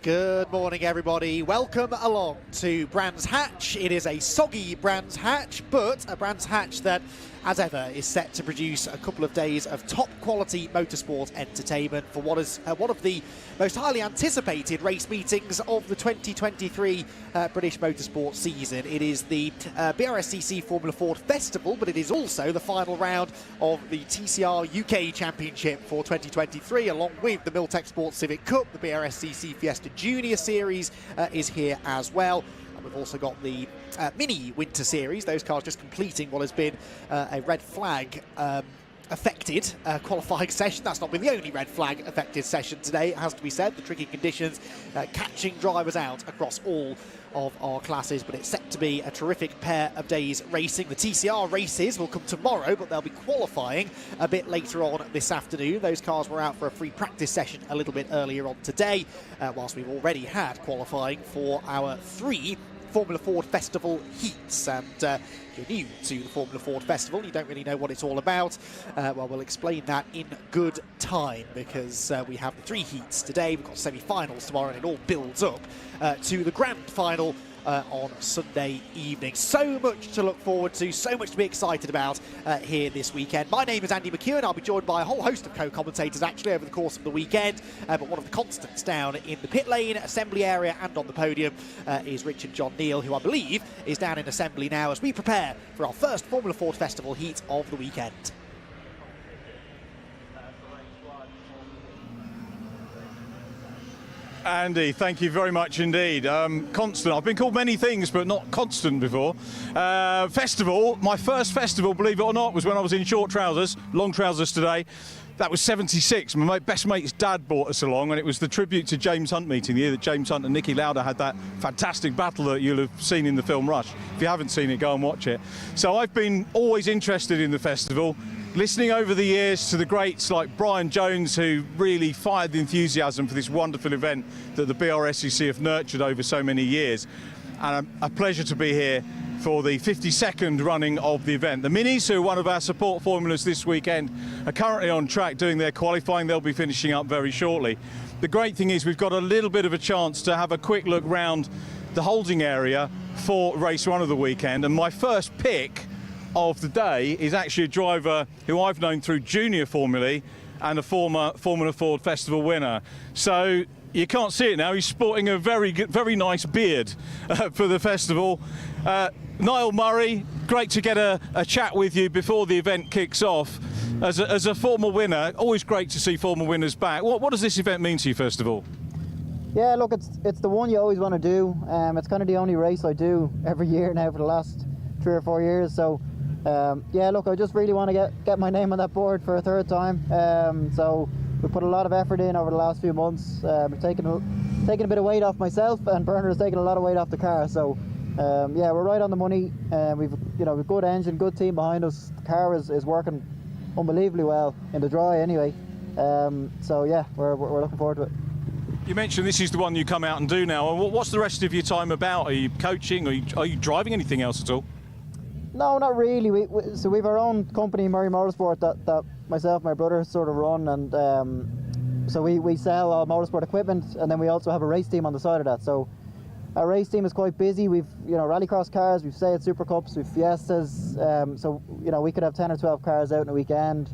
Good morning, everybody. Welcome along to Brands Hatch. It is a soggy Brands Hatch, but a Brands Hatch that, as ever, is set to produce a couple of days of top-quality motorsport entertainment for what is one of the most highly anticipated race meetings of the 2023 British motorsport season. It is the Brscc Formula Ford Festival, but it is also the final round of the TCR UK Championship for 2023, along with the Miltech Sports Civic Cup. The Brscc Fiesta Junior Series is here as well. And we've also got the mini winter series, those cars just completing what has been a red flag affected qualifying session. That's not been the only red flag affected session today, it has to be said. The tricky conditions catching drivers out across all of our classes, but it's set to be a terrific pair of days racing. The TCR races will come tomorrow, but they'll be qualifying a bit later on this afternoon. Those cars were out for a free practice session a little bit earlier on today, whilst we've already had qualifying for our 3 Formula Ford Festival heats. And if you're new to the Formula Ford Festival, you don't really know what it's all about, well, we'll explain that in good time, because we have the 3 heats today. We've got semi-finals tomorrow, and it all builds up to the grand final on Sunday evening. So much to look forward to, so much to be excited about here this weekend. My name is Andy McEwen. I'll be joined by a whole host of co-commentators actually over the course of the weekend, but one of the constants down in the pit lane, assembly area and on the podium is Richard John Neil, who I believe is down in assembly now as we prepare for our first Formula Ford Festival heat of the weekend. Andy, thank you very much indeed. Constant. I've been called many things, but not constant before. Festival, my first festival, believe it or not, was when I was in short trousers, long trousers today. That was 76. My best mate's dad brought us along, and it was the tribute to James Hunt meeting, the year that James Hunt and Nicky Lauda had that fantastic battle that you'll have seen in the film Rush. If you haven't seen it, go and watch it. So I've been always interested in the festival, listening over the years to the greats like Brian Jones, who really fired the enthusiasm for this wonderful event that the Brscc have nurtured over so many years. And a pleasure to be here for the 52nd running of the event. The Minis, who are one of our support formulas this weekend, are currently on track doing their qualifying. They'll be finishing up very shortly. The great thing is we've got a little bit of a chance to have a quick look round the holding area for race one of the weekend. And my first pick of the day is actually a driver who I've known through junior formulae and a former Formula Ford Festival winner. So you can't see it now, he's sporting a very nice beard for the festival. Niall Murray, great to get a chat with you before the event kicks off. As a former winner, always great to see former winners back. What does this event mean to you, first of all? Yeah, look, it's the one you always want to do. It's kind of the only race I do every year now for the last 3 or 4 years. So, yeah, look, I just really want to get my name on that board for a third time. So we put a lot of effort in over the last few months. We're taking a bit of weight off myself, and Bernard's taking a lot of weight off the car. So, yeah, we're right on the money. We've good engine, good team behind us. The car is working unbelievably well in the dry anyway. So yeah, we're looking forward to it. You mentioned this is the one you come out and do now. What's the rest of your time about? Are you coaching? Are you driving anything else at all? No, not really. So we've our own company, Murray Motorsport, that myself and my brother sort of run, and so we sell all motorsport equipment, and then we also have a race team on the side of that. So our race team is quite busy. We've rallycross cars, we've Seat Super Cups, we've Fiestas. So we could have 10 or 12 cars out in a weekend,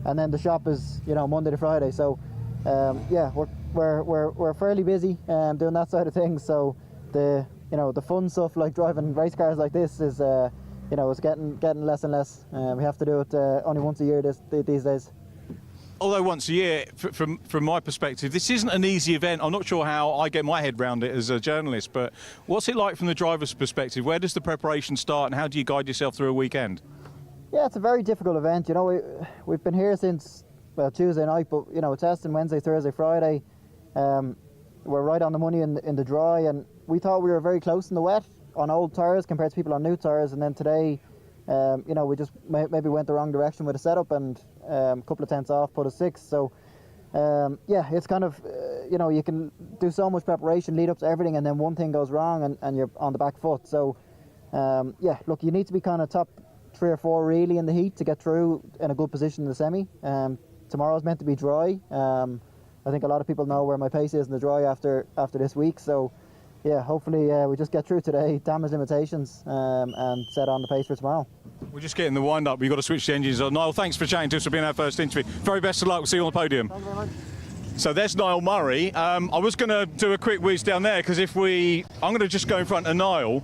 and then the shop is Monday to Friday. So yeah, we're fairly busy doing that side of things. So the fun stuff like driving race cars like this is it's getting less and less. We have to do it only once a year these days. Although once a year, from my perspective, this isn't an easy event. I'm not sure how I get my head around it as a journalist, but what's it like from the driver's perspective? Where does the preparation start, and how do you guide yourself through a weekend? Yeah, it's a very difficult event. We've been here since Tuesday night, but testing Wednesday, Thursday, Friday. We're right on the money in the dry, and we thought we were very close in the wet on old tyres compared to people on new tyres, and then today we just maybe went the wrong direction with the setup, and a couple of tenths off put us 6th. So yeah, it's kind of you can do so much preparation, lead up to everything, and then one thing goes wrong and you're on the back foot. So yeah, look, you need to be kind of top 3 or 4 really in the heat to get through in a good position in the semi. Tomorrow's meant to be dry. I think a lot of people know where my pace is in the dry after this week. So yeah, hopefully we just get through today, damage limitations, and set on the pace for tomorrow. We're just getting the wind up. We've got to switch the engines on. Niall, thanks for chatting to us, for being our first interview. Very best of luck. We'll see you on the podium. Thank you very much. So there's Niall Murray. I was going to do a quick whiz down there because I'm going to just go in front of Niall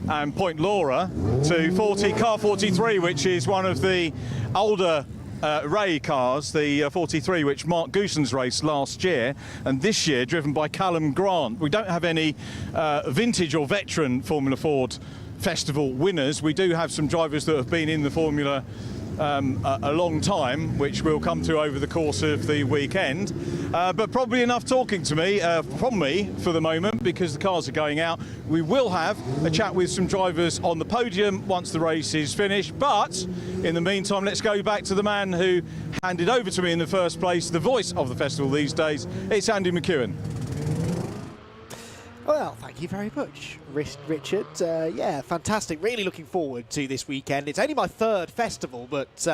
and point Laura to car 43, which is one of the older Ray cars, the 43, which Mark Goosens raced last year, and this year driven by Callum Grant. We don't have any vintage or veteran Formula Ford Festival winners. We do have some drivers that have been in the Formula a long time, which we'll come to over the course of the weekend. But probably enough talking to me from me for the moment, because the cars are going out. We will have a chat with some drivers on the podium once the race is finished. But in the meantime, let's go back to the man who handed over to me in the first place, the voice of the festival these days. It's Andy McEwen. Well, thank you very much, Richard. Yeah, fantastic. Really looking forward to this weekend. It's only my 3rd festival, but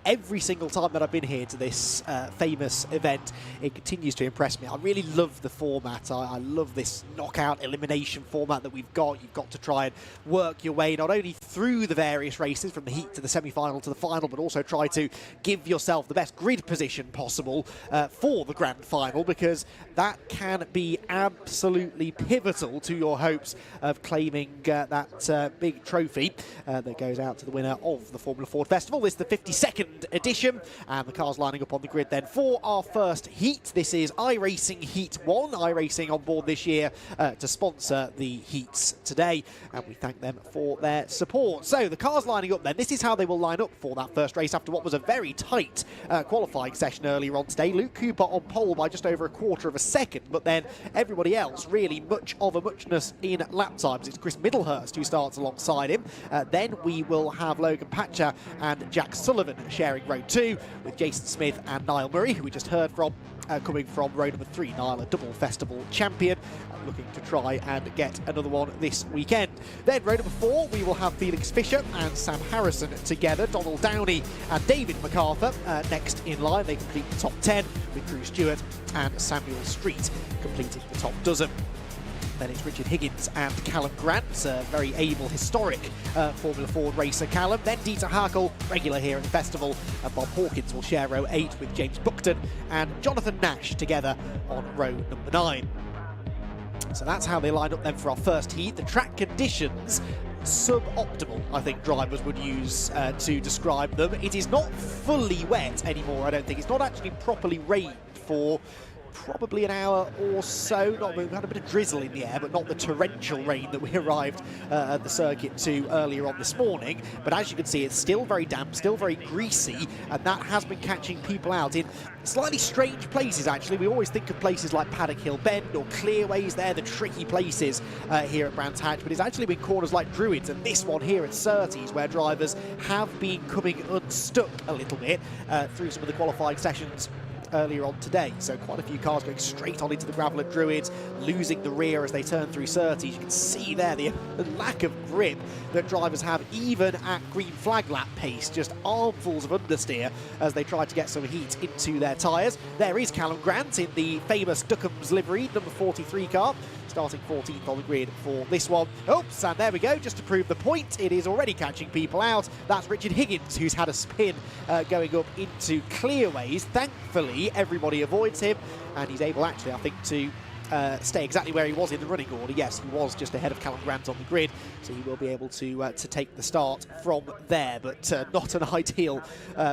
every single time that I've been here to this famous event, it continues to impress me. I really love the format. I love this knockout elimination format that we've got. You've got to try and work your way not only through the various races, from the heat to the semi-final to the final, but also try to give yourself the best grid position possible for the grand final, because that can be absolutely pivotal pivotal to your hopes of claiming that big trophy that goes out to the winner of the Formula Ford Festival. This is the 52nd edition, and the cars lining up on the grid then for our first heat. This is iRacing Heat 1. iRacing on board this year to sponsor the heats today, and we thank them for their support. So the cars lining up then, this is how they will line up for that first race after what was a very tight qualifying session earlier on today. Luke Cooper on pole by just over a quarter of a second, but then everybody else really much of a muchness in lap times. It's Chris Middlehurst who starts alongside him. Then we will have Logan Patcher and Jack Sullivan sharing row 2 with Jason Smith and Niall Murray, who we just heard from, coming from row number 3. Niall, a double festival champion, looking to try and get another one this weekend. Then row number 4, we will have Felix Fisher and Sam Harrison together. Donald Downey and David MacArthur next in line. They complete the top 10 with Drew Stewart and Samuel Street completing the top dozen. Then it's Richard Higgins and Callum Grant, a very able, historic Formula Ford racer Callum. Then Dieter Hakel, regular here at the festival, and Bob Hawkins will share row 8 with James Buckton and Jonathan Nash together on row number 9. So that's how they line up then for our first heat. The track conditions, suboptimal, I think drivers would use to describe them. It is not fully wet anymore, I don't think. It's not actually properly rained for probably an hour or so. We've had a bit of drizzle in the air, but not the torrential rain that we arrived at the circuit to earlier on this morning. But as you can see, it's still very damp, still very greasy, and that has been catching people out in slightly strange places, actually. We always think of places like Paddock Hill Bend or Clearways. They're the tricky places here at Brands Hatch, but it's actually been corners like Druids and this one here at Surtees, where drivers have been coming unstuck a little bit through some of the qualifying sessions earlier on today. So quite a few cars going straight on into the gravel at Druids, losing the rear as they turn through Surtees. You can see there the lack of grip that drivers have even at green flag lap pace, just armfuls of understeer as they try to get some heat into their tyres. There is Callum Grant in the famous Duckham's livery, number 43 car, starting 14th on the grid for this one. Oops, and there we go, just to prove the point, it is already catching people out. That's Richard Higgins, who's had a spin going up into Clearways. Thankfully, everybody avoids him, and he's able actually, I think, to stay exactly where he was in the running order. Yes, he was just ahead of Callum Grant on the grid, so he will be able to take the start from there, but not an ideal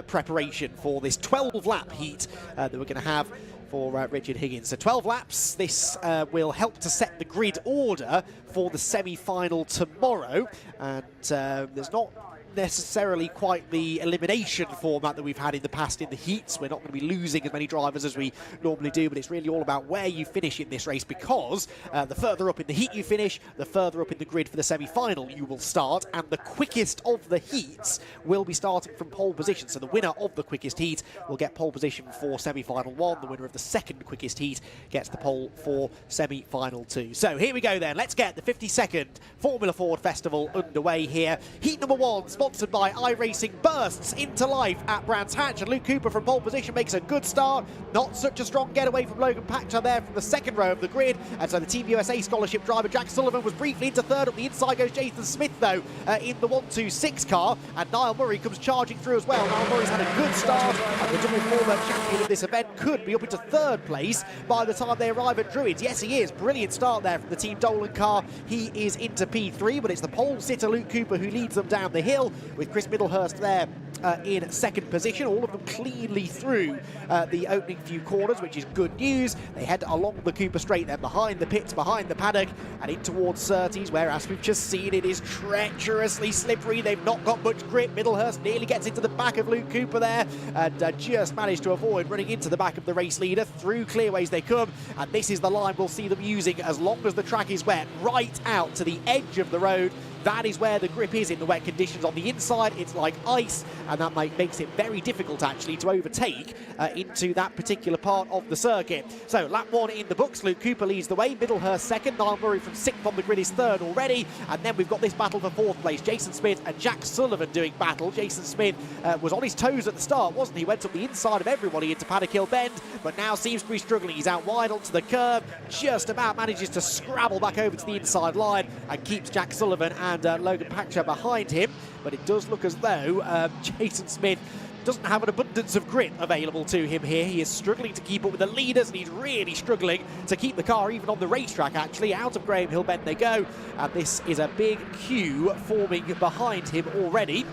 preparation for this 12-lap heat that we're going to have for Richard Higgins. So 12 laps, this will help to set the grid order for the semi-final tomorrow, and there's not necessarily quite the elimination format that we've had in the past in the heats. We're not going to be losing as many drivers as we normally do, but it's really all about where you finish in this race, because the further up in the heat you finish, the further up in the grid for the semi-final you will start, and the quickest of the heats will be starting from pole position. So the winner of the quickest heat will get pole position for semi-final 1. The winner of the second quickest heat gets the pole for semi-final 2. So here we go then. Let's get the 52nd Formula Ford Festival underway here. Heat number 1, sponsored by iRacing, bursts into life at Brands Hatch, and Luke Cooper from pole position makes a good start. Not such a strong getaway from Logan Patcher there from the second row of the grid, and so the Team USA scholarship driver Jack Sullivan was briefly into third. Up the inside goes Jason Smith though in the 126 car, and Niall Murray comes charging through as well. Niall Murray's had a good start, and the double former champion of this event could be up into third place by the time they arrive at Druids. Yes, he is. Brilliant start there from the Team Dolan car. He is into P3, but it's the pole sitter Luke Cooper who leads them down the hill, with Chris Middlehurst there in second position. All of them cleanly through the opening few corners, which is good news. They head along the Cooper Straight, then behind the pits, behind the paddock, and in towards Surtees, where, as we've just seen, it is treacherously slippery. They've not got much grip. Middlehurst nearly gets into the back of Luke Cooper there, and just managed to avoid running into the back of the race leader. Through Clearways they come, and this is the line we'll see them using as long as the track is wet, right out to the edge of the road. That is where the grip is in the wet conditions. On the inside, it's like ice, and that makes it very difficult, actually, to overtake into that particular part of the circuit. So, lap 1 in the books. Luke Cooper leads the way. Middlehurst second. Niall Murray from 6th on the grid is third already. And then we've got this battle for 4th place. Jason Smith and Jack Sullivan doing battle. Jason Smith was on his toes at the start, wasn't he? Went up the inside of everybody into Paddock Hill Bend, but now seems to be struggling. He's out wide onto the curb. Just about manages to scrabble back over to the inside line and keeps Jack Sullivan and Logan Patcher behind him, but it does look as though Jason Smith doesn't have an abundance of grit available to him here. He is struggling to keep up with the leaders, and he's really struggling to keep the car even on the racetrack, actually. Out of Graham Hill Bend they go, and this is a big queue forming behind him already.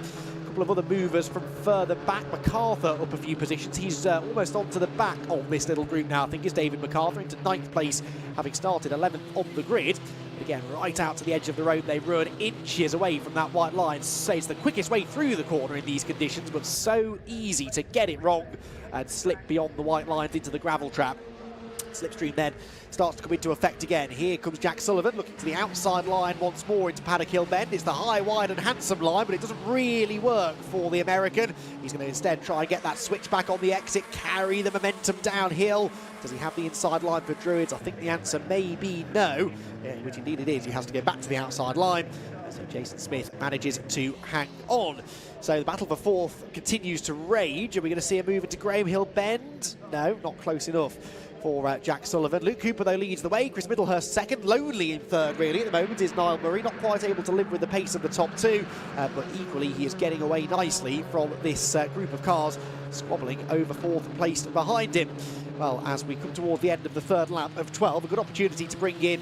A couple of other movers from further back. MacArthur up a few positions. He's almost onto the back of this little group now, I think, is David MacArthur, into 9th place, having started 11th on the grid. Again, right out to the edge of the road they run, inches away from that white line. So it's the quickest way through the corner in these conditions, but so easy to get it wrong and slip beyond the white lines into the gravel trap. Slipstream then starts to come into effect again. Here comes Jack Sullivan looking to the outside line once more into Paddock Hill Bend. It's the high, wide and handsome line, but it doesn't really work for the American. He's going to instead try and get that switch back on the exit, carry the momentum downhill. Does he have the inside line for Druids? I think the answer may be no, which indeed it is. He has to go back to the outside line. So Jason Smith manages to hang on. So the battle for 4th continues to rage. Are we going to see a move into Graham Hill Bend? No, not close enough for Jack Sullivan. Luke Cooper, though, leads the way. Chris Middlehurst second. Lonely in third, really, at the moment, is Niall Murray. Not quite able to live with the pace of the top two, but equally he is getting away nicely from this group of cars, squabbling over 4th place behind him. Well, as we come toward the end of the third lap of 12, a good opportunity to bring in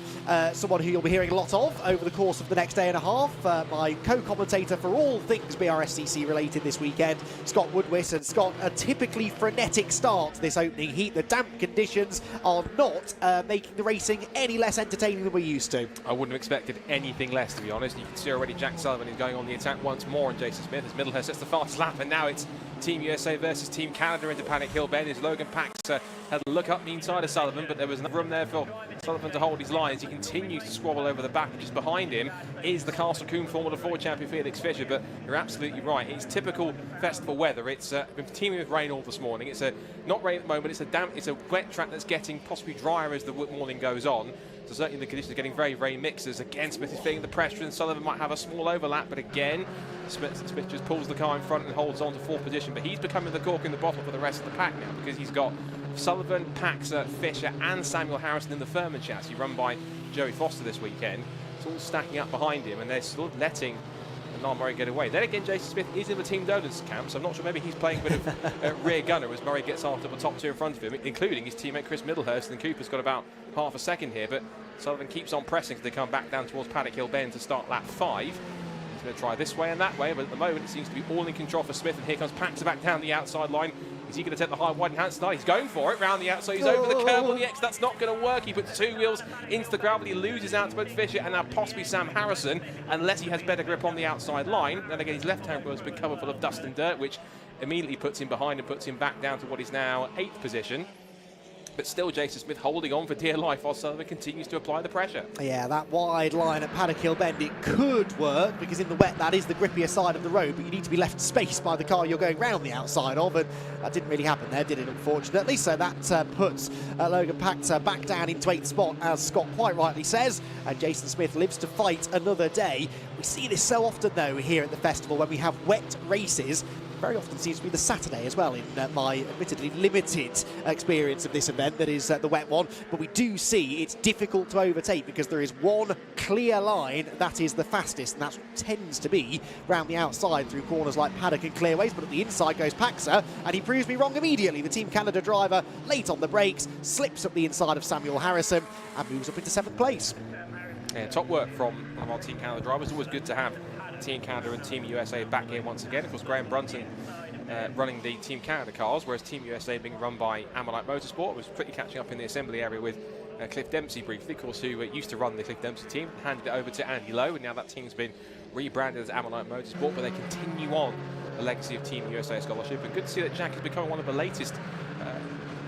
someone who you'll be hearing a lot of over the course of the next day and a half. My co-commentator for all things Brscc related this weekend, Scott Woodwit. And Scott, a typically frenetic start to this opening heat. The damp conditions are not making the racing any less entertaining than we're used to. I wouldn't have expected anything less, to be honest. You can see already Jack Sullivan is going on the attack once more, and Jason Smith as Middlehurst sets the fastest lap, and now it's Team USA versus Team Canada into Paddock Hill Bend. As Logan Pax had a look up the inside of Sullivan, but there was enough room there for Sullivan to hold his lines. He continues to squabble over the back, and just behind him is the Castle Combe Formula 4 champion Felix Fischer. But you're absolutely right, it's typical festival weather. It's been teeming with rain all this morning. It's not rain at the moment, it's a wet track that's getting possibly drier as the morning goes on. So certainly the conditions are getting very, very mixed. As again, Smith is feeling the pressure, and Sullivan might have a small overlap, but again, Smith just pulls the car in front and holds on to 4th position. But he's becoming the cork in the bottle for the rest of the pack now, because he's got Sullivan, Paxer, Fischer and Samuel Harrison in the Furman chassis, run by Joey Foster this weekend. It's all stacking up behind him, and they're still letting Niall Murray get away. Then again, Jason Smith is in the Team Dolan's camp, so I'm not sure, maybe he's playing a bit of rear gunner as Murray gets after the top two in front of him, including his teammate Chris Middlehurst, and Cooper's got about half a second here, but Sullivan keeps on pressing as they come back down towards Paddock Hill Bend to start lap 5. He's going to try this way and that way, but at the moment it seems to be all in control for Smith, and here comes Paxer back down the outside line. Is he going to take the high, wide and handsome? He's going for it round the outside. He's over the curb on the X. That's not going to work. He puts 2 wheels into the gravel. He loses out to both Fischer and now possibly Sam Harrison, unless he has better grip on the outside line. Then again, his left-hand wheel has been covered full of dust and dirt, which immediately puts him behind and puts him back down to what is now 8th position. But still, Jason Smith holding on for dear life while Sullivan continues to apply the pressure. Yeah, that wide line at Paddock Hill Bend, it could work, because in the wet that is the grippier side of the road, but you need to be left space by the car you're going round the outside of, and that didn't really happen there, did it, unfortunately? So that puts Logan Pax back down into 8th spot, as Scott quite rightly says, and Jason Smith lives to fight another day. We see this so often, though, here at the festival when we have wet races. Very often seems to be the Saturday as well, in my admittedly limited experience of this event that is the wet one. But we do see it's difficult to overtake, because there is one clear line that is the fastest, and that tends to be round the outside through corners like Paddock and Clearways. But at the inside goes Paxer, and he proves me wrong immediately. The Team Canada driver, late on the brakes, slips up the inside of Samuel Harrison and moves up into 7th place. Yeah, top work from one of our Team Canada drivers. Always good to have Team Canada and Team USA back here once again. Of course, Graham Brunton running the Team Canada cars, whereas Team USA being run by Ammonite Motorsport. Was pretty catching up in the assembly area with Cliff Dempsey briefly, of course, who used to run the Cliff Dempsey team, handed it over to Andy Lowe, and now that team's been rebranded as Ammonite Motorsport, but they continue on the legacy of Team USA scholarship. And good to see that Jack has become one of the latest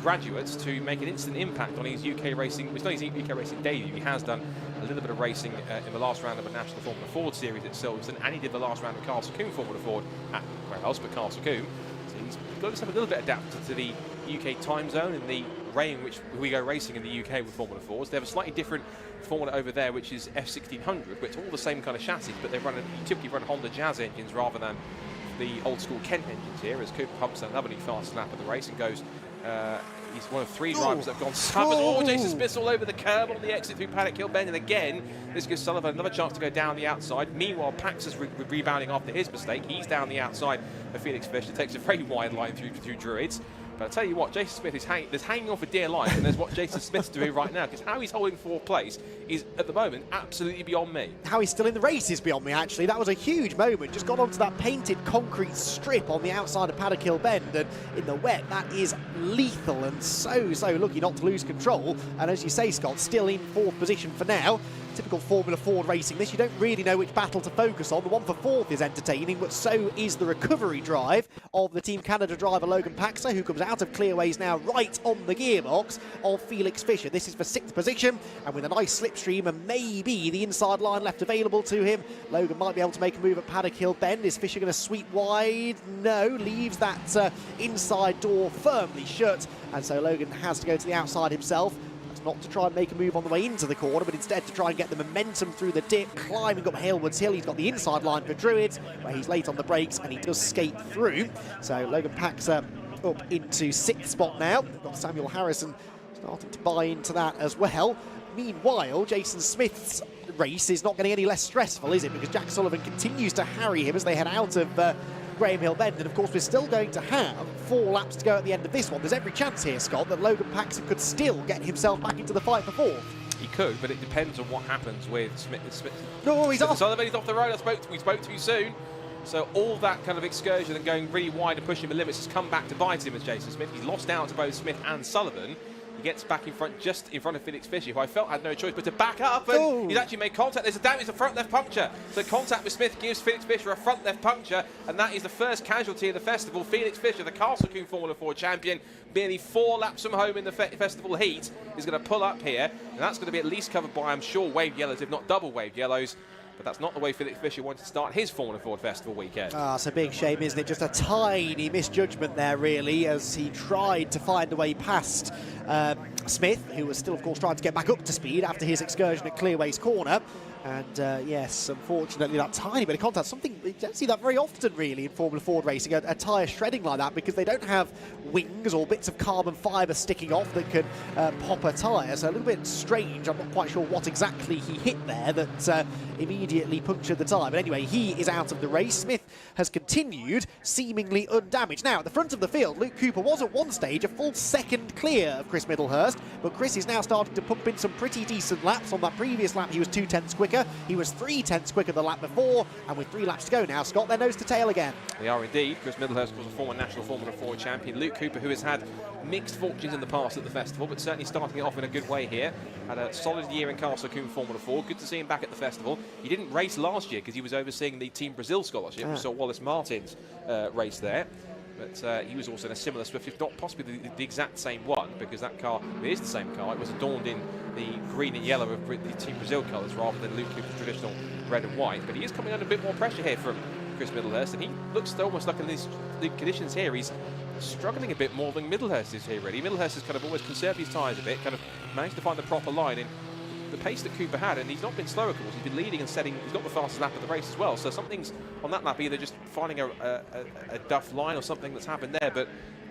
graduates to make an instant impact on his UK racing. It's not his UK racing debut. He has done a little bit of racing in the last round of a National Formula Ford Series at Silverstone, and he did the last round of Castle Combe Formula Ford at where else but Castle Combe. So he's got himself a little bit adapted to the UK time zone and the way in which we go racing in the UK with Formula Fords. They have a slightly different formula over there, which is F1600, but it's all the same kind of chassis, but they typically run Honda Jazz engines rather than the old school Kent engines here, as Cooper pumps another new fast lap of the race and goes He's one of 3 drivers that have gone summoned. Oh, Jason Smith's all over the curb on the exit through Paddock Hill Bend. And again, this gives Sullivan another chance to go down the outside. Meanwhile, Pax is rebounding after his mistake. He's down the outside of Felix Fischer. Takes a very wide line through Druids. But I'll tell you what, Jason Smith is hanging on for dear life, and there's what Jason Smith's doing right now, because how he's holding 4th place is, at the moment, absolutely beyond me. How he's still in the race is beyond me, actually. That was a huge moment. Just got onto that painted concrete strip on the outside of Paddock Hill Bend, and in the wet, that is lethal, and so lucky not to lose control. And as you say, Scott, still in 4th position for now. Typical Formula Ford racing this, you don't really know which battle to focus on. The one for 4th is entertaining, but so is the recovery drive of the Team Canada driver Logan Paxer, who comes out of clearways now right on the gearbox of Felix Fischer. This is for 6th position, and with a nice slipstream and maybe the inside line left available to him, Logan might be able to make a move at Paddock Hill Bend. Is Fischer going to sweep wide? No, leaves that inside door firmly shut, and so Logan has to go to the outside himself. Not to try and make a move on the way into the corner, but instead to try and get the momentum through the dip, climbing up Halewood's Hill. He's got the inside line for Druids, where he's late on the brakes, and he does skate through. So Logan Paxer up into 6th spot now. We've got Samuel Harrison starting to buy into that as well. Meanwhile, Jason Smith's race is not getting any less stressful, is it? Because Jack Sullivan continues to harry him as they head out of Graham Hill Bend, and of course we're still going to have 4 laps to go at the end of this one. There's every chance here, Scott, that Logan Paxer could still get himself back into the fight for 4th. He could, but it depends on what happens with Smith. No, he's off. Sullivan, he's off the road. We spoke too soon. So all that kind of excursion and going really wide and pushing the limits has come back to bite him as Jason Smith. He's lost out to both Smith and Sullivan. He gets back in front, just in front of Felix Fischer, who I felt had no choice but to back up, and he's actually made contact. There's a damage, a front left puncture. So contact with Smith gives Felix Fischer a front left puncture, and that is the first casualty of the festival. Felix Fischer, the Castle Coombe Formula 4 champion, merely 4 laps from home in the festival heat, is going to pull up here, and that's going to be at least covered by, I'm sure, waved yellows, if not double waved yellows. But that's not the way Felix Fischer wanted to start his Formula Ford Festival weekend. It's a big shame, isn't it? Just a tiny misjudgment there, really, as he tried to find a way past Smith, who was still, of course, trying to get back up to speed after his excursion at Clearways Corner. And yes, unfortunately, that tiny bit of contact, something you don't see that very often, really, in Formula Ford racing, a tyre shredding like that, because they don't have wings or bits of carbon fibre sticking off that can pop a tyre. So a little bit strange. I'm not quite sure what exactly he hit there that immediately punctured the tyre. But anyway, he is out of the race. Smith has continued seemingly undamaged. Now, at the front of the field, Luke Cooper was at one stage a full second clear of Chris Middlehurst, but Chris is now starting to pump in some pretty decent laps. On that previous lap, he was 2/10 quicker. He was 3/10 quicker the lap before, and with 3 laps to go now, Scott, they're nose to tail again. They are indeed. Chris Middlehurst was a former national Formula 4 champion. Luke Cooper, who has had mixed fortunes in the past at the festival, but certainly starting it off in a good way here. Had a solid year in Castle Coombe Formula 4. Good to see him back at the festival. He didn't race last year because he was overseeing the Team Brazil scholarship. We saw Wallace Martin's race there. But he was also in a similar Swift, if not possibly the exact same one, because that car, it is the same car. It was adorned in the green and yellow of the Team Brazil colours rather than Luke Cooper's traditional red and white. But he is coming under a bit more pressure here from Chris Middlehurst, and he looks almost like in these conditions here, he's struggling a bit more than Middlehurst is here, really. Middlehurst has kind of almost conserved his tyres a bit, kind of managed to find the proper line in the pace that Cooper had, and he's not been slow, of course. He's been leading and setting. He's got the fastest lap of the race as well. So something's on that lap, either just finding a duff line or something that's happened there. But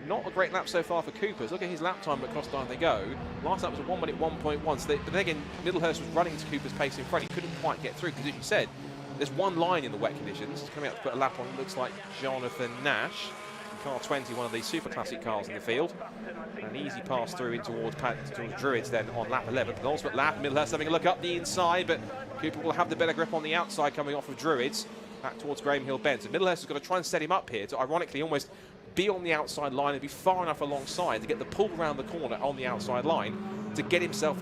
not a great lap so far for Coopers. Look at his lap time across time they go. Last lap was a 1 minute 1.1. So but then again, Middlehurst was running to Cooper's pace in front. He couldn't quite get through because, as you said, there's one line in the wet conditions. He's coming out to put a lap on. Looks like Jonathan Nash. Car 20, one of the super classic cars in the field. An easy pass through in towards Druids then on lap 11. The ultimate lap, Middlehurst having a look up the inside, but Cooper will have the better grip on the outside coming off of Druids back towards Graham Hill Bend. So Middlehurst has got to try and set him up here to ironically almost be on the outside line and be far enough alongside to get the pull around the corner on the outside line to get himself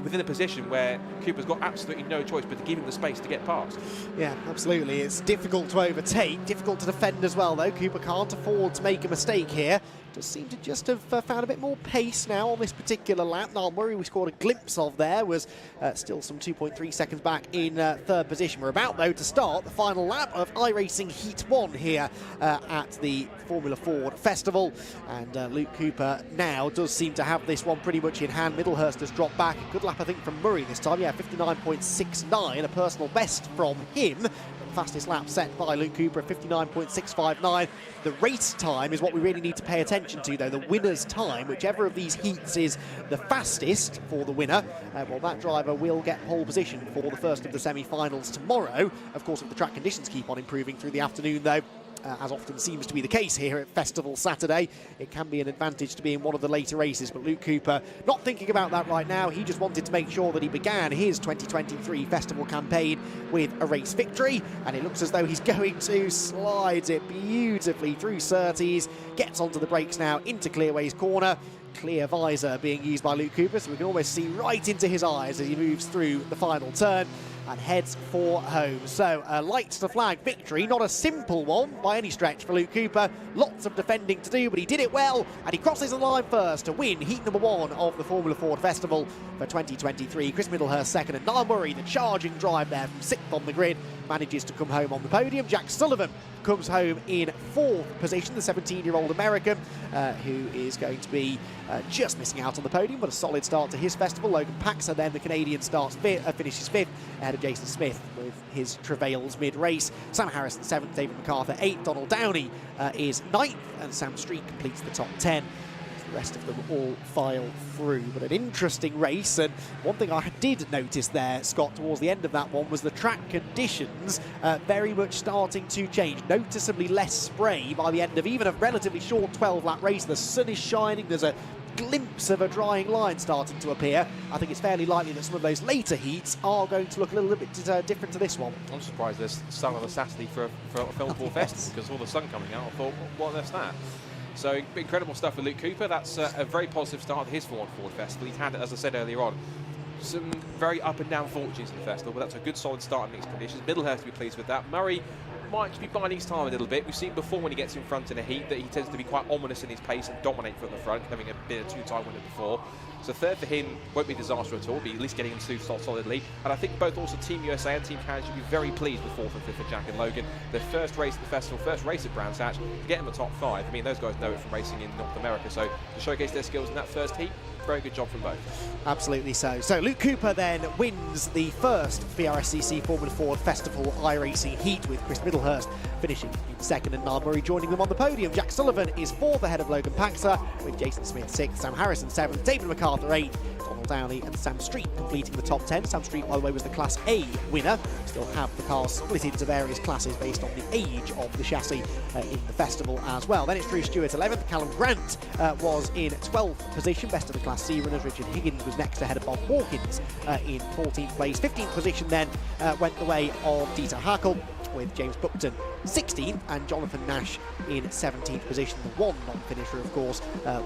within a position where Cooper's got absolutely no choice but to give him the space to get past. Yeah, absolutely. It's difficult to overtake, difficult to defend as well, though. Cooper can't afford to make a mistake here. Does seem to just have found a bit more pace now on this particular lap. Niall Murray, we scored a glimpse of there, was still some 2.3 seconds back in third position. We're about, though, to start the final lap of iRacing Heat 1 here at the Formula Ford Festival. And Luke Cooper now does seem to have this one pretty much in hand. Middlehurst has dropped back. A good lap lap, I think, from Murray this time. Yeah, 59.69, a personal best from him. Fastest lap set by Luke Cooper at 59.659. The race time is what we really need to pay attention to, though. The winner's time, whichever of these heats is the fastest for the winner, well, that driver will get pole position for the first of the semi-finals tomorrow. Of course, if the track conditions keep on improving through the afternoon, though, as often seems to be the case here at Festival Saturday, it can be an advantage to be in one of the later races. But Luke Cooper not thinking about that right now. He just wanted to make sure that he began his 2023 Festival campaign with a race victory, and it looks as though he's going to slide it beautifully through Surtees, gets onto the brakes now into Clearway's corner. Clear visor being used by Luke Cooper, so we can almost see right into his eyes as he moves through the final turn and heads for home. So a lights to flag victory, not a simple one by any stretch for Luke Cooper. Lots of defending to do, but he did it well, and he crosses the line first to win heat number 1 of the Formula Ford Festival for 2023. Chris Middlehurst second, and Niall Murray, the charging drive there from 6th on the grid, manages to come home on the podium. Jack Sullivan comes home in 4th position, the 17-year-old American, who is going to be just missing out on the podium, but a solid start to his festival. Logan Paxer then, the Canadian, finishes 5th, ahead of Jason Smith with his travails mid-race. Sam Harrison 7th, David MacArthur 8th, Donald Downey is 9th, and Sam Street completes the top 10. The rest of them all file through, but an interesting race. And one thing I did notice there, Scott, towards the end of that one, was the track conditions very much starting to change. Noticeably less spray by the end of even a relatively short 12-lap race. The sun is shining, there's a glimpse of a drying line starting to appear. I think it's fairly likely that some of those later heats are going to look a little bit different to this one. I'm surprised there's sun on a Saturday for a Film Ford Festival, because all the sun coming out, I thought, what that's that? So incredible stuff for Luke Cooper. That's a very positive start to his Ford Festival. He's had, as I said earlier on, some very up and down fortunes in the festival, but that's a good solid start in these conditions. Middlehurst to be pleased with that. Murray might just be biding his time a little bit. We've seen before when he gets in front in a heat that he tends to be quite ominous in his pace and dominate from the front, having been a two-time winner before. So third for him won't be a disaster at all, be at least getting him through solidly. And I think both also Team USA and Team Canada should be very pleased with 4th and 5th for Jack and Logan. Their first race at the festival, first race at Brands Hatch, to get in the top 5. I mean, those guys know it from racing in North America, so to showcase their skills in that first heat, very good job from both. Absolutely so. So Luke Cooper then wins the first Brscc Formula Ford Festival iRacing heat, with Chris Middlehurst finishing in 2nd and Niall Murray joining them on the podium. Jack Sullivan is 4th ahead of Logan Paxer, with Jason Smith 6th, Sam Harrison 7th, David MacArthur 8th, Donald Downey and Sam Street completing the top 10. Sam Street, by the way, was the Class A winner. Still have the cars split into various classes based on the age of the chassis in the festival as well. Then it's Drew Stewart 11th. Callum Grant was in 12th position, best of the Class C runners. Richard Higgins was next ahead of Bob Hawkins in 14th place. 15th position then went the way of Dieter Hackl, with James Buckton 16th and Jonathan Nash in 17th position. The one non-finisher, of course,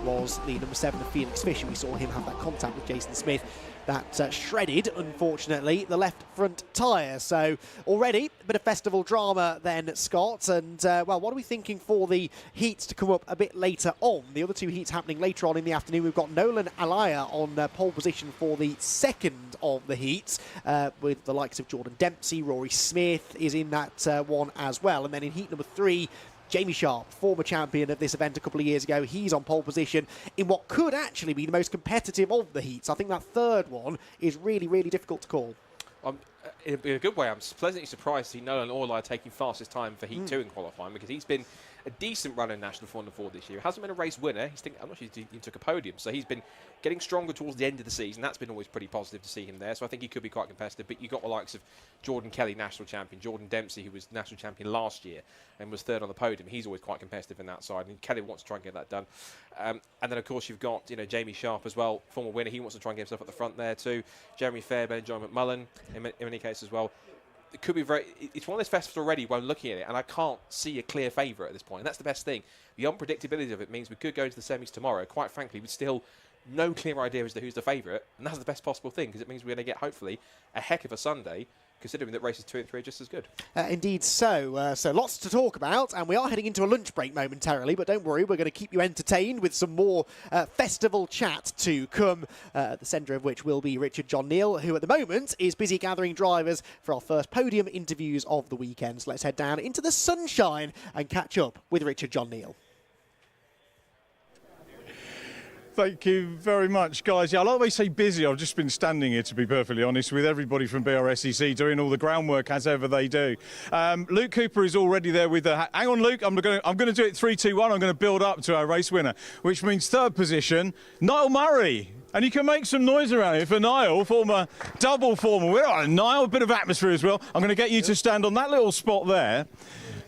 was the number 7 of Felix Fisher. We saw him have that contact with Jason Smith that shredded, unfortunately, the left front tyre. So already a bit of festival drama then, Scott. And, well, what are we thinking for the heats to come up a bit later on? The other two heats happening later on in the afternoon. We've got Nolan Alaya on pole position for the second of the heats, with the likes of Jordan Dempsey. Rory Smith is in that one as well. And then in heat number 3, Jamie Sharp, former champion of this event a couple of years ago, he's on pole position in what could actually be the most competitive of the heats. I think that third one is really, really difficult to call. In a good way, I'm pleasantly surprised to see Nolan Alaya taking fastest time for Heat 2 in qualifying, because he's been a decent runner in National Formula Ford this year. He hasn't been a race winner. I'm not sure he took a podium, so he's been getting stronger towards the end of the season. That's been always pretty positive to see him there, so I think he could be quite competitive. But you've got the likes of Jordan Kelly, national champion, Jordan Dempsey, who was national champion last year and was 3rd on the podium. He's always quite competitive in that side, and Kelly wants to try and get that done. And then, of course, you've got Jamie Sharp as well, former winner. He wants to try and get himself at the front there too. Jeremy Fairbairn, John McMullen, in many cases as well. It could be it's one of those festivals already where I'm looking at it and I can't see a clear favourite at this point. And that's the best thing. The unpredictability of it means we could go into the semis tomorrow, quite frankly, with still no clear idea as to who's the favourite. And that's the best possible thing, because it means we're going to get, hopefully, a heck of a Sunday, considering that races 2 and 3 are just as good. Indeed so. So lots to talk about, and we are heading into a lunch break momentarily, but don't worry, we're going to keep you entertained with some more festival chat to come, at the centre of which will be Richard John Neil, who at the moment is busy gathering drivers for our first podium interviews of the weekend. So let's head down into the sunshine and catch up with Richard John Neil. Thank you very much, guys. Yeah, I like the way you say busy. I've just been standing here, to be perfectly honest, with everybody from Brscc doing all the groundwork as ever they do. Luke Cooper is already there with the... Hang on, Luke. I'm going to do it 3, 2, 1. I'm going to build up to our race winner, which means third position, Niall Murray. And you can make some noise around here for Niall, former double former winner. Niall, a bit of atmosphere as well. I'm going to get you to stand on that little spot there,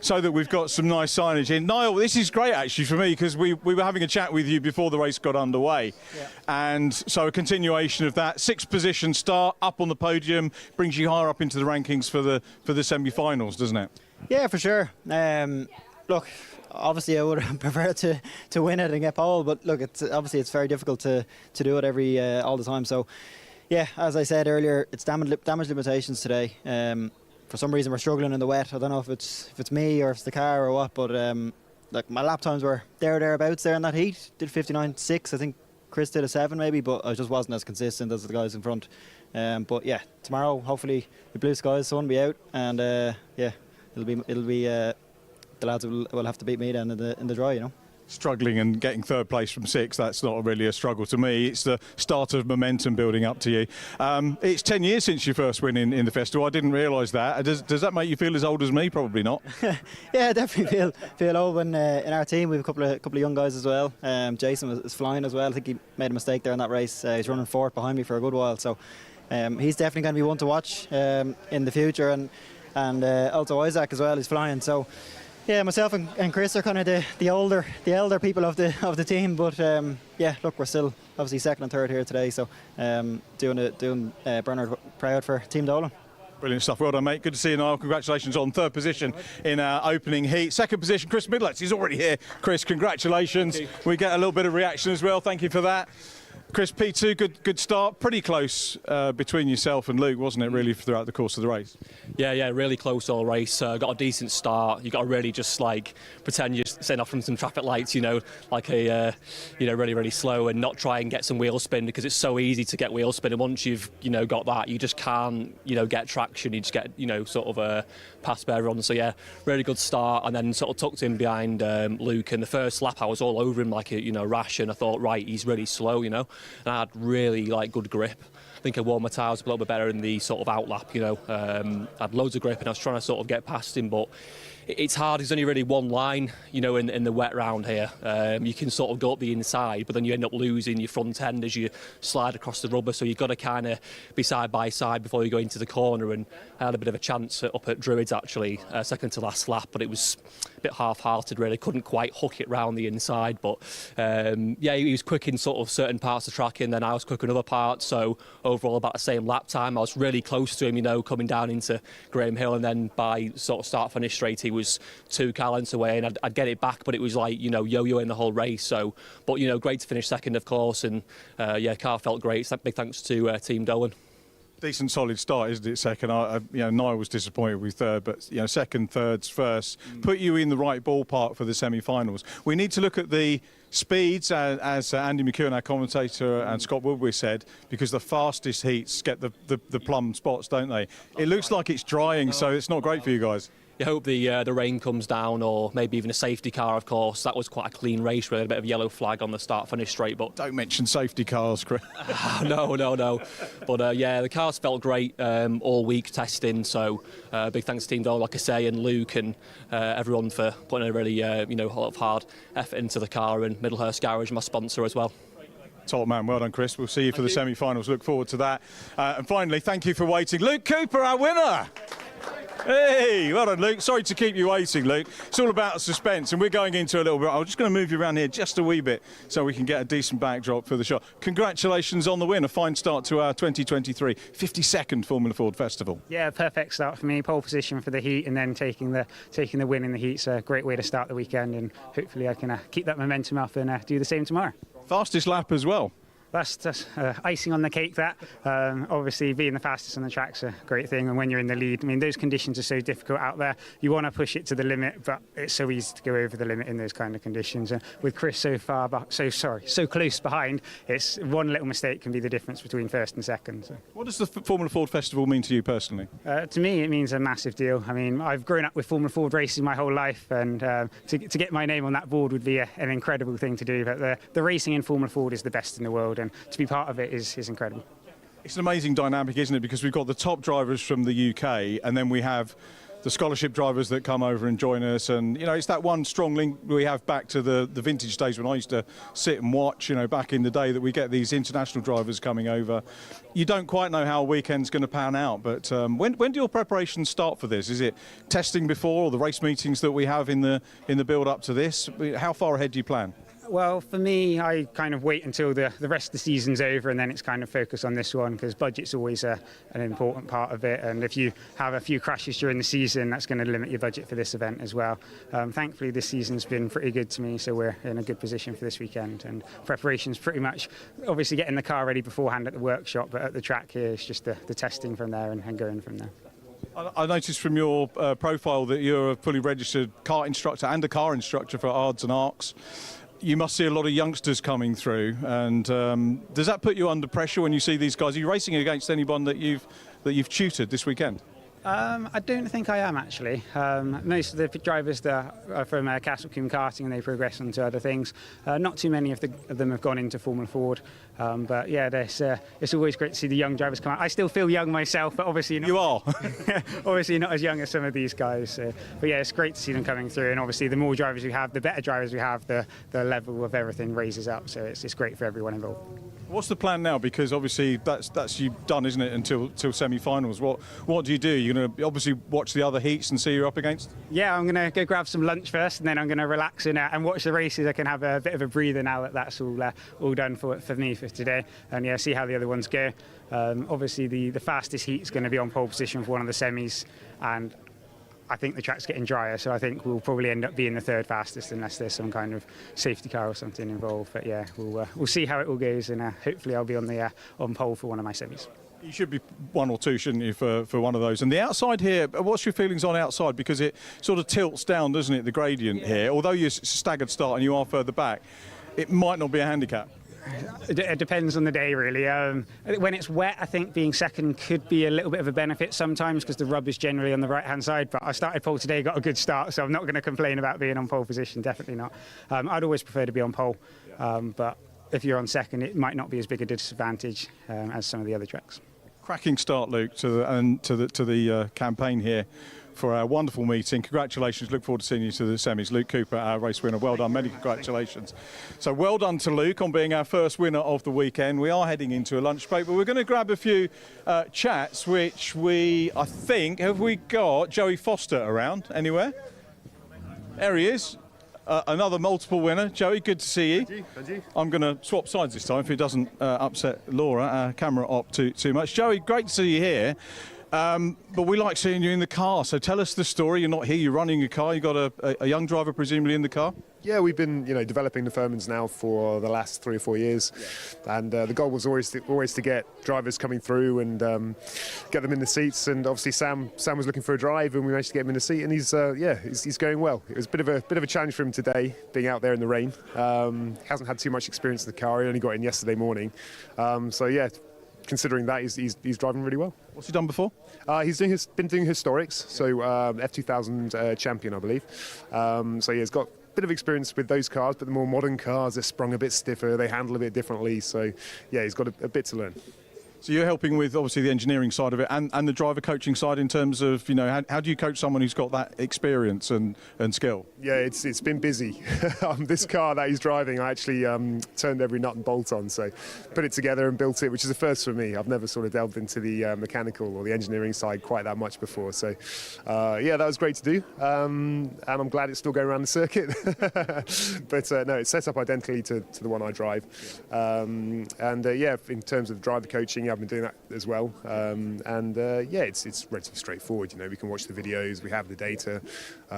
so that we've got some nice signage in. Niall, this is great actually for me, because we were having a chat with you before the race got underway. Yeah. And so a continuation of that. 6th position start, up on the podium, brings you higher up into the rankings for the semi-finals, doesn't it? Yeah, for sure. Look, obviously I would prefer to win it and get pole, but look, it's very difficult to do it all the time. So yeah, as I said earlier, it's damage limitations today. For some reason we're struggling in the wet. I don't know if it's me or if it's the car or what, but like my lap times were thereabouts there in that heat. Did 59.6. I think Chris did a 7 maybe, but I just wasn't as consistent as the guys in front. But yeah, tomorrow hopefully the blue skies, sun will be out, and yeah, it'll be the lads will have to beat me then in the dry, you know. Struggling and getting third place from 6, that's not really a struggle to me. It's the start of momentum building up to you. It's 10 years since you first win in the festival. I didn't realise that. Does that make you feel as old as me? Probably not. Yeah, I definitely feel old. When in our team we have a couple of young guys as well. Jason is flying as well. I think he made a mistake there in that race. He's running 4th behind me for a good while, so he's definitely going to be one to watch in the future. And also Isaac as well is flying. So yeah, myself and Chris are kind of the elder people of the team, but yeah, look, we're still obviously 2nd and 3rd here today, so doing Bernard proud for Team Dolan. Brilliant stuff. Well done, mate. Good to see you, Niall. Congratulations on 3rd position in our opening heat. 2nd position, Chris Midlets. He's already here. Chris, congratulations. We get a little bit of reaction as well. Thank you for that. Chris, P2, good start. Pretty close between yourself and Luke, wasn't it, really, throughout the course of the race? Yeah, really close all race. Got a decent start. You got to really just like pretend you're setting off from some traffic lights, you know, like really slow, and not try and get some wheel spin, because it's so easy to get wheel spin. And once you've got that, you just can't get traction. You just get sort of a pass by everyone. So yeah, really good start, and then sort of tucked in behind Luke. And the first lap, I was all over him like a rash, and I thought, right, he's really slow, and I had really good grip. I think I wore my tyres a little bit better in the sort of out lap, I had loads of grip, and I was trying to sort of get past him, but it's hard. There's only really one line, in the wet round here. You can sort of go up the inside, but then you end up losing your front end as you slide across the rubber. So you've got to kind of be side by side before you go into the corner. And I had a bit of a chance up at Druids, actually, 2nd to last lap, but it was a bit half-hearted, really. Couldn't quite hook it round the inside. But yeah, he was quick in sort of certain parts of the track, and then I was quick in other parts. So overall, about the same lap time. I was really close to him, coming down into Graham Hill, and then by sort of start-finish straight, he was 2 car lengths away, and I'd get it back, but it was like yo-yoing the whole race. So, but great to finish 2nd, of course, and yeah, car felt great. So big thanks to Team Dolan. Decent solid start, isn't it? 2nd, Niall was disappointed with 3rd, but 2nd, 3rd's first put you in the right ballpark for the semi-finals. We need to look at the speeds, as Andy McEwen, our commentator, and Scott Woodward said, because the fastest heats get the plum spots, don't they? It looks like it's drying, so it's not great for you guys. You hope the rain comes down, or maybe even a safety car, of course. That was quite a clean race, really. A bit of yellow flag on the start-finish straight, but... Don't mention safety cars, Chris. No. But yeah, the cars felt great all week testing, so big thanks to Team Dolan, like I say, and Luke and everyone for putting a really a lot of hard effort into the car, and Middlehurst Garage, my sponsor, as well. Top man, well done, Chris. We'll see you for the semi-finals. Look forward to that. And finally, thank you for waiting. Luke Cooper, our winner. Hey, well done, Luke. Sorry to keep you waiting, Luke. It's all about suspense, and we're going into a little bit. I'm just going to move you around here just a wee bit so we can get a decent backdrop for the shot. Congratulations on the win. A fine start to our 2023 52nd Formula Ford Festival. Yeah, perfect start for me. Pole position for the heat, and then taking the win in the heat's a great way to start the weekend, and hopefully I can keep that momentum up and do the same tomorrow. Fastest lap as well. That's icing on the cake, that. Obviously, being the fastest on the track's a great thing, and when you're in the lead, I mean, those conditions are so difficult out there. You want to push it to the limit, but it's so easy to go over the limit in those kind of conditions. And with Chris so close behind, it's one little mistake can be the difference between first and second. So. What does the Formula Ford Festival mean to you personally? To me, it means a massive deal. I mean, I've grown up with Formula Ford racing my whole life, and to get my name on that board would be an incredible thing to do. But the racing in Formula Ford is the best in the world, and to be part of it is incredible. It's an amazing dynamic, isn't it? Because we've got the top drivers from the UK, and then we have the scholarship drivers that come over and join us, and you know, it's that one strong link we have back to the vintage days when I used to sit and watch, you know, back in the day, that we get these international drivers coming over. You don't quite know how a weekend's going to pan out, but when do your preparations start for this? Is it testing before, or the race meetings that we have in the build up to this? How far ahead do you plan? Well, for me, I kind of wait until the rest of the season's over, and then it's kind of focus on this one, because budget's always an important part of it. And if you have a few crashes during the season, that's going to limit your budget for this event as well. Thankfully, this season's been pretty good to me, so we're in a good position for this weekend. And preparation's pretty much, obviously, getting the car ready beforehand at the workshop, but at the track here, it's just the testing from there and going from there. I noticed from your profile that you're a fully registered kart instructor and a car instructor for ARDS and ARCs. You must see a lot of youngsters coming through, and does that put you under pressure when you see these guys? Are you racing against anyone that you've tutored this weekend? I don't think I am, actually. Most of the drivers that are from Castle Coombe Karting, and they progress on to other things. Not too many of them have gone into Formula Ford. But yeah, it's always great to see the young drivers come out. I still feel young myself, but obviously not. You are. Obviously not as young as some of these guys. But yeah, it's great to see them coming through. And obviously, the more drivers we have, the better drivers we have, the level of everything raises up. So it's great for everyone involved. What's the plan now? Because obviously that's you done, isn't it, until semi-finals? What do you do? You're going to obviously watch the other heats and see who you're up against? Yeah, I'm going to go grab some lunch first, and then I'm going to relax and watch the races. I can have a bit of a breather now that that's all done for me for today, and yeah, see how the other ones go. Obviously, the fastest heat is going to be on pole position for one of the semis, and I think the track's getting drier, so I think we'll probably end up being the third fastest unless there's some kind of safety car or something involved. But yeah, we'll see how it all goes, and hopefully I'll be on pole for one of my semis. You should be one or two, shouldn't you, for one of those? And the outside here, what's your feelings on outside? Because it sort of tilts down, doesn't it, the gradient here? Although you're staggered start and you are further back, it might not be a handicap. It depends on the day, really. When it's wet, I think being second could be a little bit of a benefit sometimes, because the rub is generally on the right-hand side. But I started pole today, got a good start, so I'm not going to complain about being on pole position, definitely not. I'd always prefer to be on pole, but if you're on second, it might not be as big a disadvantage as some of the other tracks. Cracking start, Luke, to the campaign here for our wonderful meeting. Congratulations. Look forward to seeing you to the semis. Luke Cooper, our race winner. Well done. Many congratulations. So well done to Luke on being our first winner of the weekend. We are heading into a lunch break, but we're going to grab a few chats, which I think, have we got Joey Foster around anywhere? There he is. Another multiple winner. Joey, good to see you. Thank you. I'm going to swap sides this time if it doesn't upset Laura, our camera op, too much. Joey, great to see you here. But we like seeing you in the car, so tell us the story. You're not here, you're running a car. You've got a young driver presumably in the car? Yeah, we've been developing the Furmans now for the last 3 or 4 years, and the goal was always to get drivers coming through and get them in the seats. And obviously Sam was looking for a drive, and we managed to get him in the seat, and he's going well. It was a bit of a challenge for him today, being out there in the rain. Hasn't had too much experience in the car. He only got in yesterday morning, so yeah. Considering that, he's driving really well. What's he done before? He's been doing historics, so F2000 champion, I believe. So yeah, he's got a bit of experience with those cars, but the more modern cars, they're sprung a bit stiffer, they handle a bit differently. So yeah, he's got a bit to learn. So you're helping with obviously the engineering side of it and the driver coaching side in terms of, how do you coach someone who's got that experience and skill? Yeah, it's been busy. This car that he's driving, I actually turned every nut and bolt on, so put it together and built it, which is a first for me. I've never sort of delved into the mechanical or the engineering side quite that much before. So yeah, that was great to do, and I'm glad it's still going around the circuit. But no, it's set up identically to the one I drive. Yeah, in terms of driver coaching, I've been doing that as well. Yeah, it's relatively straightforward. You know, we can watch the videos, we have the data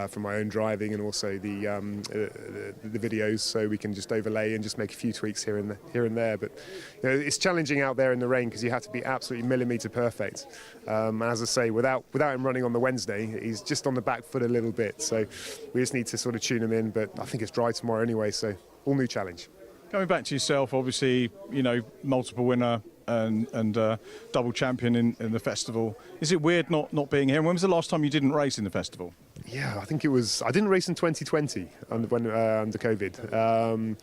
from my own driving and also the videos, so we can just overlay and just make a few tweaks here and there. But you know, it's challenging out there in the rain because you have to be absolutely millimetre perfect. And as I say, without him running on the Wednesday, he's just on the back foot a little bit. So we just need to sort of tune him in. But I think it's dry tomorrow anyway, so all new challenge. Coming back to yourself, obviously, you know, multiple winner and double champion in the festival. Is it weird not being here? And when was the last time you didn't race in the festival? Yeah, I think it was. I didn't race in 2020 under COVID.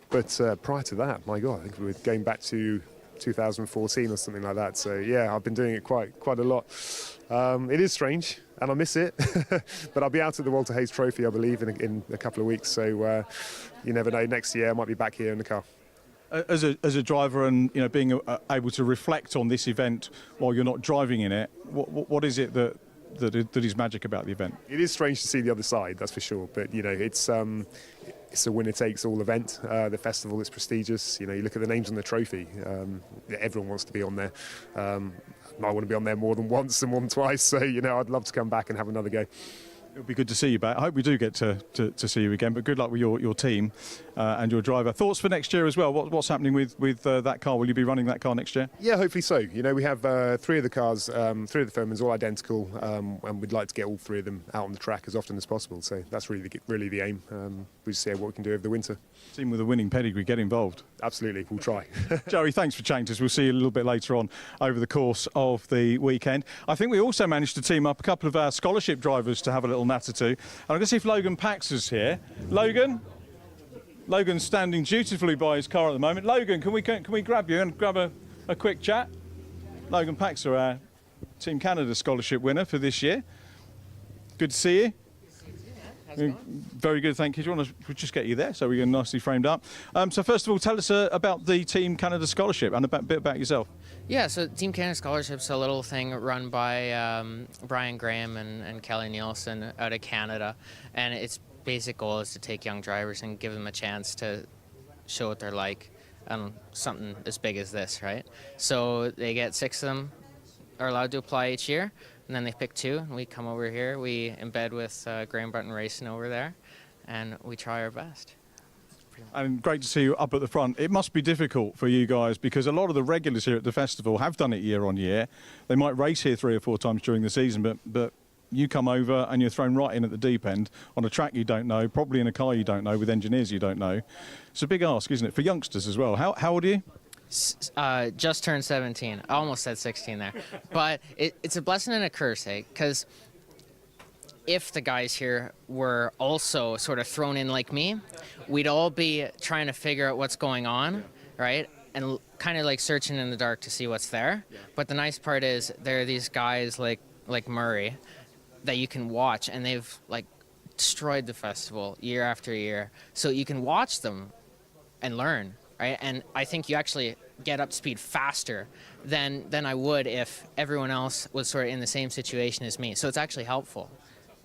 But prior to that, my God, I think we were going back to 2014 or something like that. So yeah, I've been doing it quite a lot. It is strange, and I miss it. But I'll be out at the Walter Hayes Trophy, I believe, in a couple of weeks. So you never know. Next year, I might be back here in the car. As a driver, and you know, being able to reflect on this event while you're not driving in it, what is it that is magic about the event? It is strange to see the other side, that's for sure. But you know, it's a winner-takes-all event. The festival is prestigious. You know, you look at the names on the trophy. Everyone wants to be on there. I want to be on there more than once and more than twice. So you know, I'd love to come back and have another go. It'll be good to see you back. I hope we do get to see you again, but good luck with your team and your driver. Thoughts for next year as well? What's happening with that car? Will you be running that car next year? Yeah, hopefully so. You know, we have three of the cars, three of the Firmans, all identical, and we'd like to get all three of them out on the track as often as possible. So that's really the aim. We just see what we can do over the winter. Team with a winning pedigree, get involved. Absolutely, we'll try. Joey, thanks for chatting to us. We'll see you a little bit later on over the course of the weekend. I think we also managed to team up a couple of our scholarship drivers to have a little natter to. And I'm going to see if Logan Pax is here. Logan's standing dutifully by his car at the moment. Logan, can we grab you and grab a quick chat? Logan Pax, our Team Canada scholarship winner for this year. Good to see you. Very good, thank you. Do you want to just get you there so we get nicely framed up? So first of all, tell us about the Team Canada Scholarship and a bit about yourself. Yeah, so Team Canada Scholarship's a little thing run by Brian Graham and Kelly Nielsen out of Canada, and its basic goal is to take young drivers and give them a chance to show what they're like on something as big as this, right? So they get 6 of them are allowed to apply each year. And then they pick 2, and we come over here, we embed with Graham Button Racing over there, and we try our best. And great to see you up at the front. It must be difficult for you guys because a lot of the regulars here at the festival have done it year on year. They might race here 3 or 4 times during the season, but you come over and you're thrown right in at the deep end on a track you don't know, probably in a car you don't know, with engineers you don't know. It's a big ask, isn't it, for youngsters as well? How old are you? Just turned 17. I almost said 16 there. But it's a blessing and a curse, eh? Because if the guys here were also sort of thrown in like me, we'd all be trying to figure out what's going on, right? And kind of like searching in the dark to see what's there. Yeah. But the nice part is there are these guys like Murray that you can watch, and they've like destroyed the festival year after year. So you can watch them and learn. Right? And I think you actually get up to speed faster than I would if everyone else was sort of in the same situation as me. So it's actually helpful.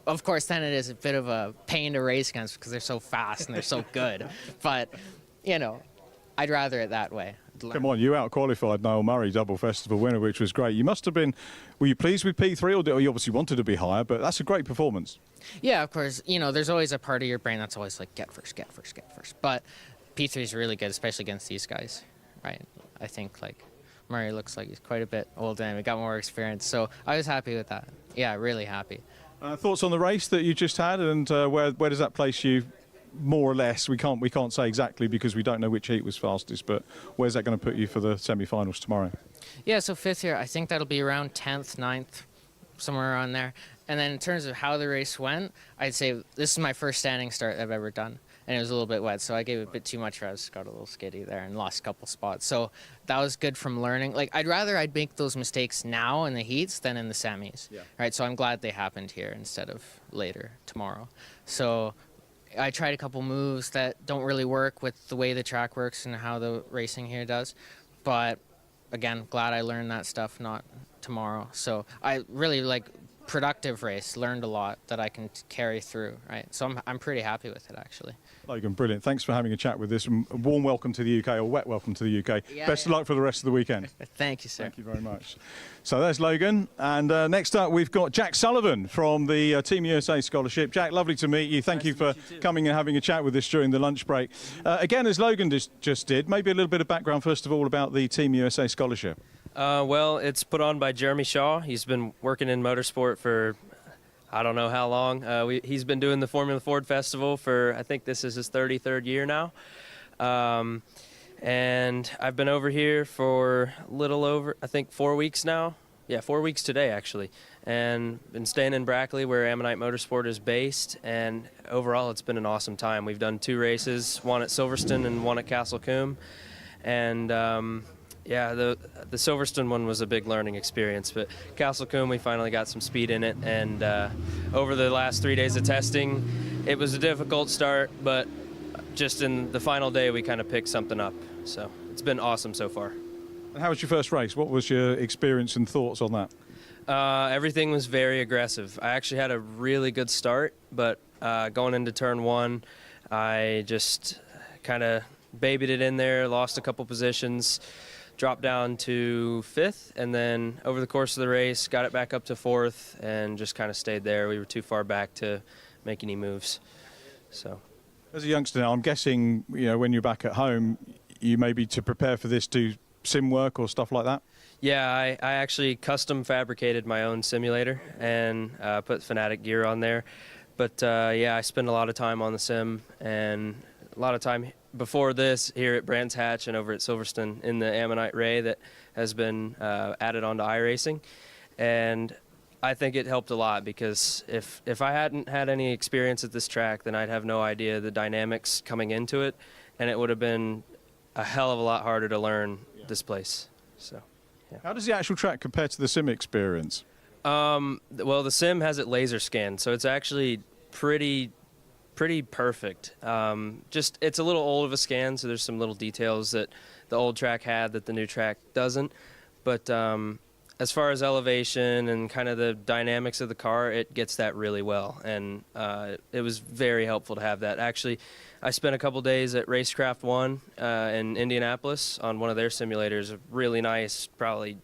Of course, then it is a bit of a pain to race against because they're so fast and they're so good. But, you know, I'd rather it that way. Come on, you out-qualified Niall Murray, double festival winner, which was great. You must have been, were you pleased with P3 or you obviously wanted to be higher, but that's a great performance. Yeah, of course. You know, there's always a part of your brain that's always like, get first. But P3 is really good, especially against these guys, right? I think like Murray looks like he's quite a bit older and we got more experience, so I was happy with that. Yeah, really happy. Thoughts on the race that you just had, and where does that place you, more or less? We can't say exactly because we don't know which heat was fastest, but where's that going to put you for the semi-finals tomorrow? Yeah, so 5th here, I think that'll be around 10th, 9th, somewhere around there. And then in terms of how the race went, I'd say this is my first standing start I've ever done. And it was a little bit wet, so I gave it a bit too much revs, got a little skiddy there and lost a couple spots. So that was good from learning. Like, I'd make those mistakes now in the heats than in the semis. Yeah. Right, so I'm glad they happened here instead of later tomorrow. So I tried a couple moves that don't really work with the way the track works and how the racing here does. But again, glad I learned that stuff, not tomorrow. So I really productive race. Learned a lot that I can carry through, right? So I'm pretty happy with it, actually. Logan, brilliant. Thanks for having a chat with us. And a warm welcome to the UK, or wet welcome to the UK. Yeah, Best of luck for the rest of the weekend. Thank you, sir. Thank you very much. So there's Logan. And next up, we've got Jack Sullivan from the Team USA Scholarship. Jack, lovely to meet you. Thank you for coming and having a chat with us during the lunch break. Again, as Logan just did, maybe a little bit of background, first of all, about the Team USA Scholarship. Well, it's put on by Jeremy Shaw. He's been working in motorsport for I don't know how long. He's been doing the Formula Ford Festival for, I think this is his 33rd year now. And I've been over here for a little over, I think 4 weeks now. Yeah, 4 weeks today, actually. And been staying in Brackley, where Ammonite Motorsport is based. And overall, it's been an awesome time. We've done 2 races, one at Silverstone and one at Castle Combe. And yeah, the Silverstone one was a big learning experience, but Castle Combe, we finally got some speed in it, and over the last 3 days of testing, it was a difficult start, but just in the final day, we kind of picked something up. So it's been awesome so far. And how was your first race? What was your experience and thoughts on that? Everything was very aggressive. I actually had a really good start, but going into turn 1, I just kind of babied it in there, lost a couple positions, dropped down to 5th, and then over the course of the race, got it back up to 4th, and just kind of stayed there. We were too far back to make any moves. So, as a youngster now, I'm guessing, you know, when you're back at home, you maybe to prepare for this do sim work or stuff like that? Yeah, I actually custom fabricated my own simulator and put Fanatic gear on there. But yeah, I spend a lot of time on the sim and a lot of time before this here at Brands Hatch and over at Silverstone in the Ammonite Ray that has been added onto iRacing. And I think it helped a lot, because if I hadn't had any experience at this track, then I'd have no idea the dynamics coming into it, and it would have been a hell of a lot harder to learn this place. So, yeah. How does the actual track compare to the sim experience? Well, the sim has it laser scanned, so it's actually pretty perfect. Just it's a little old of a scan, so there's some little details that the old track had that the new track doesn't. But as far as elevation and kind of the dynamics of the car, it gets that really well, and it was very helpful to have that. Actually, I spent a couple days at Racecraft 1 in Indianapolis on one of their simulators, a really nice, probably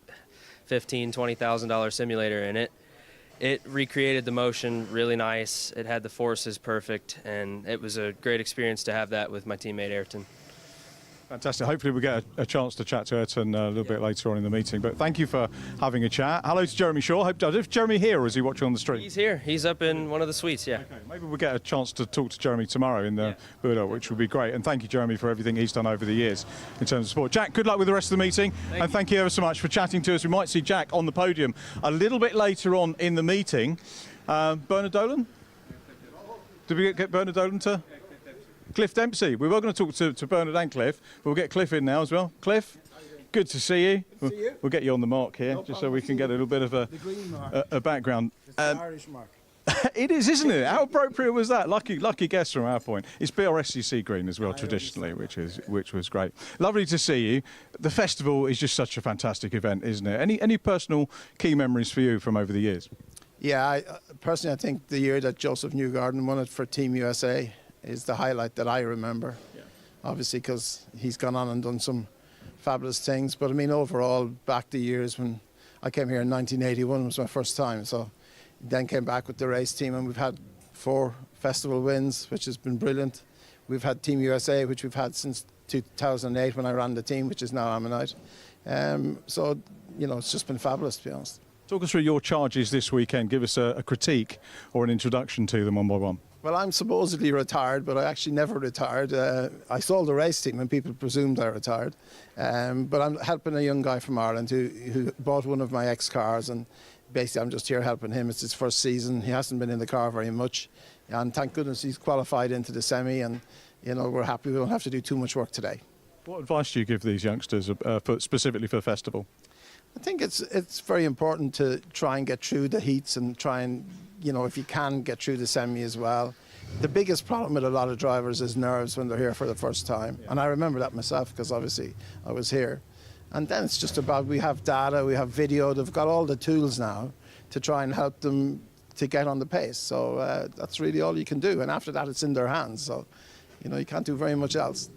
$15,000, $20,000 simulator, and it recreated the motion really nice. It had the forces perfect, and it was a great experience to have that with my teammate Ayrton. Fantastic. Hopefully we'll get a chance to chat to Ayrton a little bit later on in the meeting. But thank you for having a chat. Hello to Jeremy Shaw. Is Jeremy here, or is he watching on the stream? He's here. He's up in one of the suites, yeah. Okay. Maybe we'll get a chance to talk to Jeremy tomorrow in the Paddock, which will be great. And thank you, Jeremy, for everything he's done over the years in terms of sport. Jack, good luck with the rest of the meeting. Thank you ever so much for chatting to us. We might see Jack on the podium a little bit later on in the meeting. Bernard Dolan? Did we get Bernard Dolan to? Cliff Dempsey. We were going to talk to Bernard and Cliff, but we'll get Cliff in now as well. Cliff, good to see you. We'll get you on the mark here, just so we can get a little bit of a background. It's the Irish mark. It is, isn't it? How appropriate was that? Lucky guess from our point. It's Brscc green as well, traditionally, which was great. Lovely to see you. The festival is just such a fantastic event, isn't it? Any personal key memories for you from over the years? Yeah, personally, I think the year that Joseph Newgarden won it for Team USA is the highlight that I remember. Yeah. Obviously, because he's gone on and done some fabulous things. But I mean, overall, back the years when I came here in 1981 was my first time. So then came back with the race team, and we've had 4 festival wins, which has been brilliant. We've had Team USA, which we've had since 2008 when I ran the team, which is now Ammonite. So, you know, it's just been fabulous, to be honest. Talk us through your charges this weekend. Give us a critique or an introduction to them one by one. Well, I'm supposedly retired, but I actually never retired. I sold the race team and people presumed I retired. But I'm helping a young guy from Ireland who bought one of my ex-cars, and basically I'm just here helping him. It's his first season. He hasn't been in the car very much. And thank goodness he's qualified into the semi, and you know, we're happy we don't have to do too much work today. What advice do you give these youngsters specifically for the festival? I think it's very important to try and get through the heats and try and, you know, if you can get through the semi as well. The biggest problem with a lot of drivers is nerves when they're here for the first time. Yeah. And I remember that myself, because obviously I was here. And then it's just about, we have data, we have video, they've got all the tools now to try and help them to get on the pace. So that's really all you can do. And after that, it's in their hands. So, you know, you can't do very much else.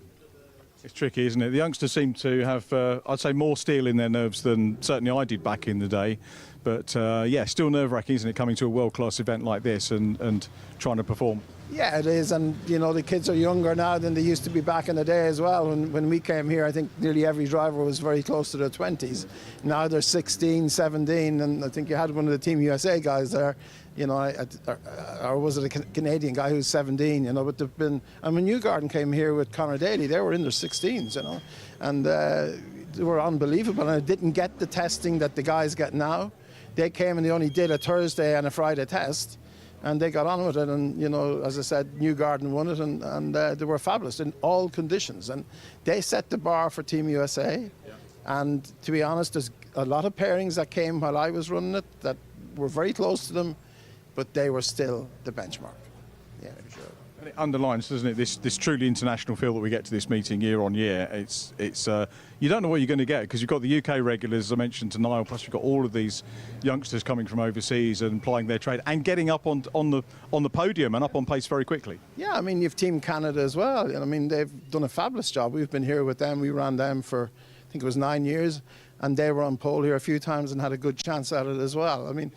It's tricky, isn't it? The youngsters seem to have, I'd say, more steel in their nerves than certainly I did back in the day. But yeah, still nerve-wracking, isn't it, coming to a world-class event like this and trying to perform? Yeah, it is. And, you know, the kids are younger now than they used to be back in the day as well. When we came here, I think nearly every driver was very close to their 20s. Now they're 16, 17, and I think you had one of the Team USA guys there, you know, or was it a Canadian guy who's 17, you know, but they've been, I mean, Newgarden came here with Conor Daly, they were in their 16s, you know, and they were unbelievable, and it didn't get the testing that the guys get now. They came and they only did a Thursday and a Friday test, and they got on with it, and, you know, as I said, Newgarden won it, and they were fabulous in all conditions, and they set the bar for Team USA. Yeah. And to be honest, there's a lot of pairings that came while I was running it that were very close to them, but they were still the benchmark. Yeah, for sure. And it underlines, doesn't it, this truly international feel that we get to this meeting year on year. It's you don't know what you're going to get because you've got the UK regulars, as I mentioned to Niall, plus you've got all of these youngsters coming from overseas and plying their trade and getting up on the podium and up on pace very quickly. Yeah, I mean, you've Team Canada as well. I mean, they've done a fabulous job. We've been here with them. We ran them for, I think it was 9 years, and they were on pole here a few times and had a good chance at it as well. I mean,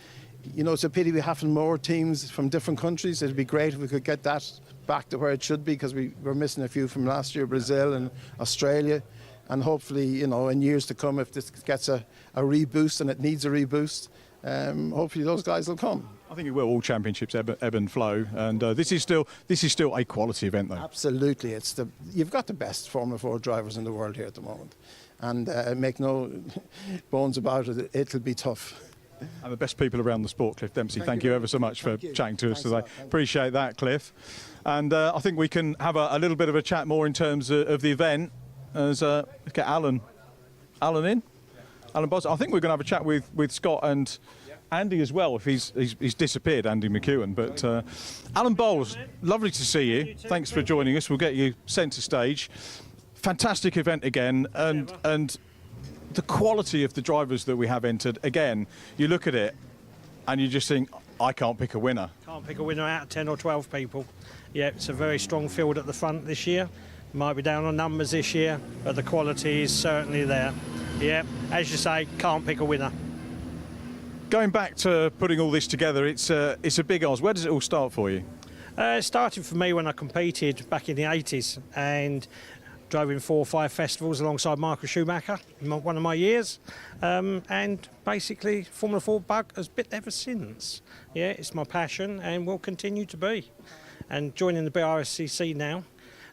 you know, it's a pity we have more teams from different countries. It'd be great if we could get that back to where it should be, because we were missing a few from last year, Brazil and Australia. And hopefully, you know, in years to come, if this gets a reboost, and it needs a reboost, hopefully those guys will come. I think it will. All championships ebb and flow, and this is still a quality event, though. Absolutely, you've got the best Formula 4 drivers in the world here at the moment, and make no bones about it, it'll be tough. And the best people around the sport, Cliff Dempsey. Thank you ever so much for chatting to us today. Appreciate that, Cliff. And I think we can have a little bit of a chat more in terms of the event. As get Alan in, Alan Boss. I think we're going to have a chat with Scott and Andy as well, if he's disappeared, Andy McEwen. But Alan Bowles, lovely to see you. Thanks for joining us. We'll get you centre stage. Fantastic event again, and the quality of the drivers that we have entered, again, you look at it and you just think, I can't pick a winner. Can't pick a winner out of 10 or 12 people. Yeah, it's a very strong field at the front this year. Might be down on numbers this year, but the quality is certainly there. Yeah, as you say, can't pick a winner. Going back to putting all this together, it's a big ask. Where does it all start for you? It started for me when I competed back in the 80s and drove in 4 or 5 festivals alongside Michael Schumacher in one of my years, and basically Formula 4 bug has bit ever since. Yeah, it's my passion and will continue to be. And joining the Brscc now,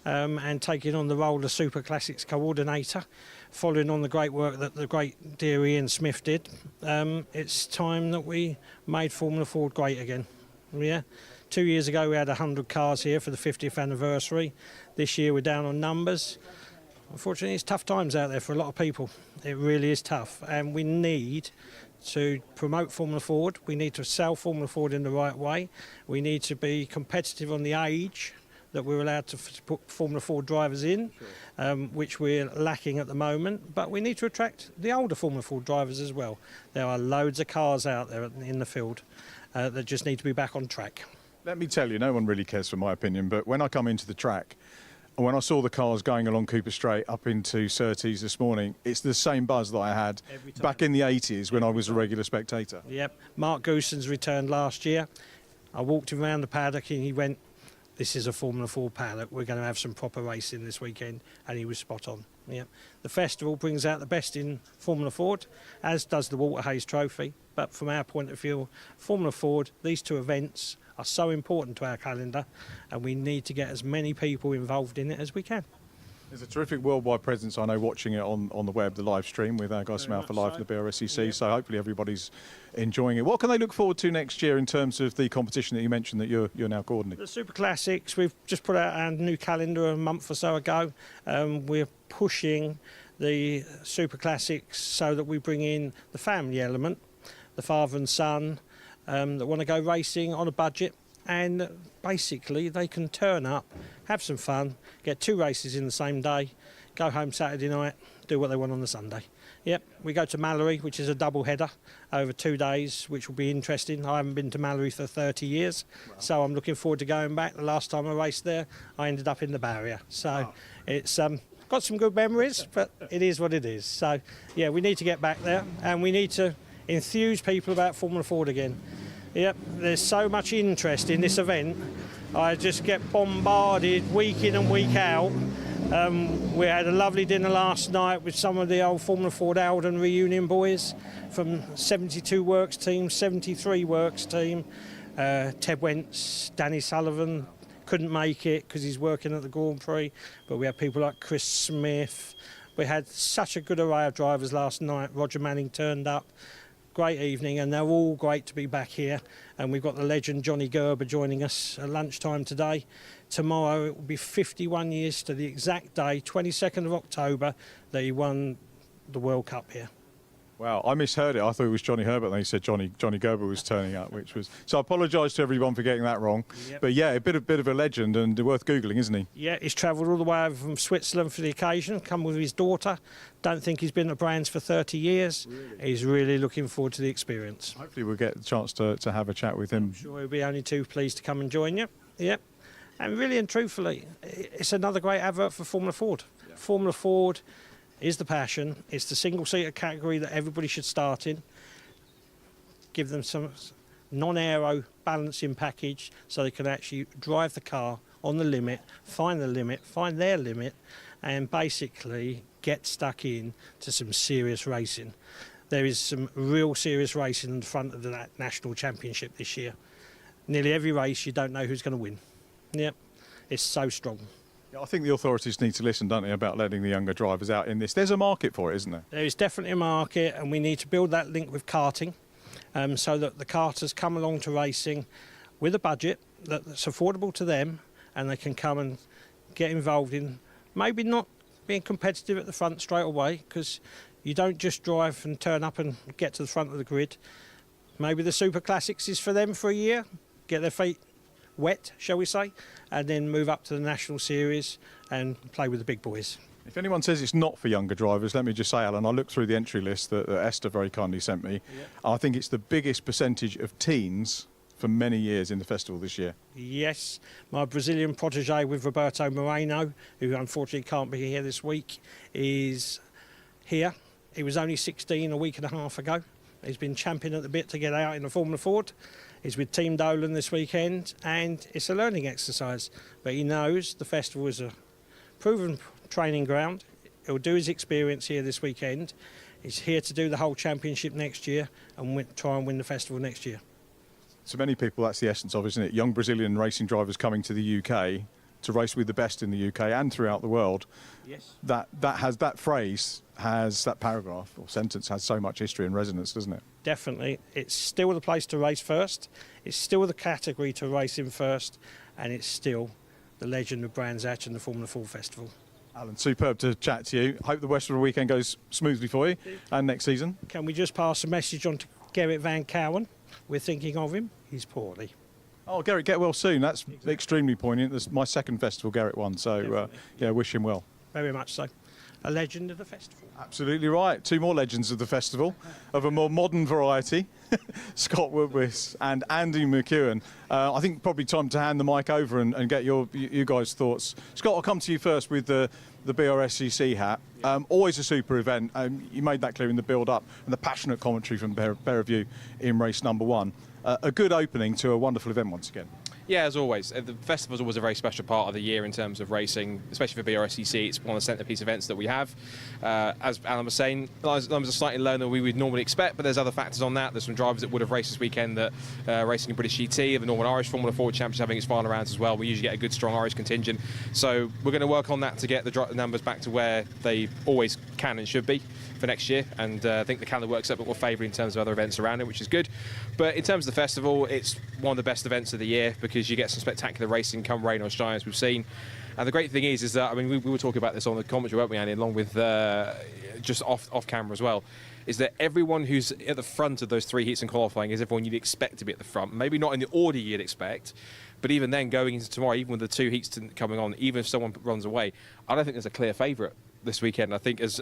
and taking on the role of Super Classics coordinator, following on the great work that the great dear Ian Smith did, it's time that we made Formula 4 great again. Yeah. 2 years ago we had 100 cars here for the 50th anniversary. This year we're down on numbers. Unfortunately, it's tough times out there for a lot of people. It really is tough, and we need to promote Formula Ford. We need to sell Formula Ford in the right way. We need to be competitive on the age that we're allowed to put Formula Ford drivers in, which we're lacking at the moment. But we need to attract the older Formula Ford drivers as well. There are loads of cars out there in the field that just need to be back on track. Let me tell you, no one really cares for my opinion, but when I come into the track, and when I saw the cars going along Cooper Straight up into Surtees this morning, it's the same buzz that I had back in the 80s when I was a regular spectator. Yep. Mark Goosens returned last year. I walked him around the paddock and he went, this is a Formula 4 paddock. We're going to have some proper racing this weekend. And he was spot on. Yep. The festival brings out the best in Formula Ford, as does the Walter Hayes Trophy. But from our point of view, Formula Ford, these 2 events are so important to our calendar, and we need to get as many people involved in it as we can. There's a terrific worldwide presence, I know, watching it on the web, the live stream with our guys from Alpha Live and the Brscc, so hopefully everybody's enjoying it. What can they look forward to next year in terms of the competition that you mentioned that you're now coordinating? The Super Classics, we've just put out our new calendar a month or so ago. We're pushing the Super Classics so that we bring in the family element, the father and son, that want to go racing on a budget, and basically they can turn up, have some fun, get 2 races in the same day, go home Saturday night, do what they want on the Sunday. Yep, we go to Mallory, which is a double header over 2 days, which will be interesting. I haven't been to Mallory for 30 years, so I'm looking forward to going back. The last time I raced there, I ended up in the barrier. So it's got some good memories, but it is what it is. So, yeah, we need to get back there, and we need to enthuse people about Formula Ford again. Yep, there's so much interest in this event. I just get bombarded week in and week out. We had a lovely dinner last night with some of the old Formula Ford Alden reunion boys from 72 Works team, 73 Works team. Ted Wentz, Danny Sullivan couldn't make it because he's working at the Grand Prix, but we had people like Chris Smith. We had such a good array of drivers last night. Roger Manning turned up. Great evening, and they're all great to be back here. And we've got the legend Johnny Gerber joining us at lunchtime today. Tomorrow it will be 51 years to the exact day, 22nd of October, that he won the World Cup here. Wow, I misheard it. I thought it was Johnny Herbert. They said Johnny Gerber was turning up, which was... So I apologise to everyone for getting that wrong. Yep. But yeah, a bit of a legend and worth Googling, isn't he? Yeah, he's travelled all the way over from Switzerland for the occasion, come with his daughter. Don't think he's been at Brands for 30 years. Really? He's really looking forward to the experience. Hopefully we'll get the chance to have a chat with him. I'm sure he'll be only too pleased to come and join you. Yep. And really and truthfully, it's another great advert for Formula Ford. Yeah. Formula Ford is the passion. It's the single-seater category that everybody should start in. Give them some non-aero balancing package so they can actually drive the car on the limit, find their limit, and basically get stuck in to some serious racing. There is some real serious racing in front of the National Championship this year. Nearly every race you don't know who's going to win. Yep, it's so strong. I think the authorities need to listen, don't they, about letting the younger drivers out in this. There's a market for it, isn't there? There is definitely a market, and we need to build that link with karting so that the karters come along to racing with a budget that's affordable to them, and they can come and get involved in maybe not being competitive at the front straight away, because you don't just drive and turn up and get to the front of the grid. Maybe the Super Classics is for them for a year, get their feet wet, shall we say, and then move up to the National Series and play with the big boys. If anyone says it's not for younger drivers, let me just say, Alan, I looked through the entry list that Esther very kindly sent me. Yep. I think it's the biggest percentage of teens for many years in the festival this year. Yes, my Brazilian protege with Roberto Moreno, who unfortunately can't be here this week, is here. He was only 16 a week and a half ago. He's been champing at the bit to get out in the Formula Ford. He's with Team Dolan this weekend, and it's a learning exercise. But he knows the festival is a proven training ground. He'll do his experience here this weekend. He's here to do the whole championship next year and try and win the festival next year. So many people, that's the essence of, isn't it? Young Brazilian racing drivers coming to the UK to race with the best in the UK and throughout the world. Yes. That phrase has, that paragraph or sentence has so much history and resonance, doesn't it? Definitely. It's still the place to race first. It's still the category to race in first, and it's still the legend of Brands Hatch and the Formula 4 Festival. Alan, superb to chat to you. Hope the Western weekend goes smoothly for you and next season. Can we just pass a message on to Gerrit Van Cowen? We're thinking of him. He's poorly. Oh, Gerrit, get well soon. That's extremely poignant. That's my second festival Gerrit won, so yeah, wish him well. Very much so. A legend of the festival. Absolutely right. Two more legends of the festival, of a more modern variety, Scott Woodwith and Andy McEwen. I think probably time to hand the mic over and get you guys' thoughts. Scott, I'll come to you first with the Brscc hat. Always a super event. You made that clear in the build-up, and the passionate commentary from Bear of You in race number one. A good opening to a wonderful event once again. Yeah, as always, the festival is always a very special part of the year in terms of racing, especially for Brscc. It's one of the centrepiece events that we have. As Alan was saying, numbers are slightly lower than we would normally expect, but there's other factors on that. There's some drivers that would have raced this weekend that racing in British GT, the Northern Irish Formula 4 Championship having its final rounds as well. We usually get a good, strong Irish contingent. So we're going to work on that to get the numbers back to where they always can and should be for next year. And I think the calendar works out a bit more favourably in terms of other events around it, which is good. But in terms of the festival, it's one of the best events of the year because you get some spectacular racing come rain or shine, as we've seen. And the great thing is that, I mean, we were talking about this on the commentary, weren't we, Andy, along with just off camera as well, is that everyone who's at the front of those three heats in qualifying is everyone you'd expect to be at the front. Maybe not in the order you'd expect, but even then, going into tomorrow, even with the two heats coming on, even if someone runs away, I don't think there's a clear favourite. this weekend. I think, as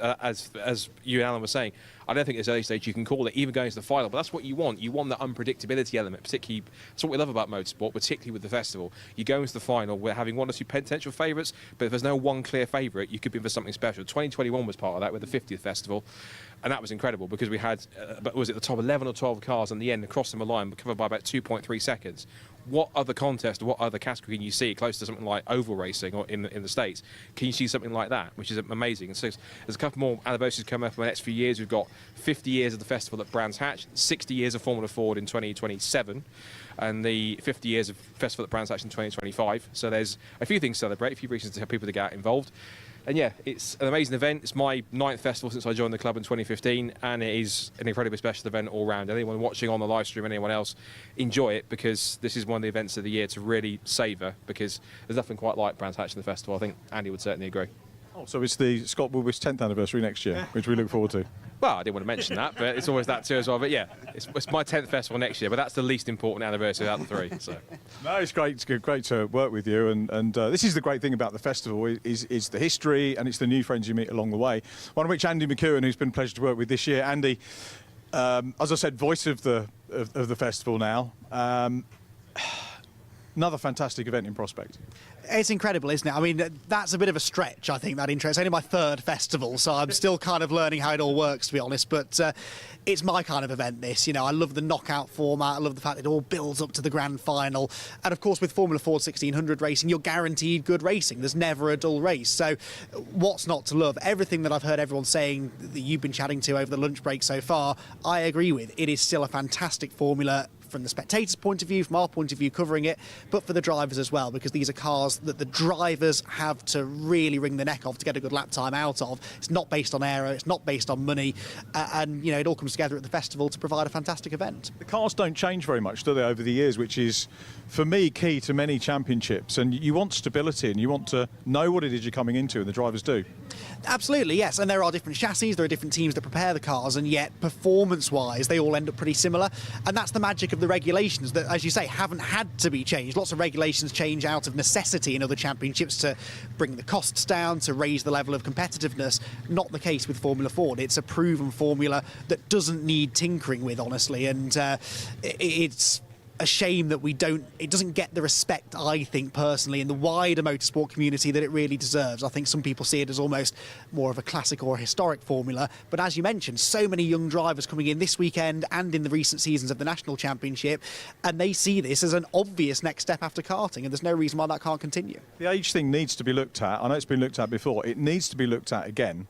you and Alan were saying, I don't think at this early stage you can call it, even going to the final. But that's what you want. You want the unpredictability element, particularly. That's what we love about motorsport, particularly with the festival. You go into the final, we're having one or two potential favourites, but if there's no one clear favourite, you could be in for something special. 2021 was part of that with the 50th festival, and that was incredible because we had, was it the top 11 or 12 cars in the end across the line, covered by about 2.3 seconds. What other contest or what other category can you see close to something like oval racing or in the States? Can you see something like that, which is amazing? And so there's a couple more anniversaries coming up in the next few years. We've got 50 years of the festival at Brands Hatch, 60 years of Formula Ford in 2027, and the 50 years of festival at Brands Hatch in 2025. So there's a few things to celebrate, a few reasons to have people to get involved. And yeah, it's an amazing event. It's my 9th festival since I joined the club in 2015, and it is an incredibly special event all round. Anyone watching on the live stream, anyone else, enjoy it, because this is one of the events of the year to really savour, because there's nothing quite like Brands Hatch in the festival. I think Andy would certainly agree. Oh, so it's the Scott Woolwich 10th anniversary next year, which we look forward to. Well, I didn't want to mention that, but it's always that too as well. But yeah, it's my 10th festival next year, but that's the least important anniversary out of the 3. So. No, it's great. It's great to work with you, and this is the great thing about the festival is the history, and it's the new friends you meet along the way. One of which Andy McEwen, who's been a pleasure to work with this year. Andy, as I said, voice of the festival now. Another fantastic event in prospect. It's incredible, isn't it? I mean, that's a bit of a stretch, I think, that intro. It's only my 3rd festival, so I'm still kind of learning how it all works, to be honest. But it's my kind of event, this. You know, I love the knockout format. I love the fact it all builds up to the grand final. And, of course, with Formula Ford 1600 racing, you're guaranteed good racing. There's never a dull race. So what's not to love? Everything that I've heard everyone saying that you've been chatting to over the lunch break so far, I agree with. It is still a fantastic formula from the spectators' point of view, from our point of view covering it, but for the drivers as well, because these are cars that the drivers have to really wring the neck of to get a good lap time out of. It's not based on aero, it's not based on money, and you know, it all comes together at the festival to provide a fantastic event. The cars don't change very much, do they, over the years, which is, for me, key to many championships. And you want stability, and you want to know what it is you're coming into, and the drivers do. Absolutely, yes, and there are different chassis, there are different teams that prepare the cars, and yet performance-wise they all end up pretty similar, and that's the magic of the regulations that, as you say, haven't had to be changed. Lots of regulations change out of necessity in other championships to bring the costs down, to raise the level of competitiveness. Not the case with Formula Ford. It's a proven formula that doesn't need tinkering with, honestly, and it's a shame that it doesn't get the respect, I think, personally, in the wider motorsport community that it really deserves. I think some people see it as almost more of a classic or a historic formula, but as you mentioned, so many young drivers coming in this weekend and in the recent seasons of the National Championship, and they see this as an obvious next step after karting, and there's no reason why that can't continue. The age thing needs to be looked at. I know it's been looked at before. It needs to be looked at again.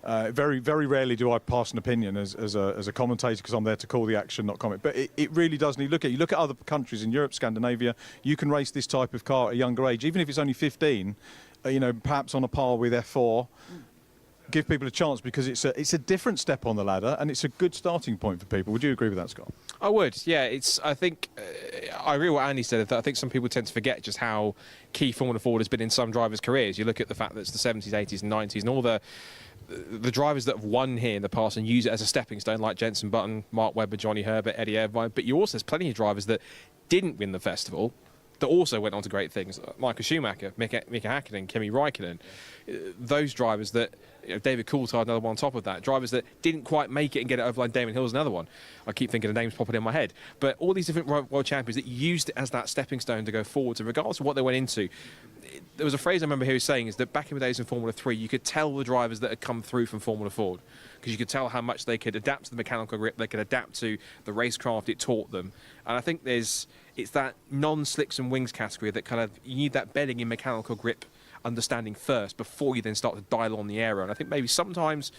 Very, very rarely do I pass an opinion as a commentator, because I'm there to call the action, not comment. But it really does need look at. You look at other countries in Europe, Scandinavia. You can race this type of car at a younger age, even if it's only 15. You know, perhaps on a par with F4. Give people a chance, because it's a different step on the ladder, and it's a good starting point for people. Would you agree with that, Scott? I would, yeah. I think I agree with what Andy said. That I think some people tend to forget just how key Formula Ford has been in some drivers' careers. You look at the fact that it's the 70s, 80s, and 90s, and all the drivers that have won here in the past and use it as a stepping stone, like Jenson Button, Mark Webber, Johnny Herbert, Eddie Irvine. But you also, there's plenty of drivers that didn't win the festival that also went on to great things. Michael Schumacher, Mika Häkkinen, Kimi Räikkönen. Those drivers that, David Coulthard, another one on top of that. Drivers that didn't quite make it and get it over the line. Damon Hill's another one. I keep thinking of names popping in my head. But all these different world champions that used it as that stepping stone to go forward, and regardless of what they went into. There was a phrase I remember he was saying, is that back in the days in Formula 3, you could tell the drivers that had come through from Formula Ford, because you could tell how much they could adapt to the mechanical grip, they could adapt to the racecraft it taught them. And I think it's that non-slicks and wings category that kind of, you need that bedding in mechanical grip understanding first before you then start to dial on the aero. And I think maybe sometimes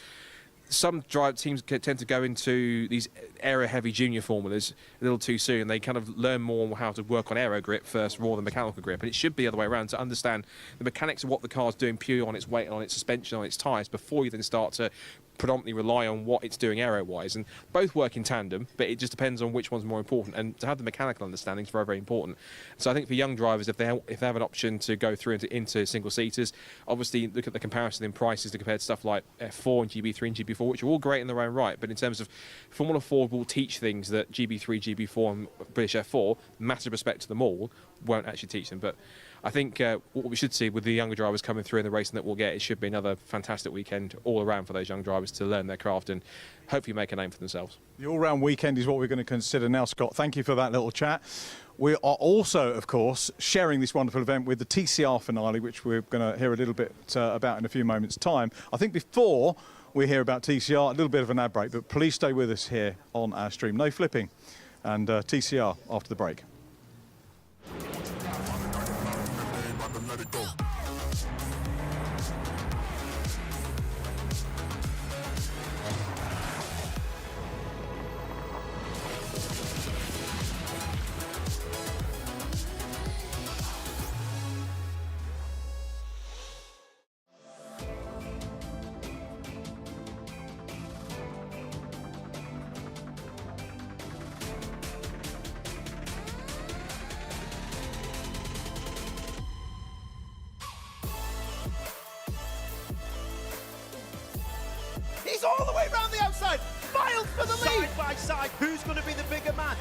some drive teams tend to go into these aero-heavy junior formulas a little too soon. They kind of learn more how to work on aero grip first, rather than mechanical grip. And it should be the other way around, to understand the mechanics of what the car's doing purely on its weight, on its suspension, on its tyres, before you then start to predominantly rely on what it's doing aero-wise. And both work in tandem, but it just depends on which one's more important. And to have the mechanical understanding is very, very important. So I think for young drivers, if they have an option to go through into single-seaters, obviously look at the comparison in prices to compare to stuff like F4 and GB3 and GB4, which are all great in their own right. But in terms of Formula Ford will teach things that GB3, GB4 and British F4, massive respect to them all, won't actually teach them. But I think what we should see with the younger drivers coming through in the racing that we'll get, it should be another fantastic weekend all around for those young drivers to learn their craft and hopefully make a name for themselves. The all-round weekend is what we're going to consider now, Scott. Thank you for that little chat. We are also, of course, sharing this wonderful event with the TCR finale, which we're going to hear a little bit about in a few moments' time. I think before we hear about TCR, a little bit of an ad break, but please stay with us here on our stream. No flipping, and TCR after the break. He's all the way around the outside. Miles for the lead. Side by side, who's going to be the bigger man?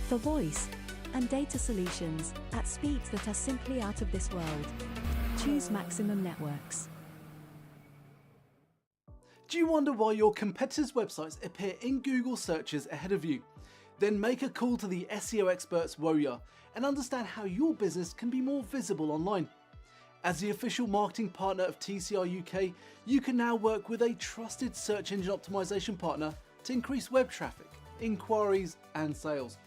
For voice and data solutions at speeds that are simply out of this world, choose Maximum Networks. Do you wonder why your competitors' websites appear in Google searches ahead of you? Then make a call to the SEO experts Warrior and understand how your business can be more visible online. As the official marketing partner of TCR UK, you can now work with a trusted search engine optimization partner to increase web traffic, inquiries and sales.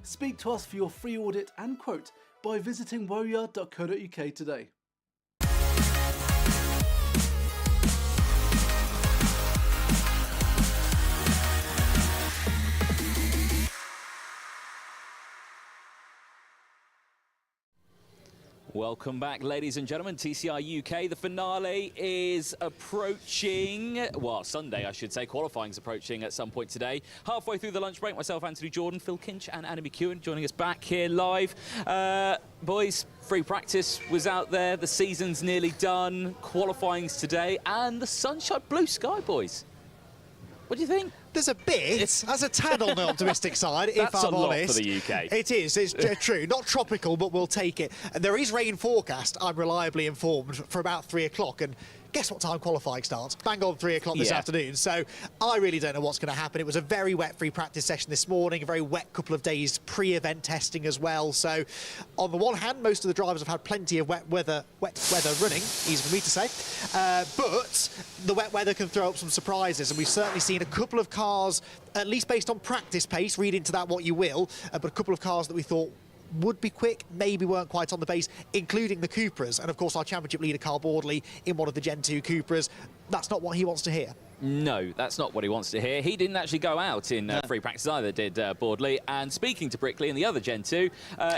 Speak to us for your free audit and quote by visiting warrior.co.uk today. Welcome back, ladies and gentlemen. TCR UK, the finale is approaching, well, Sunday, I should say. Qualifying's approaching at some point today. Halfway through the lunch break, myself, Anthony Jordan, Phil Kinch and Annie McEwen joining us back here live. Boys, free practice was out there. The season's nearly done. Qualifying's today. And the sunshine, blue sky, boys. What do you think? There's a bit, as a tad on the optimistic side, if I'm honest. That's a lot for the UK. It is, it's true. Not tropical, but we'll take it. And there is rain forecast, I'm reliably informed, for about 3 o'clock. And guess what time qualifying starts? Bang on 3 o'clock this afternoon. So I really don't know what's going to happen. It was a very wet free practice session this morning, a very wet couple of days pre-event testing as well. So on the one hand, most of the drivers have had plenty of wet weather running, easy for me to say. But the wet weather can throw up some surprises, and we've certainly seen a couple of cars, at least based on practice pace, read into that what you will, but a couple of cars that we thought would be quick, maybe weren't quite on the pace, including the Cupras. And of course our championship leader Carl Bordley in one of the Gen 2 Cupras. That's not what he wants to hear. No, that's not what he wants to hear. He didn't actually go out in free practice either, did Boardley. And speaking to Brickley and the other Gen 2,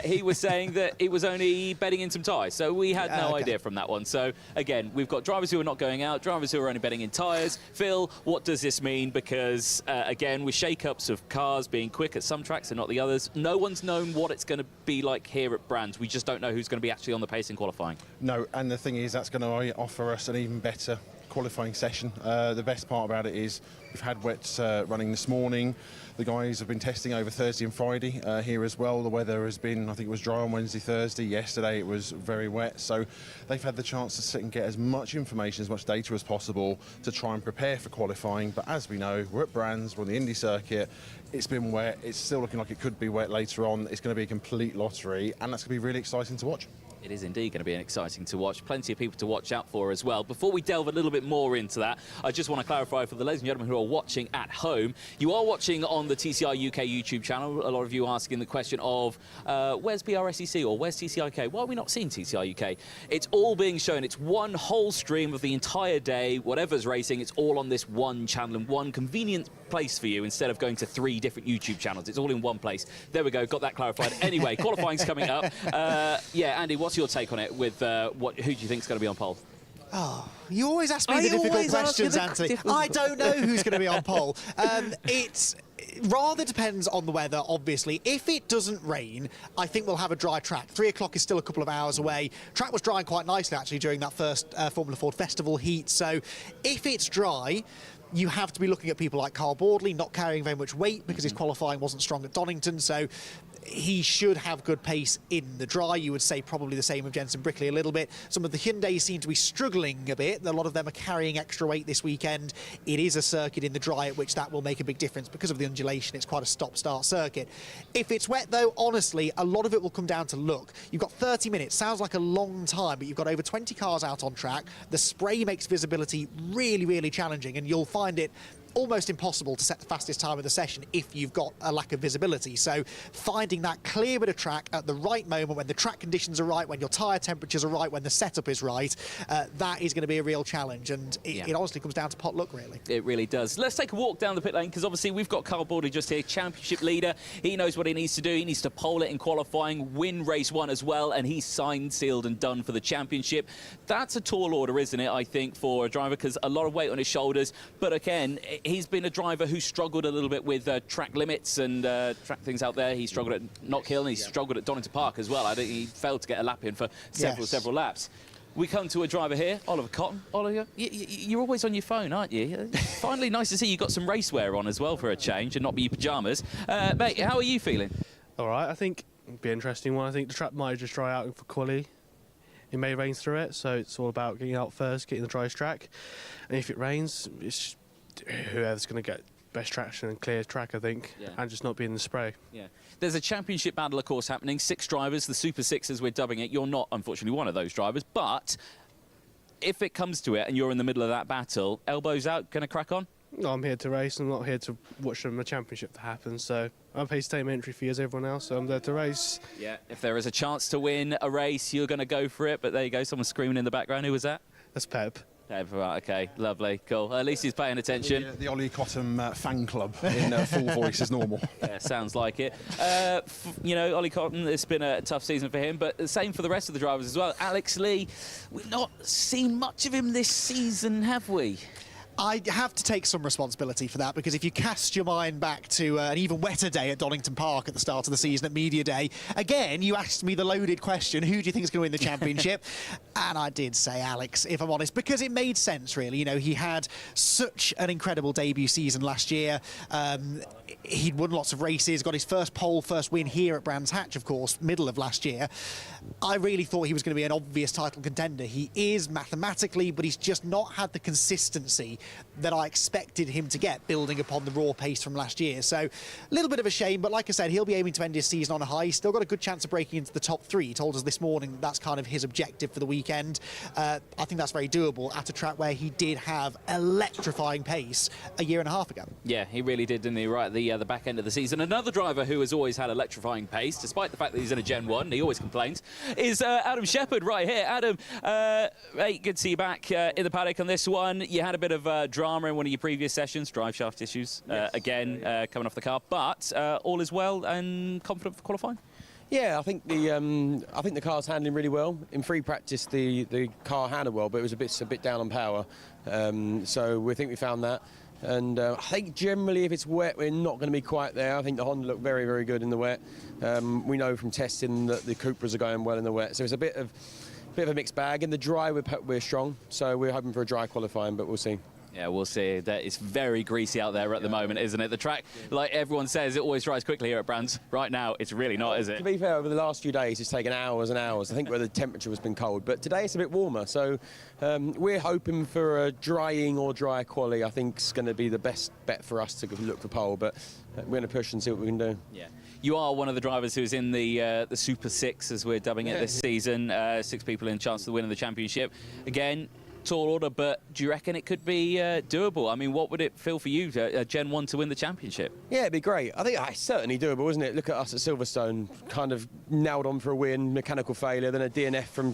he was saying that it was only bedding in some tyres. So we had no idea from that one. So again, we've got drivers who are not going out, drivers who are only bedding in tyres. Phil, what does this mean? Because again, with shake-ups of cars being quick at some tracks and not the others, no one's known what it's going to be like here at Brands. We just don't know who's going to be actually on the pace in qualifying. No, and the thing is, that's going to offer us an even better qualifying session. The best part about it is we've had wets running this morning. The guys have been testing over Thursday and Friday here as well. The weather has been, I think it was dry on Wednesday, Thursday. Yesterday it was very wet. So they've had the chance to sit and get as much information, as much data as possible to try and prepare for qualifying. But as we know, we're at Brands, we're on the Indy circuit. It's been wet. It's still looking like it could be wet later on. It's going to be a complete lottery, and that's going to be really exciting to watch. It is indeed going to be exciting to watch. Plenty of people to watch out for as well. Before we delve a little bit more into that, I just want to clarify for the ladies and gentlemen who are watching at home, you are watching on the TCR UK YouTube channel. A lot of you asking the question of where's Brscc or where's TCR UK? Why are we not seeing TCR UK? It's all being shown. It's one whole stream of the entire day. Whatever's racing, it's all on this one channel and one convenient place for you instead of going to 3 different YouTube channels. It's all in one place. There we go. Got that clarified. Anyway, qualifying's coming up. Yeah, Andy, what's your take on it with who do you think is going to be on pole? Oh, you always ask me the difficult questions, Anthony. I don't know who's going to be on pole. It rather depends on the weather, obviously. If it doesn't rain, I think we'll have a dry track. 3 o'clock is still a couple of hours away. Track was drying quite nicely, actually, during that first Formula Ford Festival heat. So if it's dry, you have to be looking at people like Carl Boardley not carrying very much weight because his qualifying wasn't strong at Donington, so he should have good pace in the dry. You would say probably the same of Jensen Brickley a little bit. Some of the Hyundais seem to be struggling a bit. A lot of them are carrying extra weight this weekend. It is a circuit in the dry at which that will make a big difference because of the undulation. It's quite a stop-start circuit. If it's wet, though, honestly, a lot of it will come down to luck. You've got 30 minutes. Sounds like a long time, but you've got over 20 cars out on track. The spray makes visibility really, really challenging, and you'll find it almost impossible to set the fastest time of the session if you've got a lack of visibility. So finding that clear bit of track at the right moment, when the track conditions are right, when your tyre temperatures are right, when the setup is right, that is going to be a real challenge, and it honestly comes down to pot luck, really. It really does. Let's take a walk down the pit lane, because obviously we've got Carl Boardley just here, championship leader. He knows what he needs to do. He needs to pole it in qualifying, win race 1 as well, and he's signed, sealed and done for the championship. That's a tall order, isn't it, I think, for a driver, because a lot of weight on his shoulders. But again, he's been a driver who struggled a little bit with track limits and track things out there. He struggled at Knockhill, and he struggled at Donington Park as well. I think he failed to get a lap in for several laps. We come to a driver here, Oliver Cotton. Oliver, you're always on your phone, aren't you? Finally, nice to see you got some racewear on as well for a change and not be your pyjamas. Mate, how are you feeling? All right, I think it'll be an interesting one. I think the track might just dry out for quali. It may rain through it, so it's all about getting out first, getting the driest track. And if it rains, it's whoever's going to get best traction and clear track, I think, and just not be in the spray. Yeah. There's a championship battle, of course, happening. 6 drivers, the Super 6 as we're dubbing it. You're not, unfortunately, one of those drivers, but if it comes to it and you're in the middle of that battle, elbows out, going to crack on? No, I'm here to race. I'm not here to watch the championship that happens. So I'm paid same entry fee as everyone else, so I'm there to race. Yeah. If there is a chance to win a race, you're going to go for it. But there you go, someone's screaming in the background. Who was that? That's Pep. Right, okay, lovely, cool. At least he's paying attention. The Ollie Cotton fan club in full voice as normal. Yeah, sounds like it. You know, Ollie Cotton, it's been a tough season for him, but the same for the rest of the drivers as well. Alex Lee, we've not seen much of him this season, have we? I have to take some responsibility for that, because if you cast your mind back to an even wetter day at Donington Park at the start of the season at Media Day, again, you asked me the loaded question, who do you think is going to win the championship? And I did say Alex, if I'm honest, because it made sense, really. You know, he had such an incredible debut season last year. He'd won lots of races, got his first pole, first win here at Brands Hatch, of course, middle of last year. I really thought he was going to be an obvious title contender. He is mathematically, but he's just not had the consistency that I expected him to get, building upon the raw pace from last year. So a little bit of a shame, but like I said, he'll be aiming to end his season on a high. He's still got a good chance of breaking into the top 3. He told us this morning that's kind of his objective for the weekend. I think that's very doable at a track where he did have electrifying pace a year and a half ago. Yeah, he really did, didn't he, right at the back end of the season. Another driver who has always had electrifying pace, despite the fact that he's in a Gen 1, he always complains, is Adam Shepherd right here. Adam, hey, good to see you back in the paddock on this one. You had a bit of drama in one of your previous sessions, drive shaft issues, again, coming off the car, but all is well and confident for qualifying? Yeah, I think the car's handling really well. In free practice, the car handled well, but it was a bit down on power. So we think we found that. And I think generally, if it's wet, we're not going to be quite there. I think the Honda looked very, very good in the wet. We know from testing that the Cupras are going well in the wet. So it's a bit of a mixed bag. In the dry, we're strong. So we're hoping for a dry qualifying, but we'll see. Yeah, we'll see. It's very greasy out there at the moment, isn't it? The track, like everyone says, it always dries quickly here at Brands. Right now, it's really not, is it? To be fair, over the last few days, it's taken hours and hours. I think where the temperature has been cold. But today, it's a bit warmer. So we're hoping for a drying or dry quali. I think is going to be the best bet for us to look for pole. But we're going to push and see what we can do. Yeah. You are one of the drivers who's in the Super Six, as we're dubbing it this season. 6 people in chance to win the championship. Again, tall order, but do you reckon it could be doable? I mean, what would it feel for you, Gen 1, to win the championship? Yeah, it'd be great. I think it's certainly doable, isn't it? Look at us at Silverstone, kind of nailed on for a win, mechanical failure, then a DNF from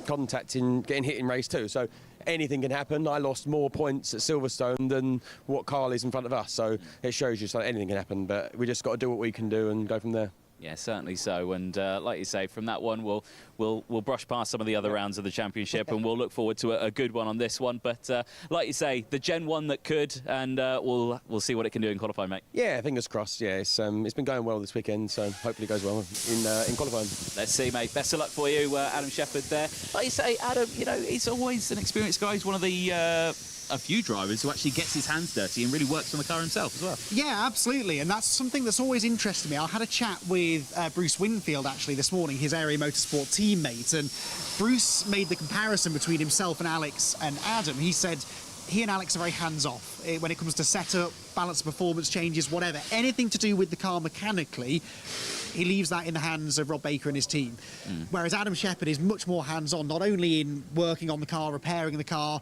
getting hit in race 2. So anything can happen. I lost more points at Silverstone than what Carl is in front of us. So it shows you anything can happen, but we just got to do what we can do and go from there. Yeah, certainly so. And like you say, from that one, we'll brush past some of the other rounds of the championship, and we'll look forward to a good one on this one. But like you say, the Gen 1 that could, and we'll see what it can do in qualifying, mate. Yeah, fingers crossed. Yeah, it's been going well this weekend, so hopefully it goes well in qualifying. Let's see, mate. Best of luck for you, Adam Shepherd there. Like you say, Adam, you know, he's always an experienced guy. He's one of the a few drivers who actually gets his hands dirty and really works on the car himself as well. Yeah, absolutely, and that's something that's always interested me. I had a chat with Bruce Winfield actually this morning, his Area Motorsport teammate, and Bruce made the comparison between himself and Alex and Adam. He said he and Alex are very hands-off when it comes to setup, balance, performance changes, whatever. Anything to do with the car mechanically, he leaves that in the hands of Rob Baker and his team. Whereas Adam Shepherd is much more hands-on, not only in working on the car, repairing the car,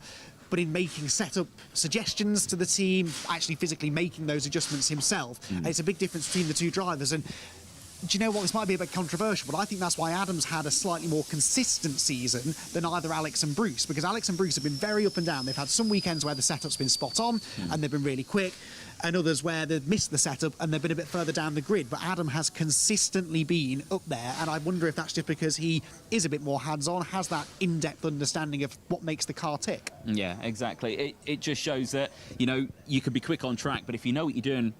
but in making setup suggestions to the team, actually physically making those adjustments himself. And it's a big difference between the two drivers. And do you know what? This might be a bit controversial, but I think that's why Adam's had a slightly more consistent season than either Alex and Bruce, because Alex and Bruce have been very up and down. They've had some weekends where the setup's been spot on and they've been really quick, and others where they've missed the setup and they've been a bit further down the grid. But Adam has consistently been up there, and I wonder if that's just because he is a bit more hands-on, has that in-depth understanding of what makes the car tick. Yeah, exactly. It just shows that, you know, you can be quick on track, but if you know what you're doing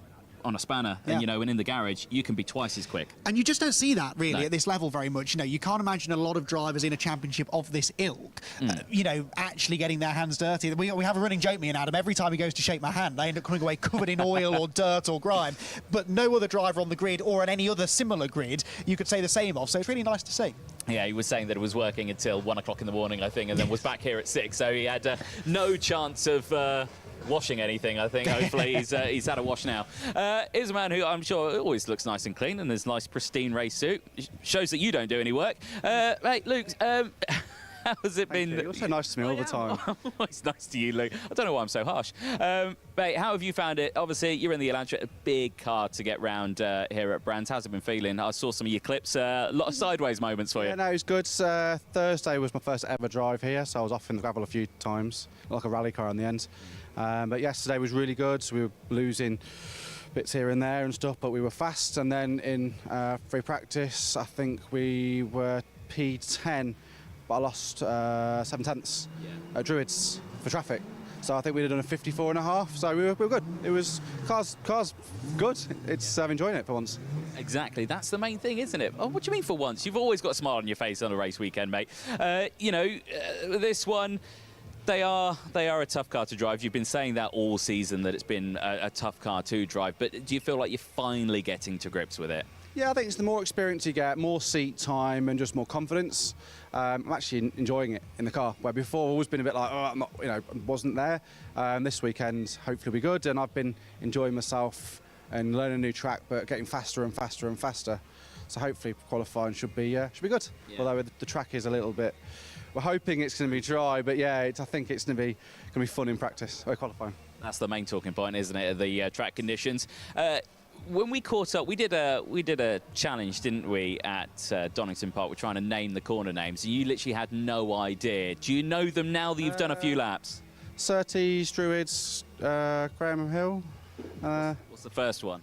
on a spanner and, you know, and in the garage, you can be twice as quick. And you just don't see that really at this level very much. You know, you can't imagine a lot of drivers in a championship of this ilk, you know, actually getting their hands dirty. We have a running joke, me and Adam, every time he goes to shake my hand, I end up coming away covered in oil or dirt or grime. But no other driver on the grid or on any other similar grid you could say the same of. So it's really nice to see. Yeah, he was saying that it was working until 1 o'clock in the morning, I think, and then was back here at 6. So he had no chance of washing anything, I think. Hopefully he's had a wash now. Here's a man who I'm sure always looks nice and clean in his nice pristine race suit. Shows that you don't do any work. Mate, Luke, how has it been? You're so nice to me all the time. Always nice to you, Luke. I don't know why I'm so harsh. Mate, how have you found it? Obviously, you're in the Elantra, a big car to get round here at Brands. How's it been feeling? I saw some of your clips, a lot of sideways moments for you. Yeah, no, it was good. Thursday was my first ever drive here, so I was off in the gravel a few times, like a rally car in the end. But yesterday was really good. So we were losing bits here and there and stuff, but we were fast. And then in free practice, I think we were P10, but I lost 7/10 at Druids for traffic. So I think we'd have done a 54.5. So we were good. It was car's good. I'm enjoying it for once. Exactly, that's the main thing, isn't it? Oh, what do you mean for once? You've always got a smile on your face on a race weekend, mate. You know, this one. They are a tough car to drive. You've been saying that all season, that it's been a tough car to drive. But do you feel like you're finally getting to grips with it? Yeah, I think it's the more experience you get, more seat time and just more confidence. I'm actually enjoying it in the car, where before I've always been a bit like, oh, I'm not, you know, wasn't there. This weekend, hopefully will be good. And I've been enjoying myself and learning a new track, but getting faster and faster and faster. So hopefully qualifying should be good. Yeah. Although the track is a little bit... We're hoping it's going to be dry, but yeah, I think it's going to be fun in practice, or qualifying. That's the main talking point, isn't it? The track conditions. When we caught up, we did a challenge, didn't we, at Donington Park? We're trying to name the corner names. You literally had no idea. Do you know them now that you've done a few laps? Surtees, Druids, Graham Hill. What's the first one?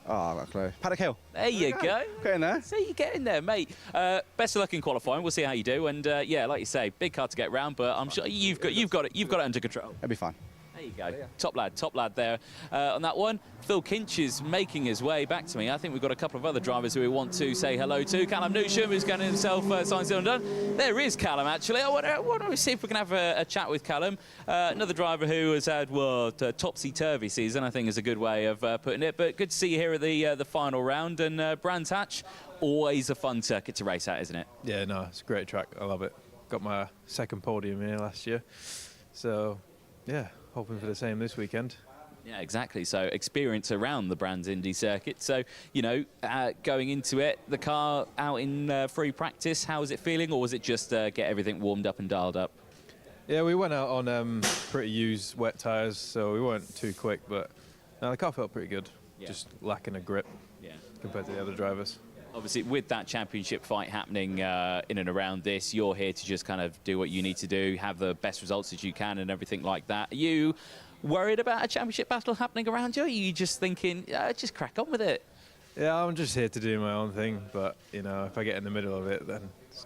Oh, I've got a clue. Paddock Hill. There you go. Get in there. See, you get in there, mate. Best of luck in qualifying. We'll see how you do. And yeah, like you say, big car to get round, but I'm sure you've got it under control. It'll be fine. There you go. Top lad there on that one. Phil Kinch is making his way back to me. I think we've got a couple of other drivers who we want to say hello to. Callum Newsham, who's getting himself signed, sealed and done. There is Callum, actually. I want to see if we can have a chat with Callum. Another driver who has had, well, a topsy-turvy season, I think is a good way of putting it. But good to see you here at the final round. And Brands Hatch, always a fun circuit to race at, isn't it? Yeah, no, it's a great track. I love it. Got my second podium here last year. So, yeah. Hoping for the same this weekend. Yeah, exactly. So experience around the Brands Indy circuit. So, you know, going into it, the car out in free practice, how was it feeling, or was it just get everything warmed up and dialed up? Yeah, we went out on pretty used wet tyres, so we weren't too quick, but the car felt pretty good. Yeah. Just lacking a grip compared to the other drivers. Obviously, with that championship fight happening in and around this, you're here to just kind of do what you need to do, have the best results that you can and everything like that. Are you worried about a championship battle happening around you? Or are you just thinking, just crack on with it? Yeah, I'm just here to do my own thing, but, you know, if I get in the middle of it, then it's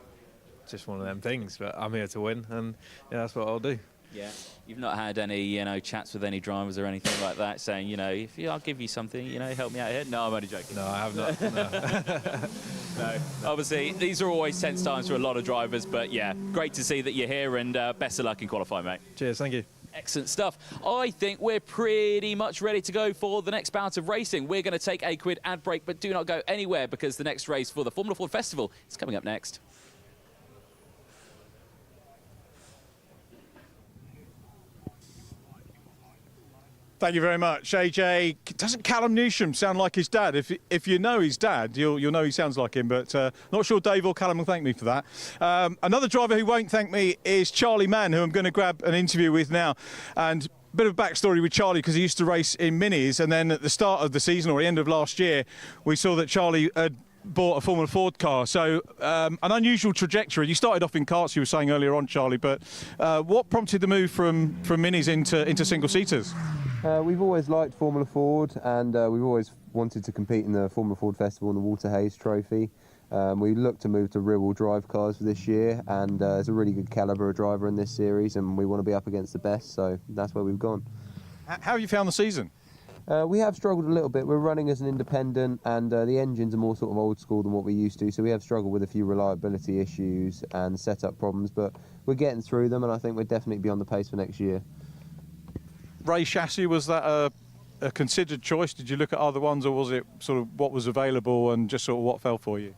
just one of them things. But I'm here to win, and yeah, that's what I'll do. Yeah, you've not had any, you know, chats with any drivers or anything like that, saying, you know, I'll give you something, you know, help me out here. No, I'm only joking. No, I have not. No. No. Obviously, these are always tense times for a lot of drivers, but yeah, great to see that you're here, and best of luck in qualifying, mate. Cheers, thank you. Excellent stuff. I think we're pretty much ready to go for the next bout of racing. We're going to take a quick ad break, but do not go anywhere, because the next race for the Formula Ford Festival is coming up next. Thank you very much, AJ. Doesn't Callum Newsham sound like his dad? If you know his dad, you'll know he sounds like him, but not sure Dave or Callum will thank me for that. Another driver who won't thank me is Charlie Mann, who I'm going to grab an interview with now. And a bit of a backstory with Charlie, because he used to race in minis, and then at the start of the season, or the end of last year, we saw that Charlie had bought a Formula Ford car, so an unusual trajectory. You started off in karts, you were saying earlier on, Charlie, but what prompted the move from minis into single-seaters? We've always liked Formula Ford, and we've always wanted to compete in the Formula Ford Festival and the Walter Hayes Trophy. We look to move to rear-wheel drive cars for this year, and there's a really good calibre of driver in this series, and we want to be up against the best, so that's where we've gone. How have you found the season? We have struggled a little bit. We're running as an independent, and the engines are more sort of old school than what we used to, so we have struggled with a few reliability issues and setup problems, but we're getting through them, and I think we'll definitely be on the pace for next year. Ray chassis, was that a considered choice? Did you look at other ones, or was it sort of what was available and just sort of what fell for you?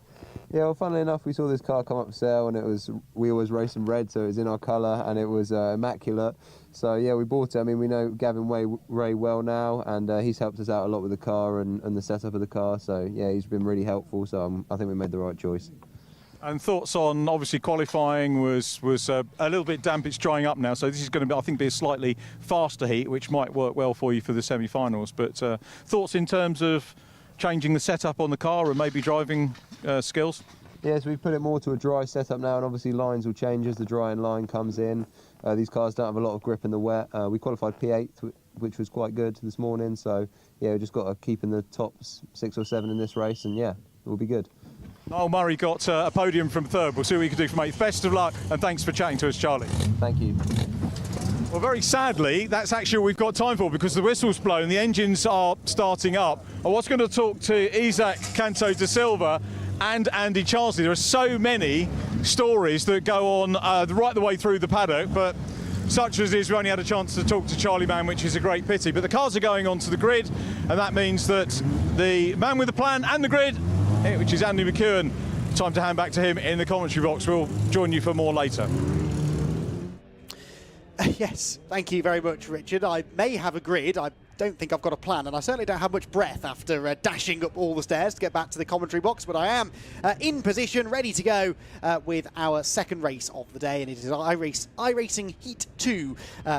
Yeah, well, funnily enough, we saw this car come up for sale, and we always race in red, so it was in our colour, and it was immaculate. So yeah, we bought it. I mean, we know Gavin Ray well now, and he's helped us out a lot with the car and the setup of the car. So yeah, he's been really helpful. So I think we made the right choice. And thoughts on, obviously qualifying was a little bit damp. It's drying up now, so this is going to be, I think, a slightly faster heat, which might work well for you for the semi-finals. But thoughts in terms of changing the setup on the car and maybe driving skills? Yes, we've put it more to a dry setup now, and obviously lines will change as the drying line comes in. These cars don't have a lot of grip in the wet. We qualified P8, which was quite good this morning. So yeah, we just got to keep in the top 6 or 7 in this race, and yeah, it will be good. Noel Murray got a podium from third. We'll see what we can do for mate. Best of luck, and thanks for chatting to us, Charlie. Thank you. Well, very sadly, that's actually all we've got time for, because the whistle's blown, the engines are starting up. I was going to talk to Isaac Canto da Silva and Andy Charsley. There are so many stories that go on right the way through the paddock, but such as it is, we only had a chance to talk to Charlie Mann, which is a great pity. But the cars are going onto the grid, and that means that the man with the plan and the grid, which is Andy McEwen, time to hand back to him in the commentary box. We'll join you for more later. Yes, thank you very much, Richard. I may have a grid. I don't think I've got a plan, and I certainly don't have much breath after dashing up all the stairs to get back to the commentary box, but I am in position, ready to go with our second race of the day, and it is iRacing Heat 2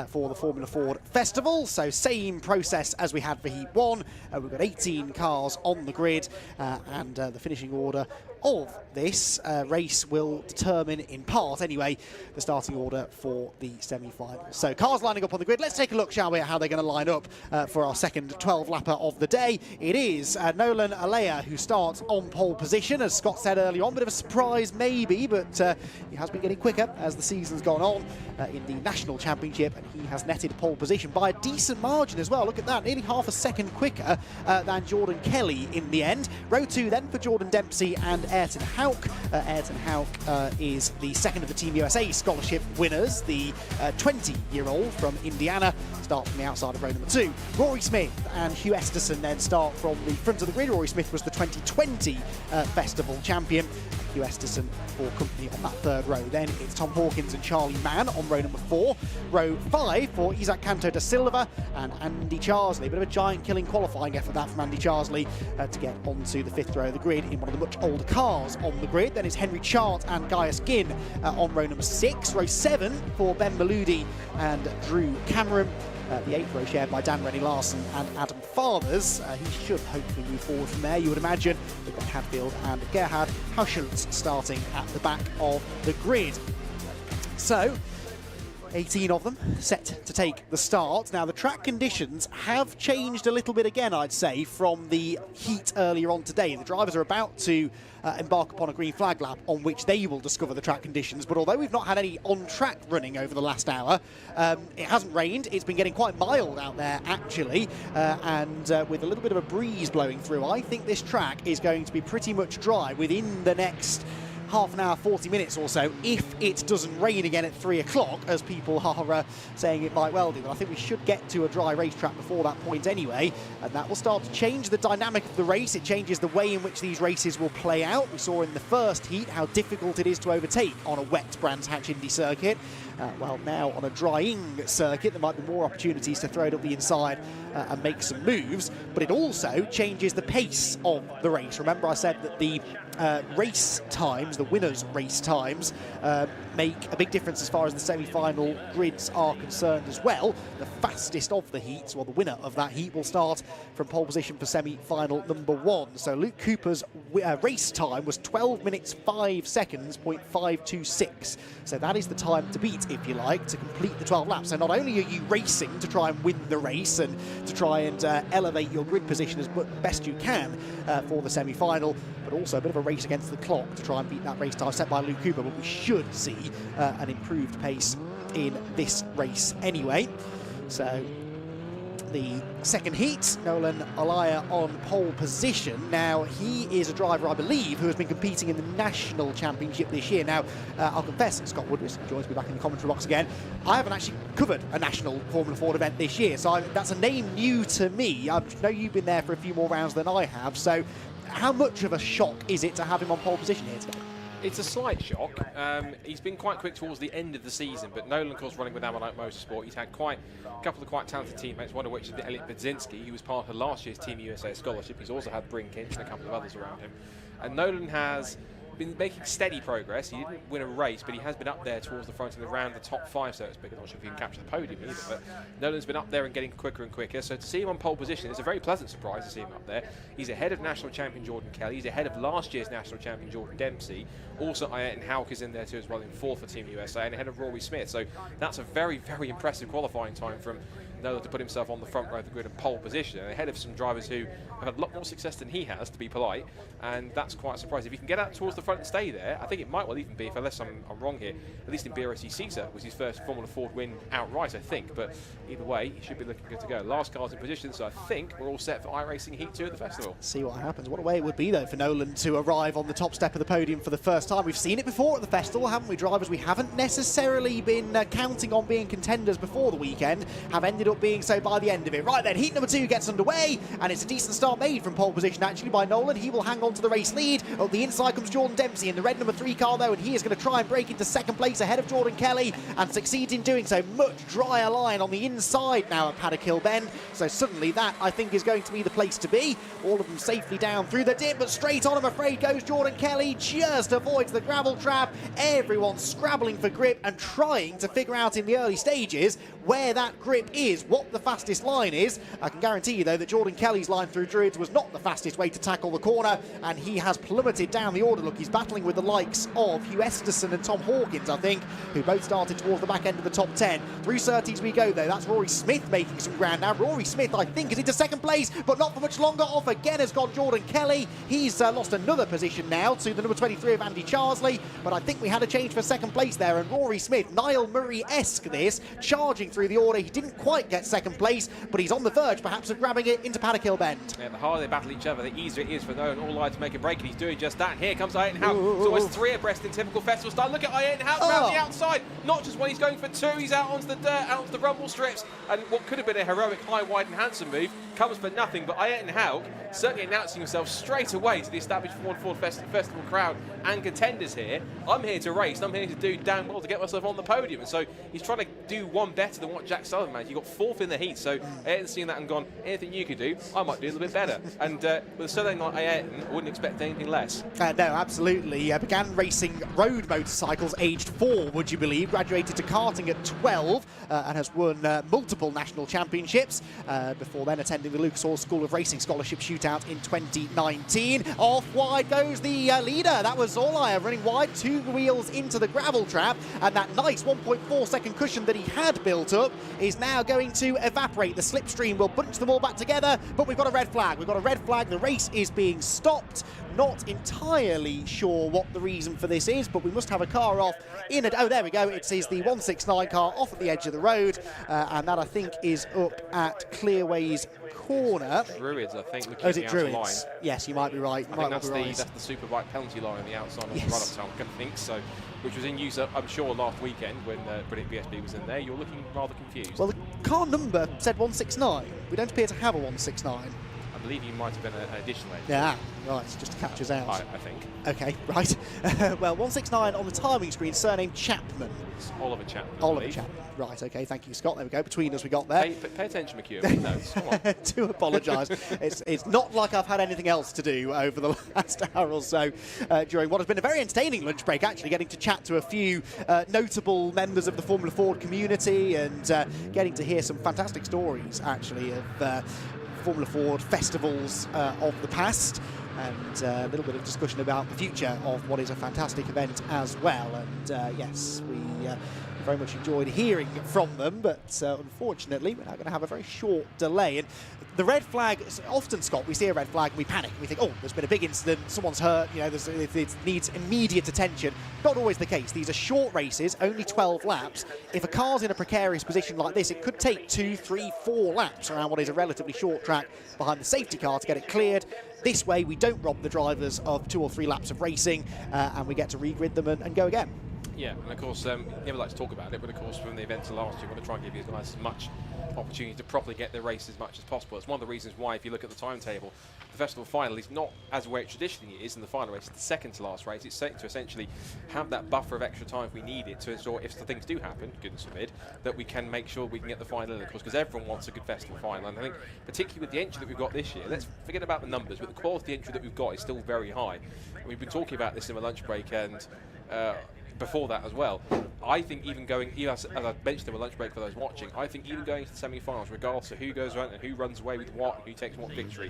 for the Formula Ford Festival. So same process as we had for Heat 1. We've got 18 cars on the grid, and the finishing order of this race will determine, in part anyway, the starting order for the semi-final. So cars lining up on the grid. Let's take a look, shall we, at how they're going to line up for our second 12-lapper of the day. It is Nolan Alea who starts on pole position, as Scott said earlier on. Bit of a surprise maybe, but he has been getting quicker as the season's gone on in the National Championship, and he has netted pole position by a decent margin as well. Look at that, nearly half a second quicker than Jordan Kelly in the end. Row 2 then for Jordan Dempsey and Ayrton Hauk. Ayrton Hauk is the second of the Team USA scholarship winners. The 20-year-old from Indiana starts from the outside of row number 2. Rory Smith and Hugh Esterson then start from the front of the grid. Rory Smith was the 2020 Festival champion. Hugh Esterson for company on that third row. Then it's Tom Hawkins and Charlie Mann on row number 4. Row 5 for Isaac Canto da Silva and Andy Charsley. Bit of a giant-killing qualifying effort that from Andy Charsley to get onto the 5th row of the grid in one of the much older cars on the grid. Then it's Henry Chart and Gaius Ginn on row number 6. Row 7 for Ben Maludi and Drew Cameron. The 8th row shared by Dan Rennie Larson and Adam Fathers. He should hopefully move forward from there, you would imagine, with Ben Hadfield and Gerhard Hauschultz starting at the back of the grid. So, 18 of them set to take the start. Now, the track conditions have changed a little bit again, I'd say, from the heat earlier on today. The drivers are about to embark upon a green flag lap on which they will discover the track conditions. But although we've not had any on-track running over the last hour, it hasn't rained. It's been getting quite mild out there, actually, and with a little bit of a breeze blowing through, I think this track is going to be pretty much dry within the next half an hour, 40 minutes or so, if it doesn't rain again at 3 o'clock, as people are saying it might well do. But I think we should get to a dry racetrack before that point anyway, and that will start to change the dynamic of the race. It changes the way in which these races will play out. We saw in the first heat how difficult it is to overtake on a wet Brands Hatch Indy circuit. Well, now on a drying circuit, there might be more opportunities to throw it up the inside and make some moves, but it also changes the pace of the race. Remember, I said that the race times, the winners' race times, make a big difference as far as the semi-final grids are concerned as well. The fastest of the heats, or the winner of that heat, will start from pole position for semi-final number 1. So Luke Cooper's race time was 12 minutes 5 seconds, .526. So that is the time to beat, if you like, to complete the 12 laps. So not only are you racing to try and win the race and to try and elevate your grid position as best you can for the semi-final, but also a bit of a race against the clock to try and beat that race time set by Luke Cooper. But we should see an improved pace in this race anyway. So the second heat, Nolan Alea on pole position. Now, he is a driver, I believe, who has been competing in the National Championship this year. Now, I'll confess, Scott Woodward joins me back in the commentary box again. I haven't actually covered a National Formula Ford event this year, so that's a name new to me. I know you've been there for a few more rounds than I have, so how much of a shock is it to have him on pole position here today? It's a slight shock. He's been quite quick towards the end of the season, but Nolan, of course, running with Ammonite Motorsport. He's had quite a couple of quite talented teammates, one of which is Elliot Brzcc, who was part of last year's Team USA scholarship. He's also had Brinkinch and a couple of others around him. And Nolan has been making steady progress. He didn't win a race, but he has been up there towards the front and around the top 5, so to speak. I'm not sure if he can capture the podium either, but Nolan's been up there and getting quicker and quicker. So to see him on pole position, it's a very pleasant surprise to see him up there. He's ahead of national champion Jordan Kelly. He's ahead of last year's national champion Jordan Dempsey. Also, Ayrton Hauk is in there too as well in 4th for Team USA, and ahead of Rory Smith. So that's a very, very impressive qualifying time from Nolan to put himself on the front row of the grid and pole position, and ahead of some drivers who have had a lot more success than he has, to be polite, and that's quite a surprise. If he can get out towards the front and stay there, I think it might well even be, unless I'm wrong here, at least in Brscc was his first Formula Ford win outright, I think, but either way, he should be looking good to go. Last car's in position, so I think we're all set for iRacing Heat 2 at the festival. See what happens. What a way it would be, though, for Nolan to arrive on the top step of the podium for the first time. We've seen it before at the festival, haven't we? Drivers we haven't necessarily been counting on being contenders before the weekend have ended up being so by the end of it. Right then, heat number 2 gets underway, and it's a decent start made from pole position, actually, by Nolan. He will hang on to the race lead. Up the inside comes Jordan Dempsey in the red number 3 car, though, and he is going to try and break into second place ahead of Jordan Kelly, and succeeds in doing so. Much drier line on the inside now at Paddock Hill Bend, so suddenly that, I think, is going to be the place to be. All of them safely down through the dip, but straight on, I'm afraid, goes Jordan Kelly. Just avoids the gravel trap. Everyone's scrabbling for grip and trying to figure out in the early stages where that grip is knows what the fastest line is. I can guarantee you, though, that Jordan Kelly's line through Druids was not the fastest way to tackle the corner, and he has plummeted down the order. Look, he's battling with the likes of Hugh Esterson and Tom Hawkins, I think, who both started towards the back end of the top 10. Through Surtees we go, though. That's Rory Smith making some ground now. Rory Smith, I think, is into second place, but not for much longer. Off again has got Jordan Kelly. He's lost another position now to the number 23 of Andy Charsley, but I think we had a change for second place there, and Rory Smith, Niall Murray-esque this, charging through the order. He didn't quite get second place, but he's on the verge, perhaps, of grabbing it into Paddock Hill Bend. Yeah, the harder they battle each other, the easier it is for Nolan All to make a break, and he's doing just that. And here comes Ayrton Hout. It's almost 3 abreast in typical festival style. Look at Ayrton Hout around the outside. Not just when he's going for 2, he's out onto the dirt, out onto the rumble strips, and what could have been a heroic high, wide and handsome move comes for nothing. But Ayrton Hout certainly announcing himself straight away to the established Formula Ford Festival crowd and contenders here. I'm here to race, and I'm here to do damn well to get myself on the podium. And so he's trying to do one better than what Jack Sullivan managed. He got 4th in the heat, so Ayrton's seen that and gone, anything you could do, I might do a little bit better. And with a Southern like Ayrton, I wouldn't expect anything less. No, absolutely. Began racing road motorcycles aged 4, would you believe, graduated to karting at 12 and has won multiple national championships before then attending the Lucas Oil School of Racing Scholarship Shootout in 2019. Off wide goes the leader. That was Zorlayer running wide, 2 wheels into the gravel trap, and that nice 1.4 second cushion that he had built up is now going to evaporate. The slipstream will bunch them all back together, but we've got a red flag. We've got a red flag. The race is being stopped. Not entirely sure what the reason for this is, but we must have a car off in a... Oh, there we go. It is the 169 car off at the edge of the road, and that, I think, is up at Clearways Corner. Druids, I think. Oh, is it Druids? Yes, you might be right. I think that's the Superbike penalty line on the outside of the run-up time, I think so, which was in use, I'm sure, last weekend when Brilliant BSB was in there. You're looking rather confused. Well, the car number said 169. We don't appear to have a 169. I believe you might have been an additional entry. Yeah, right, just to catch us out. I think. Okay, right. Well, 169 on the timing screen, surname Chapman. It's Oliver Chapman. Oliver Chapman. Right, okay, thank you, Scott. There we go. Between us, we got there. Pay attention, McHugh. Notes. Come on. Do apologise. It's not like I've had anything else to do over the last hour or so during what has been a very entertaining lunch break, actually, getting to chat to a few notable members of the Formula Ford community and getting to hear some fantastic stories, actually, of Formula Ford festivals of the past, and a little bit of discussion about the future of what is a fantastic event as well. And yes, we very much enjoyed hearing from them, but unfortunately we're now going to have a very short delay. And the red flag, often, Scott, we see a red flag and we panic. We think, oh, there's been a big incident, someone's hurt, you know, it needs immediate attention. Not always the case. These are short races, only 12 laps. If a car's in a precarious position like this, it could take 2, 3, 4 laps around what is a relatively short track behind the safety car to get it cleared. This way, we don't rob the drivers of 2 or 3 laps of racing, and we get to regrid them and go again. Yeah, and of course, never like to talk about it, but of course, from the events of last year, we want to try and give you guys as much opportunity to properly get their race as much as possible. It's one of the reasons why, if you look at the timetable, the festival final is not as where it traditionally is in the final race. It's the second to last race. It's set to essentially have that buffer of extra time if we need it to ensure, if the things do happen, goodness forbid, that we can make sure we can get the final in, of course, because everyone wants a good festival final. And I think, particularly with the entry that we've got this year, let's forget about the numbers, but the quality entry that we've got is still very high. And we've been talking about this in the lunch break and before that as well. I think even going, as I mentioned in the lunch break for those watching, I think even going to the semi-finals, regardless of who goes around and who runs away with what and who takes what victory,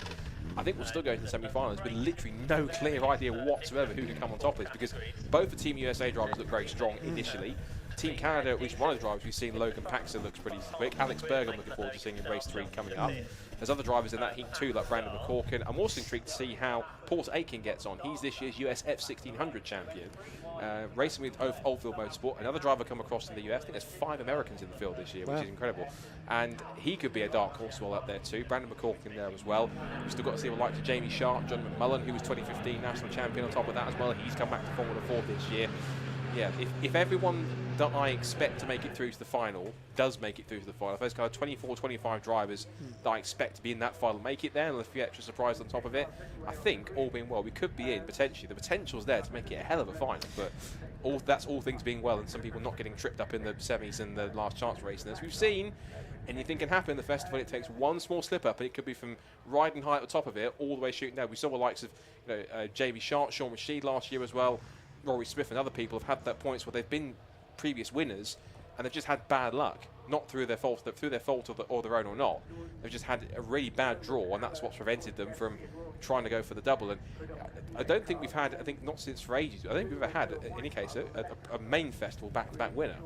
I think we'll still go to the semi-finals with literally no clear idea whatsoever who can come on top of this, because both the Team USA drivers look very strong initially. Team Canada, at least one of the drivers we've seen, Logan Paxton, looks pretty quick. Alex Berg, I'm looking forward to seeing in race 3 coming up. There's other drivers in that heat too, like Brandon McCorkin. I'm also intrigued to see how Paul Aiken gets on. He's this year's US F1600 champion, racing with Oldfield Motorsport. Another driver come across in the US. I think there's 5 Americans in the field this year, which is incredible. And he could be a dark horse well up there too. Brandon McCorkin there as well. We've still got to see the likes of Jamie Sharp, John McMullen, who was 2015 national champion on top of that as well. He's come back to Formula 4 this year. Yeah, if everyone that I expect to make it through to the final does make it through to the final, if those kind of 24, 25 drivers that I expect to be in that final make it there, and a few extra surprises on top of it, I think, all being well, we could be in, potentially. The potential's there to make it a hell of a final, but that's all things being well, and some people not getting tripped up in the semis and the last chance racing. As we've seen, anything can happen in the festival. It takes one small slip up, and it could be from riding high at the top of it all the way shooting down. We saw the likes of Jamie Sharp, Sean Rashid last year as well. Rory Smith and other people have had that points where they've been previous winners, and they've just had bad luck. Not through their fault, or their own or not. They've just had a really bad draw, and that's what's prevented them from trying to go for the double. And I don't think we've had, I think not since for ages, I don't think we've ever had, in any case, a main festival back-to-back winner.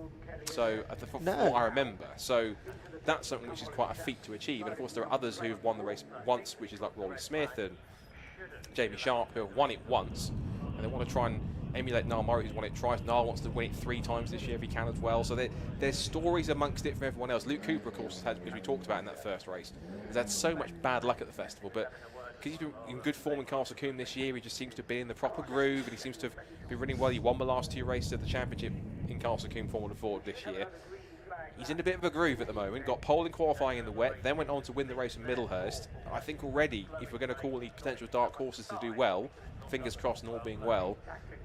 So, from what I remember. So, that's something which is quite a feat to achieve. And of course, there are others who've won the race once, which is like Rory Smith and Jamie Sharp, who have won it once, and they want to try and emulate Niall Murray, who's won it twice. Niall wants to win it 3 times this year if he can as well. So there's stories amongst it from everyone else. Luke Cooper, of course, has had, as we talked about in that first race, has had so much bad luck at the festival, but because he's been in good form in Castle Combe this year, he just seems to be in the proper groove, and he seems to have been running well. He won the last 2 races of the championship in Castle Combe Formula 4 this year. He's in a bit of a groove at the moment. Got pole in qualifying in the wet, then went on to win the race in Middlehurst. I think already, if we're going to call any potential dark horses to do well, fingers crossed and all being well,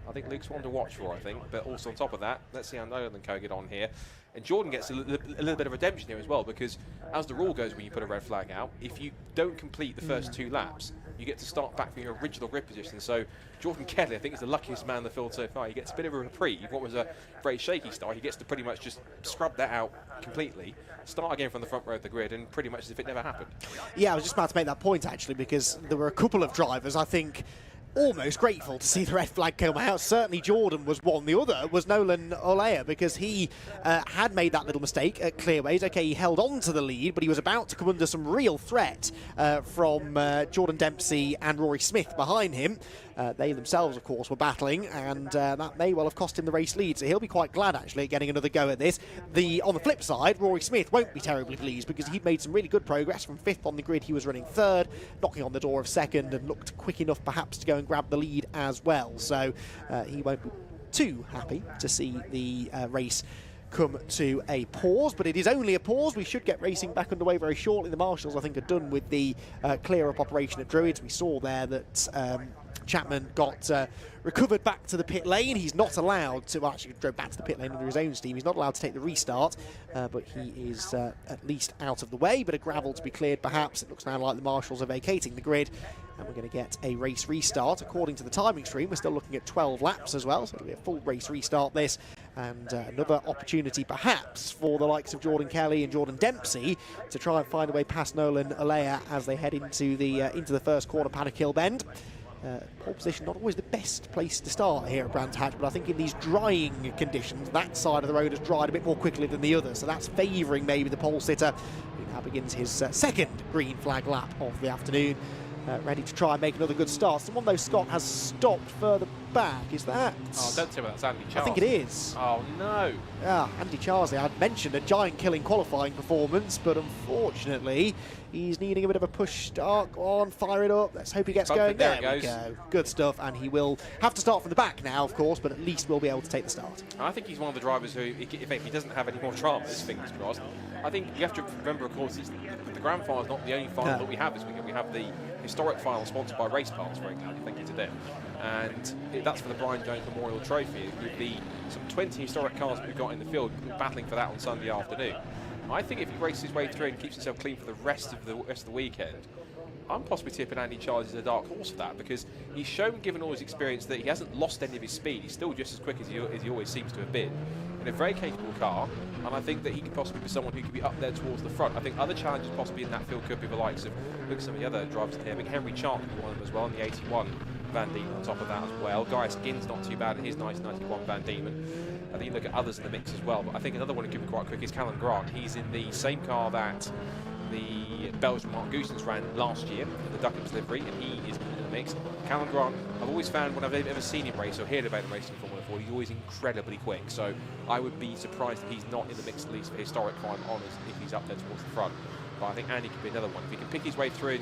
I think Luke's one to watch for, I think. But also on top of that, let's see how Nolan and co get on here. And Jordan gets a little bit of redemption here as well, because as the rule goes when you put a red flag out, if you don't complete the first 2 laps, you get to start back from your original grid position. So Jordan Kelly, I think, is the luckiest man in the field so far. He gets a bit of a reprieve. What was a very shaky start, he gets to pretty much just scrub that out completely, start again from the front row of the grid, and pretty much as if it never happened. Yeah, I was just about to make that point, actually, because there were a couple of drivers, I think, almost grateful to see the red flag come out. Certainly Jordan was one. The other was Nolan Olea, because he had made that little mistake at Clearways. Okay, he held on to the lead, but he was about to come under some real threat from Jordan Dempsey and Rory Smith behind him. They themselves, of course, were battling, and that may well have cost him the race lead. So he'll be quite glad, actually, at getting another go at this. On the flip side, Rory Smith won't be terribly pleased, because he'd made some really good progress. From 5th on the grid, he was running 3rd, knocking on the door of 2nd, and looked quick enough, perhaps, to go and grab the lead as well. So he won't be too happy to see the race come to a pause, but it is only a pause. We should get racing back underway very shortly. The marshals, I think, are done with the clear-up operation at Druids. We saw there that Chapman got recovered back to the pit lane. He's not allowed to, well, actually drove back to the pit lane under his own steam. He's not allowed to take the restart, but he is at least out of the way. Bit of gravel to be cleared, perhaps. It looks now like the marshals are vacating the grid, and we're going to get a race restart. According to the timing stream, we're still looking at 12 laps as well, so it'll be a full race restart this, and another opportunity perhaps for the likes of Jordan Kelly and Jordan Dempsey to try and find a way past Nolan Olea as they head into the first corner, Paddock Hill Bend. Pole position not always the best place to start here at Brands Hatch, but I think in these drying conditions, that side of the road has dried a bit more quickly than the other, so that's favouring maybe the pole sitter, who now begins his second green flag lap of the afternoon. Ready to try and make another good start. Someone, though, Scott, has stopped further back. Is that? Oh, don't tell me that's Andy Charles. I think it is. Oh, no. Yeah, Andy Charles, I'd mentioned a giant-killing qualifying performance, but unfortunately, he's needing a bit of a push start. Go on, fire it up. Let's hope he gets going. There we go. Good stuff, and he will have to start from the back now, of course, but at least we'll be able to take the start. I think he's one of the drivers who, if he doesn't have any more dramas, fingers crossed, I think you have to remember, of course, the Grand Final is not the only final that we have this weekend. We have the historic final sponsored by Race Pass, very glad, thank you to them. And that's for the Brian Jones Memorial Trophy. With some 20 historic cars that we've got in the field, battling for that on Sunday afternoon. I think if he races his way through and keeps himself clean for the rest of the weekend, I'm possibly tipping Andy Charles as a dark horse for that, because he's shown, given all his experience, that he hasn't lost any of his speed. He's still just as quick as he always seems to have been, in a very capable car, and I think that he could possibly be someone who could be up there towards the front. I think other challenges possibly in that field could be the likes of, look at some of the other drivers in here. I think Henry Chark could be one of them as well, in the 81 Van Diemen on top of that as well. Guy Skin's not too bad in his 1991 Van Diemen. I think you look at others in the mix as well, but I think another one who could be quite quick is Callum Grant. He's in the same car that the Belgian Mark Goosens ran last year in the Duckham's livery, and he is in the mix. Callum Grant, I've always found when I've ever seen him race or heard about him racing in Formula 4, he's always incredibly quick. So I would be surprised if he's not in the mix at least for historic final honours if he's up there towards the front. But I think Andy could be another one. If he can pick his way through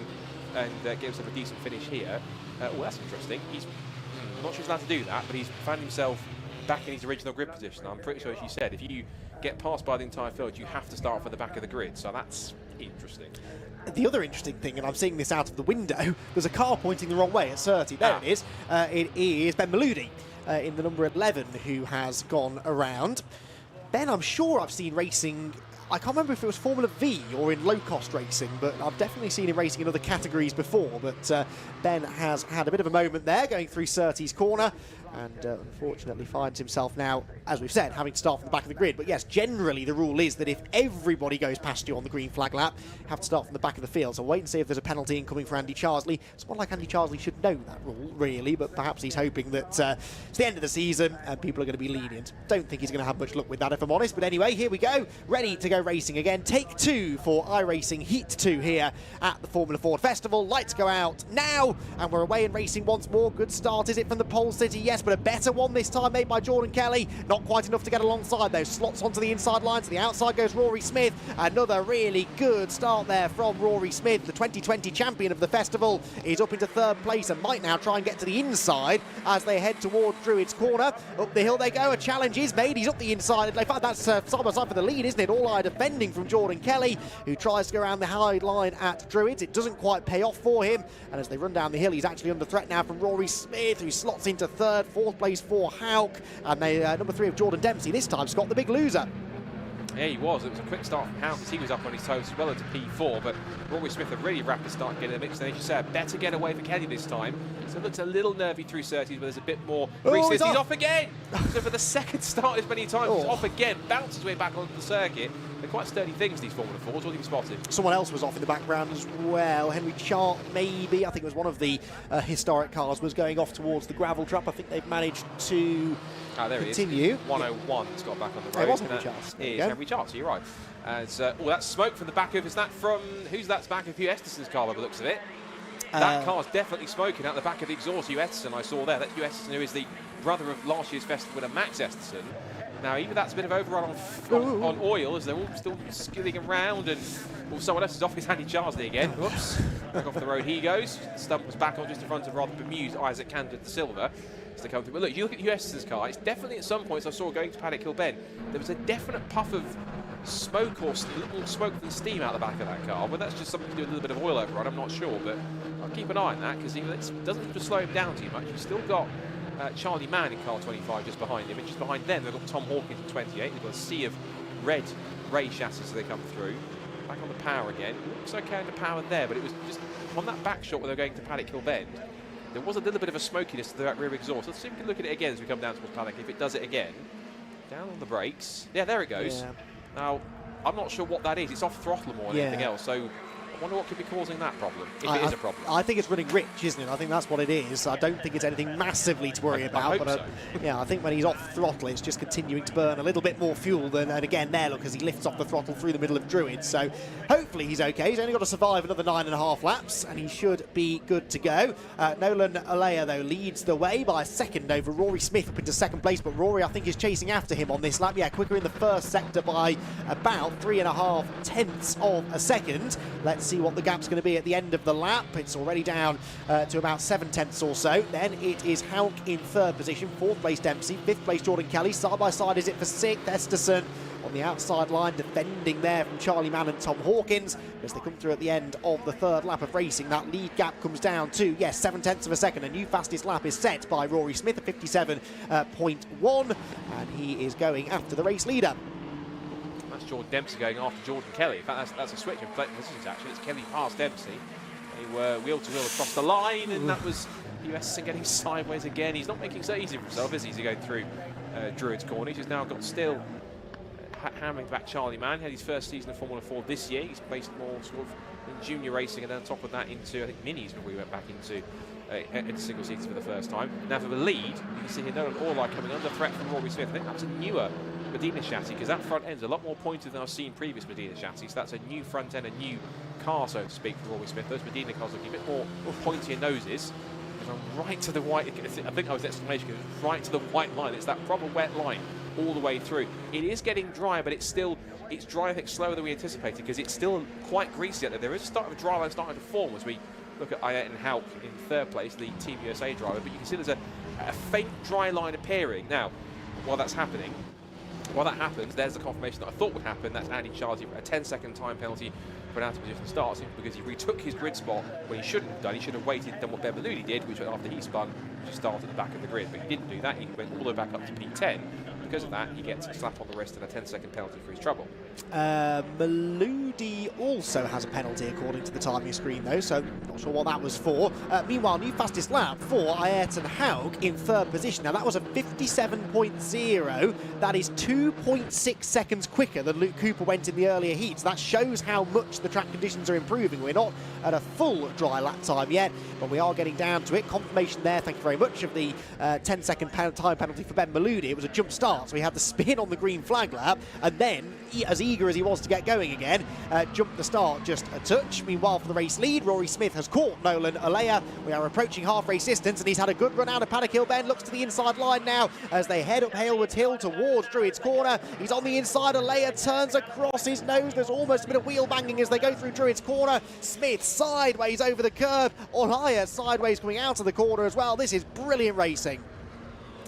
and get himself a decent finish here, well, that's interesting. I'm not sure he's allowed to do that, but he's found himself back in his original grid position. I'm pretty sure, as you said, if you get passed by the entire field, you have to start from the back of the grid. So that's interesting. The other interesting thing, and I'm seeing this out of the window, there's a car pointing the wrong way at Surrey. There it is. It is Ben Maludi in the number 11 who has gone around. Ben, I'm sure I've seen racing. I can't remember if it was Formula V or in low-cost racing, but I've definitely seen him racing in other categories before. But Ben has had a bit of a moment there, going through Surtees corner. and unfortunately finds himself now, as we've said, having to start from the back of the grid. But yes, generally the rule is that if everybody goes past you on the green flag lap, you have to start from the back of the field. So wait and see if there's a penalty incoming for Andy Charsley. Someone like Andy Charsley should know that rule, really, but perhaps he's hoping that it's the end of the season and people are going to be lenient. Don't think he's going to have much luck with that, if I'm honest. But anyway, here we go, ready to go racing again. Take 2 for iRacing Heat 2 here at the Formula Ford Festival. Lights go out now, and we're away and racing once more. Good start, is it, from the pole city? Yes, but a better one this time made by Jordan Kelly. Not quite enough to get alongside those slots onto the inside line. To the outside goes Rory Smith. Another really good start there from Rory Smith. The 2020 champion of the festival is up into 3rd place and might now try and get to the inside as they head toward Druids Corner. Up the hill they go. A challenge is made. He's up the inside. In fact, that's side by side for the lead, isn't it? All eye defending from Jordan Kelly, who tries to go around the high line at Druids. It doesn't quite pay off for him, and as they run down the hill, he's actually under threat now from Rory Smith, who slots into 3rd. 4th place for Hauk, and they number 3 of Jordan Dempsey. This time Scott the big loser. Yeah, he was. It was a quick start from Hauk as he was up on his toes as well into P4, but Rory Smith a really rapid start getting in the mix. And as you say, a better getaway for Kelly this time. So it looks a little nervy through 30s, but there's a bit more. He's off again! So for the second start as many times, he's off again, bounces his way back onto the circuit. They're quite sturdy things, these Formula 4s. What have you spotted? Someone else was off in the background as well. Henry Chart, maybe. I think it was one of the historic cars was going off towards the gravel trap. I think they've managed to continue. 101 has got back on the road. It was Henry Chart. It is Henry Chart, so you're right. That's smoke from the back of, is that from, who's that's back of Hugh Esterson's car by the looks of it? That car's definitely smoking out the back of the exhaust. Hugh Esterson, I saw there. That's Hugh Esterson, who is the brother of last year's festival winner Max Esterson. Now, even that's a bit of overrun on oil as they're all still skilling around, and someone else is off his Andy Charsley again. Whoops. Back off the road he goes. The stump was back on just in front of rather bemused Isaac Candid the Silver as they come through. But look, you look at Hugh Esterson's car, it's definitely at some points I saw going to Paddock Hill Bend, there was a definite puff of smoke or a little more smoke than steam out the back of that car. Well, that's just something to do with a little bit of oil overrun, I'm not sure, but I'll keep an eye on that because it doesn't seem to slow him down too much. He's still got Charlie Mann in car 25 just behind him, and just behind them they've got Tom Hawkins in 28. They've got a sea of red Ray chassis as they come through. Back on the power again. Looks okay on the power there, but it was just on that back shot where they're going to Paddock Hill Bend. There was a little bit of a smokiness to that rear exhaust. Let's see if we can look at it again as we come down towards Paddock. If it does it again, down on the brakes. Yeah, there it goes. Yeah. Now, I'm not sure what that is. It's off throttle more than anything else. So I wonder what could be causing that problem, if it is a problem. I think it's running rich, isn't it? I think that's what it is. I don't think it's anything massively to worry about. But so. Yeah, I think when he's off throttle, it's just continuing to burn a little bit more fuel than, and again there, look, as he lifts off the throttle through the middle of Druids. So hopefully he's okay. He's only got to survive another 9.5 laps, and he should be good to go. Nolan Alea, though, leads the way by a second over Rory Smith up into 2nd place, but Rory, I think, is chasing after him on this lap. Yeah, quicker in the first sector by about 3.5 tenths of a second. Let's see what the gap's going to be at the end of the lap. It's already down to about 7 tenths or so. Then it is Hauk in 3rd position, 4th place Dempsey, 5th place Jordan Kelly. Side by side is it for 6th, Esterson on the outside line, defending there from Charlie Mann and Tom Hawkins. As they come through at the end of the 3rd lap of racing, that lead gap comes down to, yes, 7 tenths of a second. A new fastest lap is set by Rory Smith at 57.1, and he is going after the race leader. That's Jordan Dempsey going after Jordan Kelly. In fact, that's a switch in positions, actually. It's Kelly past Dempsey. They were wheel-to-wheel across the line, and that was Esterson getting sideways again. He's not making it so easy for himself, is he, to go through Druids Corner. He's now got still hammering back Charlie Mann. He had his first season of Formula 4 this year. He's based more sort of in junior racing, and then on top of that into, I think, minis before we went back into single seasons for the first time. Now for the lead, you can see here Nolan Orlai coming under threat from Rory Smith. I think that's a newer Medina chassis, because that front end's a lot more pointed than I've seen previous Medina chassis. So that's a new front end, a new car, so to speak, for Rory Smith. Those Medina cars looking a bit more pointier noses. Right to the white, I think I was exclamation, right to the white line. It's that proper wet line all the way through. It is getting dry, but it's dry, I think, slower than we anticipated, because it's still quite greasy out there. There is a start of a dry line starting to form as we look at Ayet and Hauk in 3rd place, the Team USA driver, but you can see there's a faint dry line appearing. Now, while that happens, there's the confirmation that I thought would happen. That's Andy Charsley for a 10-second time penalty for an out-of-position start, simply because he retook his grid spot when he shouldn't have done. He should have waited and done what Beverludi did, which was after he spun, just started at the back of the grid. But he didn't do that. He went all the way back up to P10. Because of that, he gets a slap on the wrist and a 10-second penalty for his trouble. Maludi also has a penalty according to the timing screen though, so not sure what that was for. Meanwhile, new fastest lap for Ayrton Haug in third position. Now that was a 57.0. That is 2.6 seconds quicker than Luke Cooper went in the earlier heats. That shows how much the track conditions are improving. We're not at a full dry lap time yet, but we are getting down to it. Confirmation there, thank you very much, of the 10-second time penalty for Ben Maludi. It was a jump start, so he had the spin on the green flag lap, and then, as eager as he was to get going again, jumped the start just a touch. Meanwhile, for the race lead, Rory Smith has caught Nolan Alea. We are approaching half race distance, and he's had a good run out of Paddock Hill Bend. Looks to the inside line now as they head up Hailwood Hill towards Druids Corner. He's on the inside. Alea turns across his nose. There's almost a bit of wheel banging as they go through Druids Corner. Smith sideways over the curve. Alea sideways coming out of the corner as well. This is brilliant racing.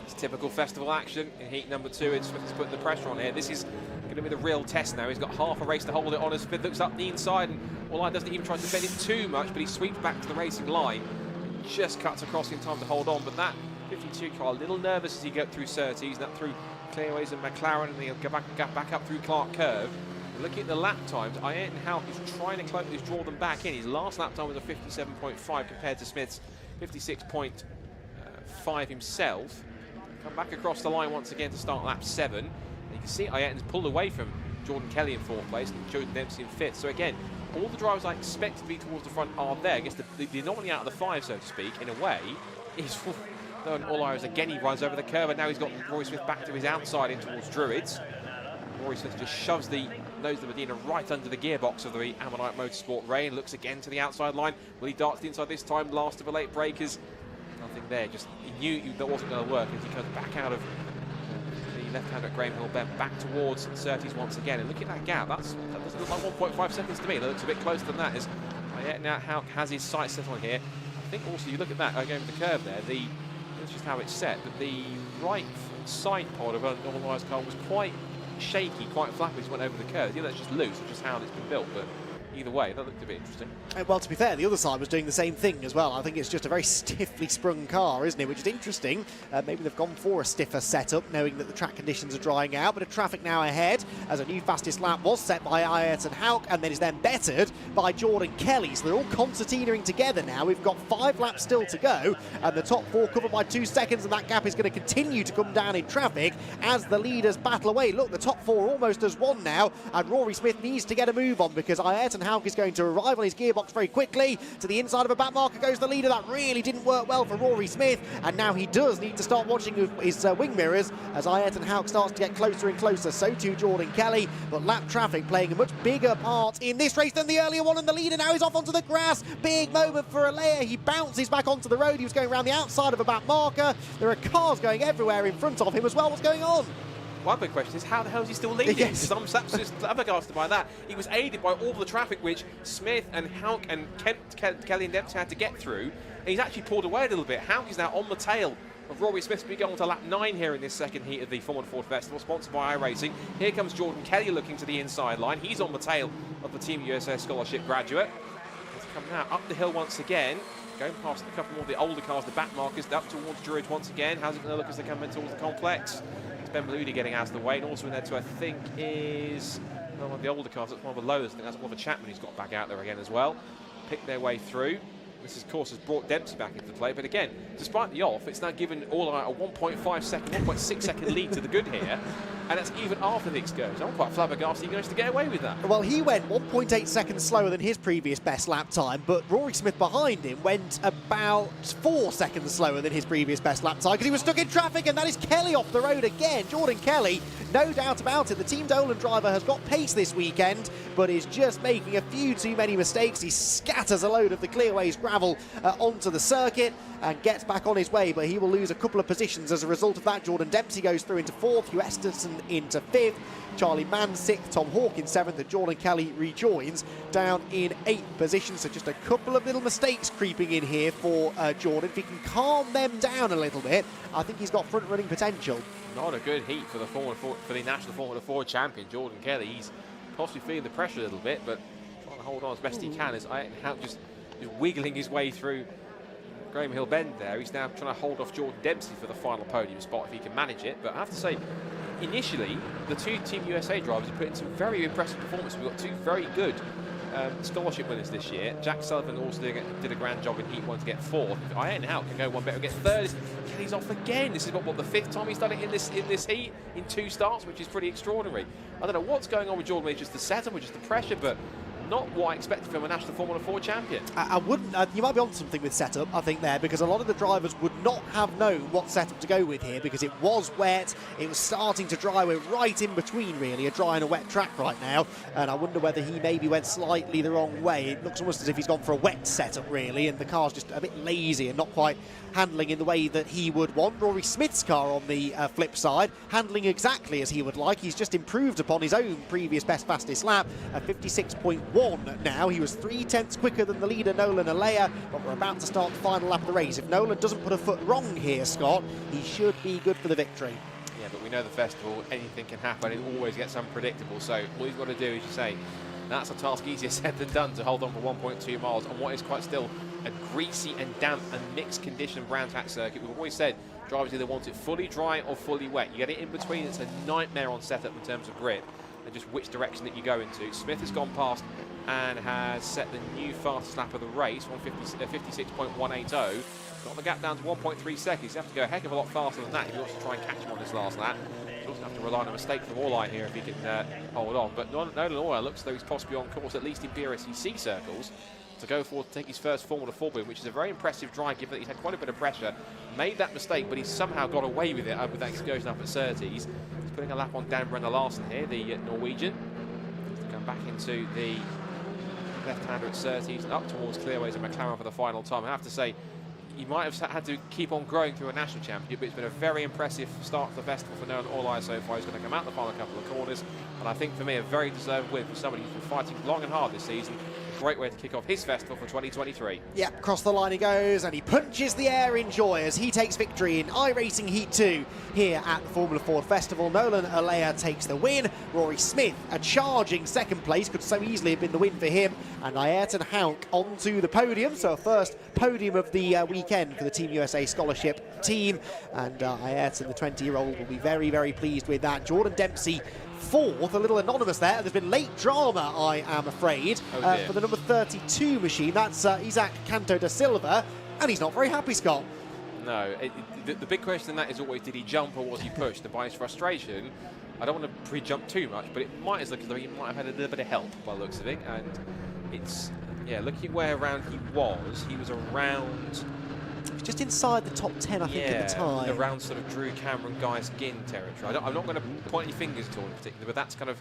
It's typical festival action in heat number 2. It's Smith is putting the pressure on here. This is going to be the real test now. He's got half a race to hold it on as Smith looks up the inside, and Alea doesn't even try to bend it too much, but he sweeps back to the racing line. Just cuts across in time to hold on, but that 52 car a little nervous as he got through Surtees, that through Clearways and McLaren, and he'll go back up through Clark Curve. Looking at the lap times, Ayrton Haug is trying to draw them back in. His last lap time was a 57.5 compared to Smith's 56.5 himself. Come back across the line once again to start lap 7. And you can see Ayrton's pulled away from Jordan Kelly in 4th place and Jordan Dempsey in 5th. So again, all the drivers I expect to be towards the front are there. I guess the anomaly out of the 5, so to speak, in a way, is all Irish. Again, he runs over the curve, and now he's got Rory Smith back to his outside in towards Druids. Rory Smith just shoves the nose of the Medina right under the gearbox of the Ammonite Motorsport Ray and looks again to the outside line. Will he darts the inside this time? Last of the late breakers. Nothing there. Just he knew that wasn't going to work as he comes back out of the left-hander at Graham Hill Bend back towards Surtees once again. And look at that gap. That doesn't look like 1.5 seconds to me. That looks a bit closer than that. As now Haug has his sights set on here. I think also you look at that going with the curve there. That's just how it's set. But the right side pod of a normalised car was quite shaky, quite flappy as it went over the curve. That's just loose, it's just how it's been built. But either way, that looked a bit interesting. Well, to be fair, the other side was doing the same thing as well. I think it's just a very stiffly sprung car, isn't it? Which is interesting. Maybe they've gone for a stiffer setup, knowing that the track conditions are drying out. But a traffic now ahead, as a new fastest lap was set by Ayrton Haug, and then is then bettered by Jordan Kelly. So they're all concertinaing together now. We've got 5 laps still to go, and the top 4 covered by 2 seconds, and that gap is going to continue to come down in traffic as the leaders battle away. Look, the top 4 almost as one now, and Rory Smith needs to get a move on because Ayrton Haug is going to arrive on his gearbox very quickly. To the inside of a back marker goes the leader. That really didn't work well for Rory Smith, and now he does need to start watching his wing mirrors as Ayrton Haug starts to get closer and closer. So too Jordan Kelly, but lap traffic playing a much bigger part in this race than the earlier one, and the leader now is off onto the grass. Big moment for Alea. He bounces back onto the road. He was going around the outside of a back marker. There are cars going everywhere in front of him as well. What's going on? One big question is, how the hell is he still leading? Yes. I'm absolutely flabbergasted by that. He was aided by all the traffic which Smith and Haug and Kelly and Dempsey had to get through. And he's actually pulled away a little bit. Haug is now on the tail of Rory Smith. We go on to lap 9 here in this second heat of the Formula Ford Festival, sponsored by iRacing. Here comes Jordan Kelly looking to the inside line. He's on the tail of the Team USA Scholarship graduate. He's come now up the hill once again, going past a couple more of the older cars, the back markers, up towards Druid once again. How's it going to look as they come in towards the complex? Ben Maludi getting out of the way, and also in there too, I think, is one of the older cars. That's one of the lowest. I think that's Oliver Chapman who's got back out there again as well. Picked their way through. This, of course, has brought Dempsey back into play. But again, despite the off, it's now given all a 1.5 second, 1.6 second lead to the good here. And that's even after the excursion. I'm quite flabbergasted he goes to get away with that. Well, he went 1.8 seconds slower than his previous best lap time, but Rory Smith behind him went about 4 seconds slower than his previous best lap time because he was stuck in traffic, and that is Kelly off the road again. Jordan Kelly, no doubt about it. The Team Dolan driver has got pace this weekend, but is just making a few too many mistakes. He scatters a load of the Clearways gravel onto the circuit and gets back on his way, but he will lose a couple of positions as a result of that. Jordan Dempsey goes through into 4th, Hugh Esterson into 5th, Charlie Mann 6th, Tom Hawke in 7th, and Jordan Kelly rejoins down in 8th position. So just a couple of little mistakes creeping in here for Jordan. If he can calm them down a little bit, I think he's got front-running potential. Not a good heat for the National Formula Ford champion, Jordan Kelly. He's possibly feeling the pressure a little bit, but trying to hold on as best he can as Ayrton Haug just wiggling his way through Graham Hill Bend there. He's now trying to hold off Jordan Dempsey for the final podium spot if he can manage it. But I have to say, initially, the two Team USA drivers have put in some very impressive performances. We've got two very good scholarship winners this year. Jack Sullivan also did a grand job in Heat 1 to get 4th. Ayrton Hout can go one better, get 3rd. He's off again. This is what the 5th time he's done it in this heat in 2 starts, which is pretty extraordinary. I don't know what's going on with Jordan, whether it's just the setup or just the pressure, but not what I expected from a National Formula 4 champion. I wouldn't. You might be on something with setup, I think, there, because a lot of the drivers would not have known what setup to go with here because it was wet. It was starting to dry. We're right in between, really, a dry and a wet track right now. And I wonder whether he maybe went slightly the wrong way. It looks almost as if he's gone for a wet setup, really, and the car's just a bit lazy and not quite handling in the way that he would want. Rory Smith's car on the flip side, handling exactly as he would like. He's just improved upon his own previous best fastest lap at 56.1 now. He was 3/10 quicker than the leader, Nolan Alea, but we're about to start the final lap of the race. If Nolan doesn't put a foot wrong here, Scott, he should be good for the victory. Yeah, but we know the festival, anything can happen. It always gets unpredictable. So all he's got to do, as you say, that's a task easier said than done, to hold on for 1.2 miles on what is quite still a greasy and damp and mixed condition Brands Hatch circuit. We've always said drivers either want it fully dry or fully wet. You get it in between, it's a nightmare on setup in terms of grip and just which direction that you go into. Smith has gone past and has set the new fastest lap of the race, 56.180. Got the gap down to 1.3 seconds. You have to go a heck of a lot faster than that if you want to try and catch him on this last lap. He doesn't have to rely on a mistake from Orline here if he can hold on. But Nolan Orline looks as though he's possibly on course, at least in Brscc circles, to go forward to take his first Formula 4 win, which is a very impressive drive given that he's had quite a bit of pressure. Made that mistake, but he's somehow got away with it with that excursion up at Surtees. He's putting a lap on Dan Brenner Larsen here, the Norwegian. He's going back into the left-hander at Surtees and up towards Clearways and McLaren for the final time. I have to say, he might have had to keep on growing through a national championship, but it's been a very impressive start to the festival for Nolan Orline so far. He's going to come out the final couple of corners, and I think for me a very deserved win for somebody who's been fighting long and hard this season. A great way to kick off his festival for 2023. Yep, across the line he goes, and he punches the air in joy as he takes victory in iRacing Heat 2 here at the Formula Ford Festival. Nolan Alea takes the win. Rory Smith, a charging second place, could so easily have been the win for him. And Ayrton Hout onto the podium, so a first podium of the weekend for the Team USA scholarship team. And Ayrton, the 20-year-old, will be very, very pleased with that. Jordan Dempsey, 4th, a little anonymous there. There's been late drama, I am afraid, for the number 32 machine. That's Isaac Canto da Silva, and he's not very happy, Scott. No, the big question in that is always, did he jump or was he pushed? And by his frustration, I don't want to pre-jump too much, but it might look as though he might have had a little bit of help by the looks of it. And it's, yeah, looking at where around he was around... just inside the top 10, I think, at the time. Around sort of Drew Cameron, Guy Skinn territory. I'm not going to point any fingers at all in particular, but that's kind of,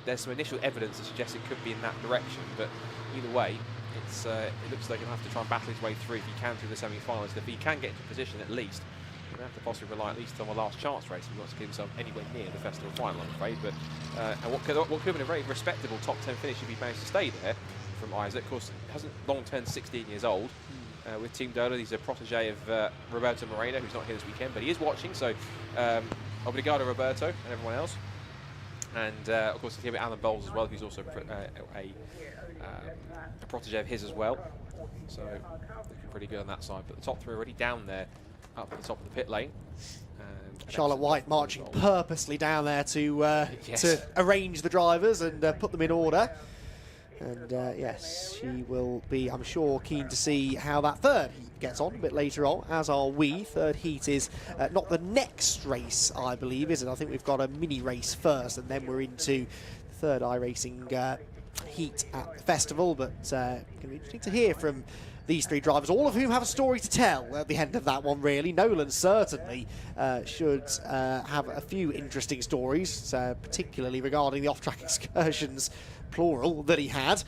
there's some initial evidence that suggests it could be in that direction. But either way, it looks like he'll have to try and battle his way through if he can through the semi-finals. If he can get into position at least, he'll have to possibly rely at least on a last chance race if he wants to get himself anywhere near the festival final, I'm afraid. But and what could have been a very respectable top 10 finish if he managed to stay there from Isaac. Of course, hasn't long turned 16 years old. With Team Dolan, he's a protege of Roberto Moreno, who's not here this weekend, but he is watching, so obrigado Roberto and everyone else. And of course, he's here with Alan Bowles as well, who's also a protege of his as well. So looking pretty good on that side. But the top 3 already down there, up at the top of the pit lane. And Charlotte White marching purposely down there to arrange the drivers and put them in order. And yes, she will be, I'm sure, keen to see how that third heat gets on a bit later on, as are we. Third heat is not the next race, I believe, is it? I think we've got a mini race first, and then we're into the third iRacing heat at the festival. But it's going to be interesting to hear from these 3 drivers, all of whom have a story to tell at the end of that one, really. Nolan certainly should have a few interesting stories, particularly regarding the off-track excursions, plural, that he had.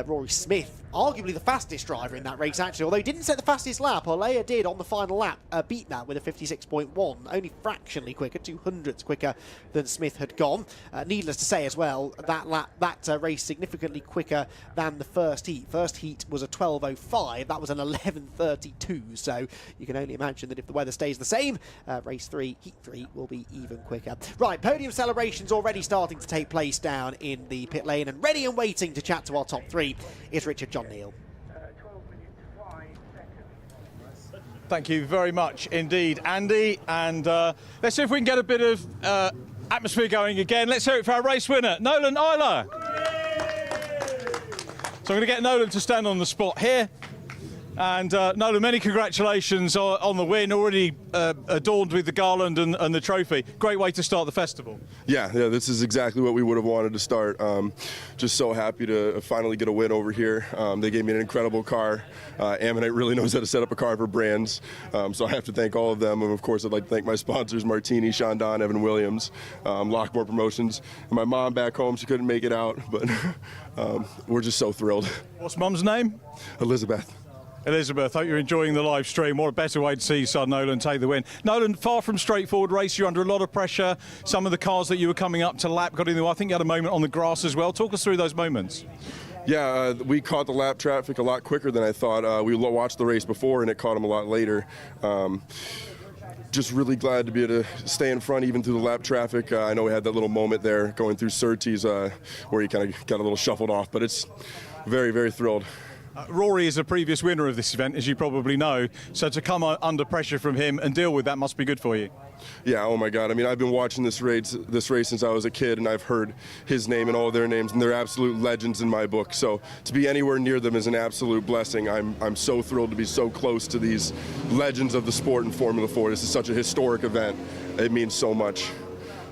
Rory Smith, arguably the fastest driver in that race, actually, although he didn't set the fastest lap. Alea did on the final lap beat that with a 56.1, only fractionally quicker, 200ths quicker than Smith had gone. Needless to say as well, that race significantly quicker than the first heat. First heat was a 12:05, that was an 11:32, so you can only imagine that if the weather stays the same, race 3, heat 3 will be even quicker. Right, podium celebrations already starting to take place down in the pit lane, and ready and waiting to chat to our top 3 is Richard John Neil. Thank you very much indeed, Andy. And let's see if we can get a bit of Atmosphere going again. Let's hear it for our race winner, Nolan Eiler. So I'm going to get Nolan to stand on the spot here. And Nolan, many congratulations on the win, already adorned with the garland and the trophy. Great way to start the festival. Yeah, this is exactly what we would have wanted to start. Just so happy to finally get a win over here. They gave me an incredible car. Ammonite really knows how to set up a car for brands, so I have to thank all of them. And of course, I'd like to thank my sponsors, Martini, Shandon, Evan Williams, Lockmore Promotions, and my mom back home. She couldn't make it out, but we're just so thrilled. What's Mum's name? Elizabeth. Elizabeth, hope you're enjoying the live stream. What a better way to see your son Nolan take the win. Nolan, far from straightforward race. You're under a lot of pressure. Some of the cars that you were coming up to lap got in the way. I think you had a moment on the grass as well. Talk us through those moments. Yeah, we caught the lap traffic a lot quicker than I thought. We watched the race before, and it caught him a lot later. Just really glad to be able to stay in front even through the lap traffic. I know we had that little moment there going through Surtees where he kind of got a little shuffled off, but it's very, very thrilled. Rory is a previous winner of this event, as you probably know, so to come under pressure from him and deal with that must be good for you. Yeah, oh my God. I mean, I've been watching this race since I was a kid, and I've heard his name and all their names, and they're absolute legends in my book. So to be anywhere near them is an absolute blessing. I'm so thrilled to be so close to these legends of the sport in Formula 4. This is such a historic event. It means so much.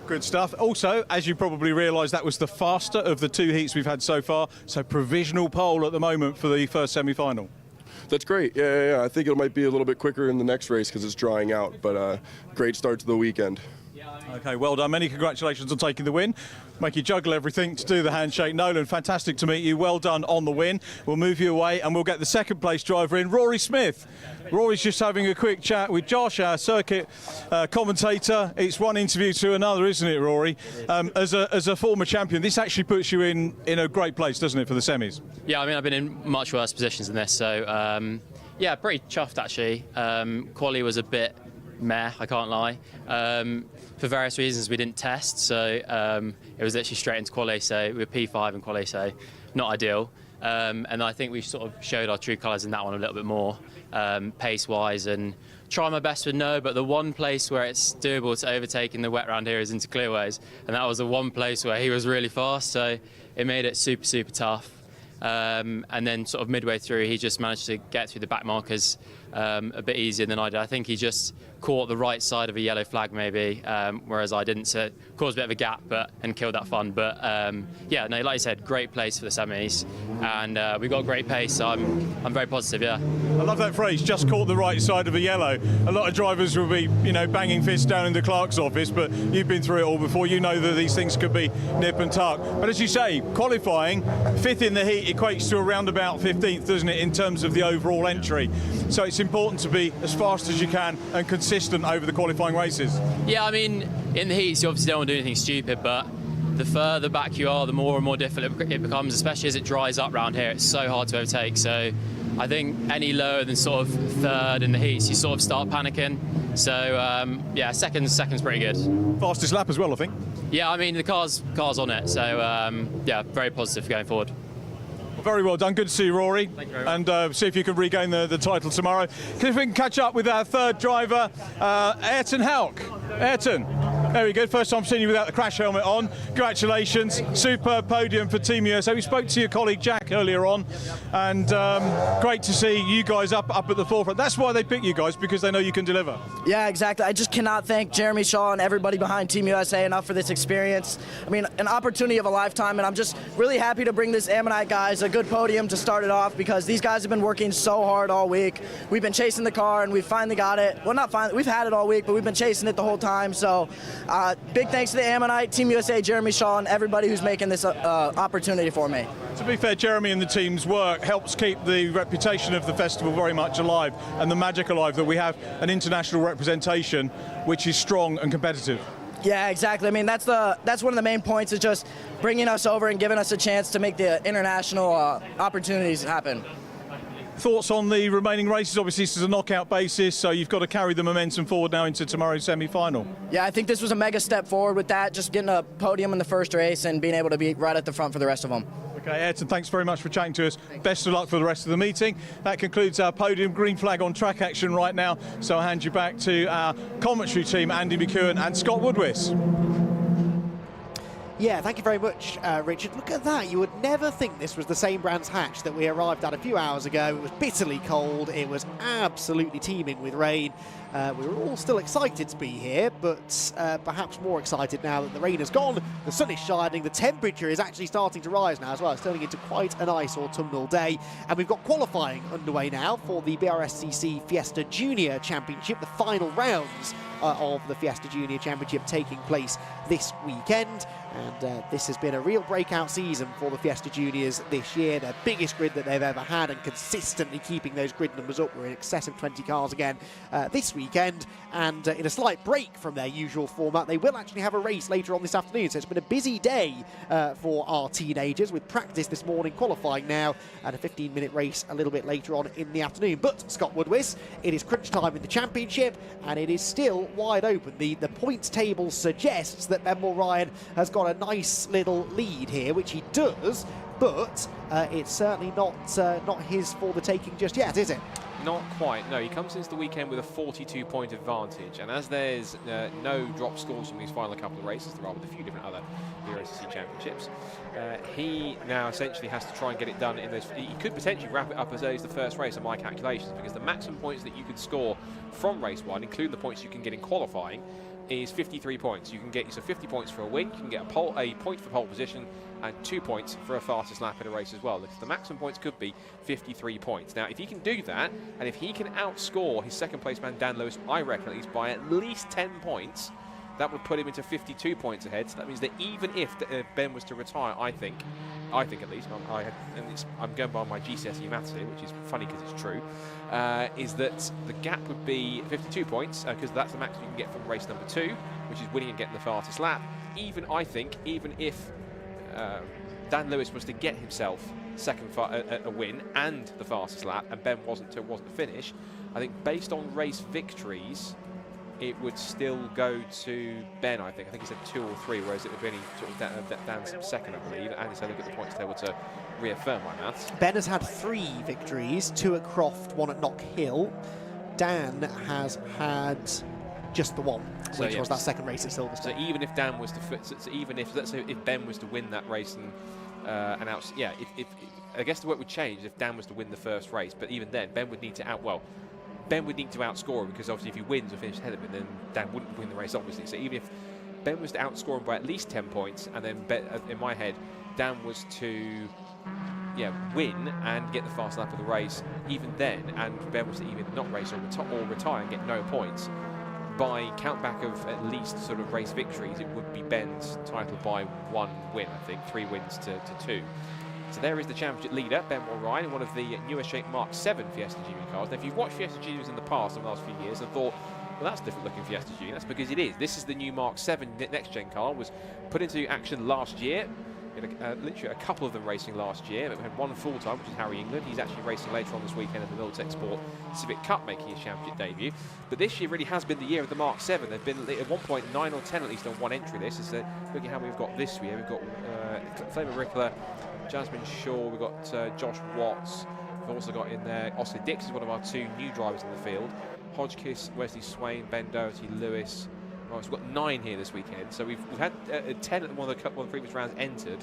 Good stuff. Also, as you probably realise, that was the faster of the two heats we've had so far, so provisional pole at the moment for the first semi-final. That's great. Yeah. I think it might be a little bit quicker in the next race because it's drying out, but great start to the weekend. Okay, well done. Many congratulations on taking the win. Make you juggle everything to do the handshake. Nolan, fantastic to meet you. Well done on the win. We'll move you away and we'll get the second place driver in, Rory Smith. Rory's just having a quick chat with Josh, our circuit commentator. It's one interview to another, isn't it, Rory? As a former champion, this actually puts you in a great place, doesn't it, for the semis? Yeah, I mean, I've been in much worse positions than this, so yeah, pretty chuffed actually. Quali was a bit meh, I can't lie. For various reasons we didn't test, so it was literally straight into quali, so we were P5 in quali, so not ideal. And I think we sort of showed our true colours in that one a little bit more, pace-wise, and try my best with no, but the one place where it's doable to overtake in the wet round here is into clearways, and that was the one place where he was really fast, so it made it super, super tough. And then sort of midway through, he just managed to get through the back markers a bit easier than I did. I think he just caught the right side of a yellow flag maybe, whereas I didn't, so it caused a bit of a gap and killed that fun. But yeah, no, like I said, great place for the semis, and we've got great pace, so I'm very positive, yeah. I love that phrase, just caught the right side of a yellow. A lot of drivers will be, banging fists down in the clerk's office, but you've been through it all before. You know that these things could be nip and tuck. But as you say, qualifying, 5th in the heat equates to around about 15th, doesn't it, in terms of the overall entry. So it's important to be as fast as you can and consistent over the qualifying races. Yeah, I mean, in the heats you obviously don't want to do anything stupid, but the further back you are, the more and more difficult it becomes, especially as it dries up around here. It's so hard to overtake, so I think any lower than sort of 3rd in the heats, you sort of start panicking. So yeah, second's pretty good. Fastest lap as well, I think. Yeah, I mean, the car's on it, so yeah, very positive going forward. Well, very well done. Good to see you, Rory. Thank you very much. And see if you can regain the title tomorrow. If we can catch up with our third driver, Ayrton Houck. Ayrton, very good. First time seeing you without the crash helmet on. Congratulations. Superb podium for Team USA. We spoke to your colleague Jack earlier on, and great to see you guys up at the forefront. That's why they pick you guys, because they know you can deliver. Yeah, exactly. I just cannot thank Jeremy Shaw and everybody behind Team USA enough for this experience. I mean, an opportunity of a lifetime, and I'm just really happy to bring this Ammonite guys a good podium to start it off, because these guys have been working so hard all week. We've been chasing the car, and we've finally got it. Well, not finally. We've had it all week, but we've been chasing it the whole time. So big thanks to the Ammonite, Team USA, Jeremy Shaw, and everybody who's making this opportunity for me. To be fair, Jeremy and the team's work helps keep the reputation of the festival very much alive, and the magic alive, that we have an international representation which is strong and competitive. Yeah, exactly. I mean, that's one of the main points, is just bringing us over and giving us a chance to make the international opportunities happen. Thoughts on the remaining races? Obviously, this is a knockout basis, so you've got to carry the momentum forward now into tomorrow's semi-final. Yeah, I think this was a mega step forward with that, just getting a podium in the first race and being able to be right at the front for the rest of them. Okay, Ayrton, thanks very much for chatting to us. Best of luck for the rest of the meeting. That concludes our podium. Green flag on track action right now, so I'll hand you back to our commentary team, Andy McEwen and Scott Woodwis. Yeah, thank you very much, Richard. Look at that. You would never think this was the same Brands Hatch that we arrived at a few hours ago. It was bitterly cold. It was absolutely teeming with rain. We were all still excited to be here, but perhaps more excited now that the rain has gone, the sun is shining, the temperature is actually starting to rise now as well. It's turning into quite a nice autumnal day. And we've got qualifying underway now for the Brscc Fiesta Junior Championship, the final rounds of the Fiesta Junior Championship taking place this weekend. And this has been a real breakout season for the Fiesta Juniors this year. Their biggest grid that they've ever had, and consistently keeping those grid numbers up. We're in excess of 20 cars again this weekend. And in a slight break from their usual format, they will actually have a race later on this afternoon. So it's been a busy day for our teenagers, with practice this morning, qualifying now, and a 15-minute race a little bit later on in the afternoon. But Scott Woodwis, it is crunch time in the championship, and it is still wide open. The points table suggests that Ben Ryan has got a nice little lead here, which he does, but it's certainly not his for the taking just yet, is it? Not quite, no. He comes into the weekend with a 42-point advantage, and as there's no drop scores from these final couple of races, there are with a few different other Brscc championships, he now essentially has to try and get it done in those. He could potentially wrap it up as early as the first race on my calculations, because the maximum points that you could score from race 1, including the points you can get in qualifying, is 53 points. You can get 50 points for a win, you can get a point for pole position, and 2 points for a fastest lap in a race as well. The maximum points could be 53 points. Now, if he can do that, and if he can outscore his second place man Dan Lewis, I reckon at least 10 points, that would put him into 52 points ahead. So that means that even if Ben was to retire, I think at least, I'm going by my GCSE maths here, which is funny because it's true, is that the gap would be 52 points, because that's the maximum you can get from race number 2, which is winning and getting the fastest lap. Even if Dan Lewis was to get himself a win and the fastest lap, and Ben wasn't to finish, I think based on race victories, it would still go to Ben. I think he said 2 or 3, whereas it would be any sort of Dan's second, I believe. And so look at the points table to reaffirm my maths. Ben has had 3 victories, 2 at Croft, 1 at Knock Hill. Dan has had just the 1, which was that second race at Silverstone. So even if Dan was to, let's say if Ben was to win that race and announce, if I guess the work would change if Dan was to win the first race, but even then Ben would need to outscore him, because obviously if he wins or finishes ahead of him, then Dan wouldn't win the race, obviously. So even if Ben was to outscore him by at least 10 points, and then in my head, Dan was to win and get the fast lap of the race, even then, and Ben was to even not race or retire and get no points, by count back of at least sort of race victories, it would be Ben's title by 1 win, I think, 3 wins to 2. So there is the championship leader, Ben Ryan, in one of the newer shape Mark 7 Fiesta Junior cars. Now, if you've watched Fiesta Juniors in the past, in the last few years, and thought, well, that's a different looking Fiesta Junior, that's because it is. This is the new Mark 7 next-gen car, was put into action last year. Literally a couple of them racing last year, but we had one full-time, which is Harry England. He's actually racing later on this weekend in the Middlesex Sport Civic Cup, making his championship debut. But this year really has been the year of the Mark 7. They've been at one point 9 or 10 at least on one entry list. So look at how we've got this year. We've got Flavor Rickler, Jasmine Shaw, we've got Josh Watts. We've also got in there Oscar Dix is one of our 2 new drivers in the field. Hodgkiss, Wesley Swain, Ben Doherty, Lewis. Right, so we've got 9 here this weekend. So we've had 10 at one of the previous rounds entered,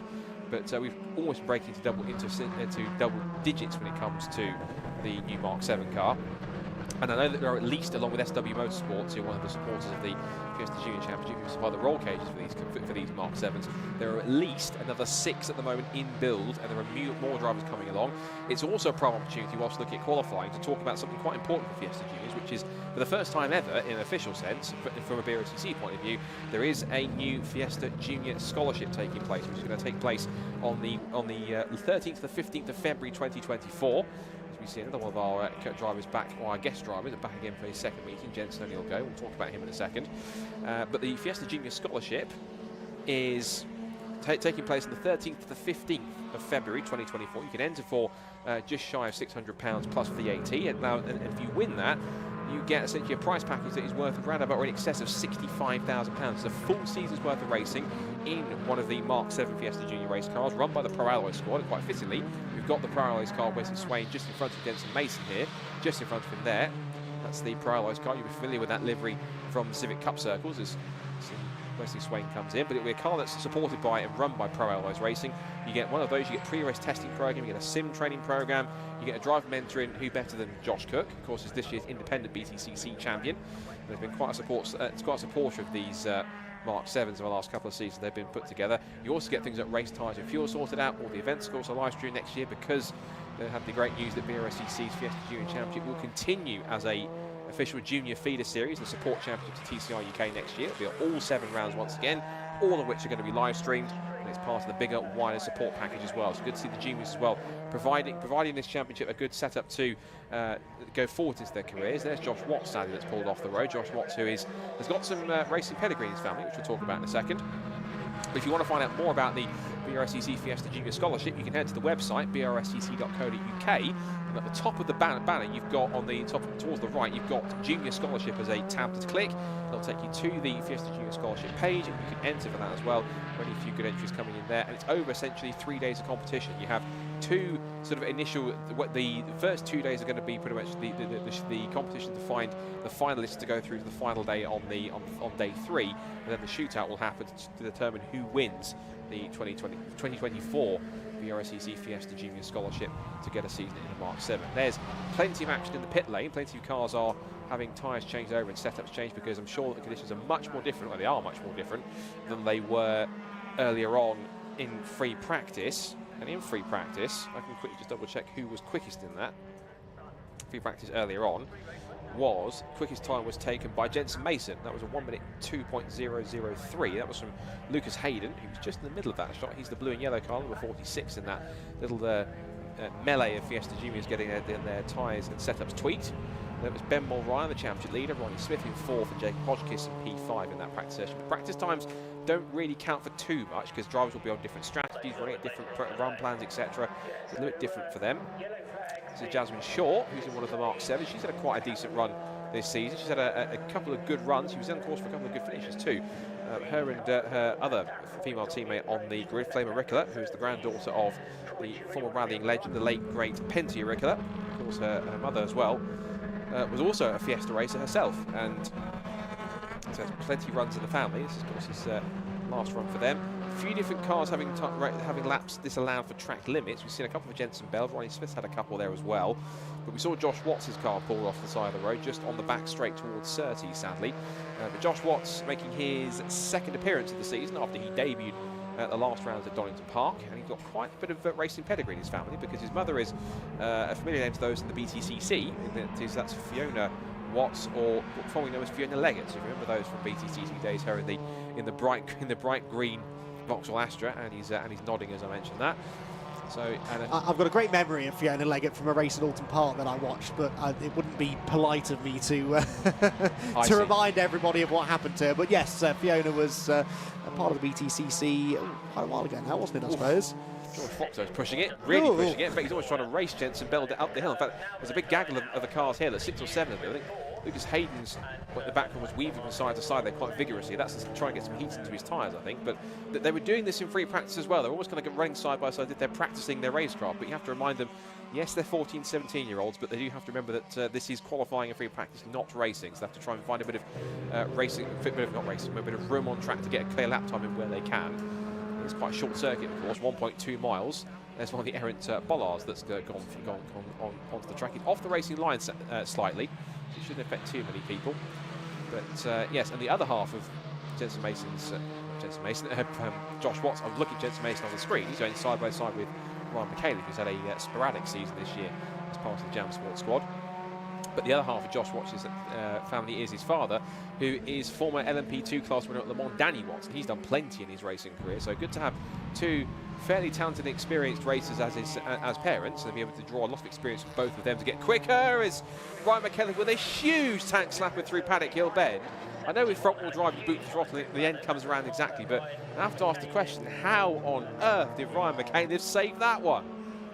but we've almost breaking into double digits when it comes to the new Mark 7 car. And I know that there are at least, along with SW Motorsports, who are one of the supporters of the Fiesta Junior Championship, who supply the roll cages for these Mark 7s. There are at least another 6 at the moment in build, and there are more drivers coming along. It's also a prime opportunity, whilst looking at qualifying, to talk about something quite important for Fiesta Juniors, which is, for the first time ever, in an official sense, from a Brscc point of view, there is a new Fiesta Junior scholarship taking place, which is going to take place on the 13th to the 15th of February 2024. We see another one of our drivers back, or our guest drivers, are back again for his second meeting. Jensen O'Neill go. We'll talk about him in a second. But the Fiesta Junior Scholarship is taking place on the 13th to the 15th of February 2024. You can enter for just shy of £600 plus VAT. And if you win that, you get essentially a prize package that is worth around about or in excess of £65,000. It's a full season's worth of racing in one of the Mark 7 Fiesta Junior race cars run by the Pro Alloy squad. And quite fittingly, we've got the Pro Alloys car, Wesley Swain, just in front of Denson Mason here, just in front of him there. That's the Pro Alloys car. You'll be familiar with that livery from the Civic Cup circles. There's some Wesley Swain comes in, but it'll be a car that's supported by and run by Pro Alloys Racing. You get one of those, you get pre-race testing program, you get a sim training program, you get a driver mentor in, who better than Josh Cook, of course, is this year's independent BTCC champion. There's been quite a supporter of these Mark 7s in the last couple of seasons they've been put together. You also get things like race tyres and fuel sorted out. All the events, of course, are live streamed next year, because they have the great news that Brscc's Fiesta Junior Championship will continue as a official junior feeder series, the support championship to TCR UK next year. It'll be all 7 rounds once again, all of which are going to be live streamed, and it's part of the bigger, wider support package as well. So good to see the juniors as well providing this championship a good setup to go forward into their careers. There's Josh Watts, sadly, that's pulled off the road. Josh Watts, who has got some racing pedigree in his family, which we'll talk about in a second. But if you want to find out more about the Brscc Fiesta Junior Scholarship, you can head to the website, brscc.co.uk, and at the top of the banner you've got, on the top towards the right, you've got Junior Scholarship as a tab to click. It'll take you to the Fiesta Junior Scholarship page, and you can enter for that as well. Only a few good entries coming in there, and it's over essentially 3 days of competition. You have 2 sort of initial, the first 2 days are going to be pretty much the competition to find the finalists to go through to the final day on day 3, and then the shootout will happen to determine who wins the 2024 Brscc Fiesta Junior Scholarship to get a season in a Mark 7. There's plenty of action in the pit lane. Plenty of cars are having tyres changed over and setups changed, because I'm sure that the conditions are much more different, well, they are much more different than they were earlier on in free practice. And in free practice, I can quickly just double check who was quickest in that. Free practice earlier on was, quickest time was taken by Jensen Mason. That was a 1 minute 2.003. That was from Lucas Hayden, who was just in the middle of that shot. He's the blue and yellow car, number 46 in that little melee of Fiesta Juniors getting their tyres and setups tweaked. That was Ben Mulryan, the championship leader, Ronnie Smith in 4th, and Jacob Hodgkiss in P5 in that practice session. But practice times don't really count for too much, because drivers will be on different strategies, running at different run plans, etc. It's a little bit different for them. So Jasmine Shaw, who's in one of the Mark 7s, she's had quite a decent run this season. She's had a couple of good runs. She was in, of course, for a couple of good finishes too. Her and her other female teammate on the grid, Flame Auricola, who is the granddaughter of the former rallying legend, the late great Penty Auricola. Of course, her mother as well was also a Fiesta racer herself, and so there's plenty of runs in the family. This is, of course, his last run for them. A few different cars having laps disallowed for track limits. We've seen a couple of Jensen Bell. Ronnie Smith's had a couple there as well. But we saw Josh Watts' car pulled off the side of the road, just on the back straight towards Surtees, sadly. But Josh Watts making his 2nd appearance of the season after he debuted at the last rounds at Donington Park, and he's got quite a bit of racing pedigree in his family, because his mother is a familiar name to those in the BTCC. That's Fiona Watts, or formerly known as Fiona Leggett. So if you remember those from BTCC days, her in the bright green Vauxhall Astra, and he's nodding as I mentioned that. So, I've got a great memory of Fiona Leggett from a race at Alton Park that I watched, but it wouldn't be polite of me to to remind everybody of what happened to her. But yes, Fiona was a part of the BTCC quite a while ago now, wasn't it, I suppose? George Foxo's pushing it, really pushing it. In fact, he's always trying to race Jensen Bell up the hill. In fact, there's a big gaggle of the cars here. There's 6 or 7 of them. I think Lucas Hayden's at the back was weaving from side to side there quite vigorously. That's to try and get some heat into his tyres, I think. But they were doing this in free practice as well. They're almost kind of running side by side. They're practicing their racecraft. But you have to remind them, yes, they're 14, 17-year-olds, but they do have to remember that this is qualifying in free practice, not racing. So they have to try and find a bit of racing, a bit of room on track to get a clear lap time in where they can. It's quite a short circuit, of course, 1.2 miles. There's one of the errant bollards that's gone onto the track. It's off the racing line slightly. It shouldn't affect too many people. But yes, and the other half of Josh Watts, I'm looking at Jensen Mason on the screen. He's going side by side with Ryan McCaleb, who's had a sporadic season this year as part of the Jam Sport squad. But the other half of Josh Watts' family is his father, who is former LMP2 class winner at Le Mans, Danny Watts. And he's done plenty in his racing career, so good to have 2 fairly talented and experienced racers as parents, and be able to draw a lot of experience from both of them to get quicker. Is Ryan McKellar with a huge tank slapper through Paddock Hill Bend. I know with front-wheel drive, you boot the throttle, the end comes around exactly, but I have to ask the question, how on earth did Ryan McCaleb save that one?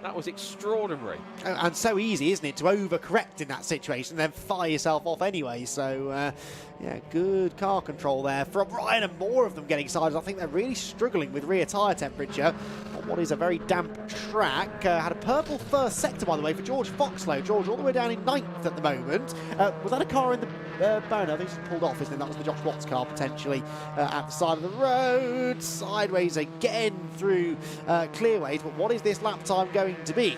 That was extraordinary. And so easy, isn't it, to overcorrect in that situation and then fire yourself off anyway. So, yeah, good car control there from Ryan, and more of them getting sided. I think they're really struggling with rear tyre temperature on what is a very damp track. Had a purple first sector, by the way, for George Foxlow. George all the way down in 9th at the moment. Was that a car in the no, this is pulled off, isn't it? That was the Josh Watts car potentially at the side of the road. Sideways again through clearways. But what is this lap time going to be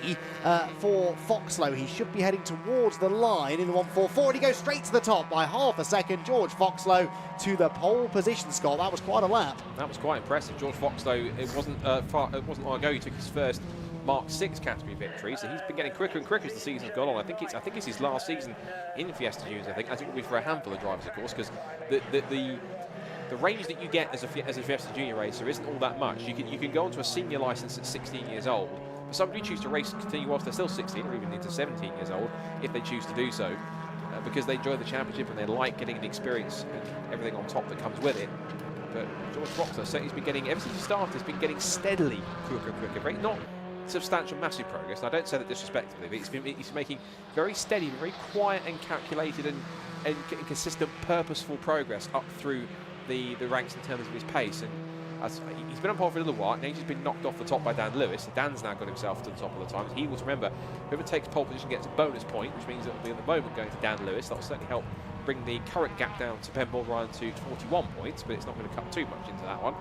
for Foxlow? He should be heading towards the line in the 1:44, and he goes straight to the top by half a second. George Foxlow to the pole position, Scott. That was quite a lap. That was quite impressive. George Foxlow, it wasn't long ago he took his first Mark 6 category victory, so he's been getting quicker and quicker as the season's gone on. I think it's his last season in Fiesta Juniors. I think as it will be for a handful of drivers, of course, because the range that you get as a Fiesta Junior racer isn't all that much. You can go onto a senior license at 16 years old, but some do choose to race and continue whilst they're still 16 or even into 17 years old if they choose to do so, because they enjoy the championship and they like getting the experience and everything on top that comes with it. But George Foxlow, so he's been getting, ever since he started, he's been getting steadily quicker and quicker. Right? Not substantial, massive progress, and I don't say that disrespectfully, but he's making very steady, very quiet and calculated and consistent, purposeful progress up through the ranks in terms of his pace. And he's been on pole for a little while, and he's just been knocked off the top by Dan Lewis. So Dan's now got himself to the top of the times. He will remember, whoever takes pole position gets a bonus point, which means it will be at the moment going to Dan Lewis. That will certainly help bring the current gap down to Ben Ryan to 41 points, but it's not going to cut too much into that one.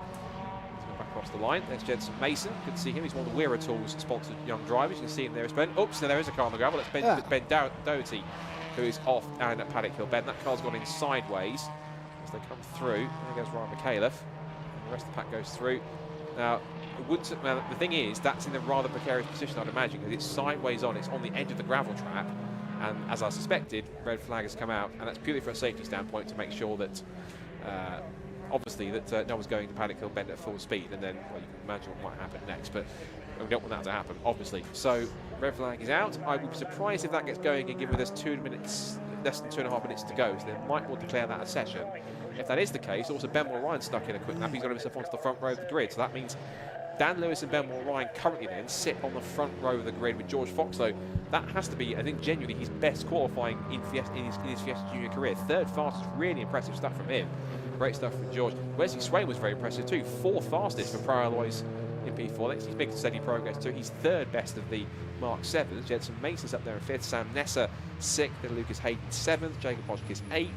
Back across the line, there's Jensen Mason. Good to see him. He's one of the Weira Tools sponsored young drivers. You can see him there. It's Ben. Oops, there is a car on the gravel. That's Ben Doherty, who is off and at Paddock Hill Bend. That car's gone in sideways as they come through. There goes Ryan McAuliffe. And the rest of the pack goes through. Now, the thing is, that's in a rather precarious position, I'd imagine, because it's sideways on. It's on the edge of the gravel trap. And as I suspected, red flag has come out. And that's purely from a safety standpoint to make sure that obviously that no one's going to Paddock Hill Bend at full speed, and then, well, you can imagine what might happen next, but we don't want that to happen, obviously. So red flag is out. I would be surprised if that gets going and given us 2 minutes, less than 2.5 minutes to go, so they might well declare that a session. If that is the case, also Benwell Ryan stuck in a quick lap. He's got himself onto the front row of the grid, so that means Dan Lewis and Benwell Ryan currently then sit on the front row of the grid with George Foxlow. That has to be, I think, genuinely his best qualifying in his Fiesta Junior career. Third fastest, really impressive stuff from him. Great stuff from George. Wesley Swain was very impressive too. 4th fastest for Pro Alloys in P4. He's making steady progress too. He's 3rd best of the Mark 7s. Jensen Mason's up there in 5th. Sam Nessa 6th. Then Lucas Hayden 7th. Jacob Hotchkiss 8th.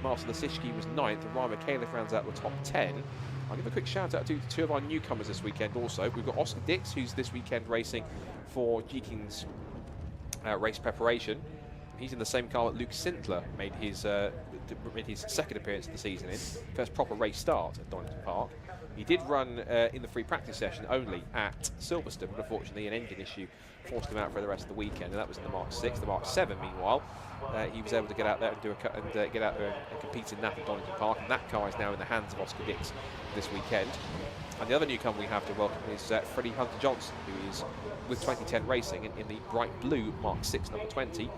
Marcel Lasischke was 9th. And Ryan McAuliffe rounds out the top 10. I'll give a quick shout out to 2 of our newcomers this weekend also. We've got Oscar Dix, who's this weekend racing for Jeekins race preparation. He's in the same car that Luke Sintler made his 2nd appearance of the season in. First proper race start at Donington Park. He did run in the free practice session only at Silverstone, but unfortunately an engine issue forced him out for the rest of the weekend, and that was in the Mark 6. The Mark 7, meanwhile, he was able to get out there and do a cut and get out there and compete in that at Donington Park, and that car is now in the hands of Oscar Dix this weekend. And the other newcomer we have to welcome is Freddie Hunter Johnson, who is with 2010 Racing in the bright blue Mark 6 number 20.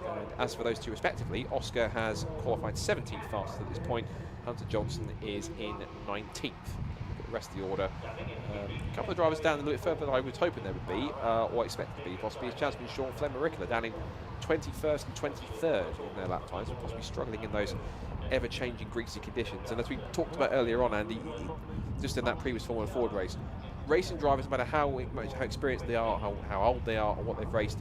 And as for those two respectively, Oscar has qualified 17th fastest at this point. Hunter Johnson is in 19th. The rest of the order, a couple of drivers down a little bit further than I was hoping there would be, or expected to be, possibly, is Jasmine Sean Flemmer-Rickler down in 21st and 23rd in their lap times, possibly struggling in those ever-changing greasy conditions. And as we talked about earlier on, Andy, just in that previous Formula Ford race, racing drivers, no matter how experienced they are, how old they are, or what they've raced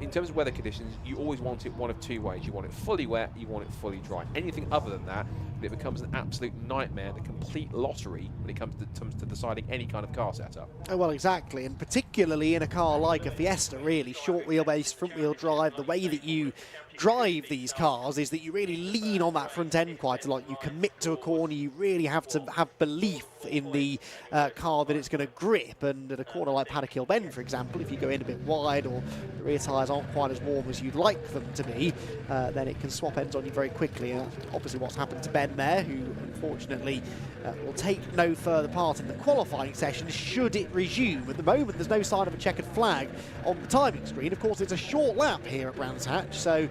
in terms of weather conditions, you always want it one of 2 ways. You want it fully wet, you want it fully dry. Anything other than that, it becomes an absolute nightmare, a complete lottery when it comes to deciding any kind of car setup. Oh, well, exactly, and particularly in a car like a Fiesta, really, short wheelbase, front wheel drive, the way that you drive these cars is that you really lean on that front end quite a lot. You commit to a corner, you really have to have belief in the car that it's going to grip, and at a corner like Paddock Hill Bend, for example, if you go in a bit wide or the rear tyres aren't quite as warm as you'd like them to be, then it can swap ends on you very quickly. And obviously what's happened to Ben there, who unfortunately will take no further part in the qualifying session should it resume. At the moment there's no sign of a checkered flag on the timing screen. Of course, it's a short lap here at Brands Hatch, so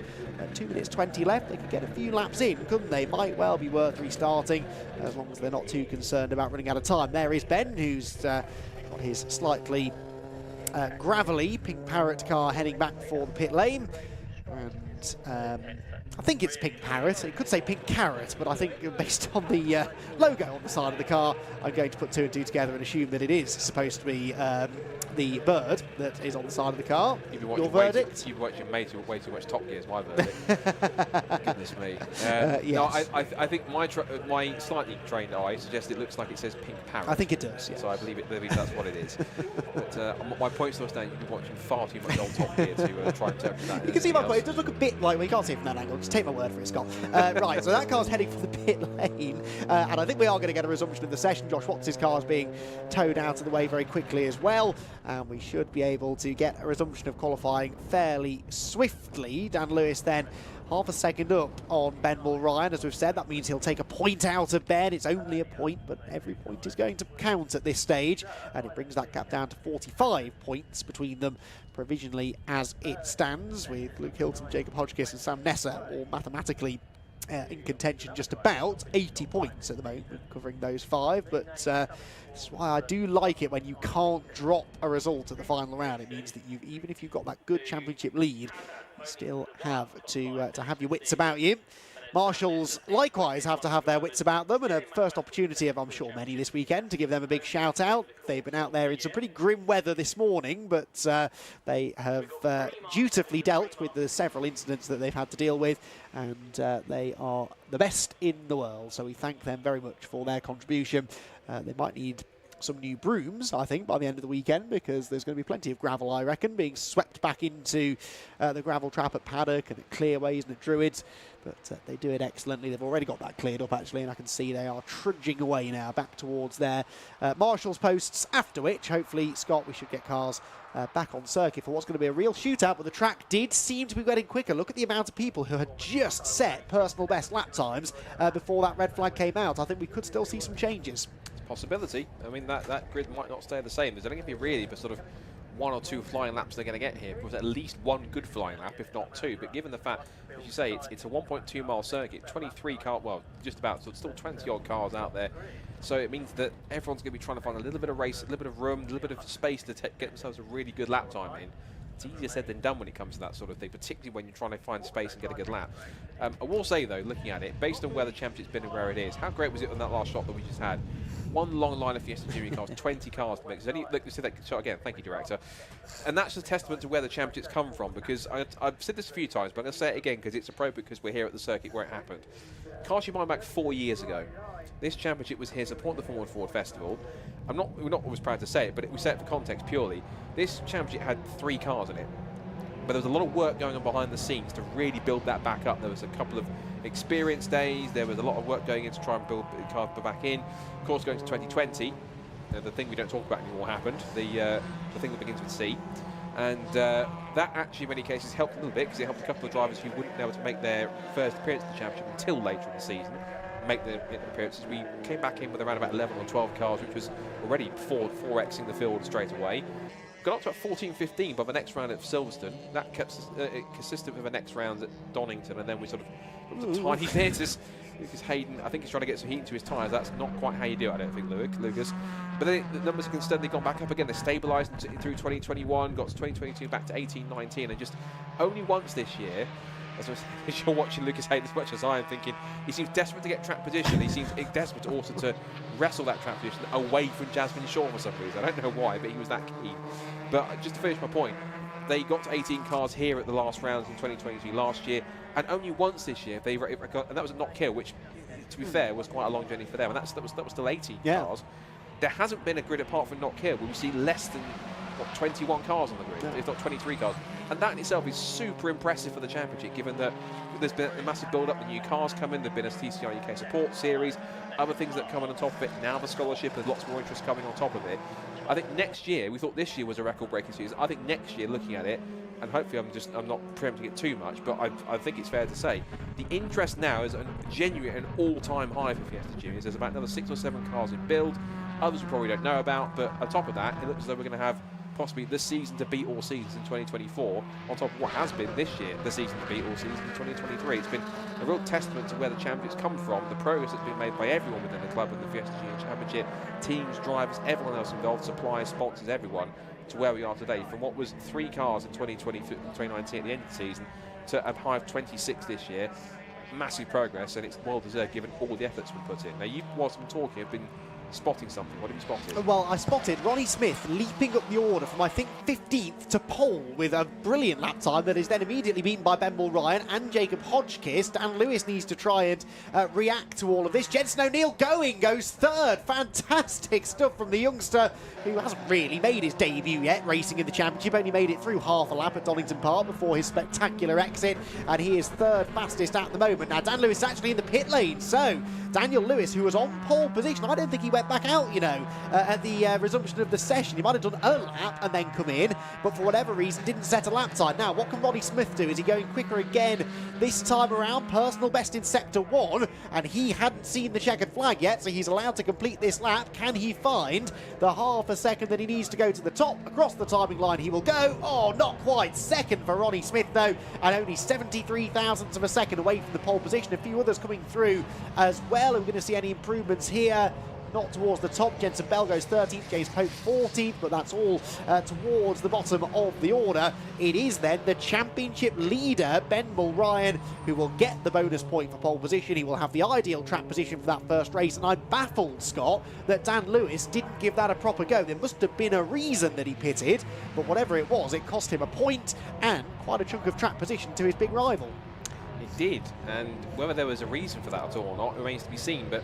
2 minutes 20 left. They could get a few laps in, couldn't they? Might well be worth restarting, as long as they're not too concerned about running out of time. There is Ben, who's got his slightly gravelly Pink Parrot car heading back for the pit lane. And I think it's Pink Parrot. It could say Pink Carrot, but I think based on the logo on the side of the car, I'm going to put 2 and 2 together and assume that it is supposed to be the bird that is on the side of the car. You've been Your watching verdict? You've been watching way too much Top Gear is my verdict. Goodness me. Yes. No, I think my slightly trained eye suggests it looks like it says Pink Parrot. I think it does, yeah. So I believe that's what it is. But my point still stands, you've been watching far too much old Top Gear to try and interpret that. You can see my point. It does look a bit like, well, you can't see it from that angle. Just take my word for it, Scott. Right, so that car's heading for the pit lane. And I think we are going to get a resumption of the session. Josh Watts' car is being towed out of the way very quickly as well. And we should be able to get a resumption of qualifying fairly swiftly. Dan Lewis then half a second up on Ben Mulryan. As we've said, that means he'll take a point out of Ben. It's only a point, but every point is going to count at this stage. And it brings that gap down to 45 points between them provisionally as it stands, with Luke Hilton, Jacob Hodgkiss and Sam Nesser all mathematically in contention, just about 80 points at the moment, covering those 5. But that's why I do like it when you can't drop a result at the final round. It means that even if you've got that good championship lead, you still have to have your wits about you. Marshals likewise have to have their wits about them, and a first opportunity of, I'm sure, many this weekend to give them a big shout out. They've been out there in some pretty grim weather this morning, but they have dutifully dealt with the several incidents that they've had to deal with, and they are the best in the world. So we thank them very much for their contribution. They might need some new brooms, I think, by the end of the weekend, because there's going to be plenty of gravel, I reckon, being swept back into the gravel trap at Paddock and at Clearways and at Druids. But they do it excellently. They've already got that cleared up, actually, and I can see they are trudging away now back towards their marshals posts, after which, hopefully, Scott, we should get cars back on circuit for what's going to be a real shootout. But the track did seem to be getting quicker. Look at the amount of people who had just set personal best lap times before that red flag came out. I think we could still see some changes. Possibility. I mean, that grid might not stay the same. There's only going to be really but sort of 1 or 2 flying laps they're going to get here. With at least 1 good flying lap, if not 2. But given the fact, as you say, it's a 1.2 mile circuit, 23 cars, well, just about, so it's still 20 odd cars out there. So it means that everyone's going to be trying to find a little bit of race, a little bit of room, a little bit of space to get themselves a really good lap time in. It's easier said than done when it comes to that sort of thing, particularly when you're trying to find space and get a good lap. I will say, though, looking at it, based on where the championship's been and where it is, how great was it on that last shot that we just had? One long line of Fiesta Junior cars, 20 cars to make. Look, you see that shot again. Thank you, director. And that's a testament to where the championship's come from, because I've said this a few times, but I'm going to say it again because it's appropriate because we're here at the circuit where it happened. Cast your mind back 4 years ago. This championship was here to support the Formula Ford Festival. We're not always proud to say it, but we say it for context purely. This championship had 3 cars in it. But there was a lot of work going on behind the scenes to really build that back up. There was a couple of experience days. There was a lot of work going in to try and build the car back in. Of course, going to 2020, the thing we don't talk about anymore happened. The thing that begins with C. And that actually, in many cases, helped a little bit because it helped a couple of drivers who wouldn't be able to make their first appearance in the championship until later in the season make the appearances. We came back in with around about 11 or 12 cars, which was already 4xing the field straight away. Got up to about 14-15 by the next round at Silverstone. That kept consistent with the next round at Donington, and then we sort of looked a tiny bit as Lucas Hayden, I think he's trying to get some heat into his tyres. That's not quite how you do it, I don't think, Lucas. But then the numbers have steadily gone back up again. They stabilised through 2021, got to 2022 back to 18-19, and just only once this year, as you're watching Lucas Hayden as much as I am, thinking he seems desperate to get track position. He seems desperate to also to wrestle that track position away from Jasmine Shaw for some reason. I don't know why, but he was that keen. But just to finish my point, they got to 18 cars here at the last rounds in 2022 last year, and only once this year and that was at Not Kill, which, to be fair, was quite a long journey for them, and that was still 18 cars. There hasn't been a grid apart from Not Kill where we see less than 21 cars on the grid, if not 23 cars. And that in itself is super impressive for the championship, given that there's been a massive build-up, the new cars coming, there's been a TCR UK support series, other things that come on top of it. Now the scholarship, there's lots more interest coming on top of it. I think next year, we thought this year was a record-breaking season. I think next year, looking at it, and hopefully I'm not preempting it too much, but I think it's fair to say, the interest now is a genuine and all-time high for Fiesta Juniors. There's about another 6 or 7 cars in build, others we probably don't know about, but on top of that, it looks as though we're going to have possibly this season to beat all seasons in 2024, on top of what has been this year, the season to beat all seasons in 2023. It's been a real testament to where the champions come from, the progress that's been made by everyone within the club and the Fiesta Junior Championship, teams, drivers, everyone else involved, suppliers, sponsors, everyone, to where we are today, from what was 3 cars in 2019 at the end of the season to a high of 26 this year. Massive progress, and it's well deserved given all the efforts we put in. Now, whilst I'm talking, have been spotting something. What have you spotted? Well, I spotted Ronnie Smith leaping up the order from, I think, 15th to pole with a brilliant lap time that is then immediately beaten by Ben Mulryan and Jacob Hodgkiss. Dan Lewis needs to try and react to all of this. Jenson O'Neill goes third. Fantastic stuff from the youngster who hasn't really made his debut yet racing in the championship. Only made it through half a lap at Donington Park before his spectacular exit, and he is third fastest at the moment. Now, Dan Lewis is actually in the pit lane, so Daniel Lewis, who was on pole position, I don't think he went back out, you know, at the resumption of the session. He might have done a lap and then come in, but for whatever reason didn't set a lap time. Now, what can Ronnie Smith do? Is he going quicker again this time around? Personal best in Sector 1, and he hadn't seen the checkered flag yet, so he's allowed to complete this lap. Can he find the half a second that he needs to go to the top? Across the timing line he will go. Oh, not quite. Second for Ronnie Smith, though, and only 73 thousandths of a second away from the pole position. A few others coming through as well. Are we going to see any improvements here? Not towards the top. Jensen Bell goes 13th, James Pope 14th, but that's all towards the bottom of the order. It is then the championship leader, Ben Mulryan, who will get the bonus point for pole position. He will have the ideal track position for that first race, and I'm baffled, Scott, that Dan Lewis didn't give that a proper go. There must have been a reason that he pitted, but whatever it was, it cost him a point and quite a chunk of track position to his big rival. It did, and whether there was a reason for that at all or not remains to be seen, but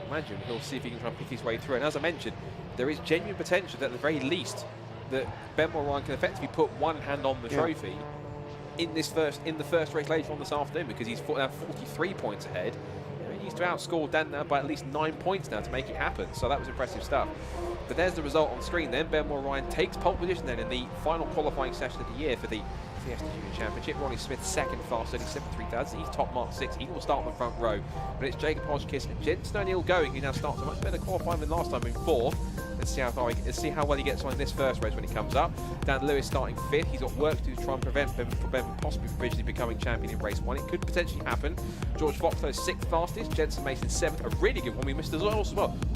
imagine he'll see if he can try and pick his way through. And as I mentioned, there is genuine potential that at the very least that Ben Mulryan can effectively put one hand on the trophy in the first race later on this afternoon, because he's now 43 points ahead. You know, he needs to outscore Dan now by at least 9 points now to make it happen. So that was impressive stuff. But there's the result on screen then. Ben Mulryan takes pole position then in the final qualifying session of the year for the Fiesta Junior Championship. Ronnie Smith second fast, only 73 thousandths. He's top mark 6. He will start on the front row. But it's Jacob Hodgkiss and Jenson O'Neill going, who now starts a much better qualifying than last time in 4th. Let's see how well he gets on in this first race when he comes up. Dan Lewis starting 5th. He's got work to do to try and prevent Ben from possibly provisionally becoming champion in race 1. It could potentially happen. George Foxlow 6th fastest. Jensen Mason 7th. A really good one we missed as well.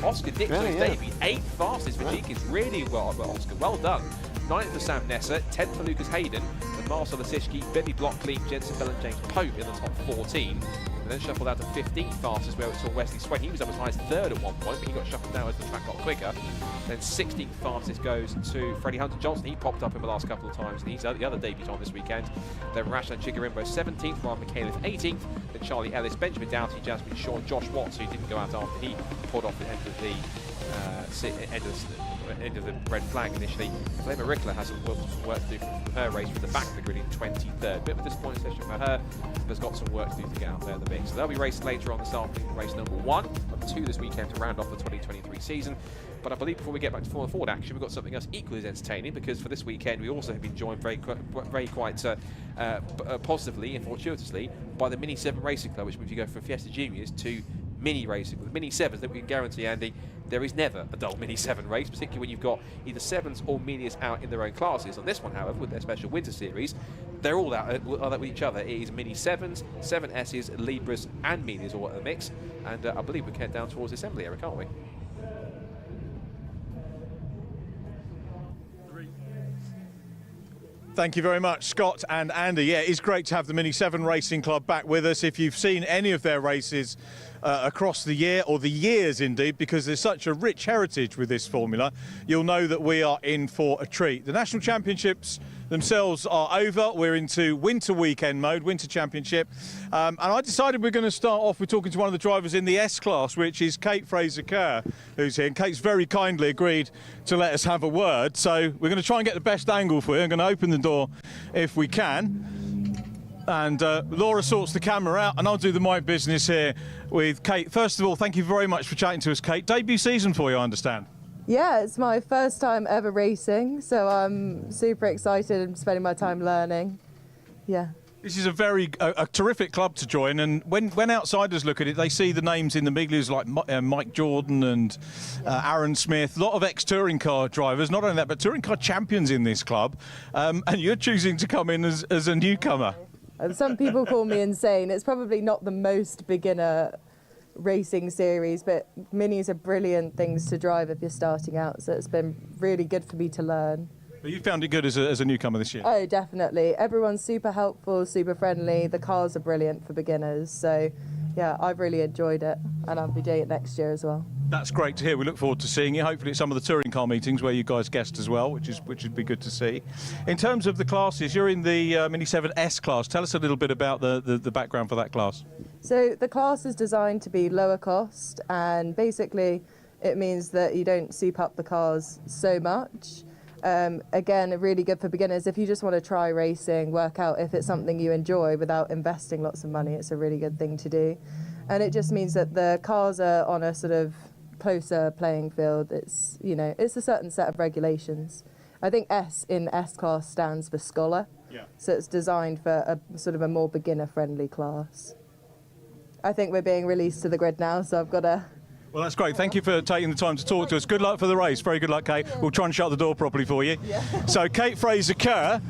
Oscar Dixon's debut 8th fastest for Jenkins. Really well, Oscar. Well done. 9th for Sam Nesser, 10th for Lucas Hayden, and Marcel Lasischke, Billy Blockley, Jensen Bell and James Pope in the top 14. And then shuffled out to 15th fastest, where we saw Wesley Swain. He was up as high as 3rd at one point, but he got shuffled down as the track got quicker. Then 16th fastest goes to Freddie Hunter-Johnson. He popped up in the last couple of times, and he's the other debutant this weekend. Then Rashlan Chigarimbo 17th, Ryan McCaleb 18th, then Charlie Ellis, Benjamin Doughty, Jasmine Shaw, Josh Watts, who didn't go out after he pulled off the end of the end of the red flag initially. Flema Rickler has some work to do from her race from the back of the grid in 23rd. Bit of a disappointing session for her, but has got some work to do to get out there in the mix. So they'll be racing later on this afternoon, race number 1 of 2 this weekend to round off the 2023 season. But I believe before we get back to Formula Ford action, we've got something else equally as entertaining, because for this weekend we also have been joined very quite positively and fortuitously by the Mini 7 Racing Club, which means you go from Fiesta Juniors to Mini Racing. With Mini 7s, that we can guarantee, Andy, there is never a dull Mini 7 race, particularly when you've got either 7s or Minis out in their own classes. On this one, however, with their special winter series, they're all out with each other. It is Mini 7s, 7Ss, Libras and Minis all at the mix, and I believe we can head down towards the assembly area, can't we? Thank you very much, Scott and Andy. Yeah, it's great to have the Mini 7 Racing Club back with us. If you've seen any of their races across the year, or the years indeed, because there's such a rich heritage with this formula, you'll know that we are in for a treat. The National Championships themselves are over. We're into winter weekend mode, winter championship. And I decided we're going to start off with talking to one of the drivers in the S class, which is Kate Fraser-Kerr, who's here. And Kate's very kindly agreed to let us have a word. So we're going to try and get the best angle for you. I'm going to open the door if we can. And Laura sorts the camera out, and I'll do the mic business here with Kate. First of all, thank you very much for chatting to us, Kate. Debut season for you, I understand. Yeah, it's my first time ever racing, so I'm super excited and spending my time learning. Yeah. This is a terrific club to join, and when outsiders look at it, they see the names in the Miglias like Mike Jordan and Aaron Smith, a lot of ex-touring car drivers, not only that, but touring car champions in this club, and you're choosing to come in as a newcomer. Some people call me insane. It's probably not the most beginner racing series, but minis are brilliant things to drive if you're starting out, so it's been really good for me to learn. But you found it good as a newcomer this year? Oh, definitely. Everyone's super helpful, super friendly. The cars are brilliant for beginners, so yeah, I've really enjoyed it, and I'll be doing it next year as well. That's great to hear. We look forward to seeing you. Hopefully at some of the touring car meetings where you guys guest as well, which would be good to see. In terms of the classes, you're in the Mini 7S class. Tell us a little bit about the background for that class. So the class is designed to be lower cost, and basically it means that you don't soup up the cars so much. Again, really good for beginners. If you just want to try racing, work out if it's something you enjoy without investing lots of money, it's a really good thing to do. And it just means that the cars are on a sort of closer playing field. It's, you know, it's a certain set of regulations. I think S in S class stands for scholar. Yeah. So it's designed for a sort of a more beginner-friendly class. I think we're being released to the grid now, so I've got to... Well, that's great. Thank you for taking the time to talk to us. Good luck for the race. Very good luck, Kate. We'll try and shut the door properly for you. Yeah. So Kate Fraser-Kerr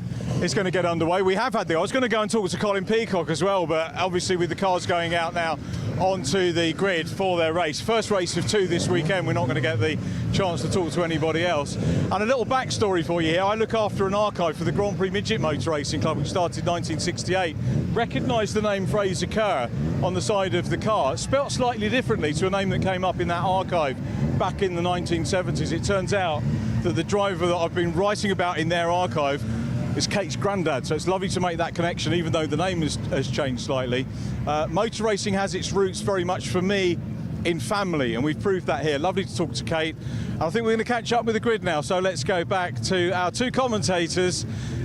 is going to get underway. I was going to go and talk to Colin Peacock as well, but obviously with the cars going out now onto the grid for their race. First race of 2 this weekend. We're not going to get the chance to talk to anybody else. And a little backstory for you here. I look after an archive for the Grand Prix Midget Motor Racing Club, which started in 1968. Recognised the name Fraser-Kerr on the side of the car. It's spelt slightly differently to a name that came up in that archive back in the 1970s. It turns out that the driver that I've been writing about in their archive is Kate's granddad, so it's lovely to make that connection, even though the name has changed slightly. Motor racing has its roots very much, for me, in family, and we've proved that here. Lovely to talk to Kate. I think we're going to catch up with the grid now, so let's go back to our 2 commentators.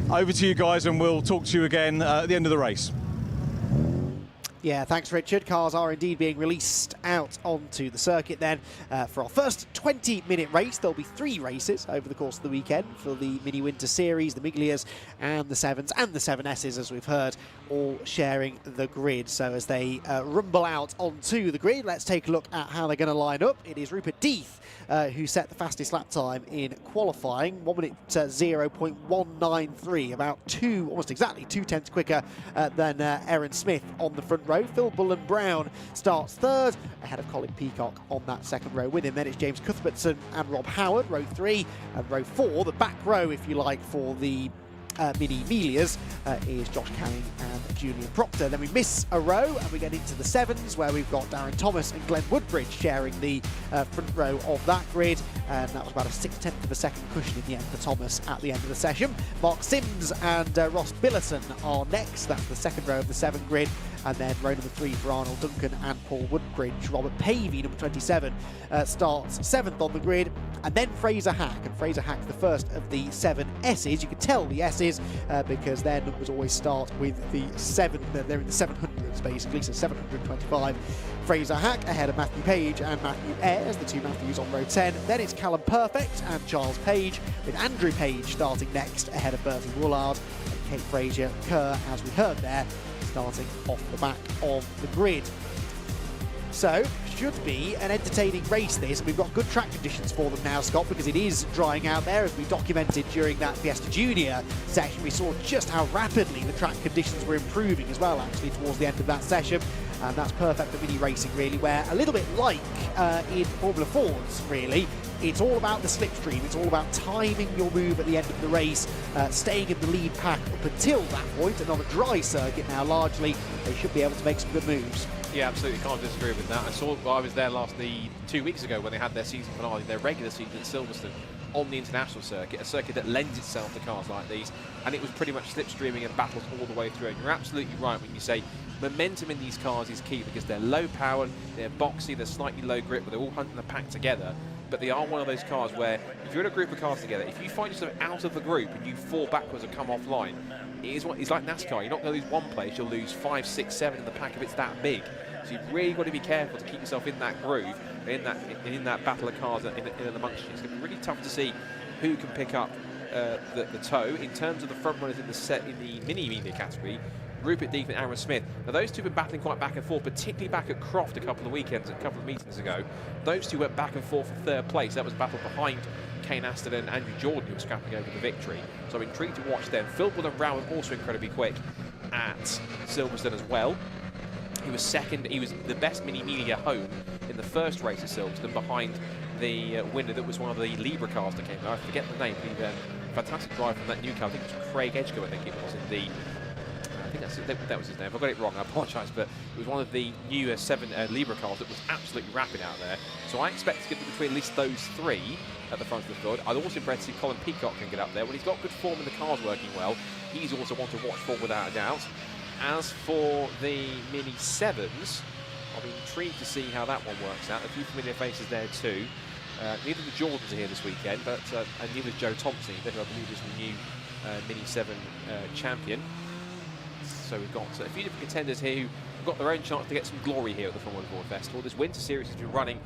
Over to you guys, and we'll talk to you again at the end of the race. Yeah, thanks, Richard. Cars are indeed being released out onto the circuit then for our first 20-minute race. There'll be 3 races over the course of the weekend for the Mini Winter Series, the Miglias and the 7s and the 7Ss, as we've heard, all sharing the grid. So as they rumble out onto the grid, let's take a look at how they're going to line up. It is Rupert Deeth who set the fastest lap time in qualifying, 1 minute 0.193, about almost exactly 2 tenths quicker than Aaron Smith on the front row. Phil Bullen-Brown starts 3rd, ahead of Colin Peacock on that 2nd row with him. Then it's James Cuthbertson and Rob Howard, row 3, and row 4, the back row, if you like, for the Mini Melias is Josh Canning and Julian Proctor. Then we miss a row and we get into the 7s, where we've got Darren Thomas and Glenn Woodbridge sharing the front row of that grid, and that was about a 0.6 of a second cushion in the end for Thomas at the end of the session. Mark Sims and Ross Billerton are next. That's the 2nd row of the 7 grid. And then row number 3 for Arnold Duncan and Paul Woodbridge. Robert Pavey, number 27, starts 7th on the grid. And then Fraser Hack. And Fraser Hack's the first of the 7 S's. You can tell the S's because their numbers always start with the 7. They're in the 700s, basically, so 725. Fraser Hack ahead of Matthew Page and Matthew Ayres, the 2 Matthews on row 10. Then it's Callum Perfect and Charles Page, with Andrew Page starting next ahead of Bertie Woolard and Kate Fraser-Kerr, as we heard there, starting off the back of the grid. So, should be an entertaining race this, and we've got good track conditions for them now, Scott, because it is drying out there, as we documented during that Fiesta Junior section. We saw just how rapidly the track conditions were improving as well, actually, towards the end of that session, and that's perfect for mini racing, really, where a little bit like in Formula 4s, really, it's all about the slipstream. It's all about timing your move at the end of the race, staying in the lead pack up until that point, and on a dry circuit now, largely, they should be able to make some good moves. Yeah, absolutely, can't disagree with that. I was there 2 weeks ago when they had their season finale, their regular season at Silverstone on the international circuit, a circuit that lends itself to cars like these, and it was pretty much slipstreaming and battles all the way through. And you're absolutely right when you say momentum in these cars is key, because they're low powered, they're boxy, they're slightly low grip, but they're all hunting the pack together. But they are one of those cars where, if you're in a group of cars together, if you find yourself out of the group and you fall backwards and come offline, it's like NASCAR. You're not going to lose one place, you'll lose 5, 6, 7 in the pack if it's that big. So you've really got to be careful to keep yourself in that groove, in that battle of cars in and amongst you. It's going to be really tough to see who can pick up the toe. In terms of the front runners in the mini media category, Rupert Deeth and Aaron Smith. Now, those two have been battling quite back and forth, particularly back at Croft a couple of weekends, a couple of meetings ago. Those two went back and forth for 3rd place. That was a battle behind Kane Aston and Andrew Jordan, who were scrapping over the victory. So I'm intrigued to watch them. Phil Bullen-Brown was also incredibly quick at Silverstone as well. He was 2nd. He was the best mini media home in the first race at Silverstone, behind the winner that was one of the Libra cars that came out. I forget the name. The fantastic driver from that new car. I think it was Craig Edgecombe, I think it was, in the think that was his name. If I got it wrong, I apologise, but it was one of the new 7 Libra cars that was absolutely rapid out there. So I expect to get between at least those 3 at the front of the field. I'd also impressed to see Colin Peacock can get up there. When he's got good form and the car's working well, he's also one to watch for without a doubt. As for the Mini 7s, I'll be intrigued to see how that one works out. A few familiar faces there too. Neither of the Jordans are here this weekend, but and neither is Joe Thompson. I believe is the new Mini 7 champion. So we've got a few different contenders here who've got their own chance to get some glory here at the Formula Ford Festival. This winter series has been running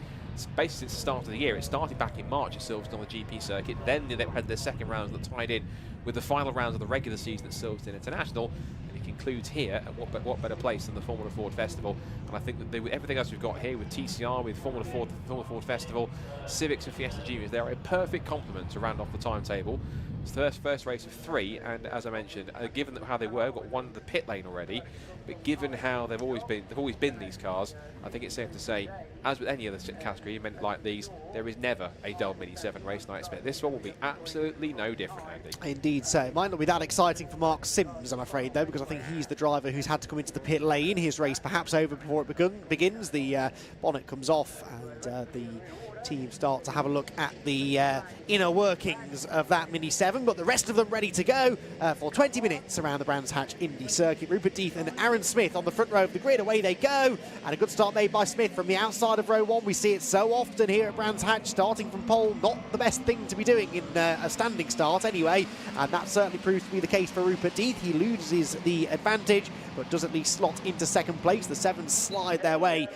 basically since the start of the year. It started back in March at Silverstone on the GP circuit. Then they had their second rounds that tied in with the final rounds of the regular season at Silverstone International. And it concludes here. And what better place than the Formula Ford Festival? And I think that everything else we've got here with TCR, with Formula Ford Festival, Civics and Fiesta Juniors, they're a perfect complement to round off the timetable. It's the first race of 3, and as I mentioned, given how they were, got one in the pit lane already. But given how they've always been these cars, I think it's safe to say, as with any other category event like these, there is never a dull Mini 7 race, and I expect this one will be absolutely no different, Andy. Indeed so. It might not be that exciting for Mark Sims, I'm afraid, though, because I think he's the driver who's had to come into the pit lane. His race perhaps over before it begins. The bonnet comes off, and the team start to have a look at the inner workings of that Mini 7, but the rest of them ready to go for 20 minutes around the Brands Hatch Indy circuit. Rupert Death and Aaron Smith on the front row of the grid. Away they go, and a good start made by Smith from the outside of row 1. We see it so often here at Brands Hatch, starting from pole, not the best thing to be doing in a standing start anyway, and that certainly proves to be the case for Rupert Death. He loses the advantage, but does at least slot into second place. The 7s slide their way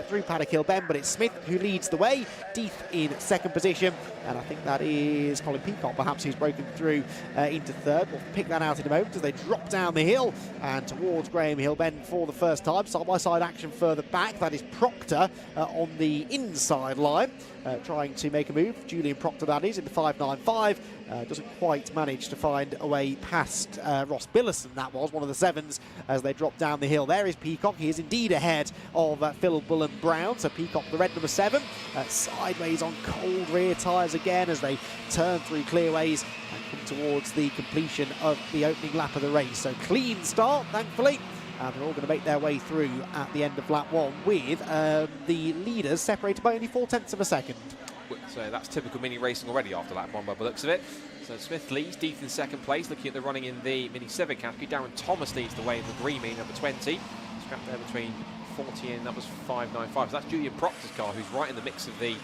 through Paddock Hill Bend, but it's Smith who leads the way. Death in second position, and I think that is Colin Peacock perhaps who's broken through into third. We'll pick that out in a moment as they drop down the hill and towards Graham Hill Bend for the first time. Side-by-side action further back. That is Proctor on the inside line, trying to make a move. Julian Proctor, that is, in the 595. Doesn't quite manage to find a way past Ross Billison, that was, one of the 7s, as they drop down the hill. There is Peacock. He is indeed ahead of Phil Bullen Brown. So Peacock, the red number 7, sideways on cold rear tyres again as they turn through clearways and come towards the completion of the opening lap of the race. So clean start, thankfully. And they're all going to make their way through at the end of lap 1 with the leaders separated by only 0.4 of a second. So that's typical Mini racing already after lap 1 by the looks of it. So Smith leads, Death in second place. Looking at the running in the Mini 7 category, Darren Thomas leads the way in the green Mini number 20. Scrapped there between 40 and numbers 595. So that's Julian Proctor's car, who's right in the mix of the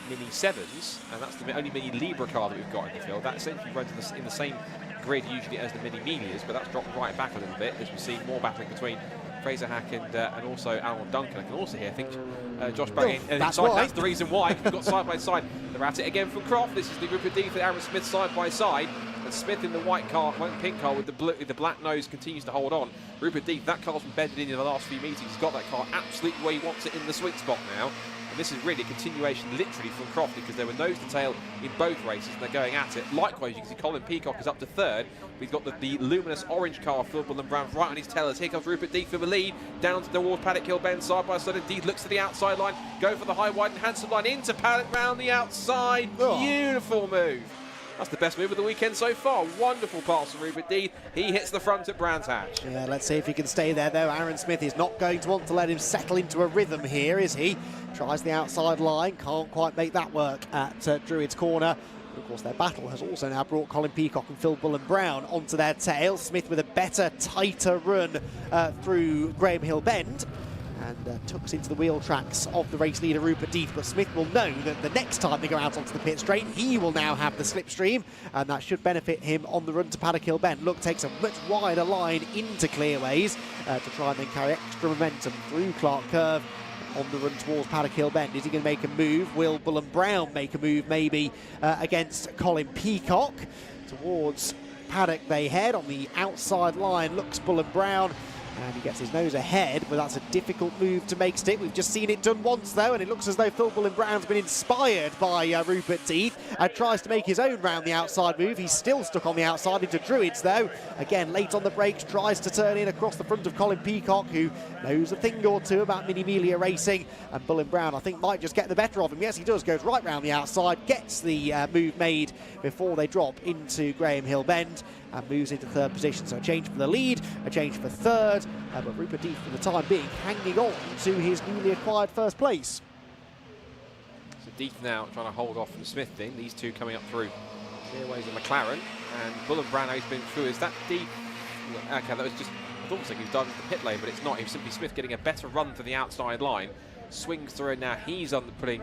Mini 7s, and that's the only Mini Libra car that we've got in the field. That essentially runs in the same grid usually as the Mini Melias, but that's dropped right back a little bit as we see more battling between Fraser Hack and also Alan Duncan. I can also hear, I think, Josh Bragg. That's the reason why. We've got side by side. They're at it again from Croft. This is the Rupert Death and Aaron Smith side by side. And Smith in the white car, pink car with the black nose continues to hold on. Rupert Death, that car's been bedded in the last few meetings. He's got that car absolutely where he wants it in the sweet spot now. And this is really a continuation literally from Croft, because they were nose to tail in both races and they're going at it. Likewise, you can see Colin Peacock is up to third. We've got the luminous orange car of Phil Bullen Brown right on his tail. Here comes Rupert Death for the lead, down towards Paddock Hill Bend, side by side. Death looks to the outside line, go for the high, wide and handsome line into Paddock round the outside. Oh. Beautiful move. That's the best move of the weekend so far. Wonderful pass from Rupert Death. He hits the front at Brands Hatch. Yeah, let's see if he can stay there, though. Aaron Smith is not going to want to let him settle into a rhythm here, is he? Tries the outside line, can't quite make that work at Druid's Corner. But of course, their battle has also now brought Colin Peacock and Phil Bullen Brown onto their tail. Smith with a better, tighter run through Graham Hill Bend, and tucks into the wheel tracks of the race leader Rupert Death. But Smith will know that the next time they go out onto the pit straight, he will now have the slipstream, and that should benefit him on the run to Paddock Hill Bend. Look, takes a much wider line into clearways to try and then carry extra momentum through Clark Curve on the run towards Paddock Hill Bend. Is he going to make a move? Will Bullen Brown make a move maybe against Colin Peacock? Towards Paddock they head. On the outside line looks Bullen Brown, and he gets his nose ahead, but that's a difficult move to make stick. We've just seen it done once, though, and it looks as though Phil Bullen Brown's been inspired by Rupert Death and tries to make his own round the outside move. He's still stuck on the outside into Druids, though. Again, late on the brakes, tries to turn in across the front of Colin Peacock, who knows a thing or two about Mini Melia racing, and Bullen Brown, I think, might just get the better of him. Yes, he does, goes right round the outside, gets the move made before they drop into Graham Hill Bend. and moves into third position. So a change for the lead, a change for third, but Rupert Deeth for the time being hanging on to his newly acquired first place. So Deeth now trying to hold off from Smith then. These two coming up through Clearways and McLaren, and Bull and Brown has been through. Is that Deeth? Okay, that was just, I thought it was like he was diving to the pit lane, but it's not. It was simply Smith getting a better run to the outside line. Swings through, and now he's putting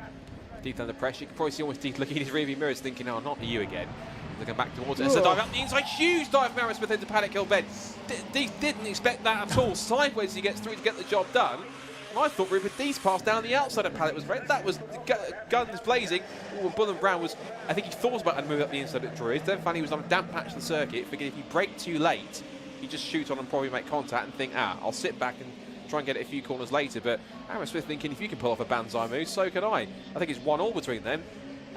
Deeth under pressure. You can probably see almost Deeth looking in his rearview mirrors thinking, oh, not you again. Looking back towards it. It's a dive up the inside. Huge dive from Aaron Smith into Paddock Hill Bend. Deeth didn't expect that at all. Sideways as he gets through to get the job done. And I thought Rupert Deeth's pass down the outside of Paddock was red. That was guns blazing. Ooh, Bull and Brown was, I think he thought about to move up the inside at Druids. Then finally he was on a damp patch of the circuit. Figured if you brake too late, you just shoot on and probably make contact and think, I'll sit back and try and get it a few corners later. But Aaron Smith thinking, if you can pull off a banzai move, so can I. I think it's 1-1 between them.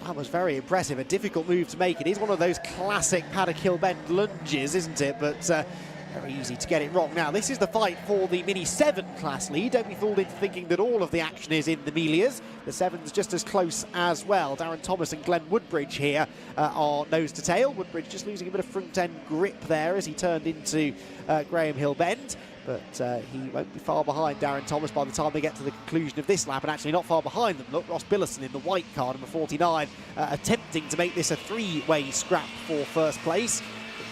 That was very impressive. A difficult move to make. It is one of those classic Paddock Hill Bend lunges, isn't it? But very easy to get it wrong. Now, this is the fight for the Mini 7 class lead. Don't be fooled into thinking that all of the action is in the Melias. The 7's just as close as well. Darren Thomas and Glenn Woodbridge here are nose to tail. Woodbridge just losing a bit of front-end grip there as he turned into Graham Hill Bend. But he won't be far behind Darren Thomas by the time they get to the conclusion of this lap, and actually not far behind them. Look, Ross Billison in the white car, number 49, attempting to make this a three-way scrap for first place.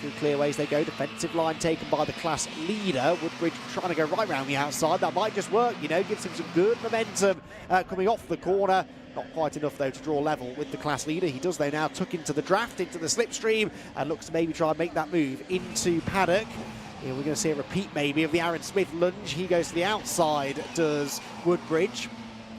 Through Clearways they go, defensive line taken by the class leader. Woodbridge trying to go right round the outside. That might just work, you know, gives him some good momentum coming off the corner. Not quite enough, though, to draw level with the class leader. He does, though, now tuck into the draft, into the slipstream, and looks to maybe try and make that move into Paddock. Here we're going to see a repeat, maybe, of the Aaron Smith lunge. He goes to the outside, does Woodbridge.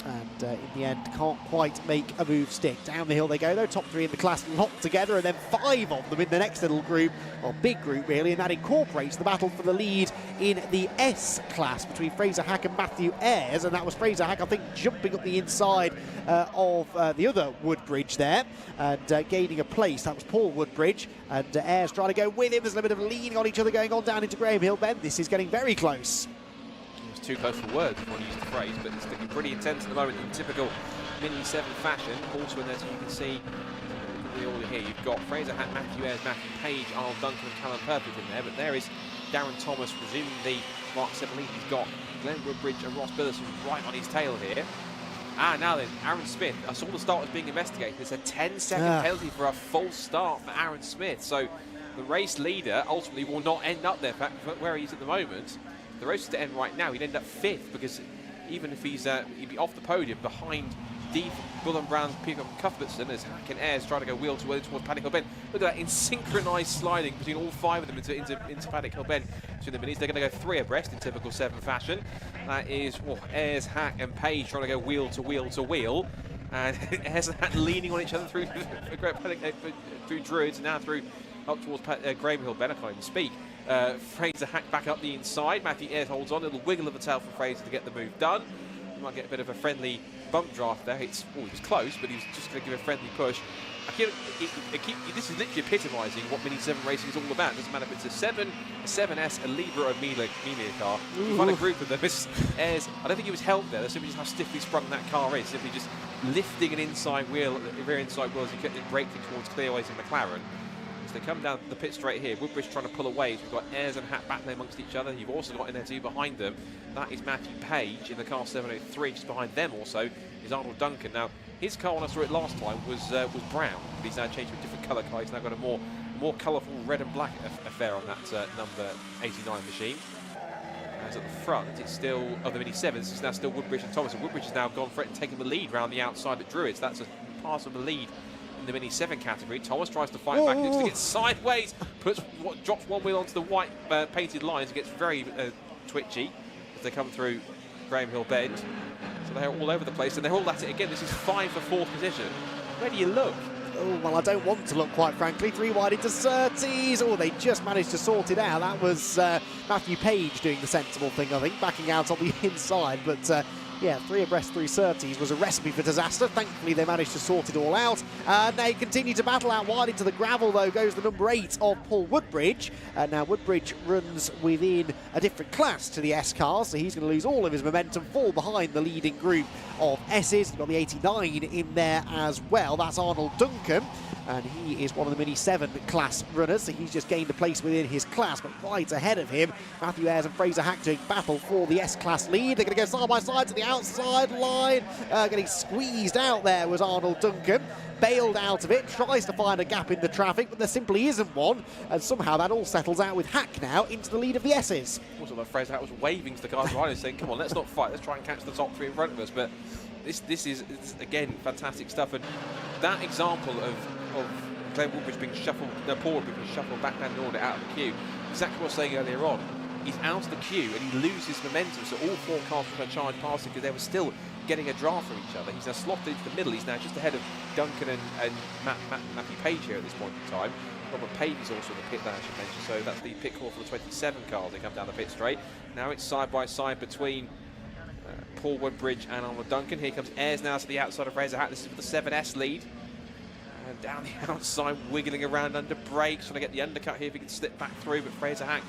And in the end, can't quite make a move stick. Down the hill they go, though. Top three in the class locked together, and then 5 of them in the next little group, or big group, really, and that incorporates the battle for the lead in the S class between Fraser Hack and Matthew Ayres, and that was Fraser Hack, I think, jumping up the inside of the other Woodbridge there, and gaining a place. That was Paul Woodbridge, and Ayres trying to go with him. There's a bit of leaning on each other going on down into Graham Hill Bend. This is getting very close. Too close for words if I want to use the phrase, but it's looking pretty intense at the moment in typical Mini 7 fashion. Also in there, so you can see the order here. You've got Fraser Hack, Matthew Ayres, Matthew Page, Arnold Duncan and Callum Purpose in there, but there is Darren Thomas resuming the Mark 7 lead. He's got Glenn Woodbridge and Ross Billison right on his tail here. Now then, Aaron Smith. I saw the start was being investigated. There's a 10-second penalty for a false start for Aaron Smith. So the race leader ultimately will not end up there where he is at the moment. The race is to end right now. He'd end up 5th because even if he'd be off the podium behind Deeth, Bull and Brown, Peacock and Cuthbertson as Hack and Ayres trying to go wheel to wheel towards Paddock Hill Bend. Look at that in synchronised sliding between all 5 of them into Paddock Hill Bend. Between the minis, they're going to go 3 abreast in typical 7 fashion. That is Ayres, Hack and Page trying to go wheel to wheel to wheel. And Ayres and Hack leaning on each other through Druids and now through up towards Graham Hill Bend. I can't even speak. Fraser Hack back up the inside. Matthew Ayres holds on. A little wiggle of the tail from Fraser to get the move done. You might get a bit of a friendly bump draft there. He was close, but he was just going to give a friendly push. This is literally epitomising what Mini 7 racing is all about. It doesn't matter if it's a 7, a 7S, a Libra, or a Melia car. You find a group of them. Ayres, I don't think he was helped there. That's simply just how stiffly sprung that car is. Simply just lifting an inside wheel, rear inside wheel as he kept it braking towards Clearways and McLaren. They come down the pit straight here. Woodbridge trying to pull away. So we've got Ayres and Hack back there amongst each other. You've also got in there 2 behind them. That is Matthew Page in the car 703. Just behind them also is Arnold Duncan. Now, his car when I saw it last time was brown. But he's now changed to a different colour car. He's now got a more colourful red and black affair on that number 89 machine. As at the front, it's still, of the Mini 7s, it's now still Woodbridge and Thomas. And Woodbridge has now gone for it and taken the lead round the outside at Druids. That's a pass of the lead in the Mini 7 category. Thomas tries to fight back, looks to get sideways, drops one wheel onto the white painted lines, and gets very twitchy as they come through Graham Hill Bend. So they're all over the place, and they're all at it again. This is 5 for 4th position. Where do you look? Oh, well, I don't want to look, quite frankly. 3 wide into Surtees. Oh, they just managed to sort it out. That was Matthew Page doing the sensible thing, I think, backing out on the inside, but yeah, 3 abreast through Surtees was a recipe for disaster. Thankfully, they managed to sort it all out. And they continue to battle out wide into the gravel, though, goes the number 8 of Paul Woodbridge. Now, Woodbridge runs within a different class to the S cars, so he's going to lose all of his momentum, fall behind the leading group of S's. You've got the 89 in there as well. That's Arnold Duncan. and he is one of the Mini 7 class runners, so he's just gained a place within his class, but right ahead of him, Matthew Ayres and Fraser Hack doing battle for the S-class lead. They're going to go side by side to the outside line. Getting squeezed out there was Arnold Duncan. Bailed out of it, tries to find a gap in the traffic, but there simply isn't one, and somehow that all settles out with Hack now into the lead of the S's. Also, like Fraser Hack was waving to the guys behind us saying, come on, let's not fight, let's try and catch the top 3 in front of us, but this is again, fantastic stuff, and that example of Glenn Woodbridge being shuffled, Paul Woodbridge being shuffled back down the order out of the queue, exactly what I was saying earlier on. He's out of the queue and he loses momentum, so all 4 cars were going to charge past him because they were still getting a draft from each other. He's now slotted into the middle. He's now just ahead of Duncan and Matthew Page here at this point in time. Robert Page is also in the pit there, I should mention, so that's the pit call for the 27 cars. They come down the pit straight. Now it's side by side between Paul Woodbridge and Arnold Duncan. Here comes Ayres now to the outside of Fraser Hack. This is for the 7S lead. And down the outside, wiggling around under brakes, trying to get the undercut here if he can slip back through, but Fraser Hack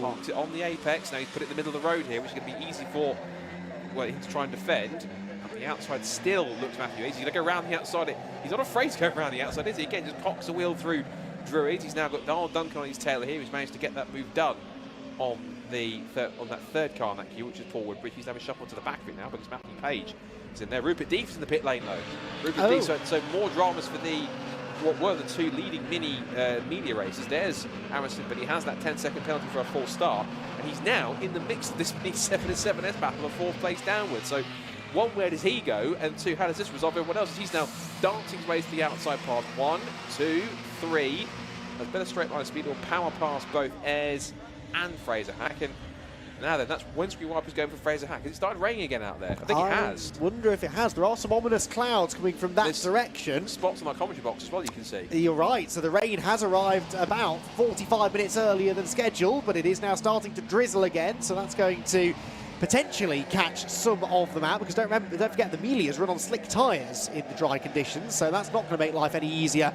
parks it on the apex. Now he's put it in the middle of the road here, which is going to be easy for him to try and defend. On the outside still looks Matthew Ayres. He's going to go around the outside. He's not afraid to go around the outside, is he? Again, just cocks the wheel through Druids. He's now got Arnold Duncan on his tail here. He's managed to get that move done on that third car in that queue, which is Paul Woodbridge. He's having shuffled to the back of it now because Matthew Page is in there. Rupert Deef's in the pit lane though. Rupert Deef, so more dramas for what were the 2 leading media races. There's Harrison, but he has that 10-second penalty for a false start, and he's now in the mix of this Mini 7 and 7S battle of 4th place downwards. So 1, where does he go, and 2, how does this resolve everyone else? He's now dancing his way to the outside pass. 1, 2, 3. There's been a straight line of speed or power past both Ayres and Fraser Hack, and now then, that's windscreen wipers going for Fraser Hack. Has it started raining again out there? I think it has. I wonder if it has. There are some ominous clouds coming from that direction. Spots on my commentary box as well, you can see. You're right. So the rain has arrived about 45 minutes earlier than scheduled, but it is now starting to drizzle again. So that's going to potentially catch some of them out, because don't forget the Melias run on slick tyres in the dry conditions, so that's not going to make life any easier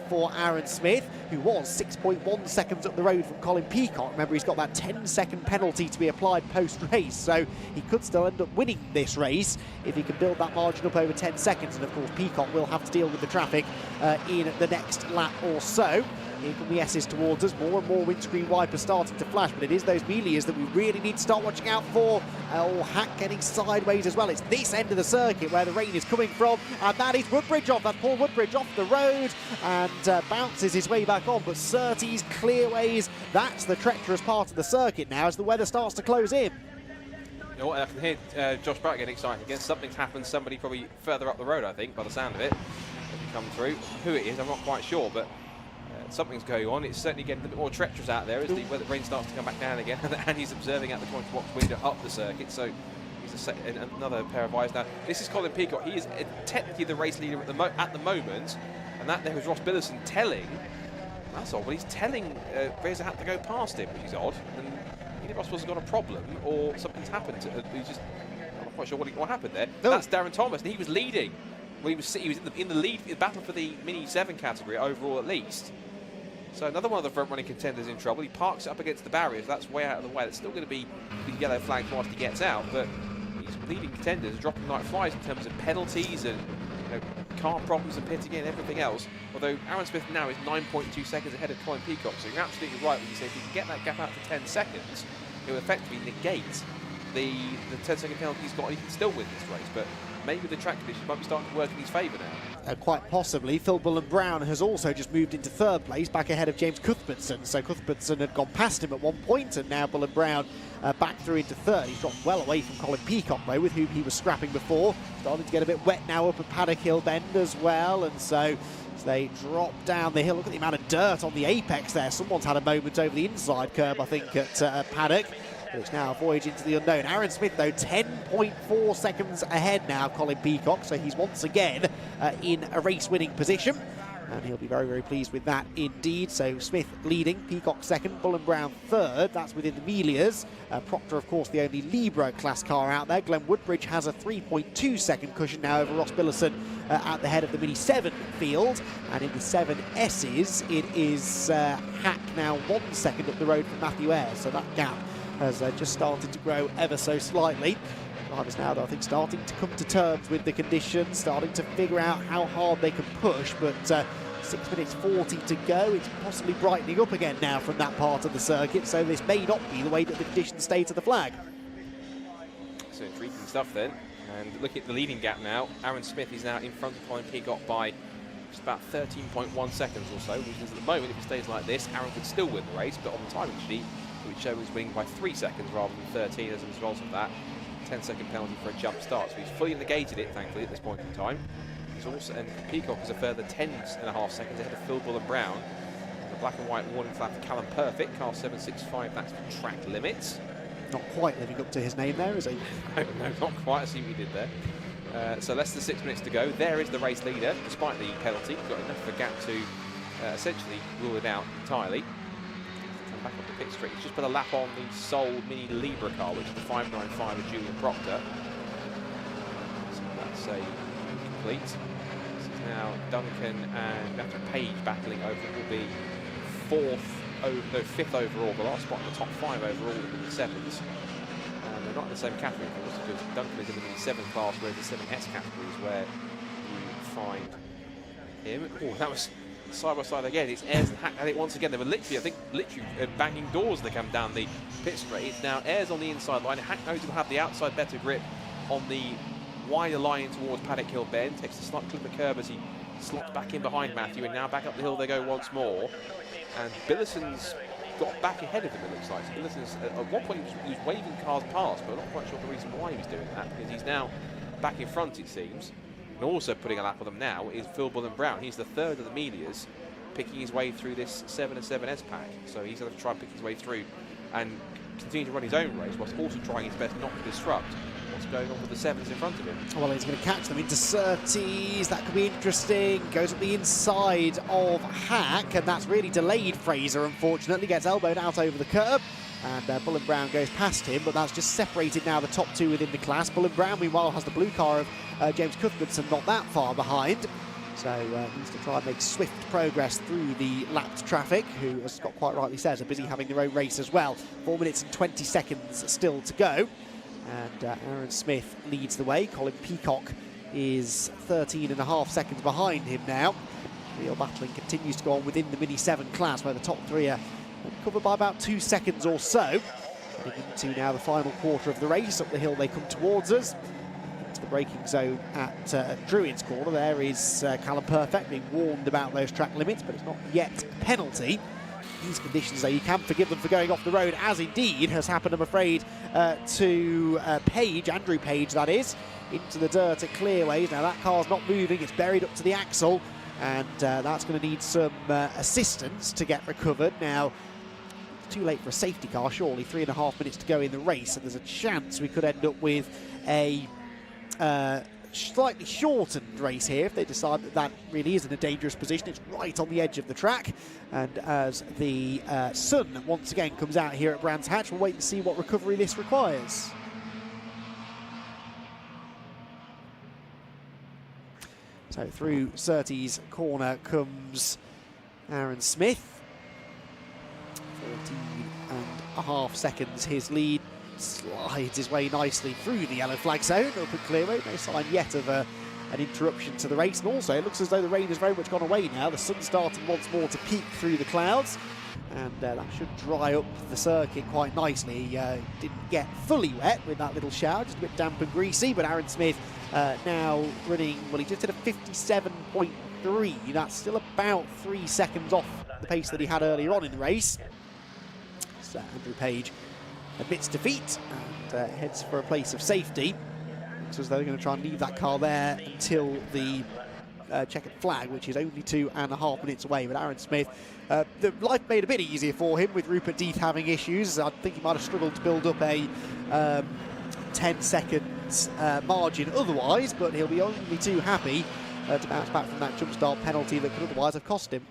for Aaron Smith, who was 6.1 seconds up the road from Colin Peacock. Remember, he's got that 10-second penalty to be applied post-race, so he could still end up winning this race if he can build that margin up over 10 seconds, and of course Peacock will have to deal with the traffic in the next lap or so. Here come the S's towards us, more and more windscreen wipers starting to flash, but it is those Melias that we really need to start watching out for. Hack getting sideways as well. It's this end of the circuit where the rain is coming from, and that is Woodbridge off. That's Paul Woodbridge off the road and bounces his way back on, but Surtees, Clearways, that's the treacherous part of the circuit now as the weather starts to close in. You know what, I can hear Josh Barrett getting excited again. Something's happened, somebody probably further up the road, I think, by the sound of it. Come through. Who it is, I'm not quite sure, but something's going on. It's certainly getting a bit more treacherous out there as the rain starts to come back down again, and he's observing out the commentary box window up the circuit, so he's another pair of eyes now. This is Colin Peacock. He is technically the race leader at the moment, and that there was Ross Billison telling, that's odd, but he's telling Fraser Hack to go past him, which is odd, and either Ross has got a problem or something's happened. I'm not quite sure what happened there. No. That's Darren Thomas, and he was leading. Well, he was in the lead, in the battle for the Mini 7 category overall at least. So another one of the front-running contenders in trouble. He parks it up against the barriers. That's way out of the way. That's still going to be the yellow flag whilst he gets out. But these leading contenders are dropping like flies in terms of penalties and car problems and pitting in and everything else. Although Aaron Smith now is 9.2 seconds ahead of Colin Peacock. So you're absolutely right when you say if you can get that gap out to 10 seconds, it will effectively negate the 10-second penalty he's got, and he can still win this race. But maybe the track conditions might be starting to work in his favour now. Quite possibly. Phil Bullen-Brown has also just moved into 3rd place, back ahead of James Cuthbertson. So Cuthbertson had gone past him at one point, and now Bullen-Brown back through into 3rd. He's dropped well away from Colin Peacock, though, with whom he was scrapping before. Starting to get a bit wet now up at Paddock Hill Bend as well, and so as they drop down the hill, look at the amount of dirt on the apex there. Someone's had a moment over the inside curb, I think, at Paddock. But it's now a voyage into the unknown. Aaron Smith, though, 10.4 seconds ahead now, Colin Peacock, so he's once again in a race-winning position. And he'll be very, very pleased with that indeed. So Smith leading, Peacock 2nd, Bullen-Brown 3rd. That's within the Melias. Proctor, of course, the only Libro class car out there. Glenn Woodbridge has a 3.2-second cushion now over Ross Billison at the head of the Mini 7 field. And in the 7Ss, it is Hack now 1 second up the road from Matthew Ayres. So that gap has just started to grow ever so slightly. Drivers now, though, I think, starting to come to terms with the conditions, starting to figure out how hard they can push, but 6 minutes 40 to go. It's possibly brightening up again now from that part of the circuit, so this may not be the way that the conditions stay to the flag. So intriguing stuff then. And look at the leading gap now. Aaron Smith is now in front of Colin Peacock by just about 13.1 seconds or so, which is at the moment, if it stays like this, Aaron could still win the race, but on the timing sheet, it would show he's winning by 3 seconds rather than 13 as a result of that. 10-second penalty for a jump start, so he's fully negated it, thankfully, at this point in time. He's also, and Peacock is a further 10.5 seconds ahead of Phil Bull and Brown. And the black and white warning flag for Callum Perfect, car 765, that's for track limits. Not quite living up to his name there, is he? No, not quite. I see what he did there. So less than 6 minutes to go. There is the race leader, despite the penalty. Got enough of a gap to essentially rule it out entirely. Come back up the pit straight. He's just put a lap on the Sol Mini Libra car, which is the 595 of Julian Proctor. So that's a complete. This is now Duncan and Matthew Page battling over. It will be fifth overall. The last spot in the top 5 overall in the mini sevens. They're not in the same category, of course, because Duncan is in the mini 7 class, whereas the 7S category is where you find him. Oh, that was side by side again. It's Ayres and Hack at it once again. They were literally, banging doors as they come down the pit straight. It's now Ayres on the inside line. Hack knows he'll have the outside better grip on the wider line towards Paddock Hill Bend. Takes a slight clip of curb as he slots back in behind Matthew, and now back up the hill they go once more. And Billison's got back ahead of him, it looks like. So Billison's, at one point he was waving cars past, but I'm not quite sure the reason why he was doing that, because he's now back in front, it seems. And also putting a lap on them now is Phil Bull and Brown. He's the third of the Melias, picking his way through this 7 and 7S pack. So he's going to try and pick his way through and continue to run his own race, whilst also trying his best not to disrupt what's going on with the 7s in front of him. Well, he's going to catch them into Surtees. That could be interesting. Goes up the inside of Hack, and that's really delayed Fraser, unfortunately. Gets elbowed out over the curb, and Bull and Brown goes past him, but that's just separated now the top 2 within the class. Bull and Brown, meanwhile, has the blue car of James Cuthbertson not that far behind. So needs to try and make swift progress through the lapped traffic, who, as Scott quite rightly says, are busy having their own race as well. 4 minutes and 20 seconds still to go. And Aaron Smith leads the way. Colin Peacock is 13.5 seconds behind him now. Real battling continues to go on within the Mini 7 class, where the top 3 are covered by about 2 seconds or so. Getting into now the final quarter of the race. Up the hill they come towards us. Into the braking zone at Druid's Corner. There is Callum Perfect being warned about those track limits, but it's not yet a penalty. These conditions, though, you can forgive them for going off the road, as indeed has happened, I'm afraid, to Page, Andrew Page, that is, into the dirt at Clearways. Now, that car's not moving, it's buried up to the axle, and that's going to need some assistance to get recovered. Now, it's too late for a safety car, surely. 3.5 minutes to go in the race, and there's a chance we could end up with a slightly shortened race here if they decide that that really is in a dangerous position. It's right on the edge of the track, and as the sun once again comes out here at Brands Hatch, we'll wait and see what recovery this requires. So through Surtees Corner comes Aaron Smith. 14.5 seconds his lead. Slides his way nicely through the yellow flag zone up at Clearway. No sign yet of an interruption to the race, and also it looks as though the rain has very much gone away now. The sun's starting once more to peek through the clouds, and that should dry up the circuit quite nicely. Didn't get fully wet with that little shower, just a bit damp and greasy, but Aaron Smith now running, well, he just hit a 57.3. That's still about 3 seconds off the pace that he had earlier on in the race. So Andrew Page admits defeat and heads for a place of safety. Looks as though they're going to try and leave that car there until the checkered flag, which is only 2.5 minutes away. But Aaron Smith, the life made a bit easier for him with Rupert Deeth having issues. I think he might have struggled to build up a 10 seconds margin otherwise, but he'll be only too happy to bounce back from that jump start penalty that could otherwise have cost him.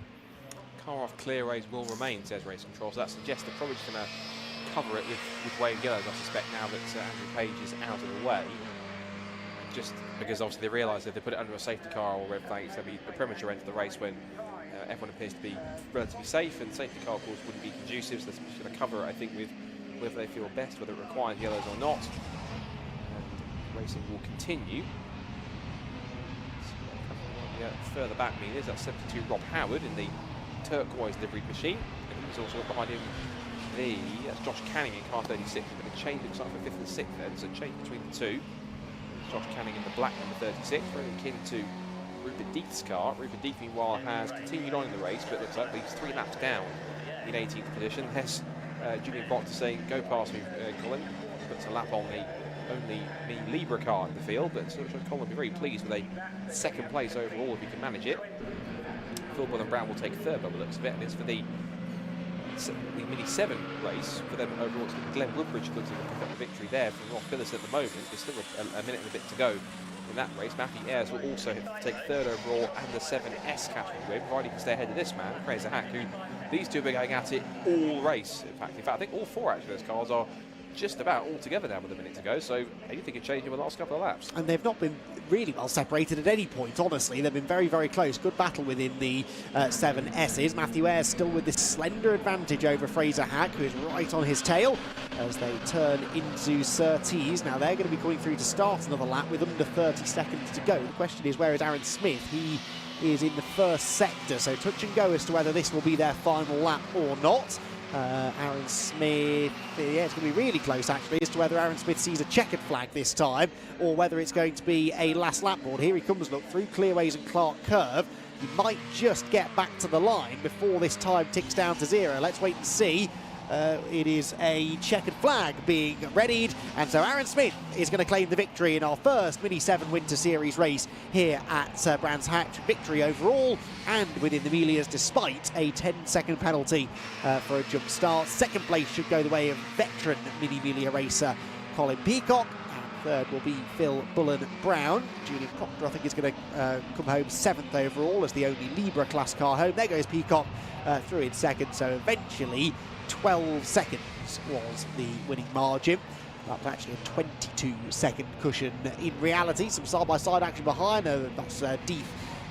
Car off Clearways will remain, says Race Control, so that suggests they're probably just going to cover it with Wayne Gillows, I suspect, now that Andrew Page is out of the way. Just because obviously they realise if they put it under a safety car or red flag, it's going to be a premature end to the race when everyone appears to be relatively safe, and safety car, of course, wouldn't be conducive, so they're just going to cover it, I think, with whether they feel best, whether it requires yellows or not. And racing will continue. further back Minas. That's 72 Rob Howard in the turquoise liveried machine. And he's also got behind him that's Josh Canning in car 36. There's been a change, looks like, for 5th and 6th then, so change between the two. Josh Canning in the black number 36, very akin to Rupert Deeth's car. Rupert Deeth, meanwhile, has continued on in the race, but looks like he's 3 laps down in 18th position. There's Julian Proctor saying, go past me, Colin. Puts a lap on the only Mini Libra car in the field, but Colin will be very pleased with a 2nd place overall if he can manage it. Phil Brown will take 3rd by the looks of it, and it's for the Mini 7 race for them overall. It's Glenn Woodbridge looks like pick up the victory there from Ross Billis at the moment. There's still a minute and a bit to go in that race. Matthew Ayres will also take 3rd overall and the 7S category win, provided he can stay ahead of this man, Fraser Hack, who these two have been going at it all race. In fact, I think all 4 actually those cars are just about all together now with a minute to go, so anything can change in the last couple of laps. And they've not been really well separated at any point, honestly. They've been very, very close. Good battle within the 7Ss. Matthew Ayres still with this slender advantage over Fraser Hack, who is right on his tail as they turn into Surtees. Now they're going to be coming through to start another lap with under 30 seconds to go. The question is, where is Aaron Smith? He is in the 1st sector, so touch and go as to whether this will be their final lap or not. Aaron Smith, yeah, it's going to be really close actually as to whether Aaron Smith sees a checkered flag this time or whether it's going to be a last lap board. Here he comes, look, through Clearways and Clark Curve. He might just get back to the line before this time ticks down to 0. Let's wait and see. It is a checkered flag being readied, and so Aaron Smith is going to claim the victory in our first Mini 7 Winter Series race here at Brands Hatch. Victory overall and within the Melias despite a 10-second penalty for a jump start. 2nd place should go the way of veteran Mini Melia racer Colin Peacock. And 3rd will be Phil Bullen-Brown. Julian Proctor, I think, is going to come home 7th overall as the only Libra class car home. There goes Peacock through in 2nd, so eventually 12 seconds was the winning margin. That was actually a 22-second cushion in reality. Some side-by-side action behind. That's Deeth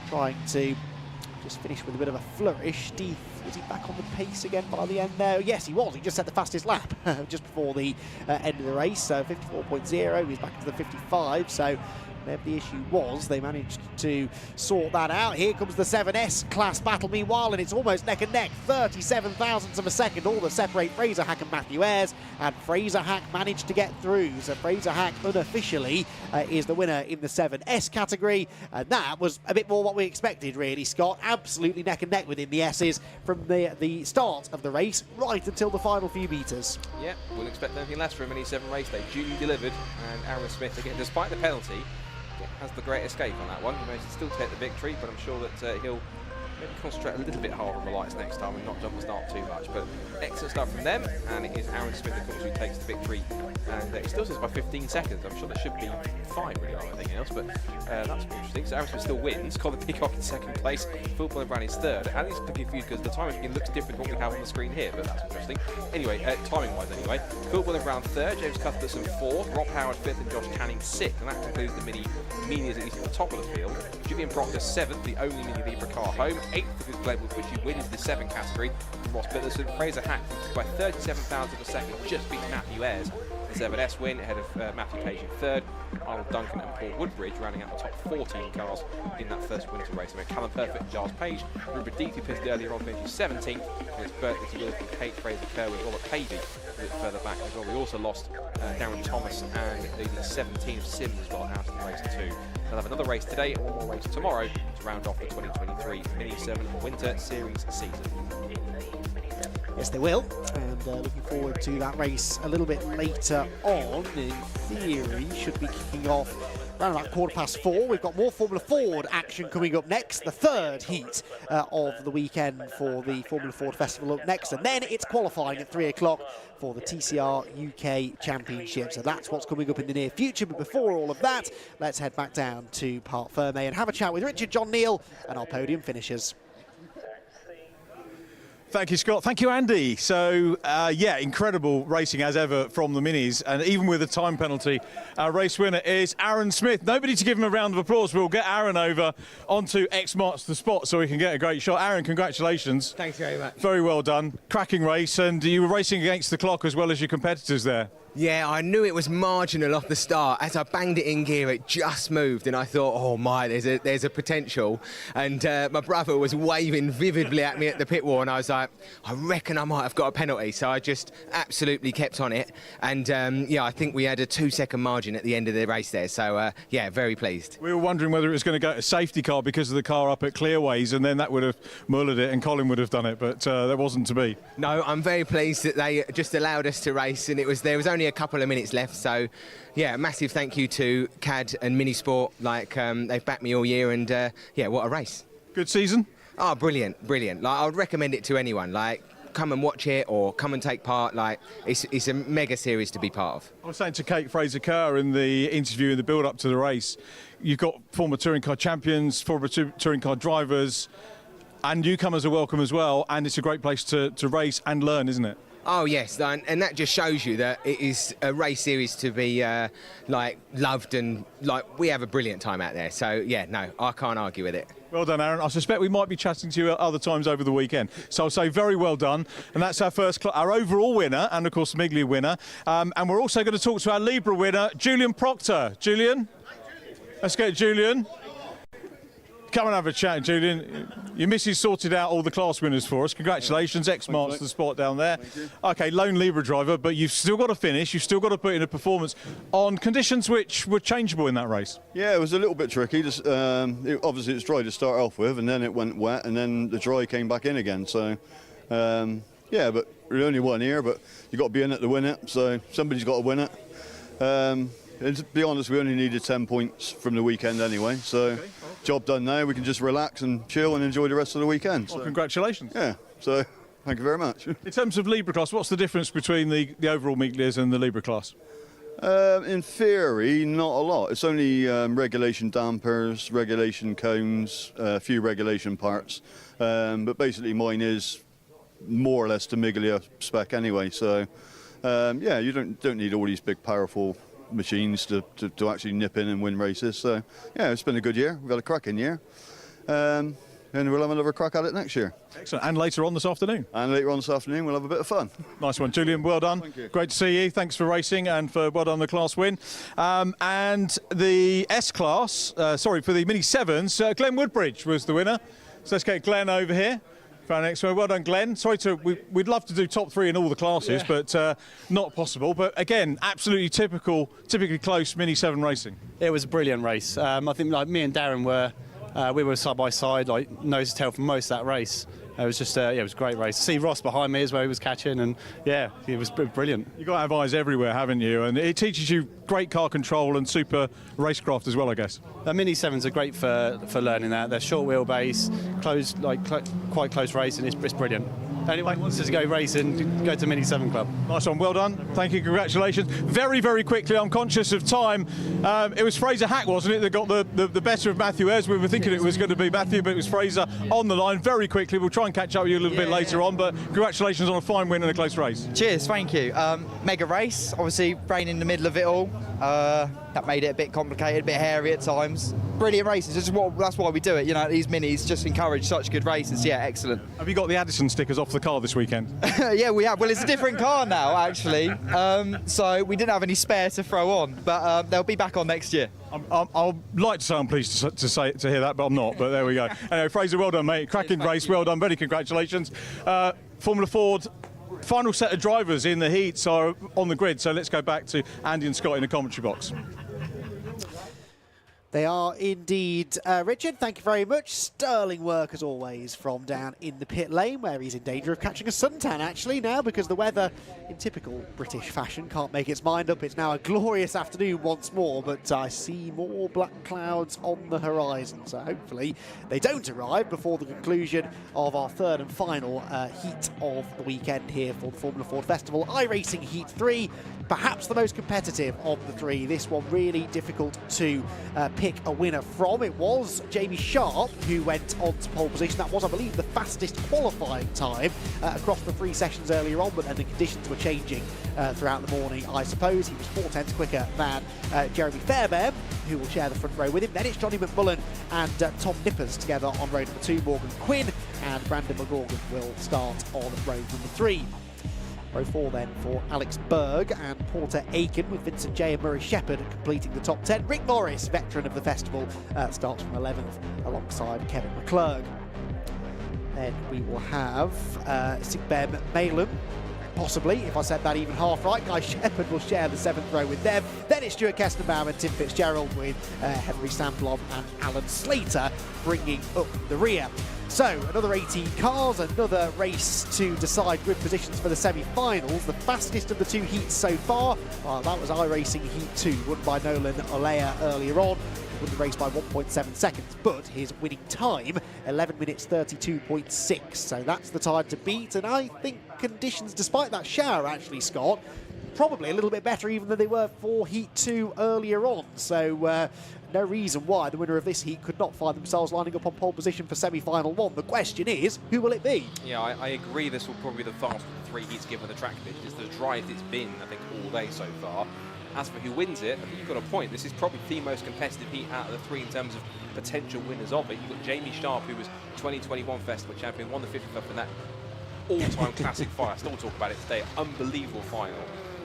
trying to just finish with a bit of a flourish. Deeth, was he back on the pace again by the end there? Yes, he was. He just set the fastest lap just before the end of the race. So 54.0, he's back into the 55. So whatever the issue was, they managed to sort that out. Here comes the 7S class battle meanwhile, and it's almost neck and neck. 37 thousandths of a second, all that separate Fraser Hack and Matthew Ayres, and Fraser Hack managed to get through. So Fraser Hack unofficially is the winner in the 7S category, and that was a bit more what we expected, really, Scott. Absolutely neck and neck within the S's from the start of the race right until the final few metres. Yeah, we'll expect nothing less from a Mini 7 race. They duly delivered, and Aaron Smith, again, despite the penalty, has the great escape on that one. He managed to still take the victory, but I'm sure that he'll maybe concentrate a little bit harder on the lights next time and not jump the start too much. But excellent stuff from them, and it is Aaron Smith, of course, who takes the victory. And it still says by 15 seconds. I'm sure there should be 5 really on anything else, but that's interesting. So Aaron Smith still wins. Colin Peacock in 2nd place. Phil Bullen-Brown is 3rd. And he's confused because the timing looks different to what we have on the screen here, but that's interesting. Anyway, timing-wise anyway, Phil Bullen-Brown 3rd, James Cuthbertson 4th, Rob Howard 5th, and Josh Canning 6th. And that concludes the Mini-Medias, at least at the top of the field. Julian Proctor 7th, the only Mini Libra car home. 8th is Glenn Woodbridge, who wins the 7 category from Ross Billerson. Fraser Hack by 37 thousandths of a second, just beats Matthew Ayres. The 7S win ahead of Matthew Page in 3rd, Arnold Duncan and Paul Woodbridge rounding out the top 14 cars in that first winter race. So Callum Perfect and Giles Page, Rupert Deeth, who pissed earlier on, finished 17th, and it's Bert Wilson, Kate Fraser Kerwin, Robert Pavey a bit further back as well. We also lost Darren Thomas and the 17 of Sims as well out in race 2. They'll have another race today and one more race tomorrow to round off the 2023 Mini 7 Winter Series season. Yes, they will, and looking forward to that race a little bit later on. In theory, should be kicking off around about 4:15. We've got more Formula Ford action coming up next, the 3rd heat of the weekend for the Formula Ford Festival up next, and then it's qualifying at 3 o'clock for the TCR UK Championship. So that's what's coming up in the near future. But before all of that, let's head back down to Parc Ferme and have a chat with Richard, John, Neil, and our podium finishers. Thank you, Scott. Thank you, Andy. So, yeah, incredible racing as ever from the Minis. And even with a time penalty, our race winner is Aaron Smith. Nobody to give him a round of applause. We'll get Aaron over onto X marks the spot so we can get a great shot. Aaron, congratulations. Thanks very much. Very well done. Cracking race. And you were racing against the clock as well as your competitors there. Yeah, I knew it was marginal off the start. As I banged it in gear, it just moved, and I thought, oh my, there's a potential. And my brother was waving vividly at me at the pit wall, and I was like, I reckon I might have got a penalty. So I just absolutely kept on it, and yeah, I think we had a 2-second margin at the end of the race there. So yeah, very pleased. We were wondering whether it was going to go to safety car because of the car up at Clearways, and then that would have mullered it, and Colin would have done it, but that wasn't to be. No, I'm very pleased that they just allowed us to race, and there was only a couple of minutes left. So yeah, massive thank you to CAD and Minisport. Like they've backed me all year, and yeah, what a race. Good season? Oh, brilliant. Like, I would recommend it to anyone. Like, come and watch it or come and take part. Like, it's a mega series to be part of. I was saying to Kate Fraser-Kerr in the interview in the build-up to the race, you've got former touring car champions, former touring car drivers, and newcomers are welcome as well, and it's a great place to race and learn, isn't it? Oh yes, and that just shows you that it is a race series to be like loved, and like we have a brilliant time out there. So yeah, no, I can't argue with it. Well done, Aaron. I suspect we might be chatting to you at other times over the weekend. So I'll say very well done. And that's our our overall winner, and of course Migley winner. And we're also going to talk to our Libra winner, Julian Proctor. Julian, let's get Julian. Come and have a chat, Julian. Your missus sorted out all the class winners for us. Congratulations, X-Marks the spot down there. OK, lone Libra driver, but you've still got to finish. You've still got to put in a performance on conditions which were changeable in that race. Yeah, it was a little bit tricky. Just, obviously, it was dry to start off with, and then it went wet, and then the dry came back in again. So, yeah, but we're only one here, but you've got to be in it to win it. So somebody's got to win it. And to be honest, we only needed 10 points from the weekend anyway. So, job done now. We can just relax and chill and enjoy the rest of the weekend. Well, congratulations. Yeah, so thank you very much. In terms of Libra class, what's the difference between the overall Miglias and the Libra class? In theory, not a lot. It's only regulation dampers, regulation cones, a few regulation parts. But basically mine is more or less the Miglia spec anyway. So, yeah, you don't need all these big, powerful machines to actually nip in and win races. So yeah, it's been a good year. We've had a cracking year, and we'll have another crack at it next year. Excellent. And later on this afternoon. And later on this afternoon we'll have a bit of fun. Nice one, Julian. Well done. Thank you. Great to see you. Thanks for racing and for well done on the class win. And the S class, sorry, for the Mini Sevens, Glenn Woodbridge was the winner. So let's get Glenn over here. Well done, Glenn. Sorry we'd love to do top 3 in all the classes, but not possible. But again, absolutely typically close Mini 7 racing. It was a brilliant race. I think like me and Darren we were side by side, like nose to tail for most of that race. It was just, yeah, it was a great race. See Ross behind me as well, he was catching, and yeah, it was brilliant. You've got to have eyes everywhere, haven't you? And it teaches you great car control and super racecraft as well, I guess. The Mini 7s are great for learning that. They're short wheelbase, quite close racing. It's brilliant. Anyone wants to go racing, go to Mini 7 Club. Nice one, well done. Thank you, congratulations. Very, very quickly, I'm conscious of time. It was Fraser Hack, wasn't it, that got the better of Matthew Ayres. We were thinking it was going to be Matthew, but it was Fraser on the line. Very quickly, we'll try and catch up with you a little bit later on, but congratulations on a fine win and a close race. Cheers, thank you. Mega race, obviously rain in the middle of it all. That made it a bit complicated, a bit hairy at times. Brilliant races, that's why we do it, you know, these minis just encourage such good races. Yeah, excellent. Have you got the Addison stickers off the car this weekend? Yeah, we have. Well, it's a different car now, actually. So we didn't have any spare to throw on, but they'll be back on next year. I'd like to say I'm pleased to hear that, but I'm not. But there we go. Anyway, Fraser, well done, mate. Cracking race, well done. Very congratulations. Formula Ford. Final set of drivers in the heats are on the grid, so let's go back to Andy and Scott in the commentary box. They are indeed. Richard, thank you very much. Sterling work, as always, from down in the pit lane, where he's in danger of catching a suntan, actually, now, because the weather, in typical British fashion, can't make its mind up. It's now a glorious afternoon once more, but I see more black clouds on the horizon, so hopefully they don't arrive before the conclusion of our third and final heat of the weekend here for the Formula Ford Festival. iRacing Heat 3, perhaps the most competitive of the three. This one really difficult to pick a winner from. It was Jamie Sharp who went on to pole position. That was, I believe, the fastest qualifying time across the 3 sessions earlier on, but then the conditions were changing throughout the morning. I suppose he was 4/10 quicker than Jeremy Fairbairn, who will share the front row with him. Then it's Johnny McMullen and Tom Nippers together on row number 2. Morgan Quinn and Brandon McGorgan will start on row number 3. Row 4 then for Alex Berg and Porter Aiken, with Vincent J and Murray Shepherd completing the top 10. Rick Morris, veteran of the festival, starts from 11th alongside Kevin McClurg. Then we will have Sigbem Malum, possibly, if I said that even half right. Guy Shepherd will share the 7th row with them. Then it's Stuart Kestenbaum and Tim Fitzgerald, with Henry Sandblom and Alan Slater bringing up the rear. So, another 18 cars, another race to decide grid positions for the semi-finals. The fastest of the 2 heats so far, that was iRacing Heat 2, won by Nolan Olea earlier on. He won the race by 1.7 seconds, but his winning time, 11 minutes 32.6. So that's the time to beat, and I think conditions, despite that shower actually, Scott, probably a little bit better even than they were for Heat 2 earlier on. So no reason why the winner of this heat could not find themselves lining up on pole position for semi-final 1. The question is, who will it be? Yeah, I agree this will probably be the fastest of the 3 heats given the track conditions. The driest it's been, I think, all day so far. As for who wins it, I think you've got a point. This is probably the most competitive heat out of the 3 in terms of potential winners of it. You've got Jamie Sharp, who was 2021 Festival champion, won the 50th Cup in that all-time classic final. I still talk about it today. Unbelievable final.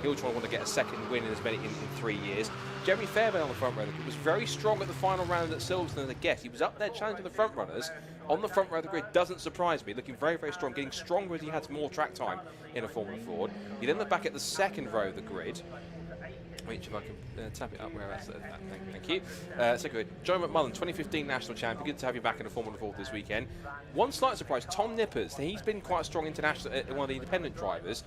He'll try to want to get a second win in as many in 3 years. Jeremy Fairbairn on the front row of the grid was very strong at the final round at Silverstone as a guest. He was up there challenging the front runners on the front row of the grid. Doesn't surprise me. Looking very, very strong, getting stronger as he had more track time in a Formula Ford. He then looked back at the second row of the grid, which, if I can tap it up where that's thank you. So good. Joe McMullen, 2015 national champion. Good to have you back in the Formula Ford this weekend. One slight surprise, Tom Nippers. He's been quite a strong international, one of the independent drivers.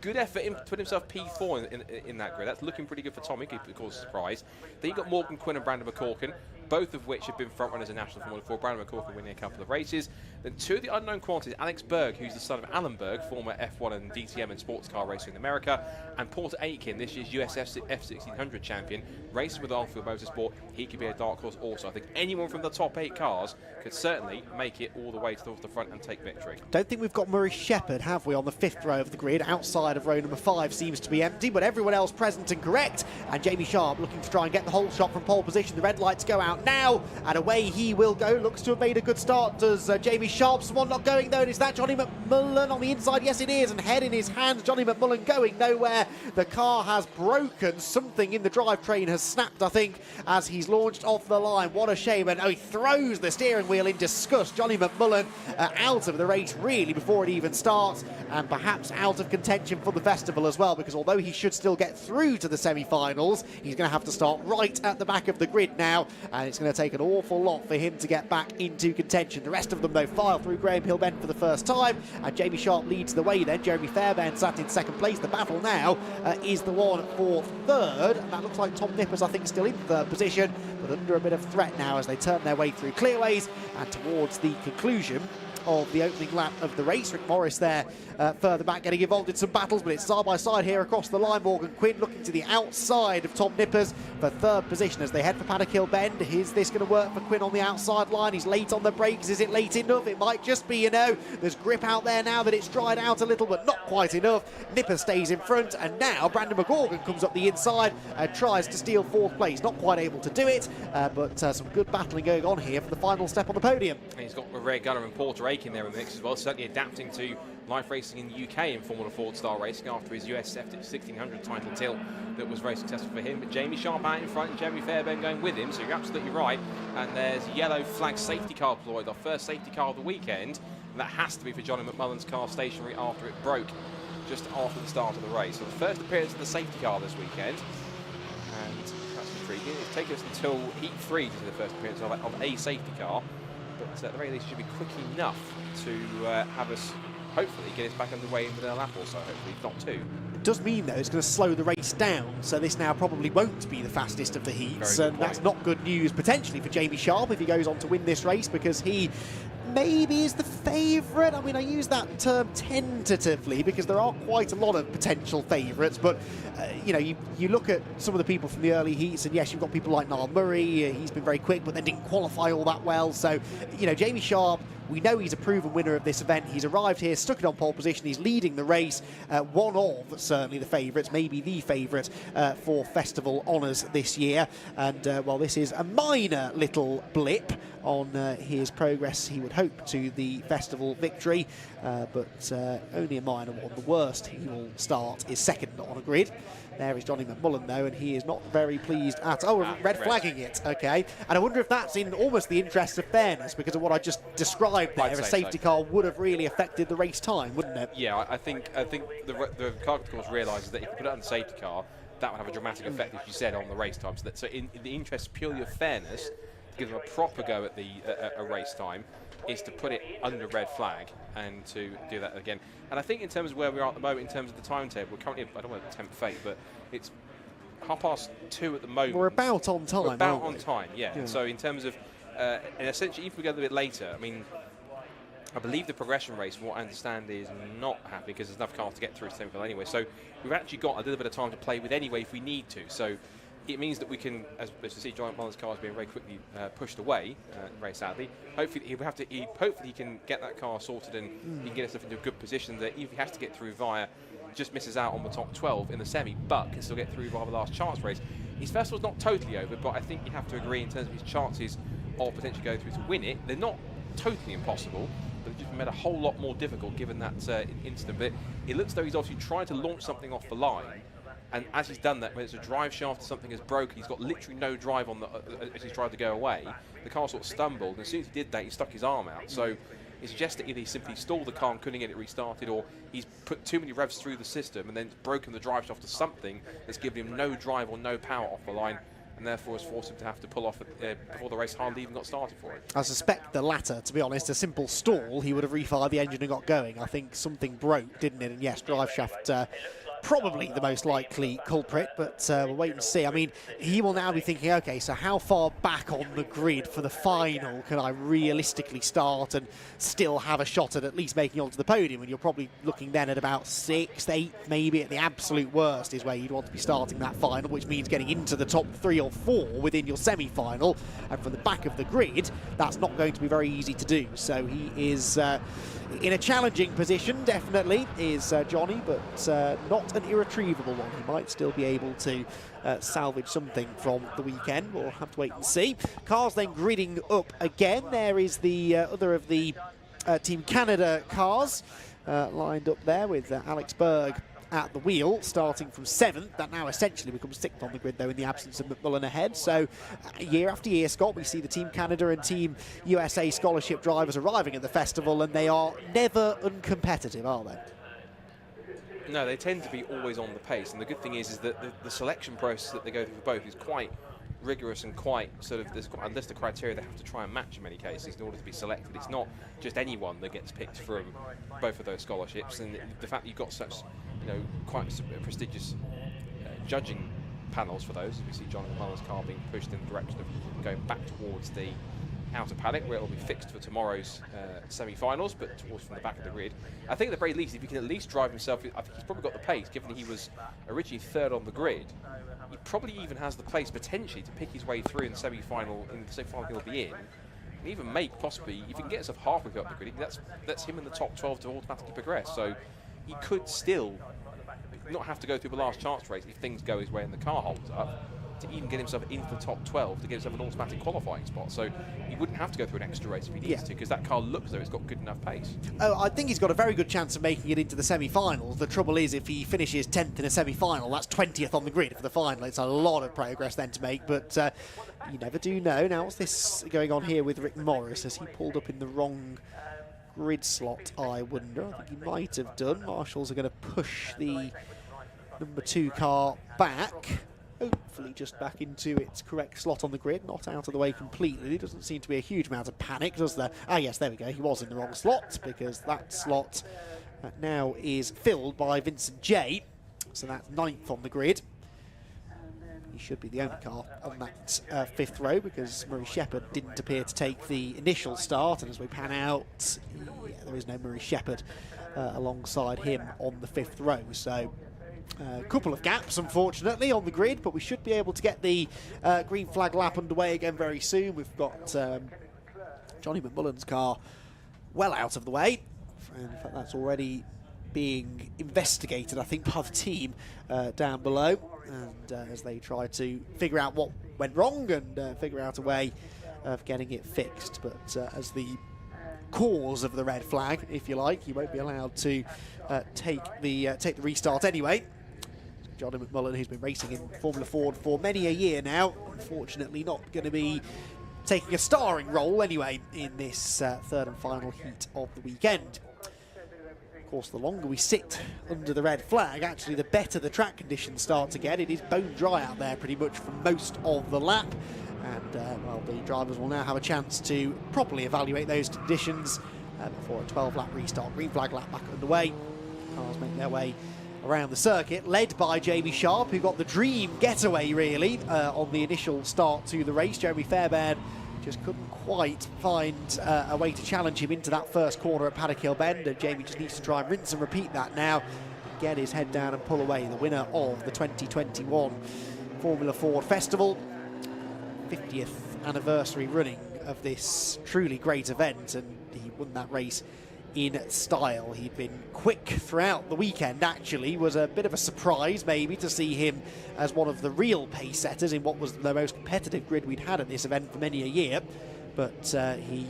Good effort, put himself P4 in that grid. That's looking pretty good for Tom. He could cause a surprise. Then you've got Morgan Quinn and Brandon McCorkin, both of which have been front runners in national Formula 4. Brandon McCorkin winning a couple of races. Then 2 of the unknown quantities, Alex Berg, who's the son of Alan Berg, former F1 and DTM and sports car racer in America, and Porter Aiken, this year's US F1600 champion, racing with Armfield Motorsport. He could be a dark horse also. I think anyone from the top 8 cars could certainly make it all the way towards the front and take victory. Don't think we've got Murray Shepherd, have we, on the 5th row of the grid? Outside of row number 5 seems to be empty, but everyone else present and correct. And Jamie Sharp looking to try and get the whole shot from pole position. The red lights go out now, and away he will go. Looks to have made a good start, does Jamie Sharp. Someone not going though, and is that Johnny McMullen on the inside? Yes, it is, and head in his hands. Johnny McMullen going nowhere. The car has broken. Something in the drivetrain has snapped, I think, as he's launched off the line. What a shame. And he throws the steering wheel in disgust. Johnny McMullen out of the race really before it even starts, and perhaps out of contention for the festival as well, because although he should still get through to the semi-finals, he's going to have to start right at the back of the grid now, and it's going to take an awful lot for him to get back into contention. The rest of them, though, file through Graham Hill Bend for the first time, and Jamie Sharp leads the way then. Jeremy Fairbairn sat in 2nd place. The battle now is the one for 3rd, and that looks like Tom Nippers, I think, still in 3rd position, but under a bit of threat now as they turn their way through clearways and towards the conclusion of the opening lap of the race. Rick Morris there further back getting involved in some battles, but it's side by side here across the line. Morgan Quinn looking to the outside of Tom Nippers for 3rd position as they head for Paddock Hill Bend. Is this going to work for Quinn on the outside line? He's late on the brakes. Is it late enough? It might just be, you know. There's grip out there now that it's dried out a little, but not quite enough. Nippers stays in front, and now Brandon McCorgan comes up the inside and tries to steal 4th place. Not quite able to do it, but some good battling going on here for the final step on the podium. And he's got Ray Gunner and Porter Aiken there in the mix as well, certainly adapting to life racing in the UK in Formula Ford style racing after his US F1600 title tilt that was very successful for him. But Jamie Sharp out in front and Jeremy Fairbairn going with him, so you're absolutely right. And there's yellow flag safety car deployed, our first safety car of the weekend. And that has to be for Johnny McMullen's car stationary after it broke just after the start of the race. So the first appearance of the safety car this weekend. And that's intriguing. It's taken us until Heat 3 to see the first appearance of a safety car. But at the very least, it should be quick enough to have us hopefully get us back underway within a lap or so, hopefully, if not 2. It does mean, though, it's going to slow the race down, so this now probably won't be the fastest of the heats, and that's not good news potentially for Jamie Sharp if he goes on to win this race, because he maybe is the favourite. I mean, I use that term tentatively because there are quite a lot of potential favourites, but you know, you look at some of the people from the early heats, and yes, you've got people like Niall Murray. He's been very quick, but then didn't qualify all that well. So, you know, Jamie Sharp, we know he's a proven winner of this event. He's arrived here, stuck it on pole position. He's leading the race. One of certainly the favourites, maybe the favourite for festival honours this year. And while this is a minor little blip on his progress, he would hope, to the festival victory, but only a minor one. The worst he will start is second on a grid. There is Johnny McMullen, though, and he is not very pleased at... Oh, red flagging it, OK. And I wonder if that's in almost the interest of fairness, because of what I just described there. A safety car would have really affected the race time, wouldn't it? Yeah, I think the car course realises that if you put it on the safety car, that would have a dramatic effect, as you said, on the race time. So in the interest purely of fairness, to give them a proper go at the a race time, is to put it under red flag and to do that again. And I think in terms of where we are at the moment, in terms of the timetable, we're currently, I don't want to tempt fate, but it's 2:30 at the moment. We're about on time. We're about on time, yeah. So in terms of, and essentially, if we go a bit later, I mean, I believe the progression race, from what I understand, is not happening because there's enough cars to get through to semi-final anyway. So we've actually got a little bit of time to play with anyway if we need to. So it means that we can, as you see, John McMullen's car is being very quickly pushed away, very sadly. Hopefully he can get that car sorted and he can get himself into a good position that if he has to get through via, just misses out on the top 12 in the semi, but can still get through via the last chance race. His festival's not totally over, but I think you have to agree in terms of his chances of potentially going through to win it. They're not totally impossible, but they've just made a whole lot more difficult given that incident. But it looks as though he's obviously trying to launch something off the line, and as he's done that, when it's a drive shaft or something has broken, he's got literally no drive on the as he's tried to go away. The car sort of stumbled, and as soon as he did that, he stuck his arm out. So it suggests that either he simply stalled the car and couldn't get it restarted, or he's put too many revs through the system and then broken the drive shaft to something that's given him no drive or no power off the line, and therefore has forced him to have to pull off before the race hardly even got started for him. I suspect the latter, to be honest. A simple stall, he would have refired the engine and got going. I think something broke, didn't it? And yes, drive shaft probably the most likely culprit, but we'll wait and see. I mean, he will now be thinking, OK, so how far back on the grid for the final can I realistically start and still have a shot at least making it onto the podium? And you're probably looking then at about 6th, 8th, maybe at the absolute worst is where you'd want to be starting that final, which means getting into the top 3 or 4 within your semi-final. And from the back of the grid, that's not going to be very easy to do. So he is in a challenging position, definitely, is Johnny, but not an irretrievable one. He might still be able to salvage something from the weekend. We'll have to wait and see. Cars then gridding up again. There is the other of the Team Canada cars lined up there with Alex Berg at the wheel, starting from 7th. That now essentially becomes 6th on the grid, though, in the absence of McMullen ahead. So year after year, Scott, we see the Team Canada and Team USA scholarship drivers arriving at the festival, and they are never uncompetitive, are they? No, they tend to be always on the pace, and the good thing is that the selection process that they go through for both is quite rigorous and quite sort of, there's quite a list of criteria they have to try and match in many cases in order to be selected. It's not just anyone that gets picked from both of those scholarships, and the fact that you've got such, quite prestigious judging panels for those, as we see John McMullen's car being pushed in the direction of going back towards the outer paddock, where it will be fixed for tomorrow's semi-finals, but towards from the back of the grid. I think at the very least, if he can at least drive himself, I think he's probably got the pace, given that he was originally 3rd on the grid. He probably even has the pace potentially to pick his way through in the semi-final, he'll be in, and even make possibly, if he can get himself halfway up the grid, that's him in the top 12 to automatically progress. So he could still not have to go through the last chance race if things go his way and the car holds up, to even get himself into the top 12 to get himself an automatic qualifying spot. So he wouldn't have to go through an extra race if he needs to, because that car looks as though it's got good enough pace. Oh, I think he's got a very good chance of making it into the semi-finals. The trouble is, if he finishes 10th in a semi-final, that's 20th on the grid for the final. It's a lot of progress then to make, but you never do know. Now, what's this going on here with Rick Morris? Has he pulled up in the wrong grid slot, I wonder? I think he might have done. Marshals are going to push the number 2 car back, hopefully just back into its correct slot on the grid, not out of the way completely. There doesn't seem to be a huge amount of panic, does there? Ah, yes, there we go. He was in the wrong slot, because that slot now is filled by Vincent J. So that's 9th on the grid. He should be the only car on that 5th row, because Murray Shepherd didn't appear to take the initial start, and as we pan out, yeah, there is no Murray Shepherd alongside him on the 5th row. So a couple of gaps, unfortunately, on the grid, but we should be able to get the green flag lap underway again very soon. We've got Johnny McMullen's car well out of the way. In fact, that's already being investigated, I think, by the team down below, and as they try to figure out what went wrong and figure out a way of getting it fixed. But as the cause of the red flag, if you like, he won't be allowed to take the restart anyway. Johnny McMullen, who's been racing in Formula Ford for many a year now, unfortunately not going to be taking a starring role anyway in this third and final heat of the weekend. Of course, the longer we sit under the red flag, actually the better the track conditions start to get. It is bone dry out there pretty much for most of the lap, and well, the drivers will now have a chance to properly evaluate those conditions before a 12-lap restart. Green flag lap back underway. Cars make their way around the circuit, led by Jamie Sharp, who got the dream getaway, really, on the initial start to the race. Jeremy Fairbairn just couldn't quite find a way to challenge him into that first corner at Paddock Hill Bend, and Jamie just needs to try and rinse and repeat that now, get his head down and pull away. The winner of the 2021 Formula Ford Festival, 50th anniversary running of this truly great event, and he won that race in style. He'd been quick throughout the weekend, actually. Was a bit of a surprise maybe to see him as one of the real pace setters in what was the most competitive grid we'd had at this event for many a year, but he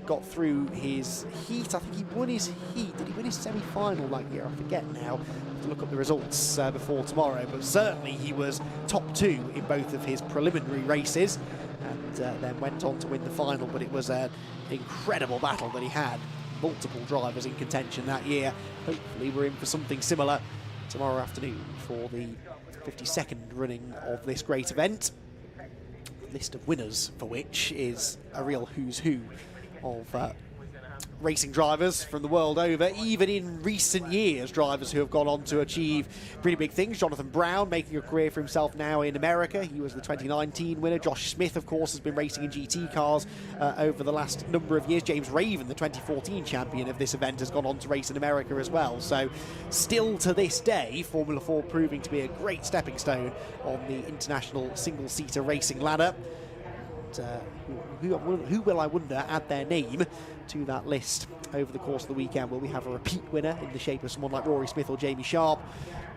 got through his heat. I think he won his heat. Did he win his semi-final that year? I forget now. Have to look up the results before tomorrow, but certainly he was top 2 in both of his preliminary races, and then went on to win the final. But it was an incredible battle that he had. Multiple drivers in contention that year. Hopefully we're in for something similar tomorrow afternoon for the 52nd running of this great event. List of winners for which is a real who's who of racing drivers from the world over, even in recent years, drivers who have gone on to achieve pretty big things. Jonathan Brown making a career for himself now in America. He was the 2019 winner. Josh Smith, of course, has been racing in GT cars over the last number of years. James Raven, the 2014 champion of this event, has gone on to race in America as well. So still to this day, Formula 4 proving to be a great stepping stone on the international single-seater racing ladder. Who will, I wonder, add their name to that list over the course of the weekend? Will we have a repeat winner in the shape of someone like Rory Smith or Jamie Sharp,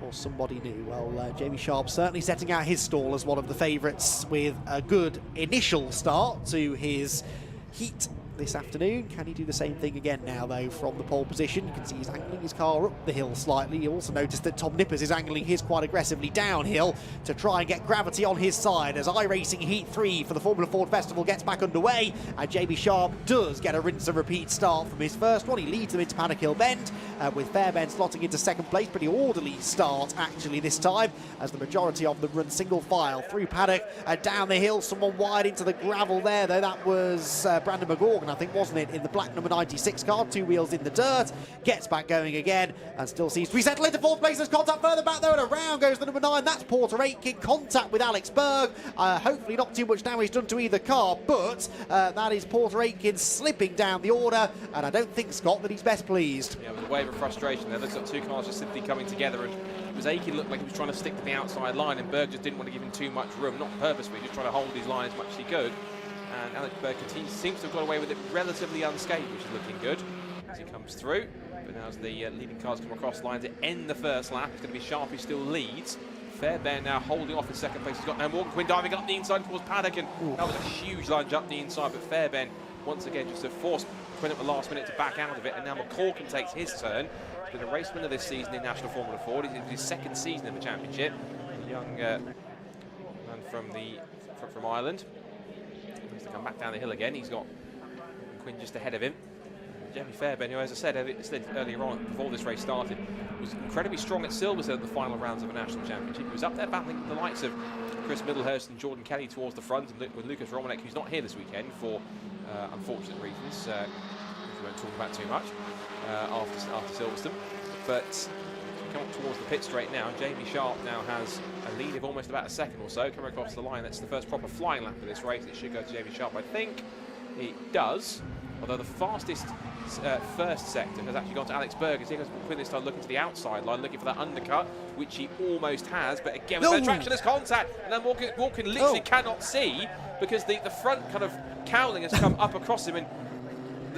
or somebody new? Well, Jamie Sharp certainly setting out his stall as one of the favourites with a good initial start to his heat this afternoon. Can he do the same thing again now, though, from the pole position? You can see he's angling his car up the hill slightly. You also notice that Tom Nippers is angling his quite aggressively downhill to try and get gravity on his side as iRacing Heat 3 for the Formula Ford Festival gets back underway, and Jamie Sharp does get a rinse and repeat start from his first one. He leads them into Paddock Hill Bend, with Fairbairn slotting into second place. Pretty orderly start, actually, this time, as the majority of them run single file through Paddock and down the hill. Someone wide into the gravel there, though. That was Brandon McGorgan, I think, wasn't it, in the black number 96 car, 2 wheels in the dirt, gets back going again and still seems to be settled into fourth place. There's contact further back there, and around goes the number 9. That's Porter Aitken, contact with Alex Berg. Hopefully not too much damage done to either car, but that is Porter Aitken slipping down the order, and I don't think, Scott, that he's best pleased. Yeah, with a wave of frustration there. Looks like 2 cars just simply coming together, and it was Aitken looked like he was trying to stick to the outside line, and Berg just didn't want to give him too much room, not purposely, just trying to hold his line as much as he could. And Alex Berg seems to have got away with it relatively unscathed, which is looking good as he comes through. But now as the leading cars come across the line to end the first lap, it's going to be Sharp who still leads. Fairbairn now holding off in second place. He's got now Morgan Quinn diving up the inside towards Paddock, and that was a huge lunge up the inside, but Fairbairn once again just to force Quinn at the last minute to back out of it, and now McCorkin takes his turn. He's been a race winner this season in National Formula Ford. He's in his second season in the championship. A young man from Ireland. He's to come back down the hill again. He's got Quinn just ahead of him. Jamie Fairbairn, who, as I said earlier on, before this race started, was incredibly strong at Silverstone at the final rounds of a national championship. He was up there battling the likes of Chris Middlehurst and Jordan Kelly towards the front, and with Lucas Romanek, who's not here this weekend for unfortunate reasons, we won't talk about too much after Silverstone. But come up towards the pit straight now. Jamie Sharp now has a lead of almost about a second or so coming across the line. That's the first proper flying lap of this race. It should go to Jamie Sharp, I think. It does, although the fastest first sector has actually gone to Alex Berg. As he goes Quinn this time looking to the outside line, looking for that undercut, which he almost has, but again with traction as contact, and then Morgan literally cannot see because the front kind of cowling has come up across him, and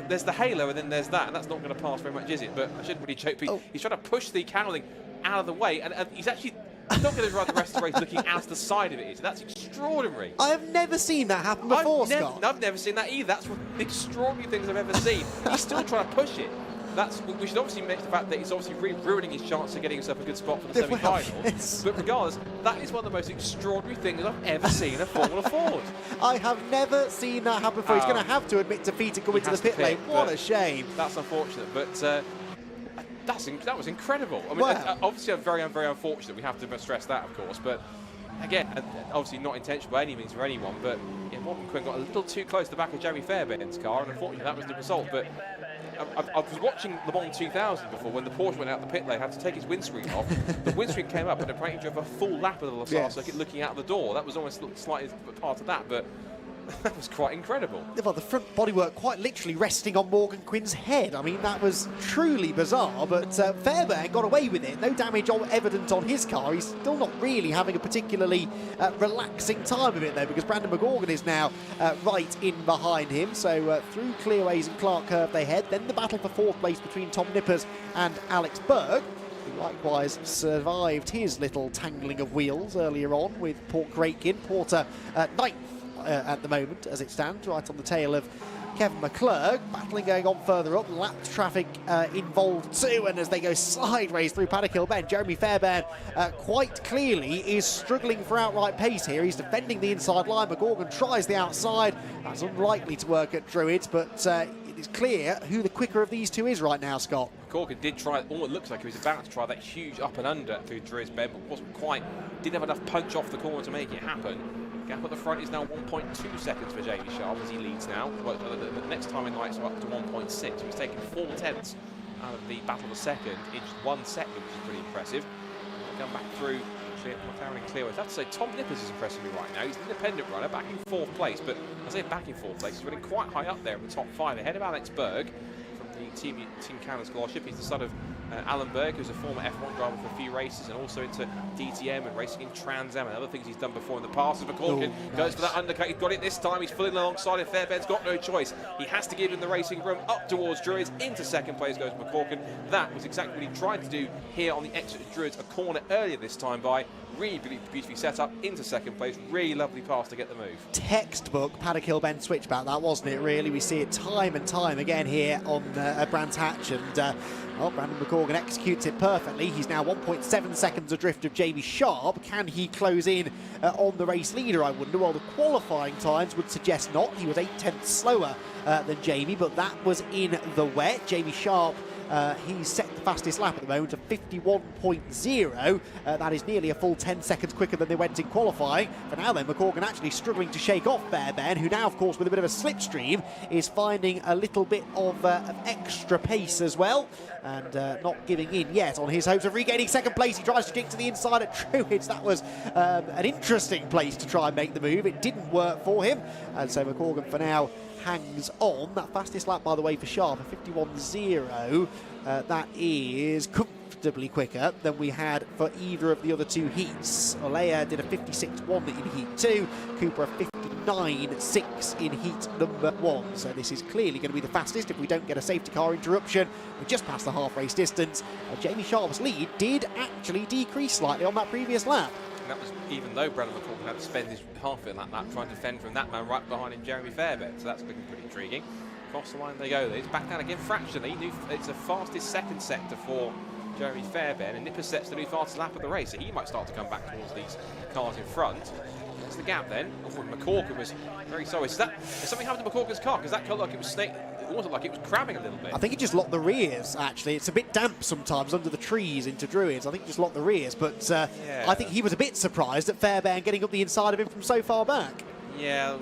there's the halo and then there's that, and that's not going to pass very much, is it? But I shouldn't really joke. He's trying to push the cowling out of the way, and he's actually He's not going to run the rest of the race looking as the side of it is. That's extraordinary. I have never seen that happen before, Scott. I've never seen that either. That's one of the extraordinary things I've ever seen. He's still trying to push it. We should obviously mention the fact that he's obviously ruining his chance of getting himself a good spot for the semi-final. Yes. But regardless, that is one of the most extraordinary things I've ever seen in a Formula Ford. I have never seen that happen before. He's going to have to admit defeat and go into the pit lane. What a shame. That's unfortunate, but that was incredible. I mean, obviously, very, very unfortunate. We have to stress that, of course, but again, obviously not intentional by any means for anyone, but Morgan Quinn got a little too close to the back of Jeremy Fairbairn's car, and unfortunately that was the result. But I was watching Le Mans 2000 before when the Porsche went out the pit lane, had to take his windscreen off. The windscreen came up and apparently drove a full lap of the LaSalle circuit looking out the door. That was almost slightly part of that, but that was quite incredible. Well, the front bodywork quite literally resting on Morgan Quinn's head. I mean, that was truly bizarre, but Fairbairn got away with it. No damage evident on his car. He's still not really having a particularly relaxing time of it, though, because Brandon McGorgan is now right in behind him. So through Clearways and Clark Curve they head. Then the battle for fourth place between Tom Nippers and Alex Berg, who likewise survived his little tangling of wheels earlier on with Port Crakin. Porter ninth at the moment as it stands, right on the tail of Kevin McClurg. Battling going on further up, lapped traffic involved too, and as they go sideways through Paddock Hill Bend, Jeremy Fairbairn quite clearly is struggling for outright pace here. He's defending the inside line. McGorgan tries the outside. That's unlikely to work at Druids, but it is clear who the quicker of these two is right now, Scott. McGorgan did try, it looks like he was about to try that huge up and under through Druids Bend, but wasn't quite, didn't have enough punch off the corner to make it happen. Gap at the front is now 1.2 seconds for Jamie Sharp as he leads now. Well, the next time in lights are up to 1.6. So he's taken 4/10 out of the battle of the second in just 1 second, which is pretty impressive. Going back through McLaren and Clearways. I have to say, Tom Nippers is impressing me right now. He's an independent runner, back in 4th place, but I say back in 4th place, he's running quite high up there in the top 5, ahead of Alex Berg from the Team Canada Scholarship. He's the son of Alan Berg, who's a former F1 driver for a few races and also into DTM and racing in Trans Am and other things he's done before in the past. McCorkin goes for that undercut. He's got it this time. He's pulling alongside, and Fairbairn's got no choice. He has to give him the racing room up towards Druids. Into 2nd place goes McCorkin. That was exactly what he tried to do here on the exit of Druids, a corner earlier this time by really beautifully set up into 2nd place. Really lovely pass to get the move. Textbook Paddock Hill Bend switchback, that wasn't it, really? We see it time and time again here on Brands Hatch, and well, Brandon McCorgan executes it perfectly. He's now 1.7 seconds adrift of Jamie Sharp. Can he close in on the race leader, I wonder? Well, the qualifying times would suggest not. He was 8/10 slower than Jamie, but that was in the wet. Jamie Sharp, he's set the fastest lap at the moment of 51.0. That is nearly a full 10 seconds quicker than they went in qualifying. For now then, McCorgan actually struggling to shake off Fairbairn, who now, of course, with a bit of a slipstream, is finding a little bit of extra pace as well, and not giving in yet on his hopes of regaining 2nd place. He tries to kick to the inside at Druids. That was an interesting place to try and make the move. It didn't work for him, and so McCorgan for now hangs on. That fastest lap, by the way, for Sharp, a 51.0. That is comfortably quicker than we had for either of the other 2 heats. Olea did a 56.1 in Heat 2, Cooper a 59.6 in Heat number 1. So this is clearly going to be the fastest if we don't get a safety car interruption. We're just past the half race distance. Jamie Sharp's lead did actually decrease slightly on that previous lap. And that was even though Brandon McCorkin had to spend his half of that lap trying to defend from that man right behind him, Jeremy Fairbairn. So that's looking pretty intriguing. Across the line they go. It's back down again fractionally. It's the fastest 2nd sector for Jeremy Fairbairn, and Nippers sets the new fastest lap of the race, so he might start to come back towards these cars in front. That's the gap then. McCorkin was very sorry. Has something happened to McCorkin's car? Because that car looked like it was it wasn't like it was crabbing a little bit. I think it just locked the rears, actually. It's a bit damp sometimes under the trees into Druids. I think it just locked the rears, but yeah. I think he was a bit surprised at Fairbairn getting up the inside of him from so far back. Yeah,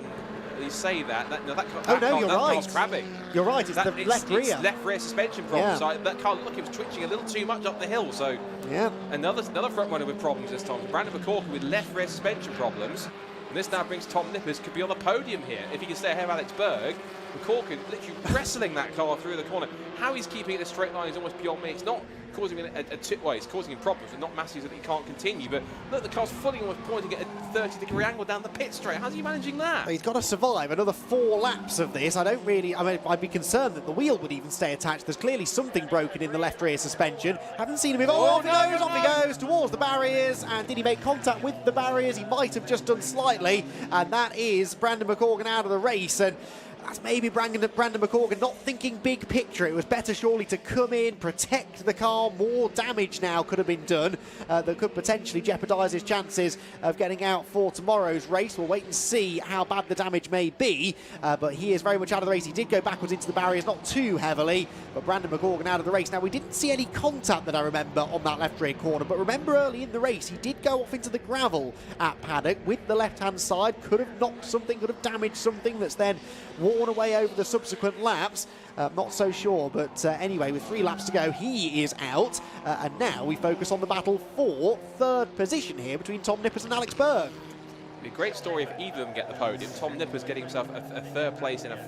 you say that. You're that right. car's crabbing. You're right, it's the left rear. It's left rear suspension problems. Yeah. So that car, look, it was twitching a little too much up the hill. So yeah, another front runner with problems this time. Brandon McCorkin with left rear suspension problems. And this now brings Tom Nippers, could be on the podium here if he can stay ahead of Alex Berg. McCorkin literally wrestling that car through the corner. How he's keeping it in a straight line is almost beyond me. It's not causing him it's causing him problems, but not massive that he can't continue. But look, the car's fully almost pointing at a 30-degree angle down the pit straight. How's he managing that? He's got to survive another 4 laps of this. I'd be concerned that the wheel would even stay attached. There's clearly something broken in the left rear suspension. Haven't seen him evolve. Off he goes towards the barriers. And did he make contact with the barriers? He might have just done slightly. And that is Brandon McCorgan out of the race. And that's maybe Brandon McCorgan not thinking big picture. It was better surely to come in, protect the car. More damage now could have been done that could potentially jeopardise his chances of getting out for tomorrow's race. We'll wait and see how bad the damage may be, but he is very much out of the race. He did go backwards into the barriers, not too heavily, but Brandon McCorgan out of the race. Now, we didn't see any contact that I remember on that left rear corner, but remember early in the race, he did go off into the gravel at Paddock with the left-hand side, could have knocked something, could have damaged something that's then worn away over the subsequent laps. Not so sure, but anyway, with 3 laps to go, he is out. And now we focus on the battle for 3rd position here between Tom Nippers and Alex Berg. It'd be a great story if either of them get the podium. Tom Nippers getting himself a 3rd place in a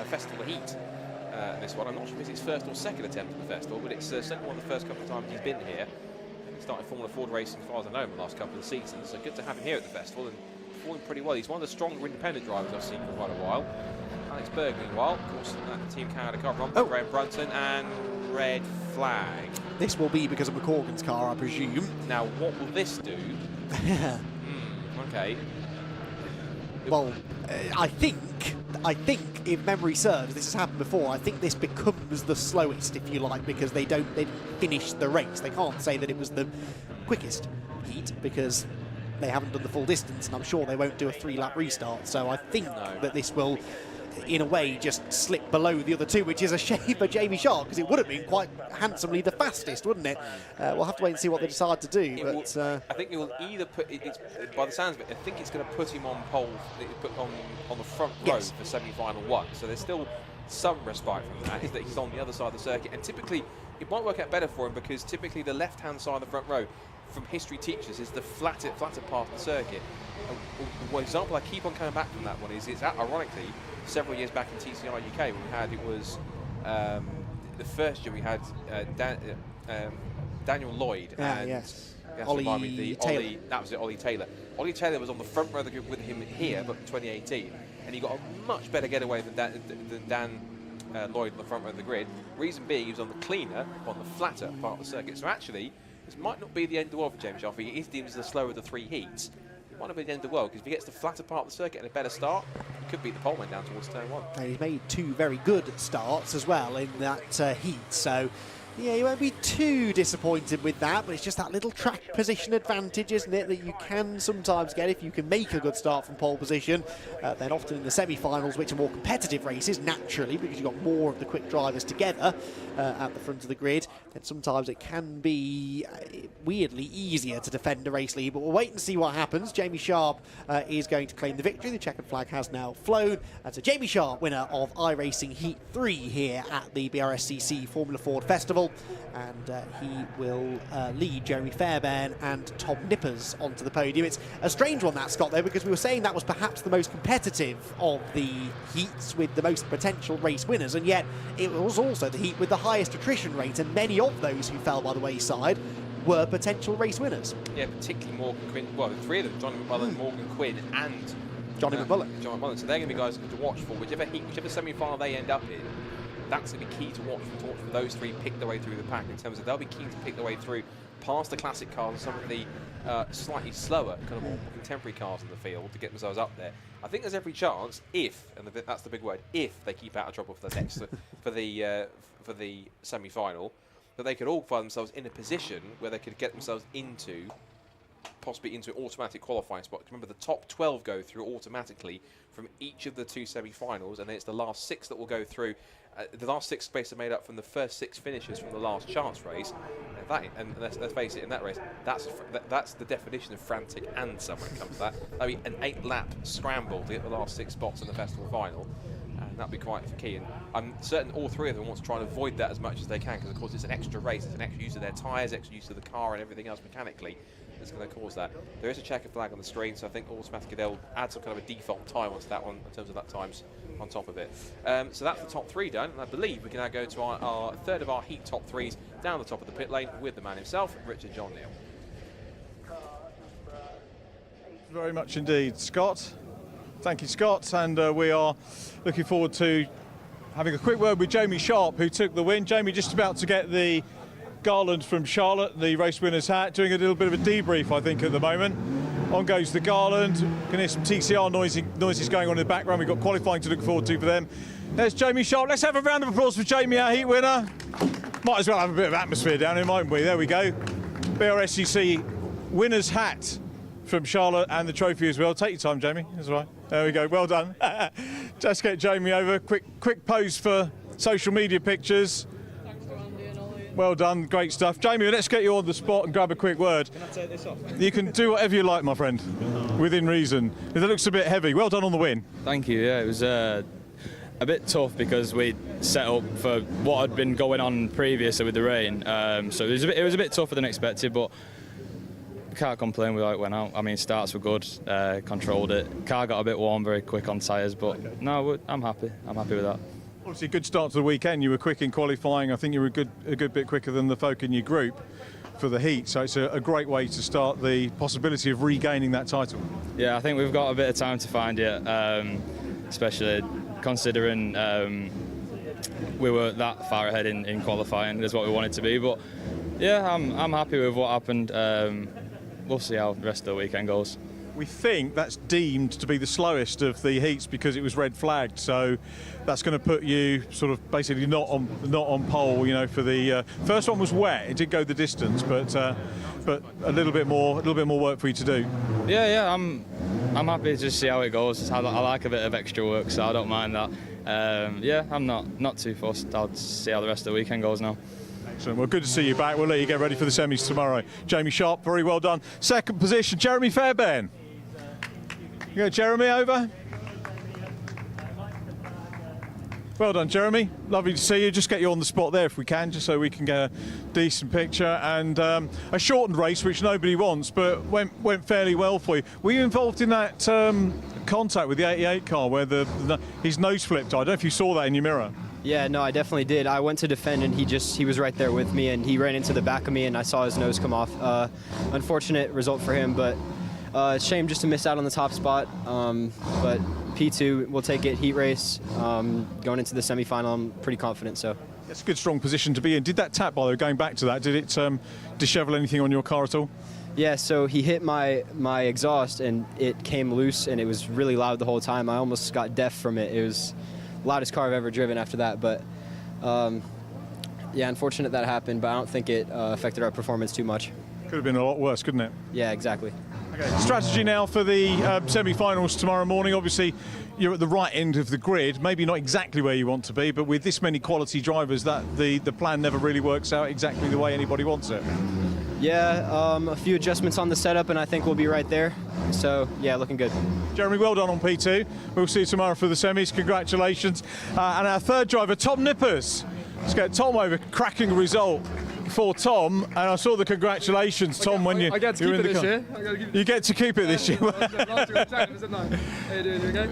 festival heat. This one, I'm not sure if it's his 1st or 2nd attempt at the festival, but it's certainly one of the first couple of times he's been here. He started Formula Ford racing, as far as I know, in the last couple of seasons, so good to have him here at the festival and performing pretty well. He's one of the stronger independent drivers I've seen for quite a while. Alex Berg, meanwhile, of course, the Team Canada car run by Graham Brunton, and red flag. This will be because of McCorgan's car, I presume. Now, what will this do? Okay. Well, I think, if memory serves, this has happened before, I think this becomes the slowest, if you like, because they didn't finish the race. They can't say that it was the quickest heat, because they haven't done the full distance, and I'm sure they won't do a 3-lap restart. So I think that this will, in a way, just slip below the other 2, which is a shame for Jamie Sharp, because it would have been quite handsomely the fastest, wouldn't it? We'll have to wait and see what they decide to do. I think it will either put, by the sounds of it, I think it's going to put him on pole, put on the front row for semi-final 1. So there's still some respite from that, is that he's on the other side of the circuit. And typically, it might work out better for him, because typically the left-hand side of the front row, from history teaches, is the flatter part of the circuit. One example I keep on coming back from that one is, it's ironically, several years back in TCR UK, when we had, it was the first year we had Daniel Lloyd and Ollie Taylor. That was it, Ollie Taylor. Ollie Taylor was on the front row of the group with him here, but in 2018, and he got a much better getaway than Dan Lloyd on the front row of the grid. Reason being, he was on the cleaner, on the flatter part of the circuit. So actually, this might not be the end of the world for James Sharp. He is deemed as the slower of the 3 heats. It might not be the end of the world, because if he gets the flatter part of the circuit and a better start, he could beat the pole man down towards turn 1. And he's made 2 very good starts as well in that heat, so yeah, you won't be too disappointed with that, but it's just that little track position advantage, isn't it, that you can sometimes get if you can make a good start from pole position. Then often in the semi-finals, which are more competitive races, naturally, because you've got more of the quick drivers together at the front of the grid, then sometimes it can be weirdly easier to defend a race lead, but we'll wait and see what happens. Jamie Sharp is going to claim the victory. The checkered flag has now flown. So Jamie Sharp, winner of iRacing Heat 3 here at the Brscc Formula Ford Festival. And he will lead Jeremy Fairbairn and Tom Nippers onto the podium. It's a strange one, that, Scott, though, because we were saying that was perhaps the most competitive of the heats with the most potential race winners, and yet it was also the heat with the highest attrition rate, and many of those who fell by the wayside were potential race winners. Yeah, particularly Morgan Quinn. Well, the 3 of them, Johnny McMullen, Morgan Quinn, and Johnny McMullen. So they're going to be guys to watch for. Whichever semi-final they end up in, that's going to be key to watch for those 3 pick their way through the pack, in terms of they'll be keen to pick their way through past the classic cars and some of the slightly slower, kind of more contemporary cars in the field to get themselves up there. I think there's every chance, if, and that's the big word, if they keep out of trouble for the next for the semi-final, that they could all find themselves in a position where they could get themselves possibly into an automatic qualifying spot. Remember, the top 12 go through automatically from each of the 2 semi-finals, and then it's the last 6 that will go through. The last 6 spaces are made up from the first 6 finishes from the last chance race. And let's face it, in that race, that's the definition of frantic answer when it comes to that. I mean, an 8-lap scramble to get the last 6 spots in the festival final. And that'd be quite key. And I'm certain all 3 of them want to try and avoid that as much as they can, because of course it's an extra race, it's an extra use of their tyres, extra use of the car and everything else mechanically. that's going to cause that. There is a checker flag on the screen, so I think automatically they'll add some kind of a default time onto that one in terms of that times on top of it. So that's the top 3 done, and I believe we can now go to our third of our heat top 3s down the top of the pit lane with the man himself, Richard John Neal. Very much indeed, Scott. Thank you, Scott, and we are looking forward to having a quick word with Jamie Sharp, who took the win. Jamie just about to get the garland from Charlotte, the race winner's hat, doing a little bit of a debrief, I think, at the moment. On goes the garland. You can hear some TCR noises going on in the background. We've got qualifying to look forward to for them. There's Jamie Sharp. Let's have a round of applause for Jamie, our heat winner. Might as well have a bit of atmosphere down here, mightn't we? There we go. Brscc winner's hat from Charlotte and the trophy as well. Take your time, Jamie. That's all right. There we go. Well done. Just get Jamie over. Quick pose for social media pictures. Well done. Great stuff. Jamie, let's get you on the spot and grab a quick word. Can I take this off? You can do whatever you like, my friend, within reason. It looks a bit heavy. Well done on the win. Thank you. Yeah, it was a bit tough because we set up for what had been going on previously with the rain. So it was a bit tougher than expected, but can't complain with how it went out. I mean, starts were good, controlled it. Car got a bit warm very quick on tyres, but no, I'm happy. I'm happy with that. Obviously, a good start to the weekend. You were quick in qualifying. I think you were a good bit quicker than the folk in your group for the heat. So it's a great way to start the possibility of regaining that title. Yeah, I think we've got a bit of time to find it, especially considering we were that far ahead in qualifying as what we wanted to be. But yeah, I'm happy with what happened. We'll see how the rest of the weekend goes. We think that's deemed to be the slowest of the heats because it was red flagged, so that's going to put you sort of basically not on pole. You know, for the first one was wet; it did go the distance, but a little bit more work for you to do. Yeah, I'm happy to see how it goes. I like a bit of extra work, so I don't mind that. Yeah, I'm not too fussed. I'll see how the rest of the weekend goes now. Excellent. Well, good to see you back. We'll let you get ready for the semis tomorrow. Jamie Sharp, very well done. Second position, Jeremy Fairbairn. You go, Jeremy, over. Well done, Jeremy. Lovely to see you. Just get you on the spot there if we can, just so we can get a decent picture. And a shortened race, which nobody wants, but went fairly well for you. Were you involved in that contact with the 88 car where his nose flipped? I don't know if you saw that in your mirror. Yeah, no, I definitely did. I went to defend and he was right there with me and he ran into the back of me and I saw his nose come off. Unfortunate result for him, but it's a shame just to miss out on the top spot. But P2, we'll take it. Heat race, going into the semi-final, I'm pretty confident. So it's a good, strong position to be in. Did that tap, by the way, going back to that, did it dishevel anything on your car at all? Yeah, so he hit my exhaust and it came loose and it was really loud the whole time. I almost got deaf from it. It was the loudest car I've ever driven after that. But yeah, unfortunate that happened, but I don't think it affected our performance too much. Could have been a lot worse, couldn't it? Yeah, exactly. Okay, strategy now for the semi-finals tomorrow morning. Obviously, you're at the right end of the grid, maybe not exactly where you want to be, but with this many quality drivers, that the plan never really works out exactly the way anybody wants it. Yeah, a few adjustments on the setup, and I think we'll be right there. So, yeah, looking good. Jeremy, well done on P2. We'll see you tomorrow for the semis. Congratulations. And our third driver, Tom Nippers. Let's get Tom over. Cracking result for Tom, and I saw the congratulations, Tom, when you get to were keep in it the this year. You get to keep it this year.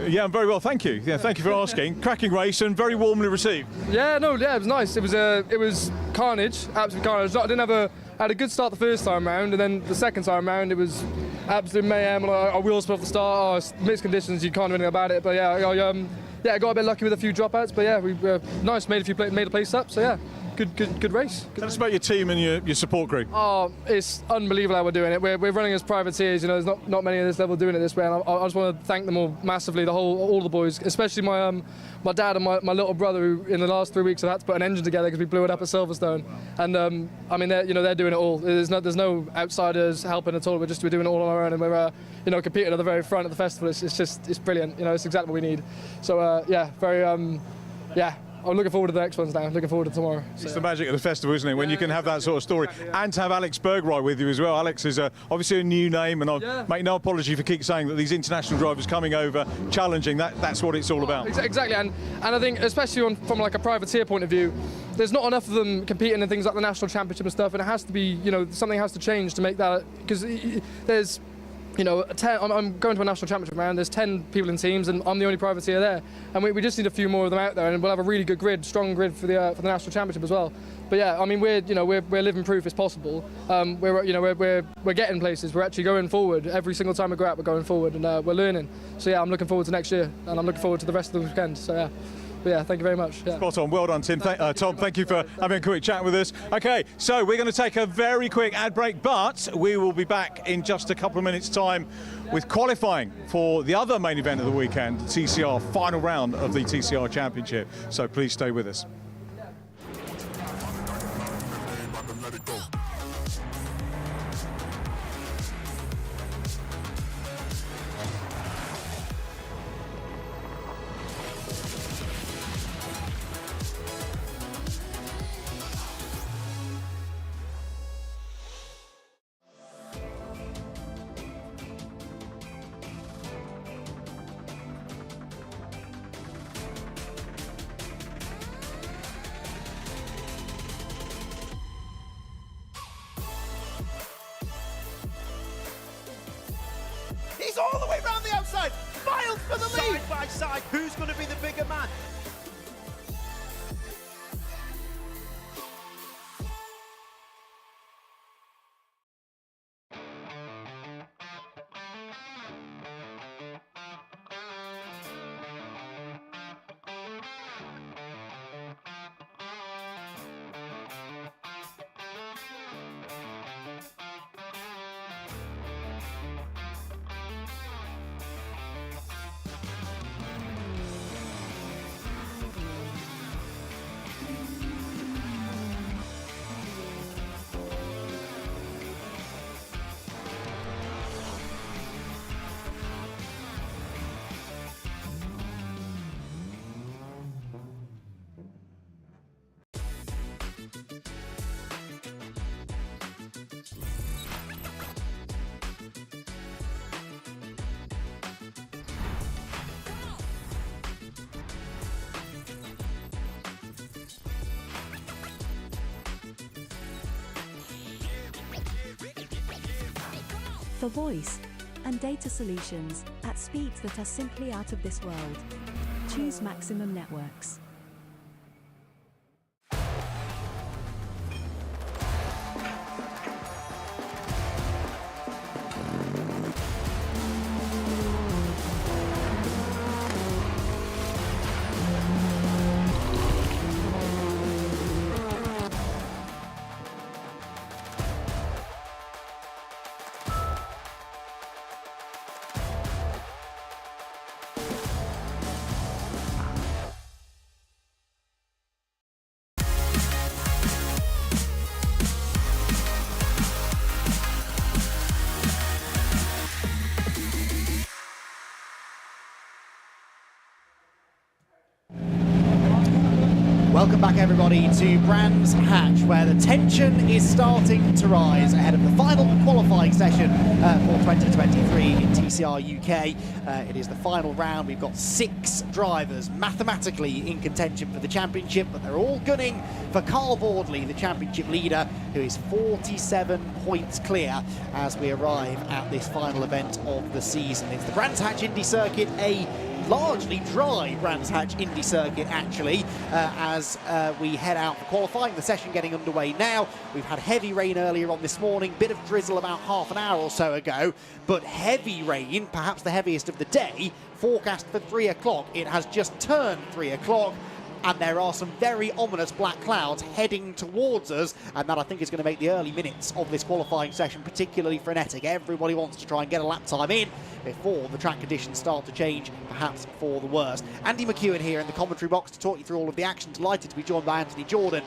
Yeah, I'm very well, thank you. Yeah, thank you for asking. Cracking race and very warmly received. Yeah, no, yeah, it was nice. It was carnage, absolute carnage. I had a good start the first time round, and then the second time round it was absolute mayhem. Our wheels fell off the start. Mixed conditions, you can't do anything about it. But yeah, I got a bit lucky with a few dropouts. But yeah, we nice, made a place up. So yeah. Good race. Tell us about your team and your support crew. Oh, it's unbelievable how we're doing it. We're running as privateers. You know, there's not many at this level doing it this way. And I just want to thank them all massively. All the boys, especially my dad and my little brother, who in the last 3 weeks have had to put an engine together because we blew it up at Silverstone. And I mean, they're doing it all. There's no outsiders helping at all. We're doing it all on our own, and we're competing at the very front of the festival. It's brilliant. You know, it's exactly what we need. So yeah, very I'm looking forward to the next ones now. Looking forward to tomorrow. So, it's the magic of the festival, isn't it? When you can have that sort of story, and to have Alex Bergreich with you as well. Alex is obviously a new name, and I'll make no apology for keep saying that these international drivers coming over, challenging. That's what it's all about. Exactly, and I think especially from like a privateer point of view, there's not enough of them competing in things like the national championship and stuff, and it has to be, you know, something has to change to make that, because there's, you know, I'm going to a national championship round, there's 10 people in teams and I'm the only privateer there, and we just need a few more of them out there, and we'll have a really good grid, strong grid for the national championship as well. But yeah, I mean, we're living proof it's possible. We're getting places. We're actually going forward every single time we go out. We're going forward, and we're learning. So yeah, I'm looking forward to next year, and I'm looking forward to the rest of the weekend. So yeah. But yeah, thank you very much. Yeah. Spot on. Well done, Tim. Tom, thank you for having a quick chat with us. Okay, so we're going to take a very quick ad break, but we will be back in just a couple of minutes' time with qualifying for the other main event of the weekend, the TCR final round of the TCR Championship. So please stay with us. He's all the way around the outside. Miles for the lead. Side by side, who's going to be the bigger man? For voice and data solutions at speeds that are simply out of this world, choose Maximum Networks. Welcome back, everybody, to Brands Hatch, where the tension is starting to rise ahead of the final qualifying session for 2023 in TCR UK. It is the final round. We've got 6 drivers mathematically in contention for the championship, but they're all gunning for Carl Boardley, the championship leader, who is 47 points clear as we arrive at this final event of the season. It's the Brands Hatch Indy Circuit, a largely dry Brands Hatch Indy Circuit, actually, as we head out for qualifying. The session getting underway now. We've had heavy rain earlier on this morning, bit of drizzle about half an hour or so ago, but heavy rain, perhaps the heaviest of the day, forecast for 3 o'clock. It has just turned 3 o'clock, and there are some very ominous black clouds heading towards us, and that I think is going to make the early minutes of this qualifying session particularly frenetic. Everybody wants to try and get a lap time in before the track conditions start to change, perhaps for the worst. Andy McEwen here in the commentary box to talk you through all of the action. Delighted to be joined by Anthony Jordan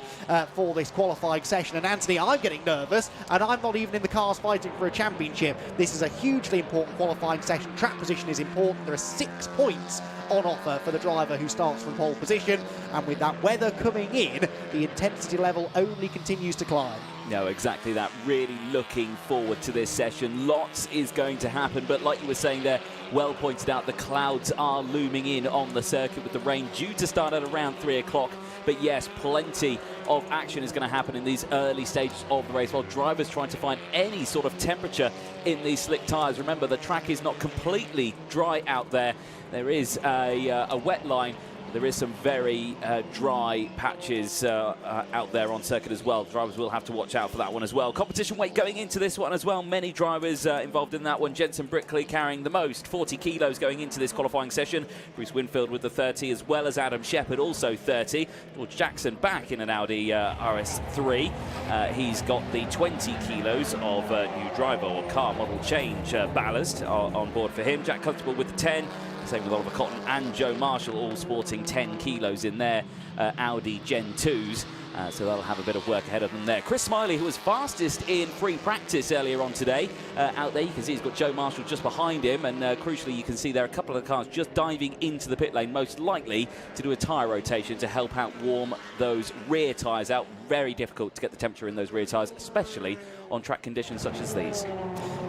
for this qualifying session. And Anthony, I'm getting nervous, and I'm not even in the cars fighting for a championship. This is a hugely important qualifying session. Track position is important. There are 6 points on offer for the driver who starts from pole position, and with that weather coming in, the intensity level only continues to climb. No, exactly that. Really looking forward to this session. Lots is going to happen, but like you were saying there, well pointed out, the clouds are looming in on the circuit with the rain due to start at around 3 o'clock. But yes, plenty of action is going to happen in these early stages of the race while drivers trying to find any sort of temperature in these slick tyres. Remember, the track is not completely dry out there. There is a wet line. There is some very dry patches out there on circuit as well. Drivers will have to watch out for that one as well. Competition weight going into this one as well. Many drivers involved in that one. Jensen Brickley carrying the most, 40 kilos going into this qualifying session. Bruce Winfield with the 30, as well as Adam Shepherd, also 30. George Jackson back in an Audi RS3. He's got the 20 kilos of new driver or car model change ballast on board for him. Jack Constable with the 10. Same with Oliver Cotton and Joe Marshall, all sporting 10 kilos in their Audi Gen 2s. So they'll have a bit of work ahead of them there. Chris Smiley, who was fastest in free practice earlier on today, out there you can see he's got Joe Marshall just behind him, and crucially you can see there are a couple of cars just diving into the pit lane, most likely to do a tyre rotation to help out warm those rear tyres out. Very difficult to get the temperature in those rear tyres, especially on track conditions such as these.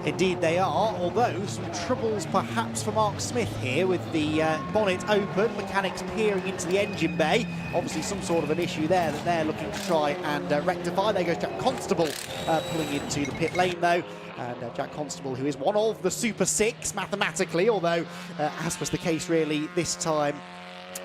Indeed they are, although some troubles perhaps for Mark Smith here with the bonnet open, mechanics peering into the engine bay. Obviously some sort of an issue there that they're looking to try and rectify. There goes Jack Constable pulling into the pit lane though. And Jack Constable, who is one of the Super 6 mathematically, although as was the case really this time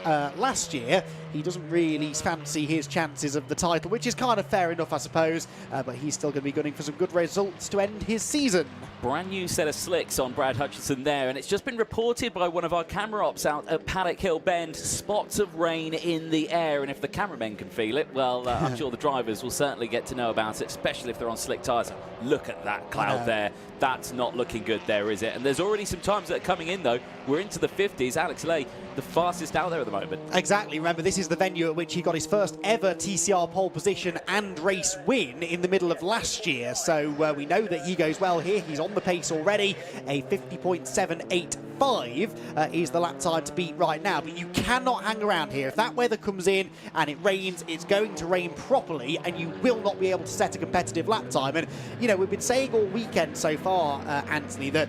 last year, he doesn't really fancy his chances of the title, which is kind of fair enough, I suppose, but he's still going to be gunning for some good results to end his season. Brand new set of slicks on Brad Hutchinson there, and it's just been reported by one of our camera ops out at Paddock Hill Bend, spots of rain in the air, and if the cameramen can feel it, well, I'm sure the drivers will certainly get to know about it, especially if they're on slick tyres. Look at that cloud there. That's not looking good there, is it? And there's already some times that are coming in, though. We're into the 50s. Alex Lay, the fastest out there at the moment. Exactly. Remember, this is the venue at which he got his first ever TCR pole position and race win in the middle of last year. So we know that he goes well here. He's on the pace already. A 50.785 is the lap time to beat right now. But you cannot hang around here. If that weather comes in and it rains, it's going to rain properly and you will not be able to set a competitive lap time. And, you know, we've been saying all weekend so far, Anthony, that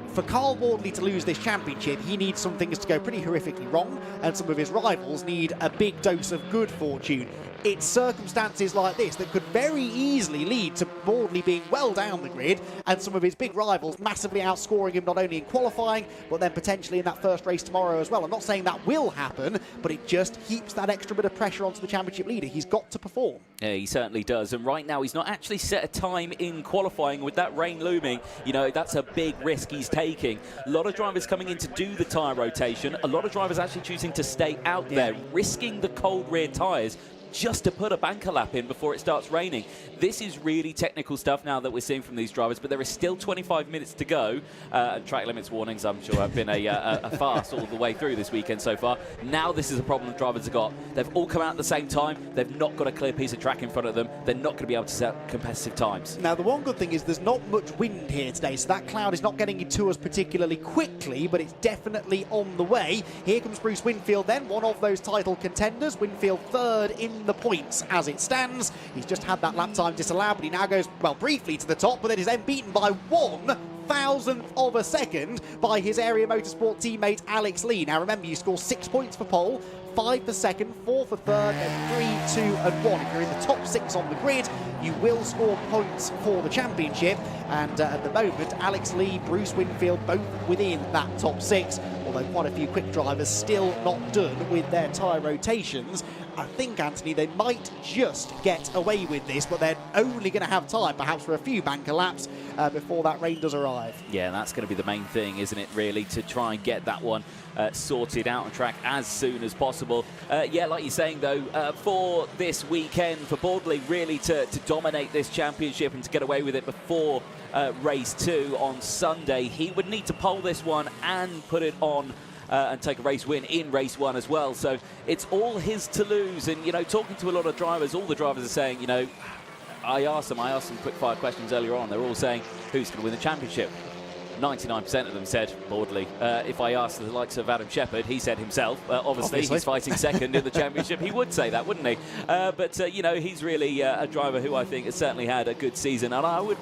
for Carl Wardley to lose this championship, he needs some things to go pretty horrifically wrong, and some of his rivals need a big dose of good fortune. It's circumstances like this that could very easily lead to Wardley being well down the grid and some of his big rivals massively outscoring him not only in qualifying but then potentially in that first race tomorrow as well. I'm not saying that will happen, but it just heaps that extra bit of pressure onto the championship leader. He's got to perform. Yeah, he certainly does, and right now he's not actually set a time in qualifying. With that rain looming, you know, that's a big risk he's taking. A lot of drivers coming in to do the tyre rotation, a lot of drivers actually choosing to stay out there, risking the cold rear tyres just to put a banker lap in before it starts raining. This is really technical stuff now that we're seeing from these drivers, but there is still 25 minutes to go. Track limits warnings, I'm sure, have been a farce all the way through this weekend so far. Now this is a problem the drivers have got. They've all come out at the same time. They've not got a clear piece of track in front of them. They're not going to be able to set competitive times. Now, the one good thing is there's not much wind here today, so that cloud is not getting into us particularly quickly, but it's definitely on the way. Here comes Bruce Winfield then, one of those title contenders. Winfield third in the points as it stands. He's just had that lap time disallowed, but he now goes, well, briefly to the top, but then is then beaten by 1/1000th of a second by his Area Motorsport teammate Alex Lee. Now remember, you score 6 points for pole, 5 for second, 4 for third, and 3, 2 and 1. If you're in the top 6 on the grid, you will score points for the championship. And at the moment, Alex Lee, Bruce Winfield, both within that top 6, although quite a few quick drivers still not done with their tyre rotations. I think, Anthony, they might just get away with this, but they're only going to have time, perhaps for a few banker laps before that rain does arrive. Yeah, that's going to be the main thing, isn't it, really, to try and get that one sorted out on track as soon as possible. possible. Yeah, like you're saying, though, for this weekend, for Bordley really to dominate this championship and to get away with it before race 2 on Sunday, he would need to pole this one and put it on and take a race win in race 1 as well. So it's all his to lose. And, you know, talking to a lot of drivers, all the drivers are saying, you know, I asked some quick fire questions earlier on. They're all saying, who's going to win the championship? 99% of them said Bordley. If I asked the likes of Adam Shepherd, he said himself. Obviously, he's fighting second in the championship. He would say that, wouldn't he? But you know, he's really a driver who I think has certainly had a good season. And I would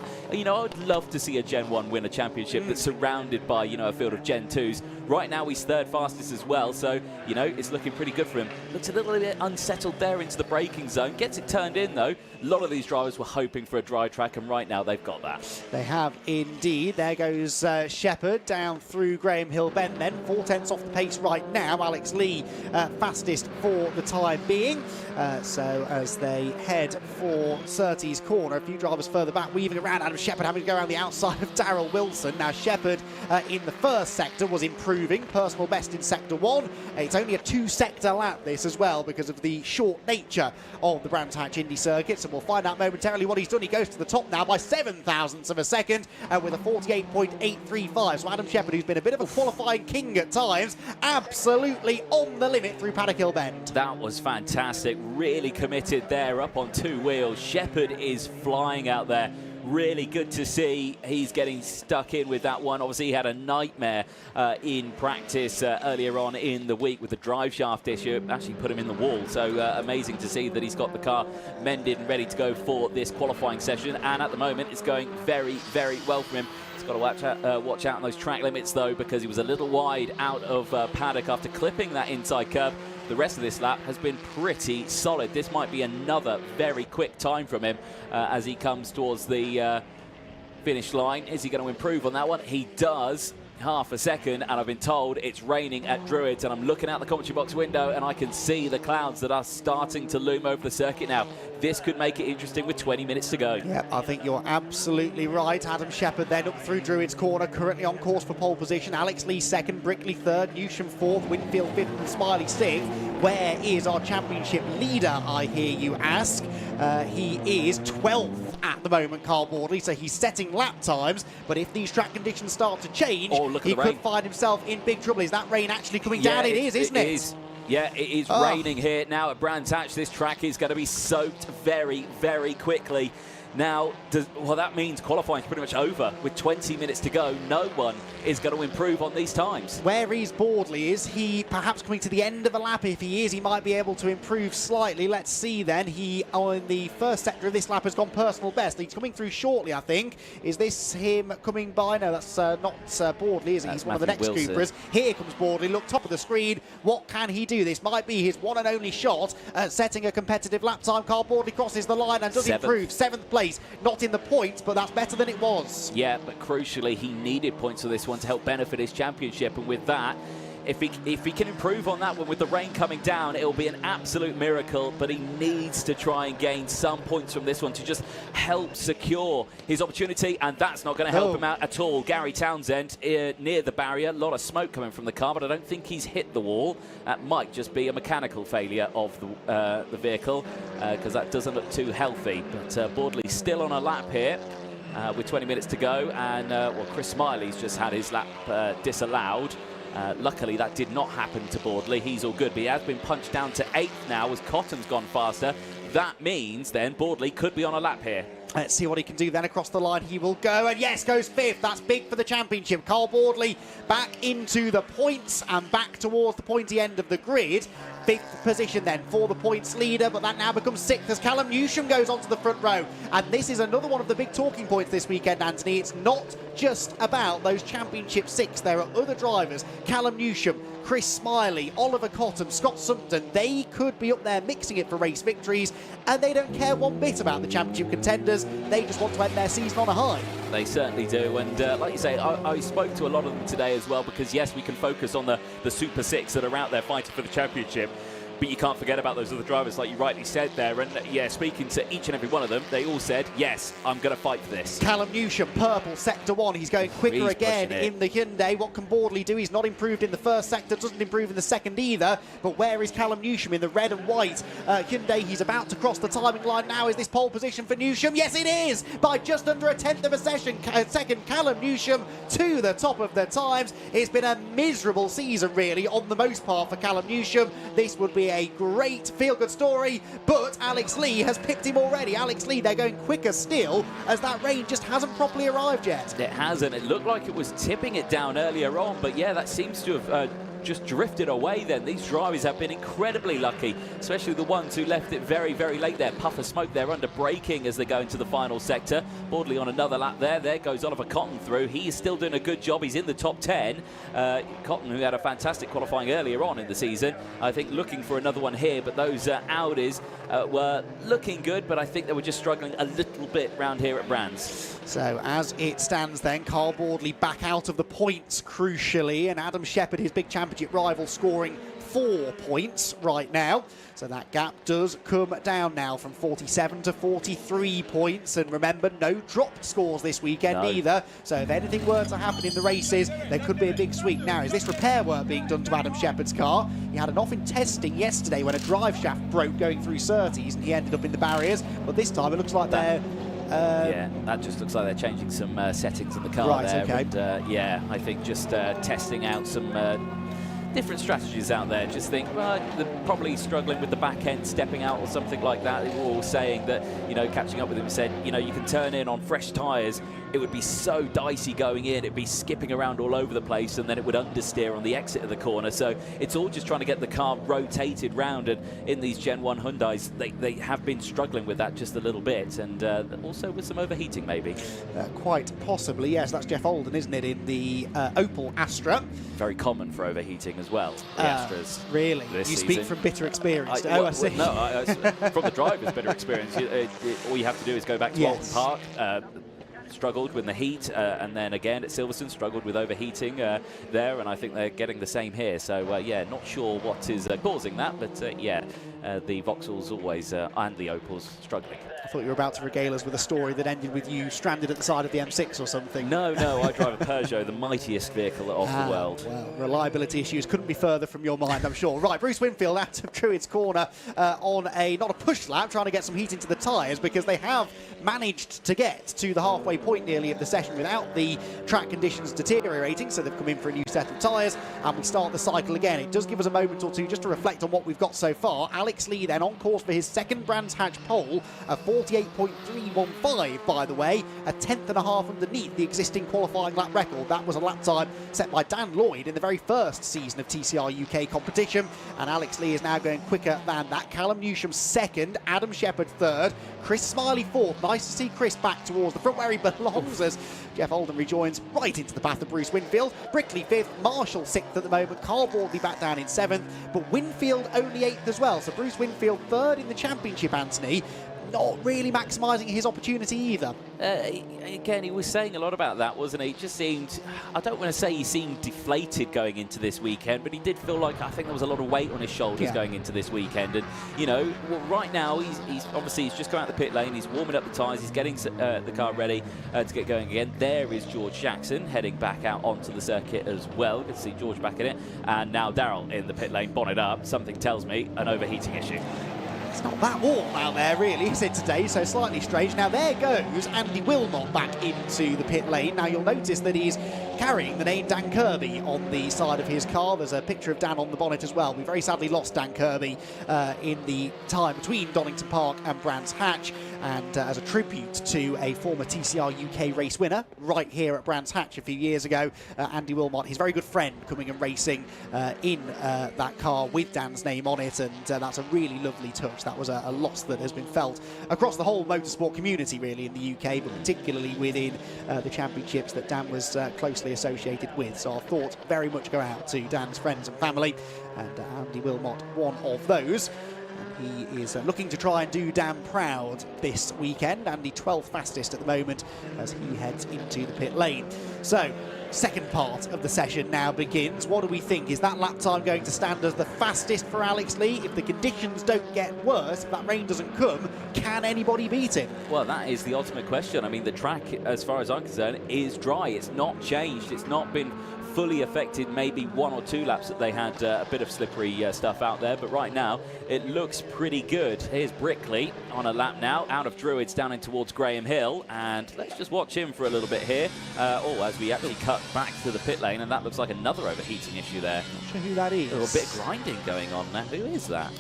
love to see a Gen 1 win a championship that's surrounded by, you know, a field of Gen 2s. Right now, he's third fastest as well. So, you know, it's looking pretty good for him. Looks a little bit unsettled there into the braking zone. Gets it turned in, though. A lot of these drivers were hoping for a dry track, and right now they've got that. They have indeed. There goes Shepherd down through Graham Hill Bend then. 4 tenths off the pace right now. Alex Lee fastest for the time being. So as they head for Surtees Corner, a few drivers further back, weaving around. Adam Shepherd having to go around the outside of Darrell Wilson. Now Shepherd in the first sector was improving. Personal best in sector 1. It's only a 2-sector lap this as well because of the short nature of the Brands Hatch Indy circuit. So we'll find out momentarily what he's done. He goes to the top now by 7 thousandths of a second with a 48.835. So Adam Shepherd, who's been a bit of a qualifying king at times, absolutely on the limit through Paddock Hill Bend. That was fantastic. Really committed there up on 2 wheels. Shepherd is flying out there. Really good to see. He's getting stuck in with that one. Obviously, he had a nightmare in practice earlier on in the week with the drive shaft issue. Actually put him in the wall. So amazing to see that he's got the car mended and ready to go for this qualifying session. And at the moment, it's going very, very well for him. He's got to watch out on those track limits, though, because he was a little wide out of Paddock after clipping that inside curb. The rest of this lap has been pretty solid. This might be another very quick time from him as he comes towards the finish line. Is he going to improve on that one? He does. Half a second, and I've been told it's raining at Druids, and I'm looking out the commentary box window and I can see the clouds that are starting to loom over the circuit now. This could make it interesting with 20 minutes to go. Yeah, I think you're absolutely right. Adam Shepherd then up through Druids Corner, currently on course for pole position. Alex Lee second, Brickley third, Newsham fourth, Winfield fifth and Smiley sixth. Where is our championship leader, I hear you ask? He is 12th at the moment, Carl Bordley, so he's setting lap times, but if these track conditions start to change, he could find himself in big trouble. Is that rain actually coming down? It is, isn't it? Yeah, it is raining here now at Brands Hatch. This track is going to be soaked very, very quickly. Now, well, that means qualifying is pretty much over. With 20 minutes to go, no one is going to improve on these times. Where is Bordley? Is he perhaps coming to the end of a lap? If he is, he might be able to improve slightly. Let's see then. He, on the first sector of this lap, has gone personal best. He's coming through shortly, I think. Is this him coming by? No, that's not Bordley, is it? He's one of the next Coopers. Here comes Bordley. Look, top of the screen. What can he do? This might be his one and only shot at setting a competitive lap time. Carl Bordley crosses the line and does improve. 7th place. Not in the points, but that's better than it was. Yeah, but crucially, he needed points for this one to help benefit his championship. And with that, if he can improve on that one with the rain coming down, it'll be an absolute miracle. But he needs to try and gain some points from this one to just help secure his opportunity. And that's not going to help him out at all. Gary Townsend near the barrier. A lot of smoke coming from the car, but I don't think he's hit the wall. That might just be a mechanical failure of the vehicle because that doesn't look too healthy. But Bordley's still on a lap here. With 20 minutes to go, and well, Chris Smiley's just had his lap disallowed. Luckily, that did not happen to Bordley. He's all good, but he has been punched down to 8th now as Cotton's gone faster. That means then Bordley could be on a lap here. Let's see what he can do then. Across the line he will go, and yes, goes 5th. That's big for the championship. Carl Bordley back into the points and back towards the pointy end of the grid. 5th position then for the points leader, but that now becomes 6th as Callum Newsham goes onto the front row. And this is another one of the big talking points this weekend, Anthony. It's not just about those championship 6. There are other drivers. Callum Newsham, Chris Smiley, Oliver Cotton, Scott Sumpton. They could be up there mixing it for race victories, and they don't care one bit about the championship contenders. They just want to end their season on a high. They certainly do, and like you say, I spoke to a lot of them today as well, because yes, we can focus on the Super 6 that are out there fighting for the championship, But you can't forget about those other drivers, like you rightly said there. And yeah, speaking to each and every one of them, they all said, yes, I'm going to fight for this. Callum Newsham, purple, sector 1. He's going quicker again in the Hyundai. What can Boardley do? He's not improved in the first sector, doesn't improve in the second either. But where is Callum Newsham in the red and white Hyundai? He's about to cross the timing line now. Is this pole position for Newsham? Yes, it is! By just under a tenth of a second, Callum Newsham to the top of the times. It's been a miserable season, really, on the most part for Callum Newsham. This would be a great feel-good story, but Alex Lee has picked him already. Alex Lee, they're going quicker still, as that rain just hasn't properly arrived yet. It hasn't. It looked like it was tipping it down earlier on, but yeah, that seems to have just drifted away then. These drivers have been incredibly lucky, especially the ones who left it very, very late there. Puff of smoke there under braking as they go into the final sector. Boardley on another lap there. There goes Oliver Cotton through. He is still doing a good job. He's in the top 10. Cotton, who had a fantastic qualifying earlier on in the season, I think looking for another one here, but those Audis were looking good, but I think they were just struggling a little bit round here at Brands. So as it stands then, Carl Boardley back out of the points crucially, and Adam Shepherd, his big championship rival, scoring 4 points right now. So that gap does come down now from 47 to 43 points. And remember, no dropped scores this weekend either. So if anything were to happen in the races, there could be a big sweep. Now, is this repair work being done to Adam Shepherd's car? He had an off in testing yesterday when a drive shaft broke going through Surtees and he ended up in the barriers. But this time it looks like they're... yeah, that just looks like they're changing some settings in the car there. Okay. And, yeah, I think just testing out some different strategies out there. Just think, well, they're probably struggling with the back end stepping out or something like that. They were all saying that, you know, catching up with him, said, you know, you can turn in on fresh tyres. It would be so dicey going in. It'd be skipping around all over the place, and then it would understeer on the exit of the corner. So it's all just trying to get the car rotated round. And in these Gen 1 Hyundais, they have been struggling with that just a little bit, and also with some overheating maybe. Quite possibly, yes. That's Jeff Olden, isn't it, in the Opel Astra. Very common for overheating as well, the Astras. Really? You season. speak from bitter experience. I see. No, from the driver's bitter experience. All you have to do is go back to Alton Park. Struggled with the heat, and then again at Silverstone struggled with overheating there, and I think they're getting the same here. So yeah, not sure what is causing that, but yeah, the Vauxhalls always and the Opels struggling. I thought you were about to regale us with a story that ended with you stranded at the side of the M6 or something. No, I drive a Peugeot, the mightiest vehicle of the world. Well, reliability issues couldn't be further from your mind, I'm sure. Right, Bruce Winfield out of Druids Corner on not a push lap, trying to get some heat into the tyres, because they have managed to get to the halfway point nearly of the session without the track conditions deteriorating, so they've come in for a new set of tyres, and we start the cycle again. It does give us a moment or two just to reflect on what we've got so far. Alex Lee then on course for his second Brands Hatch pole, a 48.315, by the way, a tenth and a half underneath the existing qualifying lap record. That was a lap time set by Dan Lloyd in the very first season of TCR UK competition, and Alex Lee is now going quicker than that. Callum Newsham second, Adam Shepherd third, Chris Smiley fourth. Nice to see Chris back towards the front where he belongs as Jeff Oldham rejoins right into the path of Bruce Winfield. Brickley fifth, Marshall sixth at the moment, Carl Boardley back down in seventh, but Winfield only eighth as well. So Bruce Winfield third in the championship, Anthony. Not really maximising his opportunity either. Again, he was saying a lot about that, wasn't he? He just seemed, I don't want to say he seemed deflated going into this weekend, but he did feel like, I think there was a lot of weight on his shoulders going into this weekend. And, you know, well, right now, he's obviously, he's just gone out the pit lane, he's warming up the tyres, he's getting the car ready to get going again. There is George Jackson heading back out onto the circuit as well. Good to see George back in it. And now Darrell in the pit lane, bonnet up. Something tells me an overheating issue. It's not that warm out there, really, is it today? So slightly strange. Now there goes Andy Wilmot back into the pit lane. Now you'll notice that he's carrying the name Dan Kirby on the side of his car. There's a picture of Dan on the bonnet as well. We very sadly lost Dan Kirby in the time between Donington Park and Brands Hatch. And as a tribute to a former TCR UK race winner right here at Brands Hatch a few years ago, Andy Wilmot, his very good friend, coming and racing in that car with Dan's name on it, and that's a really lovely touch. That was a loss that has been felt across the whole motorsport community really in the UK, but particularly within the championships that Dan was closely associated with. So our thoughts very much go out to Dan's friends and family, and Andy Wilmot, one of those. he is looking to try and do damn proud this weekend. Andy 12th fastest at the moment as he heads into the pit lane. So, second part of the session now begins. What do we think? Is that lap time going to stand as the fastest for Alex Lee? If the conditions don't get worse, if that rain doesn't come, can anybody beat him? Well, that is the ultimate question. I mean, the track, as far as I'm concerned, is dry. It's not changed. It's not been fully affected. Maybe 1 or 2 laps that they had a bit of slippery stuff out there, but right now it looks pretty good. Here's Brickley on a lap now, out of Druids down in towards Graham Hill, and let's just watch him for a little bit here. As we actually cut back to the pit lane, and that looks like another overheating issue there. Not sure who that is. A little bit of grinding going on there. Who is that?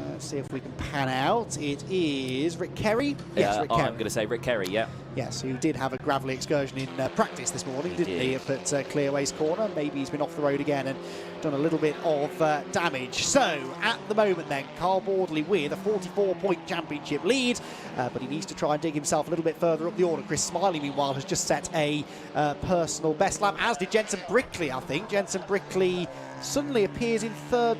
Let's see if we can pan out. It is Rick Kerry. Yes, Rick Kerry. I'm going to say Rick Kerry, yeah. Yes, who did have a gravelly excursion in practice this morning, didn't he, up at Clearways Corner. Maybe he's been off the road again and done a little bit of damage. So, at the moment then, Carl Bordley with a 44-point championship lead, but he needs to try and dig himself a little bit further up the order. Chris Smiley, meanwhile, has just set a personal best lap, as did Jensen Brickley, I think. Jensen Brickley suddenly appears in third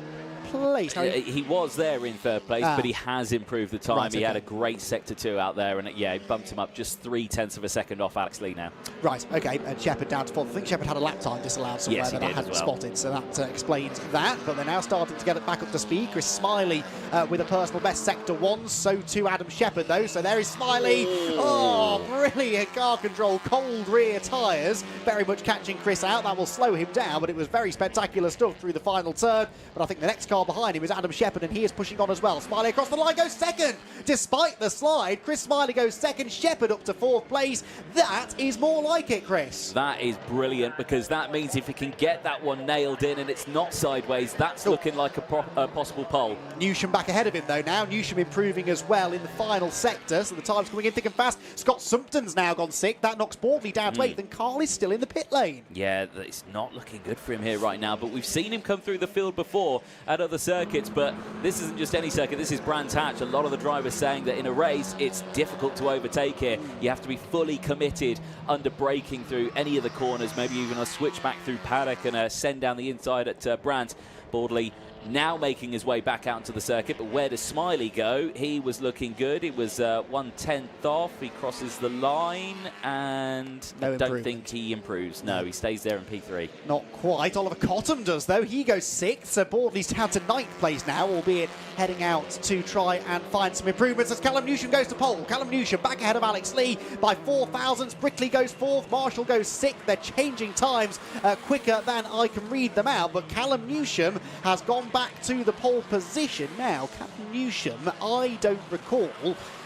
place. He was there in third place, but he has improved the time. Right, he had a great sector 2 out there, and he bumped him up just 0.3 of a second off Alex Lee now. Right, okay, and Shepherd down to 4th. I think Shepherd had a lap time disallowed somewhere that I hadn't spotted, so that explains that. But they're now starting to get it back up to speed. Chris Smiley with a personal best sector 1, so too Adam Shepherd though. So there is Smiley. Oh, brilliant car control, cold rear tyres, very much catching Chris out. That will slow him down, but it was very spectacular stuff through the final turn. But I think the next car behind him is Adam Shepherd, and he is pushing on as well. Smiley across the line goes second. Despite the slide, Chris Smiley goes second, Shepherd up to 4th place. That is more like it, Chris. That is brilliant, because that means if he can get that one nailed in and it's not sideways, that's looking like a possible pole. Newsham back ahead of him though now. Newsham improving as well in the final sector, so the time's coming in thick and fast. Scott Sumpton's now gone sick. That knocks Bordley down to 8th, and Carl is still in the pit lane. Yeah, it's not looking good for him here right now, but we've seen him come through the field before at other circuits, but this isn't just any circuit, this is Brands Hatch. A lot of the drivers saying that in a race it's difficult to overtake here. You have to be fully committed under braking through any of the corners, maybe even a switch back through Paddock and send down the inside at Brands. Bordley now making his way back out into the circuit, but where does Smiley go? He was looking good. It was 1/10 off. He crosses the line, and I don't think he improves. No, he stays there in P3. Not quite. Oliver Cottam does, though. He goes 6th, so Bordley's down to 9th place now, albeit heading out to try and find some improvements as Callum Newsham goes to pole. Callum Newsham back ahead of Alex Lee by 4 thousandths. Brickley goes 4th. Marshall goes 6th. They're changing times quicker than I can read them out, but Callum Newsham has gone back to the pole position. Now, Callum Newsham, I don't recall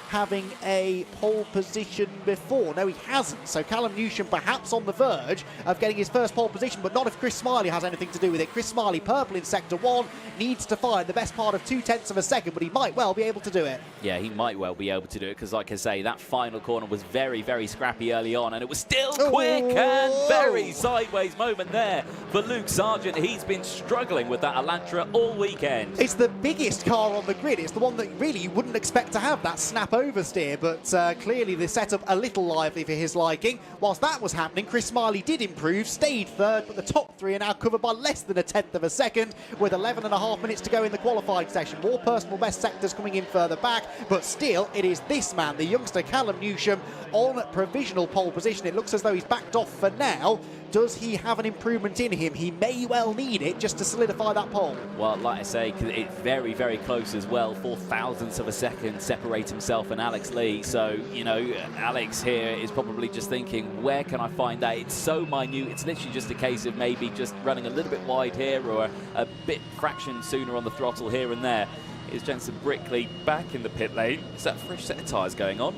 having a pole position before. No, he hasn't. So Callum Newsham perhaps on the verge of getting his first pole position, but not if Chris Smiley has anything to do with it. Chris Smiley, purple in sector 1, needs to find the best part of 0.2 of a second, but he might well be able to do it. Yeah, he might well be able to do it, because like I say, that final corner was very, very scrappy early on, and it was still quick and very sideways moment there for Luke Sargent. He's been struggling with that Elantra all weekend. It's the biggest car on the grid. It's the one that really you wouldn't expect to have that snap oversteer, but clearly the setup a little lively for his liking. Whilst that was happening, Chris Smiley did improve, stayed 3rd, but the top 3 are now covered by less than 1/10 of a second, with 11.5 minutes to go in the qualifying session. More personal best sectors coming in further back, but still it is this man, the youngster Callum Newsham, on provisional pole position. It looks as though he's backed off for now. Does he have an improvement in him? He may well need it just to solidify that pole. Well, like I say, it's very, very close as well. 4 thousandths of a second separate himself and Alex Lee. So, you know, Alex here is probably just thinking, where can I find that? It's so minute. It's literally just a case of maybe just running a little bit wide here, or a bit fraction sooner on the throttle here and there. Here's Jensen Brickley back in the pit lane. Is that a fresh set of tyres going on?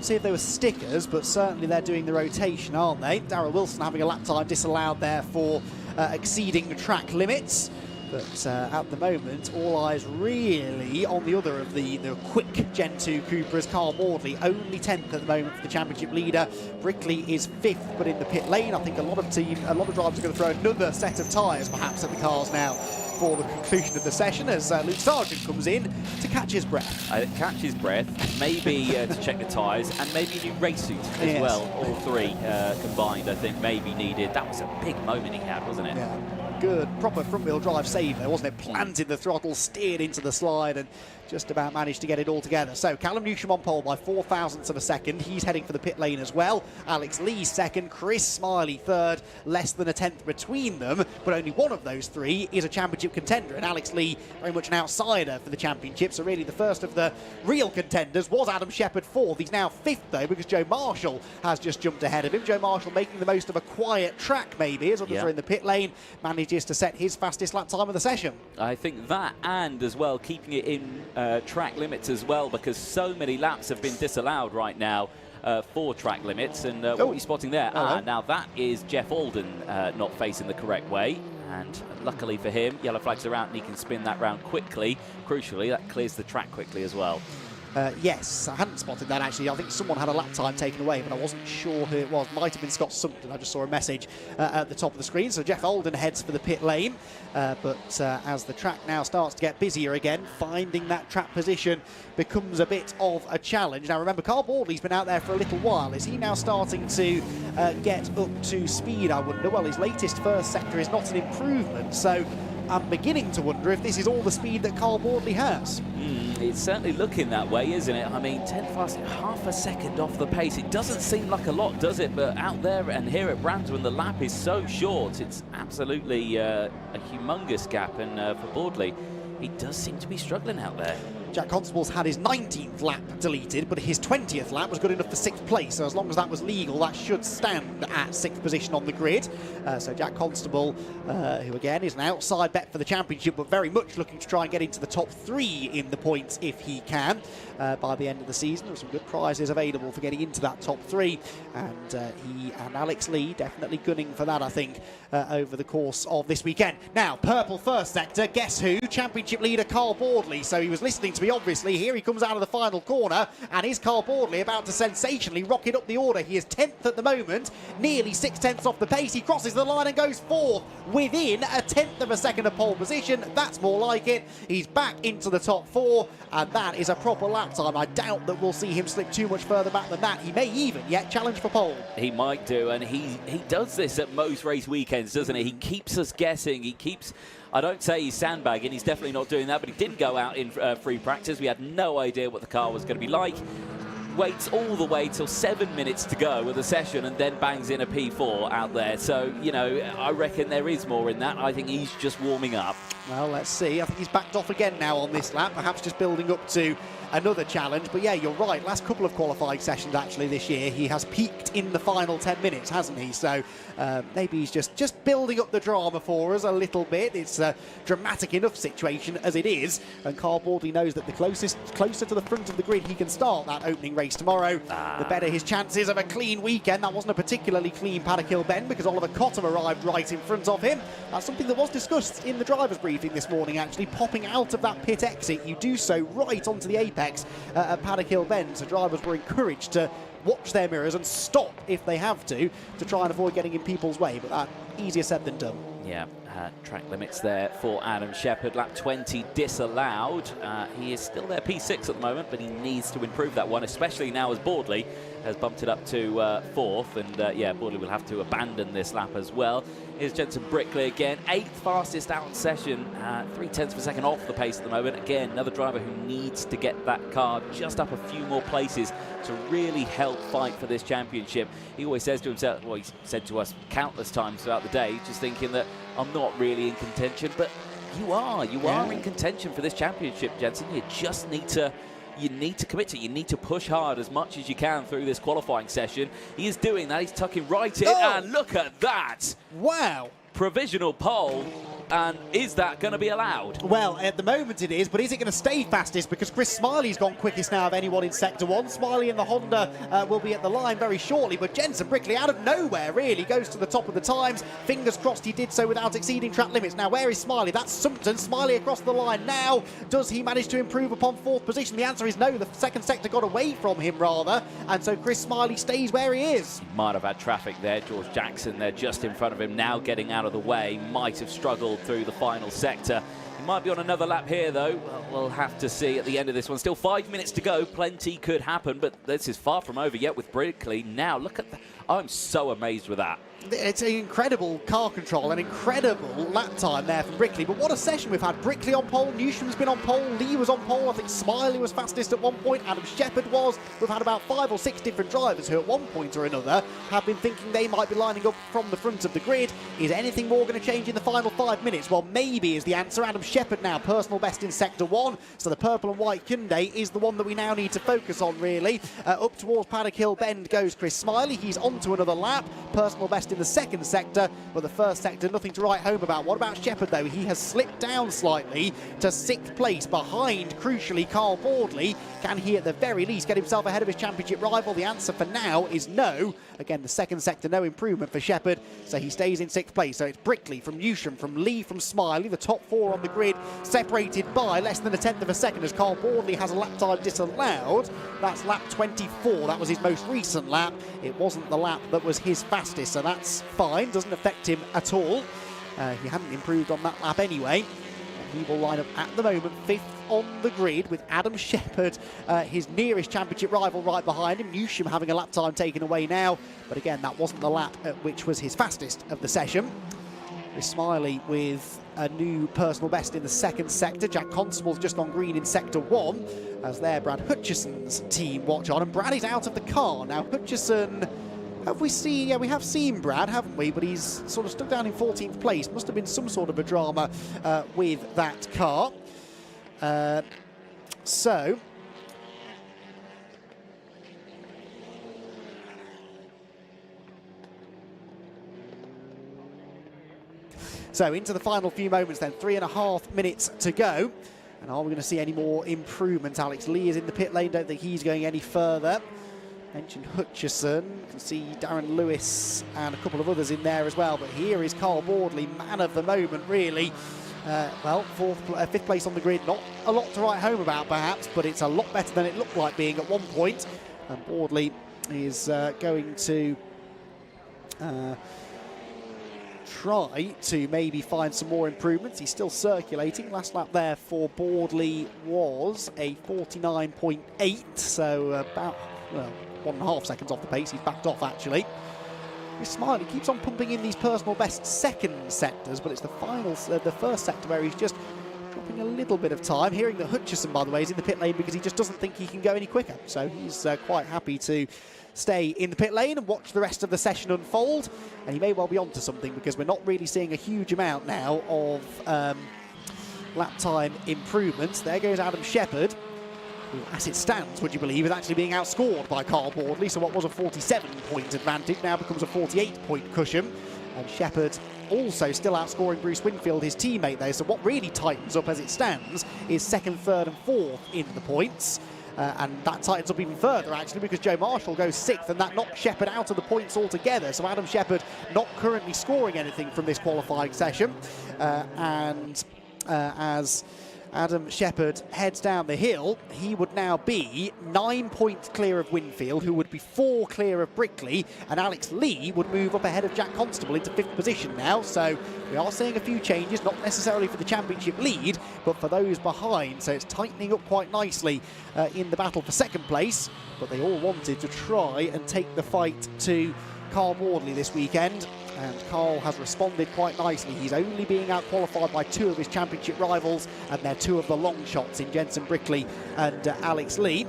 See if they were stickers, but certainly they're doing the rotation, aren't they? Darrell Wilson having a lap time disallowed there for exceeding track limits. But at the moment, all eyes really on the other of the quick Gen 2 Cupras, Carl Bordley, only 10th at the moment for the championship leader. Brickley is 5th, but in the pit lane. I think a lot of drivers are going to throw another set of tyres perhaps at the cars now for the conclusion of the session, as Luke Sargent comes in to catch his breath. Catch his breath, maybe to check the tyres, and maybe a new race suit as well. All 3 combined, I think, maybe needed. That was a big moment he had, wasn't it? Yeah. Good, proper front-wheel drive save there, wasn't it? Planted the throttle, steered into the slide, and just about managed to get it all together. So Callum Newsham on pole by 0.04 of a second. He's heading for the pit lane as well. Alex Lee second, Chris Smiley third, less than a tenth between them, but only one of those three is a championship contender, and Alex Lee very much an outsider for the championship. So really the first of the real contenders was Adam Shepherd fourth. He's now fifth though, because Joe Marshall has just jumped ahead of him. Joe Marshall making the most of a quiet track maybe, as others are in the pit lane, manages to set his fastest lap time of the session. I think that, and as well keeping it in track limits as well, because so many laps have been disallowed right now for track limits. And what are you spotting there? Now that is Jeff Alden not facing the correct way, and luckily for him, yellow flags are out and he can spin that round quickly. Crucially, that clears the track quickly as well. Yes, I hadn't spotted that actually. I think someone had a lap time taken away, but I wasn't sure who it was. Might have been Scott Sumpton. I just saw a message at the top of the screen. So Jeff Alden heads for the pit lane, but as the track now starts to get busier again, finding that track position becomes a bit of a challenge. Now remember, Carl Bordley's been out there for a little while. Is he now starting to get up to speed, I wonder? Well, his latest first sector is not an improvement, so I'm beginning to wonder if this is all the speed that Carl Bordley has. It's certainly looking that way, isn't it? I mean, 10 fast, half a second off the pace. It doesn't seem like a lot, does it? But out there and here at Brands, when the lap is so short, it's absolutely a humongous gap. And for Bordley, he does seem to be struggling out there. Jack Constable's had his 19th lap deleted, but his 20th lap was good enough for 6th place. So as long as that was legal, that should stand at 6th position on the grid. So Jack Constable, who again is an outside bet for the championship, but very much looking to try and get into the top 3 in the points if he can. By the end of the season, there are some good prizes available for getting into that top 3. And he and Alex Lee definitely gunning for that, I think, over the course of this weekend. Now, purple first sector, guess who? Championship leader Carl Bordley. So he was listening to me, obviously. Here he comes out of the final corner, and is Carl Bordley about to sensationally rocket up the order. He is 10th at the moment, nearly 6 tenths off the pace. He crosses the line and goes 4th, within a tenth of a second of pole position. That's more like it. He's back into the top 4, and that is a proper lap time. I doubt that we'll see him slip too much further back than that. He may even yet challenge for pole. He might do, and he does this at most race weekends, doesn't he? He keeps us guessing. He keeps... I don't say he's sandbagging, he's definitely not doing that, but he didn't go out in free practice. We had no idea what the car was going to be like. Waits all the way till 7 minutes to go with the session and then bangs in a P4 out there. So, you know, I reckon there is more in that. I think he's just warming up. Well, let's see. I think he's backed off again now on this lap, perhaps just building up to another challenge. But yeah, you're right. Last couple of qualifying sessions actually this year, he has peaked in the final 10 minutes, hasn't he? So maybe he's just building up the drama for us a little bit. It's a dramatic enough situation as it is, and Carl Bordley knows that the closer to the front of the grid he can start that opening race tomorrow, the better his chances of a clean weekend. That wasn't a particularly clean Paddock Hill bend because Oliver Cottam arrived right in front of him. That's something that was discussed in the driver's briefing this morning, actually. Popping out of that pit exit, you do so right onto the apex at Paddock Hill bend, so drivers were encouraged to watch their mirrors and stop if they have to try and avoid getting in people's way, but that easier said than done. Yeah, track limits there for Adam Shepherd. Lap 20 disallowed. He is still there P6 at the moment, but he needs to improve that one, especially now as Bordley has bumped it up to 4th, and yeah, Bordley will have to abandon this lap as well. Here's Jensen Brickley again, 8th fastest out session, 3 tenths of a second off the pace at the moment. Again, another driver who needs to get that car just up a few more places to really help fight for this championship. He always says to himself, well, he's said to us countless times throughout the day, just thinking that I'm not really in contention, but you are in contention for this championship, Jensen. You just need to commit to it. You need to push hard as much as you can through this qualifying session. He is doing that. He's tucking right in, and look at that. Wow. Provisional pole. And is that going to be allowed? Well, at the moment it is, but is it going to stay fastest? Because Chris Smiley's gone quickest now of anyone in Sector 1. Smiley and the Honda will be at the line very shortly, but Jensen Brickley out of nowhere really goes to the top of the times. Fingers crossed he did so without exceeding track limits. Now, where is Smiley? That's Sumpton. Smiley across the line now. Does he manage to improve upon 4th position? The answer is no. The second sector got away from him, rather, and so Chris Smiley stays where he is. Might have had traffic there. George Jackson there just in front of him, now getting out of the way. Might have struggled through the final sector. He might be on another lap here, though. Well, we'll have to see at the end of this one. Still 5 minutes to go. Plenty could happen, but this is far from over yet with Brickley. Now, look at that. I'm so amazed with that. it's an incredible car control, an incredible lap time there from Brickley. But what a session we've had. Brickley on pole, Newsham's been on pole, Lee was on pole, I think Smiley was fastest at one point, Adam Shepherd was. We've had about 5 or 6 different drivers who at one point or another have been thinking they might be lining up from the front of the grid. Is anything more going to change in the final 5 minutes? Well, maybe is the answer. Adam Shepherd now personal best in Sector 1, so the purple and white Hyundai is the one that we now need to focus on, really. Up towards Paddock Hill Bend goes Chris Smiley. He's on to another lap. Personal best in the second sector, but the first sector, nothing to write home about. What about Shepherd, though? He has slipped down slightly to 6th place behind, crucially, Carl Boardley. Can he, at the very least, get himself ahead of his championship rival? The answer for now is no. Again, the second sector, no improvement for Shepherd, so he stays in 6th place. So it's Brickley from Newsham, from Lee, from Smiley, the top 4 on the grid, separated by less than a tenth of a second as Carl Boardley has a lap time disallowed. That's lap 24. That was his most recent lap. It wasn't the lap that was his fastest, so that's fine. Doesn't affect him at all. He hadn't improved on that lap anyway. He will line up at the moment 5th on the grid with Adam Shepherd, his nearest championship rival, right behind him. Newsham having a lap time taken away now, but again, that wasn't the lap which was his fastest of the session. With Smiley with a new personal best in the second sector. Jack Constable's just on green in Sector 1, as there Brad Hutchison's team watch on, and Brad is out of the car. Now, Hutchison, have we seen? Yeah, we have seen Brad, haven't we? But he's sort of stuck down in 14th place. Must have been some sort of a drama with that car. So into the final few moments then, 3.5 minutes to go. And are we going to see any more improvement? Alex Lee is in the pit lane, don't think he's going any further. Mentioned Hutchison, you can see Darren Lewis and a couple of others in there as well. But here is Carl Boardley, man of the moment, really. Well, 5th place on the grid, not a lot to write home about perhaps, but it's a lot better than it looked like being at one point. And Boardley is going to try to maybe find some more improvements. He's still circulating. Last lap there for Boardley was a 49.8, so about, well, 1.5 seconds off the pace. He's backed off, actually. Smiley keeps on pumping in these personal best second sectors, but it's the final, the first sector where he's just dropping a little bit of time. Hearing that Hutchison, by the way, is in the pit lane because he just doesn't think he can go any quicker. So he's quite happy to stay in the pit lane and watch the rest of the session unfold. And he may well be onto something, because we're not really seeing a huge amount now of lap time improvements. There goes Adam Shepherd, who, as it stands, would you believe, is actually being outscored by Carl Boardley. So what was a 47-point advantage now becomes a 48-point cushion. And Shepherd also still outscoring Bruce Winfield, his teammate there. So what really tightens up as it stands is 2nd, 3rd and 4th in the points. And that tightens up even further, actually, because Joe Marshall goes 6th, and that knocks Shepherd out of the points altogether. So Adam Shepherd not currently scoring anything from this qualifying session. As Adam Shepherd heads down the hill, he would now be 9 points clear of Winfield, who would be 4 clear of Brickley, and Alex Lee would move up ahead of Jack Constable into 5th position now. So we are seeing a few changes, not necessarily for the championship lead, but for those behind. So it's tightening up quite nicely in the battle for second place, but they all wanted to try and take the fight to Carl Boardley this weekend. And Carl has responded quite nicely. He's only being out-qualified by 2 of his championship rivals, and they're 2 of the long shots in Jensen Brickley and Alex Lee.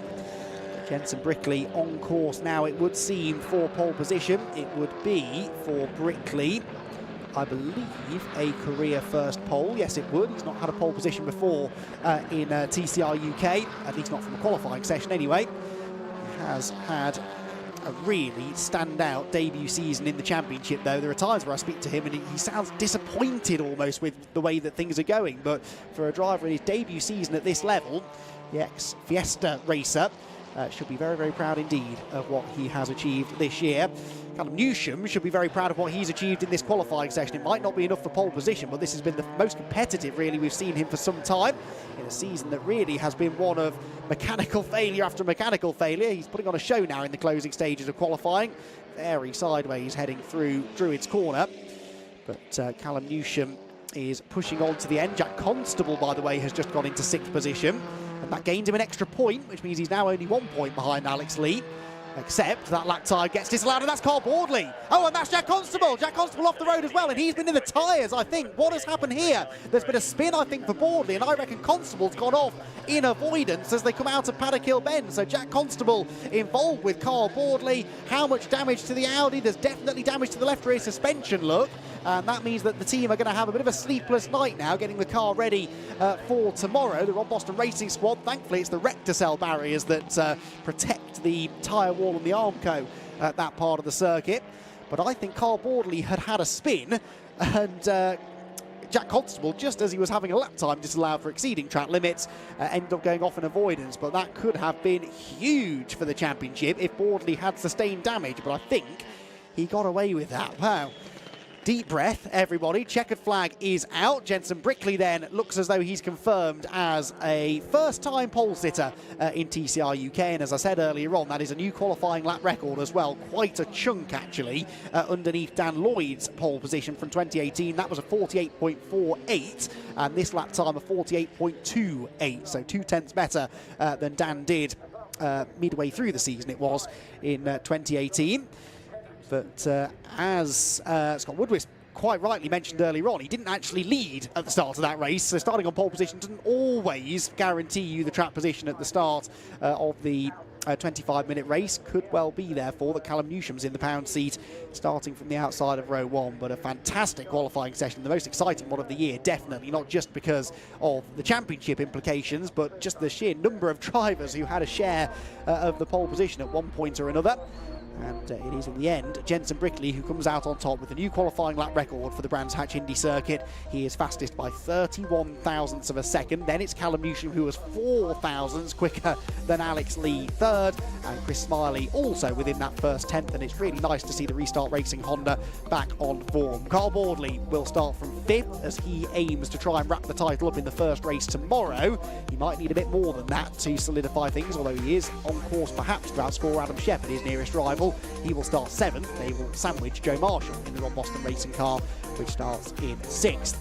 Jensen Brickley on course now, it would seem, for pole position. It would be for Brickley, I believe, a career first pole. Yes, it would. He's not had a pole position before in TCR UK, at least not from a qualifying session anyway. He has had a really standout debut season in the championship, though. There are times where I speak to him and he sounds disappointed almost with the way that things are going, but for a driver in his debut season at this level, the ex-Fiesta racer should be very, very proud indeed of what he has achieved this year. Callum Newsham should be very proud of what he's achieved in this qualifying session. It might not be enough for pole position, but this has been the most competitive, really, we've seen him for some time, in a season that really has been one of mechanical failure after mechanical failure. He's putting on a show now in the closing stages of qualifying. Very sideways heading through Druids Corner. But Callum Newsham is pushing on to the end. Jack Constable, by the way, has just gone into 6th position. And that gained him an extra point, which means he's now only 1 point behind Alex Lee. Except that lap time gets disallowed, and that's Carl Boardley. Oh, and that's Jack Constable. Jack Constable off the road as well, and he's been in the tyres, I think. What has happened here? There's been a spin, I think, for Boardley, and I reckon Constable's gone off in avoidance as they come out of Paddock Hill Bend. So Jack Constable involved with Carl Boardley. How much damage to the Audi? There's definitely damage to the left rear suspension, look. And that means that the team are going to have a bit of a sleepless night now, getting the car ready for tomorrow. The Ron Boston Racing Squad, thankfully, it's the Recticel barriers that protect the tyre wall and the Armco at that part of the circuit. But I think Carl Boardley had a spin, and Jack Constable, just as he was having a lap time disallowed for exceeding track limits, ended up going off in avoidance. But that could have been huge for the championship if Boardley had sustained damage. But I think he got away with that. Wow. Deep breath, everybody. Checkered flag is out. Jensen Brickley then looks as though he's confirmed as a first-time pole sitter in TCR UK. And as I said earlier on, that is a new qualifying lap record as well. Quite a chunk, actually, underneath Dan Lloyd's pole position from 2018. That was a 48.48, and this lap time a 48.28. So 2/10 better than Dan did midway through the season, it was, in 2018. But as Scott Woodward quite rightly mentioned earlier on, he didn't actually lead at the start of that race. So starting on pole position doesn't always guarantee you the track position at the start of the 25-minute race. Could well be, therefore, that Callum Newsham's in the pound seat starting from the outside of row one. But a fantastic qualifying session, the most exciting one of the year, definitely, not just because of the championship implications, but just the sheer number of drivers who had a share of the pole position at one point or another. And it is, in the end, Jensen Brickley who comes out on top with a new qualifying lap record for the Brands Hatch Indy circuit. He is fastest by 31 thousandths of a second. Then it's Callum Newsham, who was 4 thousandths quicker than Alex Lee third. And Chris Smiley also within that first tenth. And it's really nice to see the Restart Racing Honda back on form. Carl Boardley will start from fifth as he aims to try and wrap the title up in the first race tomorrow. He might need a bit more than that to solidify things, although he is on course perhaps to outscore Adam Shepherd, his nearest rival. He will start 7th. They will sandwich Joe Marshall in the Ron Boston Racing car, which starts in 6th.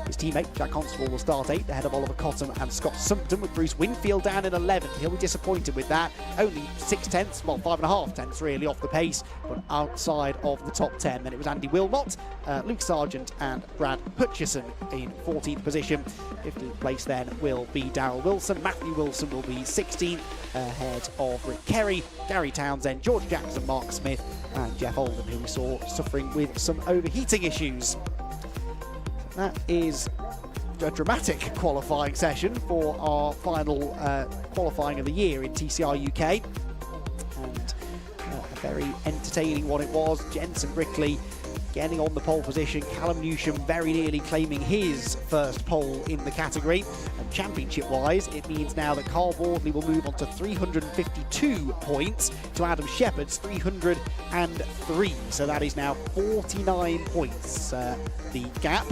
His teammate, Jack Constable, will start 8th, ahead of Oliver Cottam and Scott Sumpton, with Bruce Winfield down in 11th. He'll be disappointed with that. Only 6/10, well, 5.5 really off the pace, but outside of the top 10. Then it was Andy Wilmot, Luke Sargent and Brad Hutchison in 14th position. 15th place then will be Darrell Wilson. Matthew Wilson will be 16th, ahead of Rick Kerry, Gary Townsend, George Jackson, Mark Smith and Jeff Olden, who we saw suffering with some overheating issues. That is a dramatic qualifying session for our final qualifying of the year in TCR UK. And a very entertaining one it was. Jensen Brickley getting on the pole position. Callum Newsham very nearly claiming his first pole in the category. And championship-wise, it means now that Carl Boardley will move on to 352 points to Adam Shepherd's 303. So that is now 49 points, the gap.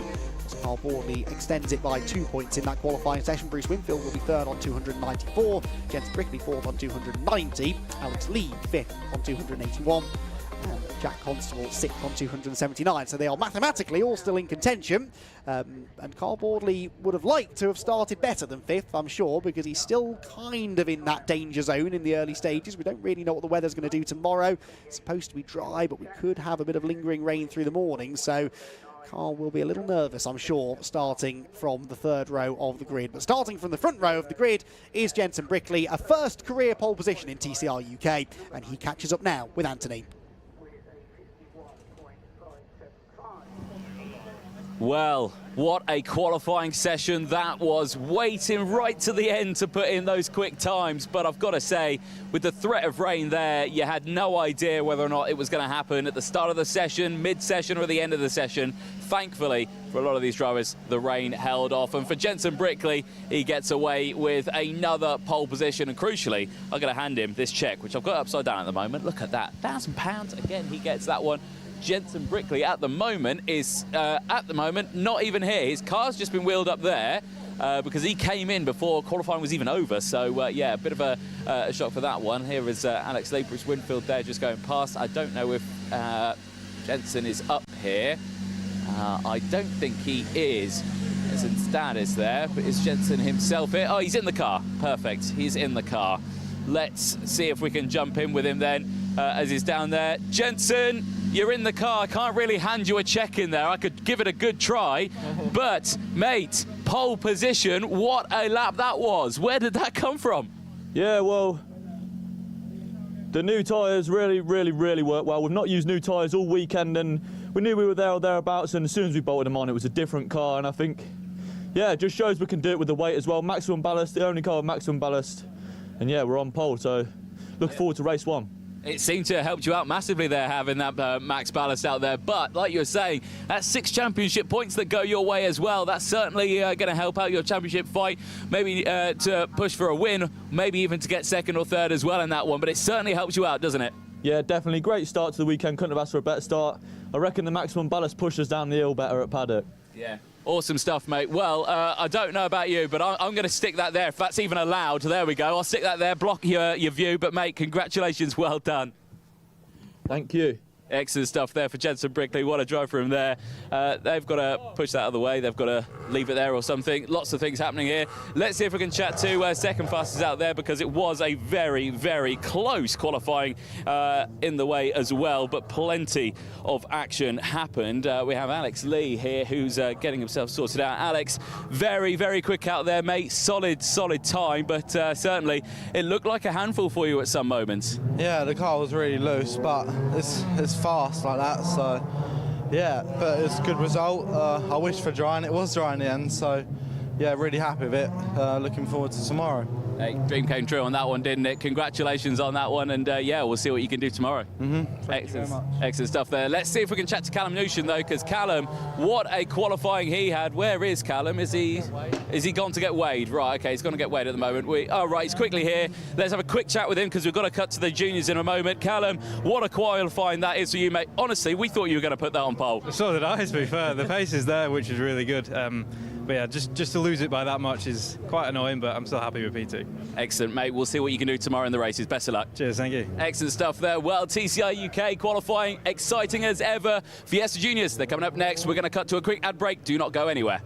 So Carl Boardley extends it by 2 points in that qualifying session. Bruce Winfield will be third on 294. Jensen Brickley fourth on 290. Alex Lee fifth on 281. And Jack Constable 6th on 279. So they are mathematically all still in contention. And Carl Boardley would have liked to have started better than 5th, I'm sure, because he's still kind of in that danger zone in the early stages. We don't really know what the weather's going to do tomorrow. It's supposed to be dry, but we could have a bit of lingering rain through the morning. So Carl will be a little nervous, I'm sure, starting from the third row of the grid. But starting from the front row of the grid is Jensen Brickley, a first career pole position in TCR UK, and he catches up now with Anthony. Well, what a qualifying session that was, waiting right to the end to put in those quick times. But I've got to say, with the threat of rain there, you had no idea whether or not it was going to happen at the start of the session, mid-session or at the end of the session. Thankfully, for a lot of these drivers, the rain held off. And for Jensen Brickley, he gets away with another pole position. And crucially, I'm going to hand him this check, which I've got upside down at the moment. Look at that, £1,000. Again, he gets that one. Jensen Brickley at the moment is not even here. His car's just been wheeled up there because he came in before qualifying was even over. So yeah, a bit of a shock for that one. Here is Alex Lee, Bruce Winfield there just going past. I don't know if Jensen is up here. I don't think he is. Jensen's dad is there, but is Jensen himself here? Oh, he's in the car. Perfect. He's in the car. Let's see if we can jump in with him then as he's down there. Jensen, you're in the car. I can't really hand you a check in there. I could give it a good try. But, mate, pole position, what a lap that was. Where did that come from? Yeah, well, the new tyres really worked well. We've not used new tyres all weekend, and we knew we were there or thereabouts, and as soon as we bolted them on, it was a different car, and I think, yeah, it just shows we can do it with the weight as well. Maximum ballast, the only car with maximum ballast, and yeah, we're on pole, so look forward to race 1. It seemed to have helped you out massively there, having that max ballast out there. But like you were saying, that's 6 championship points that go your way as well. That's certainly going to help out your championship fight, maybe to push for a win, maybe even to get 2nd or 3rd as well in that one. But it certainly helps you out, doesn't it? Yeah, definitely. Great start to the weekend. Couldn't have asked for a better start. I reckon the maximum ballast pushes down the hill better at Paddock. Yeah. Awesome stuff, mate. Well, I don't know about you, but I'm going to stick that there, if that's even allowed. There we go. I'll stick that there, block your view. But, mate, congratulations. Well done. Thank you. Excellent stuff there for Jensen Brickley. What a drive from there. They've got to push that other way. They've got to leave it there or something. Lots of things happening here. Let's see if we can chat to second fastest out there, because it was a very close qualifying in the way as well, but plenty of action happened. We have Alex Lee here, who's getting himself sorted out. Alex, very quick out there, mate. Solid time, but certainly it looked like a handful for you at some moments. Yeah, the car was really loose, but it's fast like that, so yeah, but it's a good result. I wished for drying. It was dry in the end, so yeah, really happy with it. Looking forward to tomorrow. Hey, dream came true on that one, didn't it? Congratulations on that one, and yeah, we'll see what you can do tomorrow. Excellent stuff there. Let's see if we can chat to Callum Newsham though, because Callum, what a qualifying he had. Where is Callum? Is he gone to get weighed? Right, okay, he's going to get weighed at the moment. Right, he's quickly here. Let's have a quick chat with him, because we've got to cut to the juniors in a moment. Callum, what a qualifying that is for you, mate. Honestly, we thought you were going to put that on pole. So did I, to be fair. The pace is there, which is really good. But yeah, just to lose it by that much is quite annoying, but I'm still happy with P2. Excellent, mate. We'll see what you can do tomorrow in the races. Best of luck. Cheers, thank you. Excellent stuff there. Well, TCR UK qualifying, exciting as ever. Fiesta Juniors, they're coming up next. We're going to cut to a quick ad break. Do not go anywhere.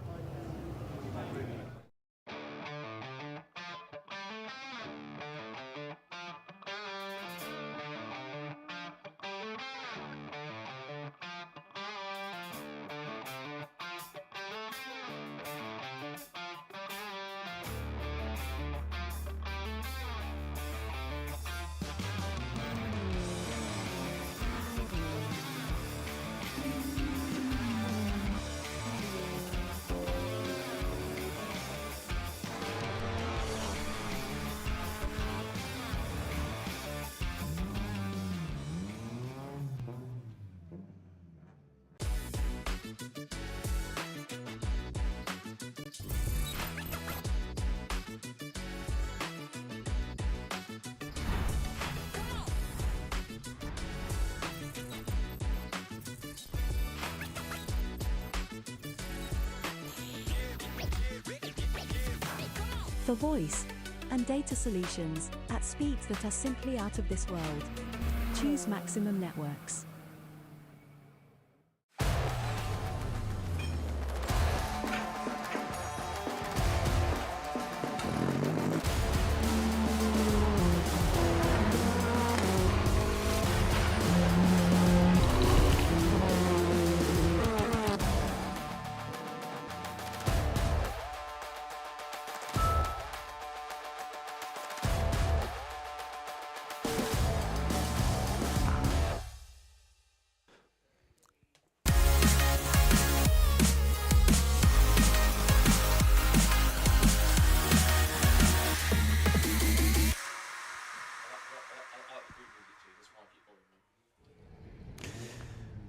For voice and data solutions at speeds that are simply out of this world, choose Maximum Networks.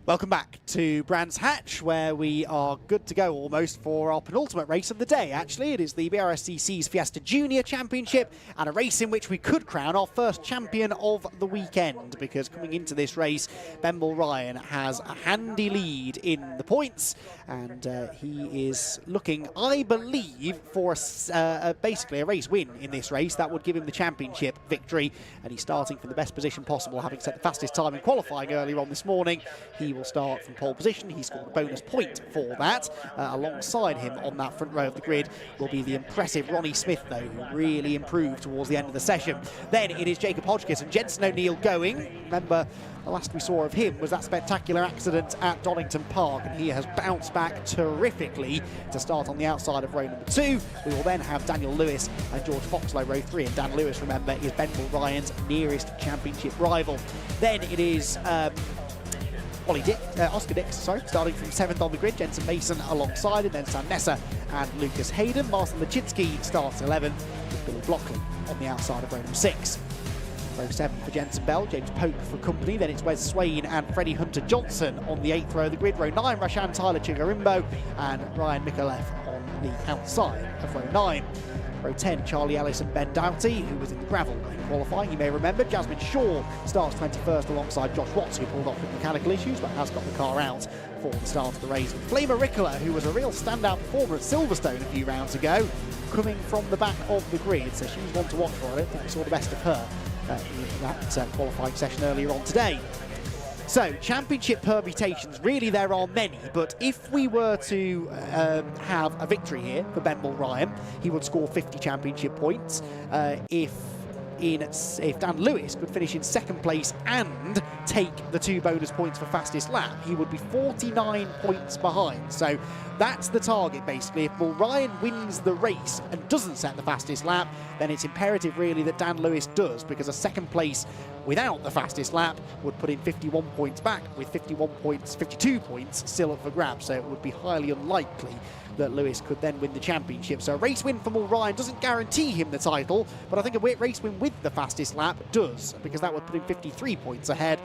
Welcome back to Brands Hatch, where we are good to go almost for our penultimate race of the day. Actually, it is the Brscc's Fiesta Junior Championship, and a race in which we could crown our first champion of the weekend, because coming into this race, Benball Ryan has a handy lead in the points, and he is looking, I believe, for basically a race win in this race. That would give him the championship victory, and he's starting from the best position possible, having set the fastest time in qualifying earlier on this morning. He he will start from pole position. He scored a bonus point for that. Alongside him on that front row of the grid will be the impressive Ronnie Smith, though, who really improved towards the end of the session. Then it is Jacob Hodgkiss and Jensen O'Neill going. Remember, the last we saw of him was that spectacular accident at Donington Park, and he has bounced back terrifically to start on the outside of row number 2. We will then have Daniel Lewis and George Foxlow row 3, and Dan Lewis, remember, is Ben Ryan's nearest championship rival. Then it is Oscar Dix, starting from 7th on the grid. Jensen Mason alongside him, then Sam Nessa and Lucas Hayden. Marcin Lechitsky starts 11th, with Billy Blockley on the outside of row number 6. Row 7 for Jensen Bell, James Pope for company, then it's Wes Swain and Freddie Hunter-Johnson on the 8th row of the grid. Row 9, Rashan Tyler Chigarimbo and Ryan Mikolev on the outside of row 9. Row 10, Charlie Ellis and Ben Doughty, who was in the gravel in qualifying, you may remember. Jasmine Shaw starts 21st alongside Josh Watts, who pulled off with mechanical issues but has got the car out for the start of the race. Flamer Ricola, who was a real standout performer at Silverstone a few rounds ago, coming from the back of the grid, so she's one to watch for. I don't think we saw the best of her in that qualifying session earlier on today. So, championship permutations, really there are many, but if we were to have a victory here for Ben Ryan, he would score 50 championship points. If Dan Lewis could finish in 2nd place and take the 2 bonus points for fastest lap, he would be 49 points behind. So that's the target, basically. If Ryan wins the race and doesn't set the fastest lap, then it's imperative, really, that Dan Lewis does, because a 2nd place without the fastest lap would put in 51 points back, with 52 points still up for grabs. So it would be highly unlikely that Lewis could then win the championship. So a race win for Ryan doesn't guarantee him the title, but I think a race win with the fastest lap does, because that would put him 53 points ahead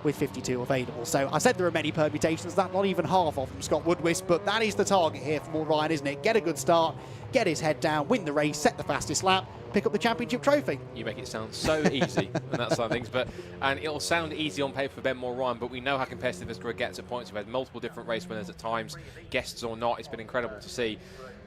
with 52 available. So I said there are many permutations, that's not even half of them, Scott Woodwist, but that is the target here for Ryan, isn't it? Get a good start, get his head down, win the race, set the fastest lap, pick up the championship trophy. You make it sound so easy and that side of things, and it'll sound easy on paper for Ben Ryan, but we know how competitive this grid gets at points. We've had multiple different race winners at times, guests or not. It's been incredible to see.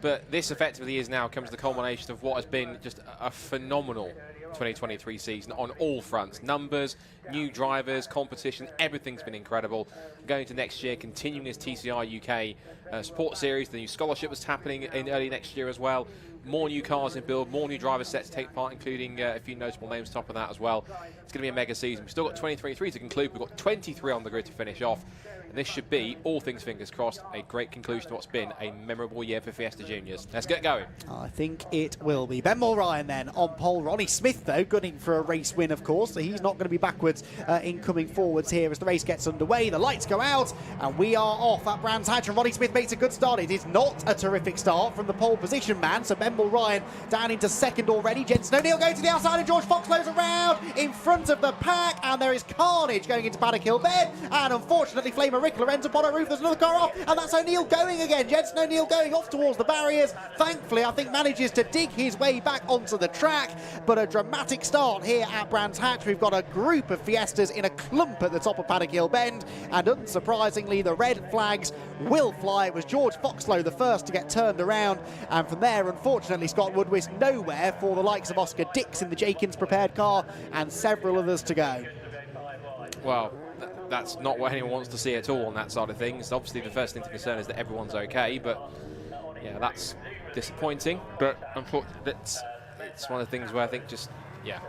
But this effectively is now comes the culmination of what has been just a phenomenal 2023 season on all fronts. Numbers, new drivers, competition, everything's been incredible. Going to next year, continuing this TCR UK support series, the new scholarship that's happening in early next year as well. More new cars in build, more new drivers set to take part, including a few notable names top of that as well. It's going to be a mega season. We've still got 2023 to conclude. We've got 23 on the grid to finish off. And this should be, all things fingers crossed, a great conclusion to what's been a memorable year for Fiesta Juniors. Let's get going. I think it will be. Ben Ryan then on pole. Ronnie Smith, though, gunning for a race win, of course, so he's not going to be backwards in coming forwards here as the race gets underway. The lights go out, and we are off at Brands Hatch, and Ronnie Smith makes a good start. It is not a terrific start from the pole position man, so Ben Ryan down into 2nd already. Jensen O'Neill going to the outside, and George Foxlow's around in front of the pack, and there is carnage going into Paddock Hill Bend, and unfortunately Flamer Ricola ends up on a roof. There's another car off, and that's O'Neill going again. Jensen O'Neill going off towards the barriers. Thankfully, I think manages to dig his way back onto the track, but a dramatic start here at Brands Hatch. We've got a group of Fiestas in a clump at the top of Paddock Hill Bend, and unsurprisingly, the red flags will fly. It was George Foxlow the first to get turned around, and from there, unfortunately, Scott Woodwist nowhere for the likes of Oscar Dix in the Jenkins prepared car, and several others to go. Well, that's not what anyone wants to see at all on that side of things. Obviously, the first thing to concern is that everyone's okay, but yeah, that's disappointing. But unfortunately, it's one of the things where I think just, yeah,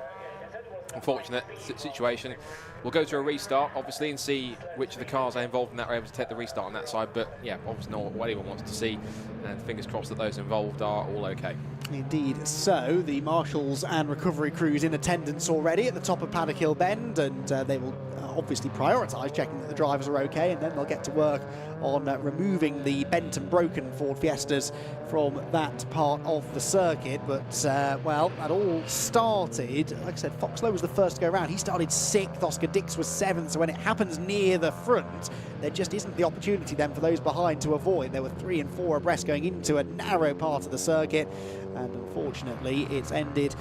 unfortunate situation. We'll go to a restart, obviously, and see which of the cars are involved in that are able to take the restart on that side. But yeah, obviously not what anyone wants to see, and fingers crossed that those involved are all okay. Indeed. So the marshals and recovery crews in attendance already at the top of Paddock Hill Bend, and they will obviously prioritise checking that the drivers are okay, and then they'll get to work on removing the bent and broken Ford Fiestas from that part of the circuit. But well, that all started, like I said, Foxlow was the first to go around. He started 6th, Oscar Dix was 7th, so when it happens near the front, there just isn't the opportunity then for those behind to avoid. There were 3 and 4 abreast going into a narrow part of the circuit, and unfortunately it's ended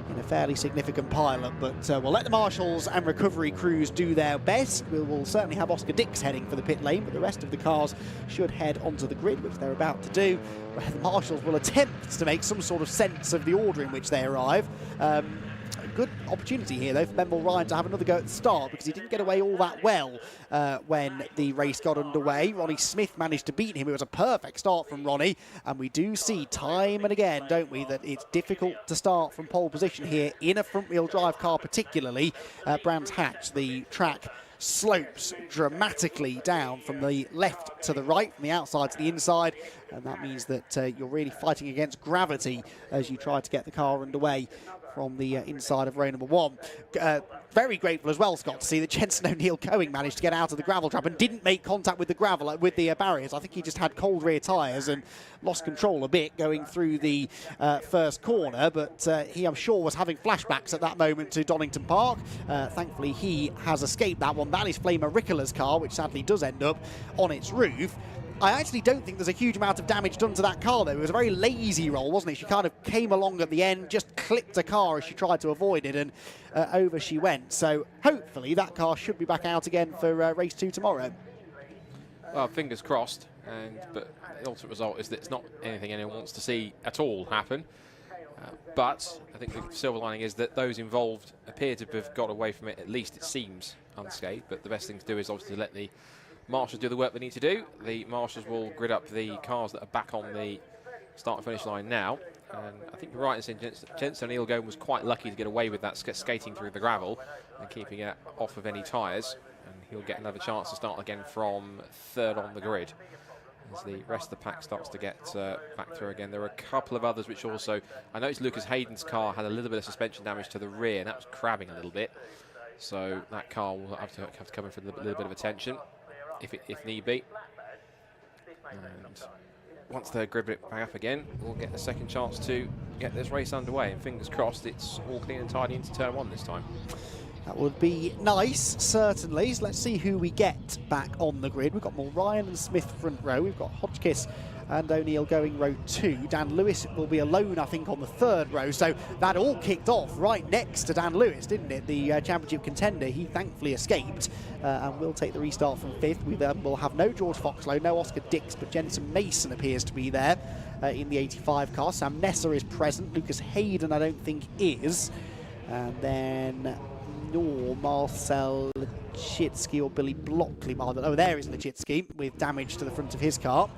in a fairly significant pileup, but we'll let the marshals and recovery crews do their best. We will certainly have Oscar Dix heading for the pit lane, but the rest of the cars should head onto the grid, which they're about to do, where the marshals will attempt to make some sort of sense of the order in which they arrive. good opportunity here, though, for Ben Ryan to have another go at the start, because he didn't get away all that well when the race got underway. Ronnie Smith managed to beat him. It was a perfect start from Ronnie, and we do see time and again, don't we, that it's difficult to start from pole position here in a front-wheel drive car, particularly Brands Hatch. The track slopes dramatically down from the left to the right, from the outside to the inside, and that means that you're really fighting against gravity as you try to get the car underway from the inside of row number 1. Very grateful as well, Scott, to see that Jensen O'Neill Going managed to get out of the gravel trap and didn't make contact with the gravel, with the barriers. I think he just had cold rear tyres and lost control a bit going through the first corner, but he, I'm sure, was having flashbacks at that moment to Donington Park. Thankfully, he has escaped that one. That is Flamer Rickola's car, which sadly does end up on its roof. I actually don't think there's a huge amount of damage done to that car, though. It was a very lazy roll, wasn't it? She kind of came along at the end, just clipped a car as she tried to avoid it, and over she went. So hopefully that car should be back out again for race 2 tomorrow. Well, fingers crossed, but the ultimate result is that it's not anything anyone wants to see at all happen. But I think the silver lining is that those involved appear to have got away from it, at least it seems, unscathed. But the best thing to do is obviously let the marshals do the work they need to do. The marshals will grid up the cars that are back on the start and finish line now. And I think you're right in saying Jensen O'Neill Going was quite lucky to get away with that skating through the gravel and keeping it off of any tyres. And he'll get another chance to start again from 3rd on the grid as the rest of the pack starts to get back through again. There are a couple of others which also, I noticed Lucas Hayden's car had a little bit of suspension damage to the rear, and that was crabbing a little bit. So that car will have to come in for a little bit of attention if need be. And once they're gripping it back up again, we'll get a second chance to get this race underway. And fingers crossed it's all clean and tidy into turn 1 this time. That would be nice, certainly. So let's see who we get back on the grid. We've got Ryan and Smith front row. We've got Hotchkiss and O'Neill Going row 2. Dan Lewis will be alone, I think, on the 3rd row. So that all kicked off right next to Dan Lewis, didn't it? The championship contender. He thankfully escaped and will take the restart from 5th. We will have no George Foxlow, no Oscar Dix, but Jensen Mason appears to be there in the 85 car. Sam Nesser is present. Lucas Hayden, I don't think, is. And then nor Marcel Lechitsky or Billy Blockley. Oh, there is Lechitsky with damage to the front of his car.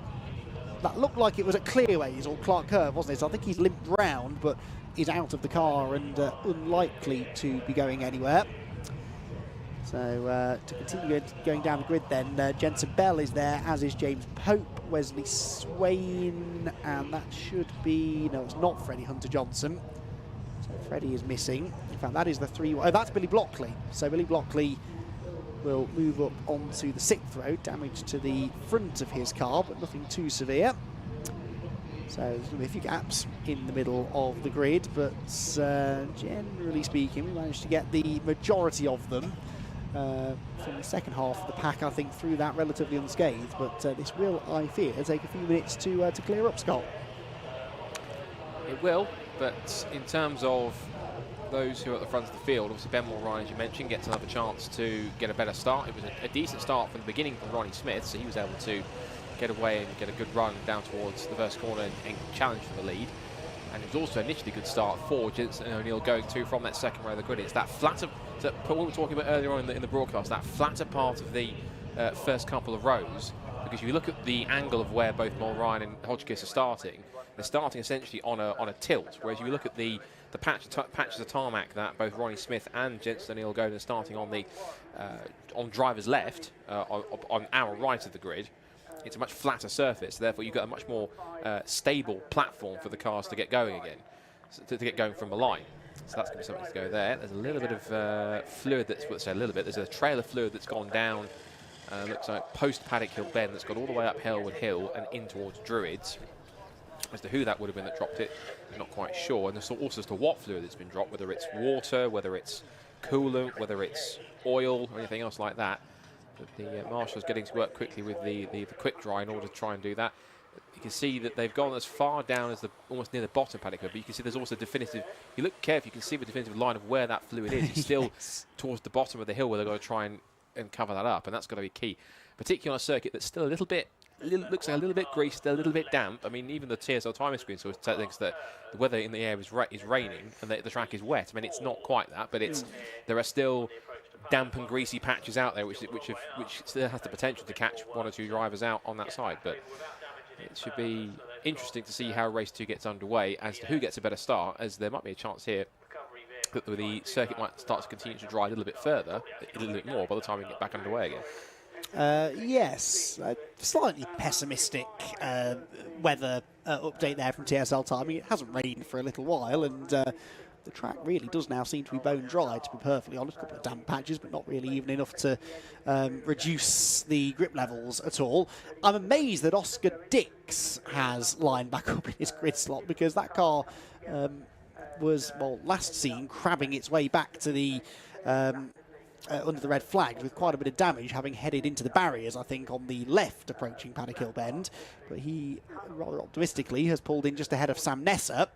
That looked like it was at Clearways or Clark Curve, wasn't it? So I think he's limped round, but is out of the car and unlikely to be going anywhere. So to continue going down the grid then, Jensen Bell is there, as is James Pope, Wesley Swain, and that should be, no, it's not Freddie Hunter-Johnson. So Freddie is missing. In fact, that is the 3. Oh, that's Billy Blockley. So Billy Blockley will move up onto the 6th row. Damage to the front of his car, but nothing too severe. So there's going to be a few gaps in the middle of the grid, but generally speaking, we managed to get the majority of them from the second half of the pack, I think, through that relatively unscathed. But this will, I fear, take a few minutes to clear up, Scott. It will, but in terms of those who are at the front of the field, obviously Ben Ryan, as you mentioned, gets another chance to get a better start. It was a decent start from the beginning from Ronnie Smith, so he was able to get away and get a good run down towards the first corner and challenge for the lead. And it was also initially a good start for Jensen O'Neill Going too from that second row of the grid. It's that flatter, what we were talking about earlier on in the broadcast, that flatter part of the first couple of rows, because if you look at the angle of where both Ryan and Hotchkiss are starting, they're starting essentially on a tilt, whereas you look at the patches of tarmac that both Ronnie Smith and Jensen O'Neill Going are starting on the on driver's left, on our right of the grid. It's a much flatter surface, therefore you've got a much more stable platform for the cars to get going again, to get going from the line. So that's going to be something to go there. There's a little bit of fluid that's, let's say a little bit, there's a trail of fluid that's gone down, looks like post Paddock Hill Bend, that's gone all the way up Hellwood Hill and in towards Druids. As to who that would have been that dropped it, I'm not quite sure. And also as to what fluid that's been dropped, whether it's water, whether it's coolant, whether it's oil or anything else like that. But the marshal's getting to work quickly with the quick dry in order to try and do that. You can see that they've gone as far down as almost near the bottom Paddock Hill, but you can see there's also definitive, if you look carefully, you can see the definitive line of where that fluid is. It's still towards the bottom of the hill where they've got to try and cover that up, and that's got to be key. Particularly on a circuit that's still a little bit looks like a little bit greased, a little bit damp. I mean, even the TSL timing screen sort of thinks that the weather in the air is raining and that the track is wet. I mean, it's not quite that, but there are still damp and greasy patches out there, which still has the potential to catch 1 or 2 drivers out on that side. But it should be interesting to see how race 2 gets underway as to who gets a better start, as there might be a chance here that the circuit might start to continue to dry a little bit further, a little bit more by the time we get back underway again. Yes, slightly pessimistic weather update there from TSL Timing. It hasn't rained for a little while, and the track really does now seem to be bone dry, to be perfectly honest. A couple of damp patches, but not really even enough to reduce the grip levels at all. I'm amazed that Oscar Dix has lined back up in his grid slot, because that car was, well, last seen crabbing its way back to the under the red flag with quite a bit of damage, having headed into the barriers, I think, on the left approaching Paddock Hill Bend. But he, rather optimistically, has pulled in just ahead of Sam Nesser.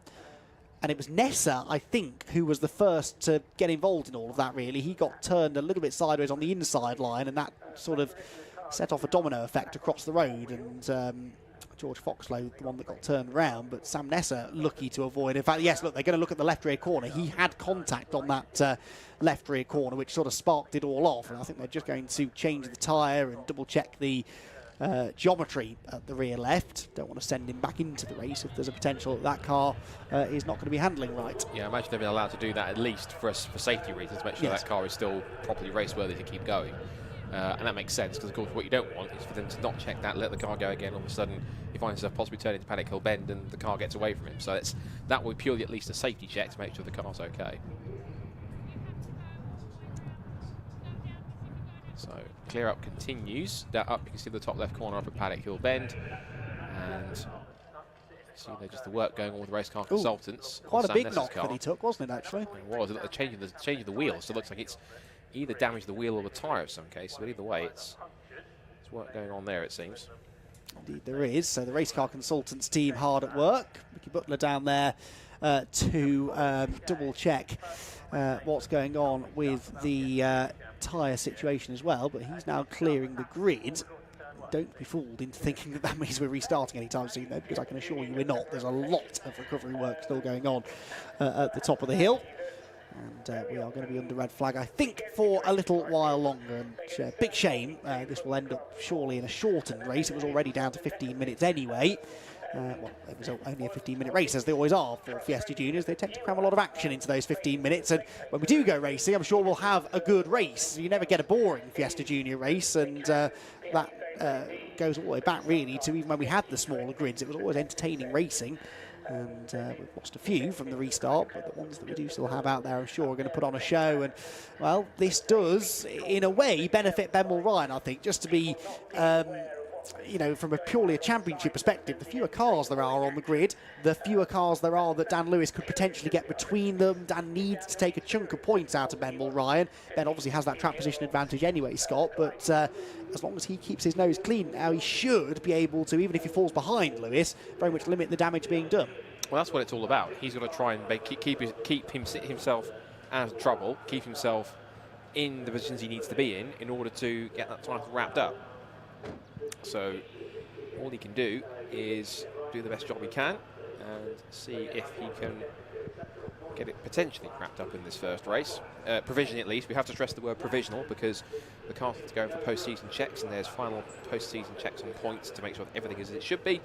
And it was Nesser, I think, who was the first to get involved in all of that, really. He got turned a little bit sideways on the inside line, and that sort of set off a domino effect across the road. And George Foxlow, the one that got turned around, but Sam Nesser lucky to avoid. In fact, yes, look, they're going to look at the left rear corner. He had contact on that left rear corner, which sort of sparked it all off. And I think they're just going to change the tyre and double check the geometry at the rear left. Don't want to send him back into the race if there's a potential that car is not going to be handling right. Yeah, I imagine they've been allowed to do that at least for safety reasons, to make sure that car is still properly race-worthy to keep going. And that makes sense, because of course what you don't want is for them to not check that, let the car go again, all of a sudden he finds himself possibly turning into Paddock Hill Bend and the car gets away from him. So that would be purely at least a safety check to make sure the car's okay. So clear up continues. That up, you can see the top left corner up at Paddock Hill Bend, and see there's just the work going on with the race car consultants. Quite a big knock that he took, wasn't it, actually? It was. A change of the wheel, so it looks like it's either damaged the wheel or the tyre in some cases, but either way, it's work going on there, it seems. Indeed there is. So the race car consultants team hard at work. Mickey Butler down there to double check what's going on with the tyre situation as well, but he's now clearing the grid. Don't be fooled into thinking that that means we're restarting anytime soon, though, because I can assure you we're not. There's a lot of recovery work still going on at the top of the hill. And we are going to be under red flag, I think, for a little while longer. And big shame. This will end up surely in a shortened race. It was already down to 15 minutes anyway. Well, it was only a 15-minute race, as they always are for Fiesta Juniors. They tend to cram a lot of action into those 15 minutes. And when we do go racing, I'm sure we'll have a good race. You never get a boring Fiesta Junior race. And that goes all the way back, really, to even when we had the smaller grids. It was always entertaining racing. And we've lost a few from the restart, but the ones that we do still have out there, I'm sure, are going to put on a show. And, well, this does, in a way, benefit Benmore Ryan, I think, just to be, you know, from a purely a championship perspective. The fewer cars there are on the grid, the fewer cars there are that Dan Lewis could potentially get between them. Dan needs to take a chunk of points out of Benmore Ryan. Ben obviously has that track position advantage anyway, Scott, but as long as he keeps his nose clean now, he should be able to, even if he falls behind Lewis, very much limit the damage being done. Well, that's what it's all about. He's got to try and keep himself out of trouble, keep himself in the positions he needs to be in order to get that title wrapped up. So all he can do is do the best job he can and see if he can get it potentially wrapped up in this first race. Provisionally, at least. We have to stress the word provisional, because the car has to go for post-season checks, and there's final post-season checks on points to make sure that everything is as it should be.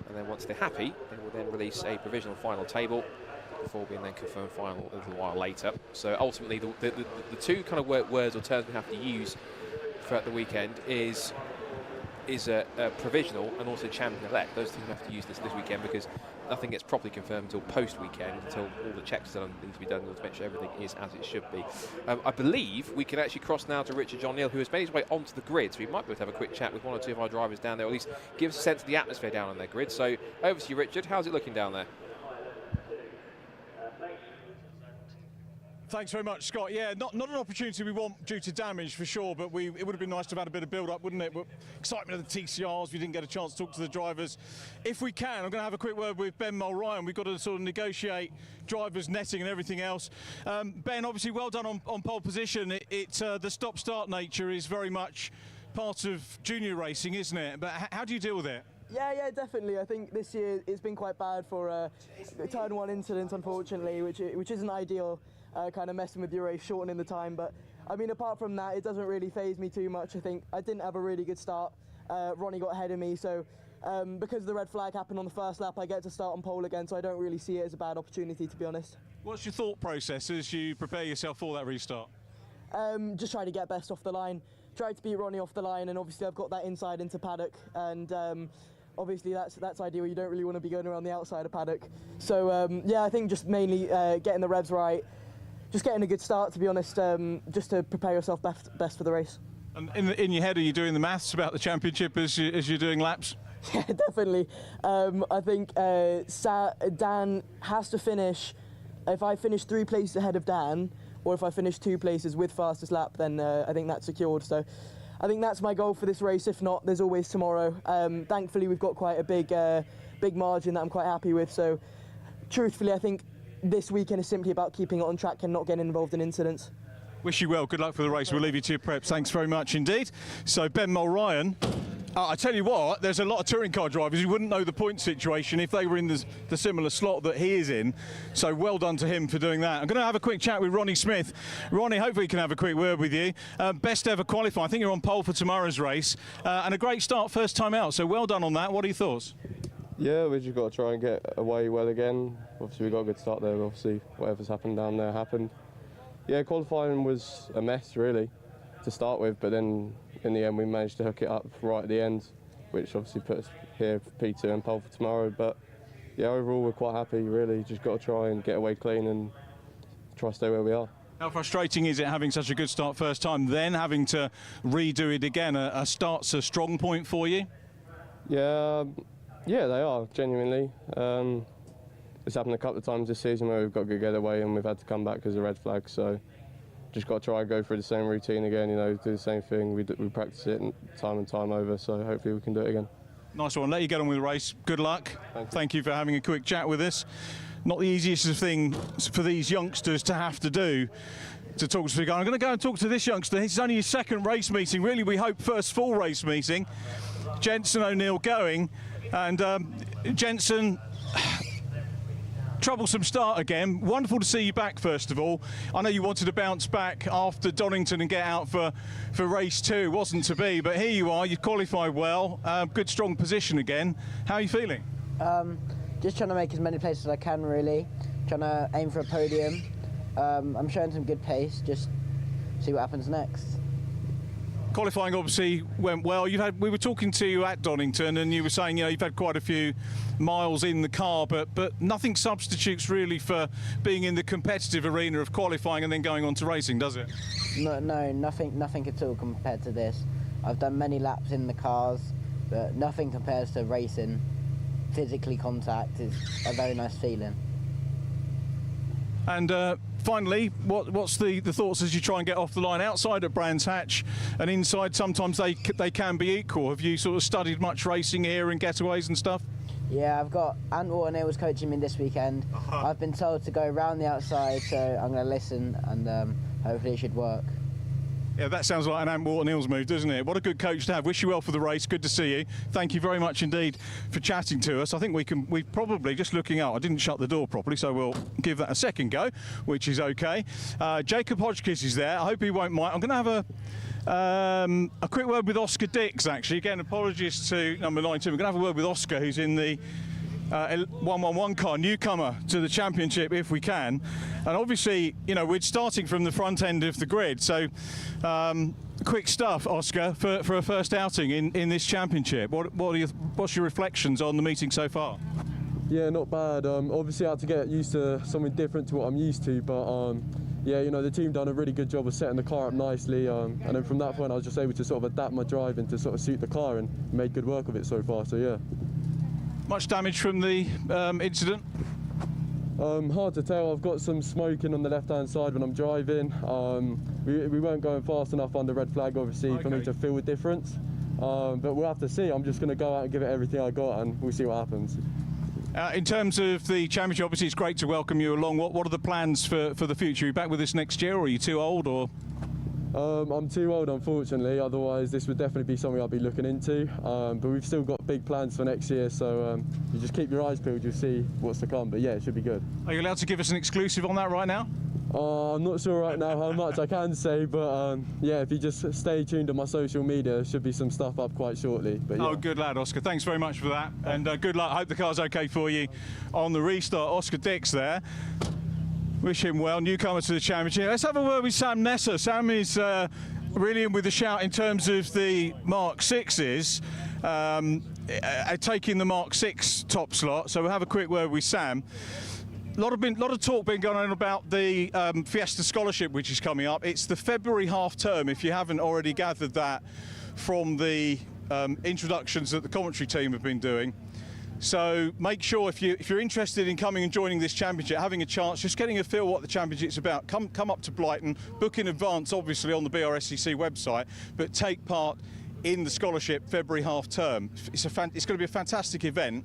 And then once they're happy, they will then release a provisional final table before being then confirmed final a little while later. So ultimately, the two kind of words or terms we have to use throughout the weekend is a provisional and also champion-elect. Those things we have to use this weekend, because nothing gets properly confirmed until post-weekend, until all the checks that need to be done in order to make sure everything is as it should be. I believe we can actually cross now to Richard John Neal, who has made his way onto the grid, so we might be able to have a quick chat with one or two of our drivers down there, or at least give us a sense of the atmosphere down on their grid. So over to you, Richard. How's it looking down there? Thanks very much, Scott. Yeah, not an opportunity we want due to damage for sure, but it would have been nice to have had a bit of build-up, wouldn't it? But excitement of the TCRs, we didn't get a chance to talk to the drivers. If we can, I'm going to have a quick word with Ben Mulryan. We've got to sort of negotiate drivers' netting and everything else. Ben, obviously well done on pole position. The stop-start nature is very much part of junior racing, isn't it? But how do you deal with it? Yeah, definitely. I think this year it's been quite bad for turn one incidents, unfortunately, which isn't ideal, kind of messing with your race, shortening the time. But I mean, apart from that, it doesn't really faze me too much. I think I didn't have a really good start. Ronnie got ahead of me, so because the red flag happened on the first lap, I get to start on pole again, so I don't really see it as a bad opportunity, to be honest. What's your thought process as you prepare yourself for that restart? Just try to get best off the line, try to beat Ronnie off the line, and obviously I've got that inside into Paddock, and obviously that's ideal. You don't really want to be going around the outside of Paddock. So yeah, I think just mainly getting the revs right, just getting a good start, to be honest, just to prepare yourself best for the race. And in your head, are you doing the maths about the championship as you're doing laps? Yeah, definitely. I think Dan has to finish. If I finish 3 places ahead of Dan, or if I finish 2 places with fastest lap, then I think that's secured. So I think that's my goal for this race. If not, there's always tomorrow. Thankfully, we've got quite a big margin that I'm quite happy with. So truthfully, I think this weekend is simply about keeping it on track and not getting involved in incidents. Wish you well. Good luck for the race. We'll leave you to your prep. Thanks very much indeed. So Ben Mulryan, I tell you what, there's a lot of touring car drivers who wouldn't know the point situation if they were in the similar slot that he is in. So well done to him for doing that. I'm going to have a quick chat with Ronnie Smith. Ronnie, hopefully he can have a quick word with you. Best ever qualifying. I think you're on pole for tomorrow's race. And a great start first time out. So well done on that. What are your thoughts? Yeah, we just got to try and get away well again. Obviously we got a good start there. Obviously whatever's happened down there happened. Yeah, qualifying was a mess really to start with, but then in the end we managed to hook it up right at the end, which obviously put us here for P2 and pole for tomorrow. But yeah, overall we're quite happy really. Just got to try and get away clean and try to stay where we are. How frustrating is it having such a good start first time, then having to redo it again? A start's a strong point for you? Yeah, they are, genuinely. It's happened a couple of times this season where we've got to get away and we've had to come back because of red flag. So just got to try and go through the same routine again, you know, do the same thing. We practice it time and time over, so hopefully we can do it again. Nice one. Let you get on with the race. Good luck. Thank you for having a quick chat with us. Not the easiest thing for these youngsters to have to do, to talk to the guy. I'm going to go and talk to this youngster. This is only his second race meeting, really we hope first full race meeting. Jensen O'Neill going, and Jensen, troublesome start again. Wonderful to see you back, first of all. I know you wanted to bounce back after Donington and get out for race 2. Wasn't to be, but here you are. You qualified well. Good, strong position again. How are you feeling? Just trying to make as many places as I can, really. Trying to aim for a podium. I'm showing some good pace. Just see what happens next. Qualifying obviously went well. We were talking to you at Donington, and you were saying, you know, you've had quite a few miles in the car, but nothing substitutes really for being in the competitive arena of qualifying and then going on to racing, does it? No, nothing at all compared to this. I've done many laps in the cars, but nothing compares to racing. Physically contact is a very nice feeling. And finally, what's the thoughts as you try and get off the line? Outside at Brands Hatch and inside, sometimes they can be equal. Have you sort of studied much racing here and getaways and stuff? Yeah, I've got Ant Waterneil's coaching me this weekend. I've been told to go around the outside, so I'm going to listen, and hopefully it should work. Yeah, that sounds like an Ant Waterneil's move, doesn't it? What a good coach to have. Wish you well for the race. Good to see you. Thank you very much indeed for chatting to us. I think we're probably just looking out. I didn't shut the door properly, so we'll give that a second go, which is okay. Jacob Hodgkiss is there. I hope he won't mind. I'm going to have a quick word with Oscar Dix, actually. Again, apologies to number 19. We're going to have a word with Oscar, who's in the 111 car, newcomer to the championship if we can. And obviously, you know, we're starting from the front end of the grid, so quick stuff, Oscar, for a first outing in this championship. What's your reflections on the meeting so far? Yeah, not bad. Obviously I had to get used to something different to what I'm used to, but yeah, you know, the team done a really good job of setting the car up nicely, and then from that point I was just able to sort of adapt my driving to sort of suit the car and made good work of it so far, so yeah. Much damage from the incident? Hard to tell. I've got some smoking on the left-hand side when I'm driving. We weren't going fast enough under red flag, obviously, for me to feel the difference. But we'll have to see. I'm just going to go out and give it everything I got, and we'll see what happens. In terms of the championship, obviously it's great to welcome you along. What are the plans for the future? Are you back with us next year, or are you too old? Or I'm too old, unfortunately, otherwise this would definitely be something I'd be looking into. But we've still got big plans for next year, so you just keep your eyes peeled, you'll see what's to come. But yeah, it should be good. Are you allowed to give us an exclusive on that right now? I'm not sure right now how much I can say, but yeah, if you just stay tuned on my social media, there should be some stuff up quite shortly. But yeah. Oh, good lad, Oscar. Thanks very much for that, and good luck. I hope the car's okay for you on the restart. Oscar Dix there. Wish him well, newcomer to the championship. Let's have a word with Sam Nesser. Sam is really in with the shout in terms of the Mark 6s, taking the Mark 6 top slot. So we'll have a quick word with Sam. A lot of talk been going on about the Fiesta Scholarship, which is coming up. It's the February half term, if you haven't already gathered that from the introductions that the commentary team have been doing. So make sure if you're interested in coming and joining this championship, having a chance, just getting a feel what the championship's about, come up to Brighton, book in advance, obviously on the Brscc website, but take part in the scholarship February half term. It's going to be a fantastic event.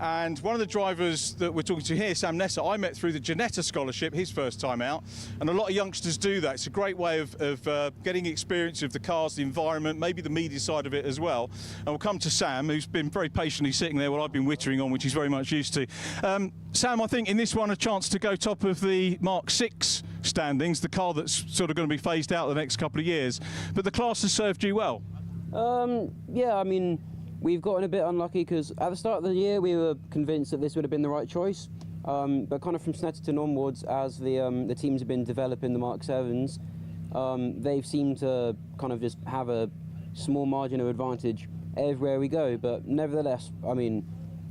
And one of the drivers that we're talking to here, Sam Nesser, I met through the Ginetta Scholarship, his first time out, and a lot of youngsters do that. It's a great way of getting experience of the cars, the environment, maybe the media side of it as well. And we'll come to Sam, who's been very patiently sitting there while I've been wittering on, which he's very much used to. Sam, I think in this one a chance to go top of the Mark 6 standings, the car that's sort of going to be phased out the next couple of years, but the class has served you well. Yeah, I mean, we've gotten a bit unlucky because at the start of the year we were convinced that this would have been the right choice, but kind of from Snetterton onwards, as the teams have been developing the Mark 7s, they've seemed to kind of just have a small margin of advantage everywhere we go. But nevertheless, I mean,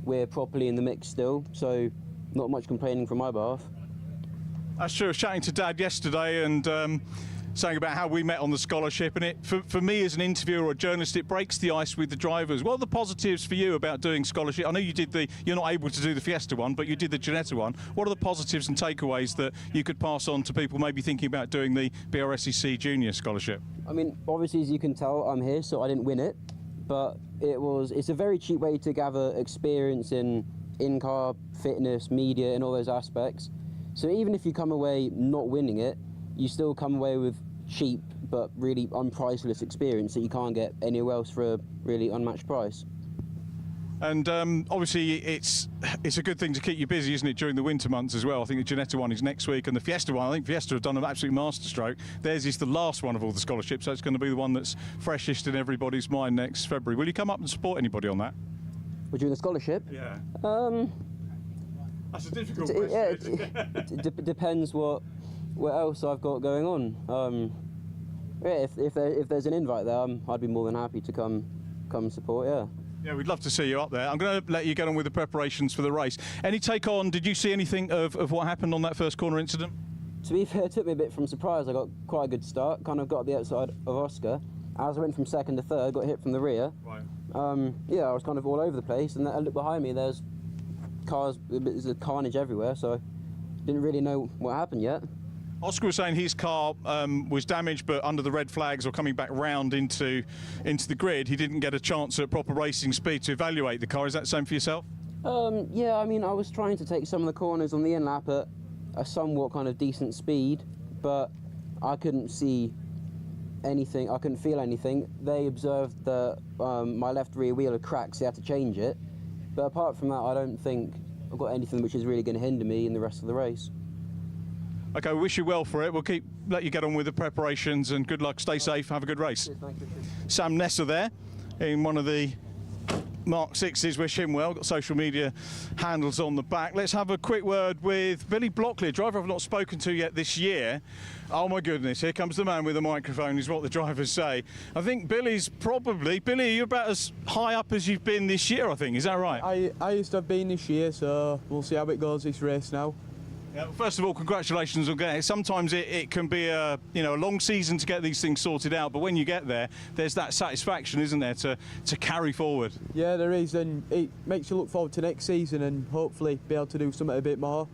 we're properly in the mix still, so not much complaining from my behalf. That's true. I was chatting to Dad yesterday and saying about how we met on the scholarship, and for me as an interviewer or a journalist, it breaks the ice with the drivers. What are the positives for you about doing scholarship? I know you're not able to do the Fiesta one, but you did the Ginetta one. What are the positives and takeaways that you could pass on to people maybe thinking about doing the Brscc Junior scholarship? I mean, obviously, as you can tell, I'm here, so I didn't win it, but it's a very cheap way to gather experience in in-car fitness, media, and all those aspects. So even if you come away not winning it, you still come away with cheap but really unpriceless experience that you can't get anywhere else for a really unmatched price. And obviously it's a good thing to keep you busy, isn't it, during the winter months as well? I think the Ginetta one is next week, and the Fiesta one, I think Fiesta have done an absolute masterstroke. Theirs is the last one of all the scholarships, so it's going to be the one that's freshest in everybody's mind next February. Will you come up and support anybody on that? We're doing the scholarship? Yeah. That's a difficult question. Yeah, it depends what else I've got going on. Yeah, if there's an invite there, I'd be more than happy to come support. Yeah. Yeah, we'd love to see you up there. I'm going to let you get on with the preparations for the race. Any take on? Did you see anything of what happened on that first corner incident? To be fair, it took me a bit from surprise. I got quite a good start. Kind of got up the outside of Oscar. As I went from second to third, got hit from the rear. Right. Yeah, I was kind of all over the place, and I looked behind me. There's cars. There's a carnage everywhere. So didn't really know what happened yet. Oscar was saying his car was damaged, but under the red flags or coming back round into the grid, he didn't get a chance at proper racing speed to evaluate the car. Is that the same for yourself? Yeah, I mean, I was trying to take some of the corners on the in-lap at a somewhat kind of decent speed, but I couldn't see anything. I couldn't feel anything. They observed that my left rear wheel had cracked, so they had to change it. But apart from that, I don't think I've got anything which is really going to hinder me in the rest of the race. Okay, we wish you well for it. We'll let you get on with the preparations, and good luck. Stay safe. Have a good race. Thank you. Sam Nesser there in one of the Mark 6s. Wish him well. Got social media handles on the back. Let's have a quick word with Billy Blockley, a driver I've not spoken to yet this year. Oh my goodness, here comes the man with the microphone, is what the drivers say. I think Billy's probably... Billy, you're about as high up as you've been this year, I think. Is that right? I used to have been this year, so we'll see how it goes this race now. Yeah, first of all, congratulations on getting it. Sometimes it can be a long season to get these things sorted out, but when you get there, there's that satisfaction, isn't there, to carry forward? Yeah, there is, and it makes you look forward to next season and hopefully be able to do something a bit more.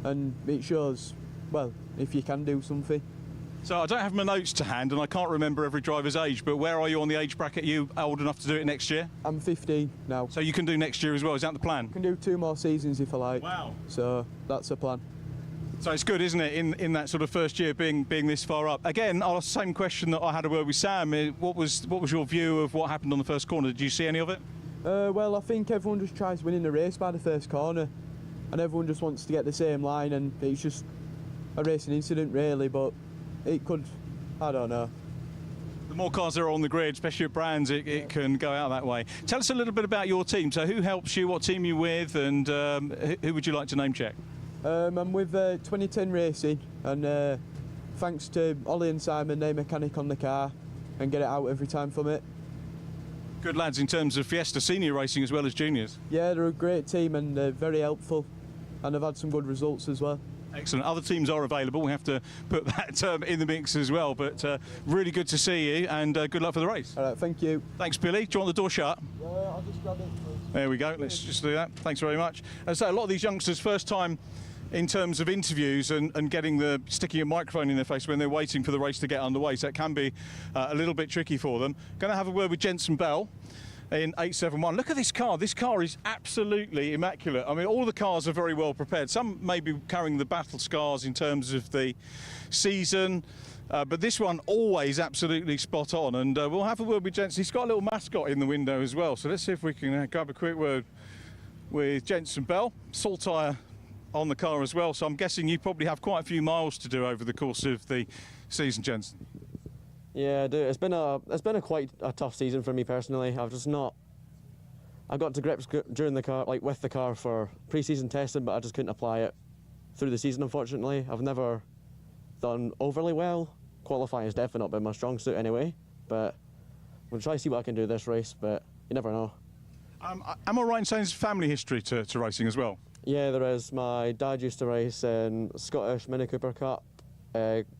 And it shows, well, if you can do something. So I don't have my notes to hand, and I can't remember every driver's age, but where are you on the age bracket? Are you old enough to do it next year? I'm 15 now. So you can do next year as well, is that the plan? I can do 2 more seasons if I like. Wow. So that's the plan. So it's good, isn't it, in that sort of first year being this far up? Again, I'll ask the same question that I had a word with Sam. What was your view of what happened on the first corner? Did you see any of it? Well, I think everyone just tries winning the race by the first corner, and everyone just wants to get the same line, and it's just a racing incident really, but it could, I don't know. The more cars there are on the grid, especially at Brands, it can go out that way. Tell us a little bit about your team. So who helps you, what team are you with, and who would you like to name check? I'm with 2010 Racing, and thanks to Ollie and Simon, they mechanic on the car and get it out every time from it. Good lads in terms of Fiesta Senior racing as well as juniors. Yeah, they're a great team and they're very helpful, and they've had some good results as well. Excellent. Other teams are available. We have to put that in the mix as well. But really good to see you, and good luck for the race. All right, thank you. Thanks, Billy. Do you want the door shut? Yeah, I'll just grab it, please. There we go. Let's just do that. Thanks very much. As I say, a lot of these youngsters, first time in terms of interviews and sticking a microphone in their face when they're waiting for the race to get underway. So it can be a little bit tricky for them. Going to have a word with Jensen Bell in 871. Look at this car. This car is absolutely immaculate. I mean, all the cars are very well prepared. Some may be carrying the battle scars in terms of the season, but this one always absolutely spot on. And we'll have a word with Jensen. He's got a little mascot in the window as well. So let's see if we can grab a quick word with Jensen Bell. Salt tyre on the car as well. So I'm guessing you probably have quite a few miles to do over the course of the season, Jensen. Yeah, I do. It's been a quite a tough season for me personally. I got to grips during the car, like with the car for pre-season testing, but I just couldn't apply it through the season, unfortunately. I've never done overly well. Qualifying has definitely not been my strong suit anyway, but we'll try to see what I can do this race, but you never know. Am I right in saying there's family history to racing as well? Yeah, there is. My dad used to race in Scottish Mini Cooper Cup,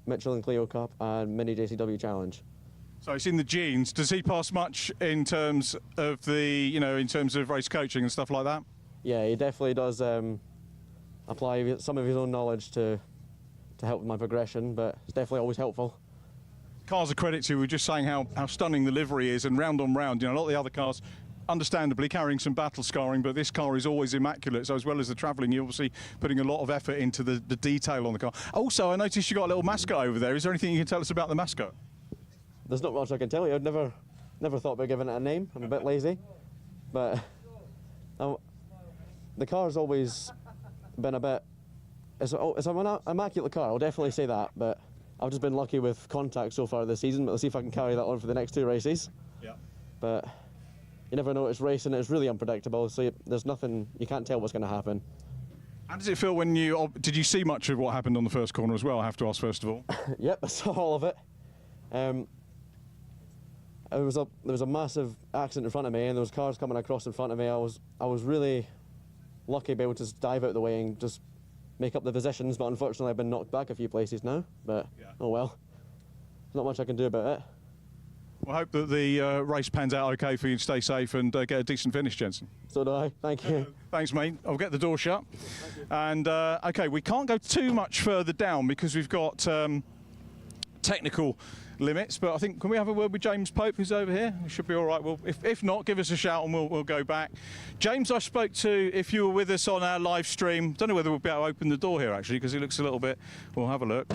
Mitchell and Clio Cup, and Mini JCW Challenge. So it's in the genes. Does he pass much in terms of in terms of race coaching and stuff like that? Yeah, he definitely does apply some of his own knowledge to help with my progression, but it's definitely always helpful. Cars a credit to. We were just saying how stunning the livery is, and round on round, a lot of the other cars understandably carrying some battle scarring, but this car is always immaculate. So as well as the travelling, you're obviously putting a lot of effort into the detail on the car. Also, I noticed you got a little mascot over there. Is there anything you can tell us about the mascot? There's not much I can tell you. I'd never thought about giving it a name. I'm a bit lazy, but the car's always been a bit. It's an immaculate car. I'll definitely say that, but I've just been lucky with contact so far this season. But let's see if I can carry that on for the next two races. Yeah. But you never know. It's racing. It's really unpredictable. So there's nothing. You can't tell what's going to happen. How does it feel when did you see much of what happened on the first corner as well? I have to ask first of all. Yep, I saw all of it. There was a massive accident in front of me, and there was cars coming across in front of me. I was really lucky to be able to just dive out of the way and just make up the positions, but unfortunately I've been knocked back a few places now. But oh well, there's not much I can do about it. Well, I hope that the race pans out okay for you to stay safe and get a decent finish, Jensen. So do I. Thank you. Thanks, mate. I'll get the door shut. And okay, we can't go too much further down because we've got technical limits, but I think, can we have a word with James Pope, who's over here? We should be all right. Well, if not, give us a shout and we'll go back. James, I spoke to, if you were with us on our live stream, don't know whether we'll be able to open the door here actually, because it looks a little bit, we'll have a look.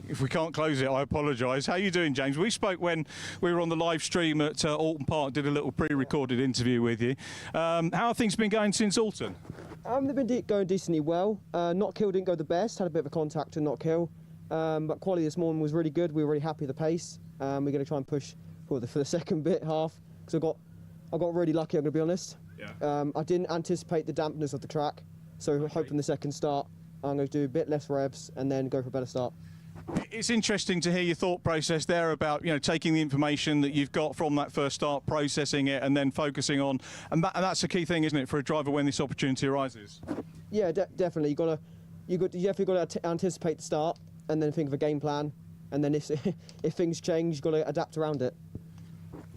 If we can't close it, I apologise. How are you doing, James? We spoke when we were on the live stream at Alton Park, did a little pre-recorded interview with you. How have things been going since Alton? They've been going decently well. Not kill didn't go the best, had a bit of a contact and not kill. But quality this morning was really good. We were really happy with the pace. We're going to try and push for the second bit half, because I got really lucky, I'm going to be honest. Yeah. I didn't anticipate the dampness of the track, so hoping the second start I'm going to do a bit less revs and then go for a better start. It's interesting to hear your thought process there about taking the information that you've got from that first start, processing it, and then focusing on, and that's a key thing, isn't it, for a driver when this opportunity arises? Yeah, definitely. You definitely got to anticipate the start and then think of a game plan, and then if things change, you've got to adapt around it.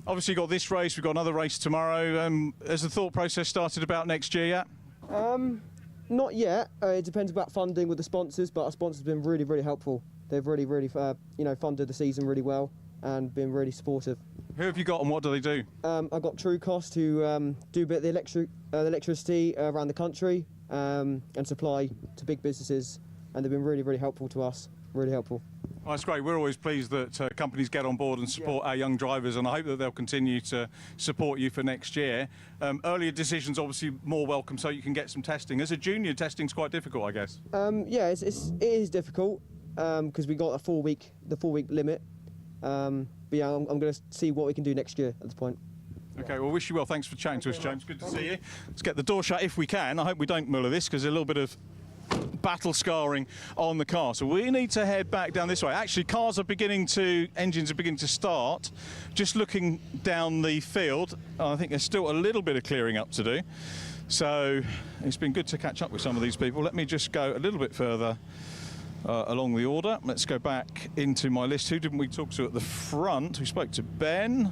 Obviously, you've got this race. We've got another race tomorrow. Has the thought process started about next year yet? Not yet. It depends about funding with the sponsors, but our sponsors have been really, really helpful. They've really funded the season really well and been really supportive. Who have you got and what do they do? I've got True Cost, who do a bit of the electricity around the country and supply to big businesses and they've been really, really helpful to us. Really helpful. Well, that's great. We're always pleased that companies get on board and support our young drivers, and I hope that they'll continue to support you for next year. Earlier decisions obviously more welcome, so you can get some testing. As a junior, testing's quite difficult, I guess. Yeah, it is difficult because we got the 4 week limit. But yeah, I'm going to see what we can do next year at this point. Okay, well, wish you well. Thanks for chatting to us, James. Good to see you. Let's get the door shut if we can. I hope we don't muller this because there's a little bit of battle scarring on the car. So we need to head back down this way. Actually, engines are beginning to start. Just looking down the field, I think there's still a little bit of clearing up to do. So it's been good to catch up with some of these people. Let me just go a little bit further along the order. Let's go back into my list. Who didn't we talk to at the front? We spoke to Ben.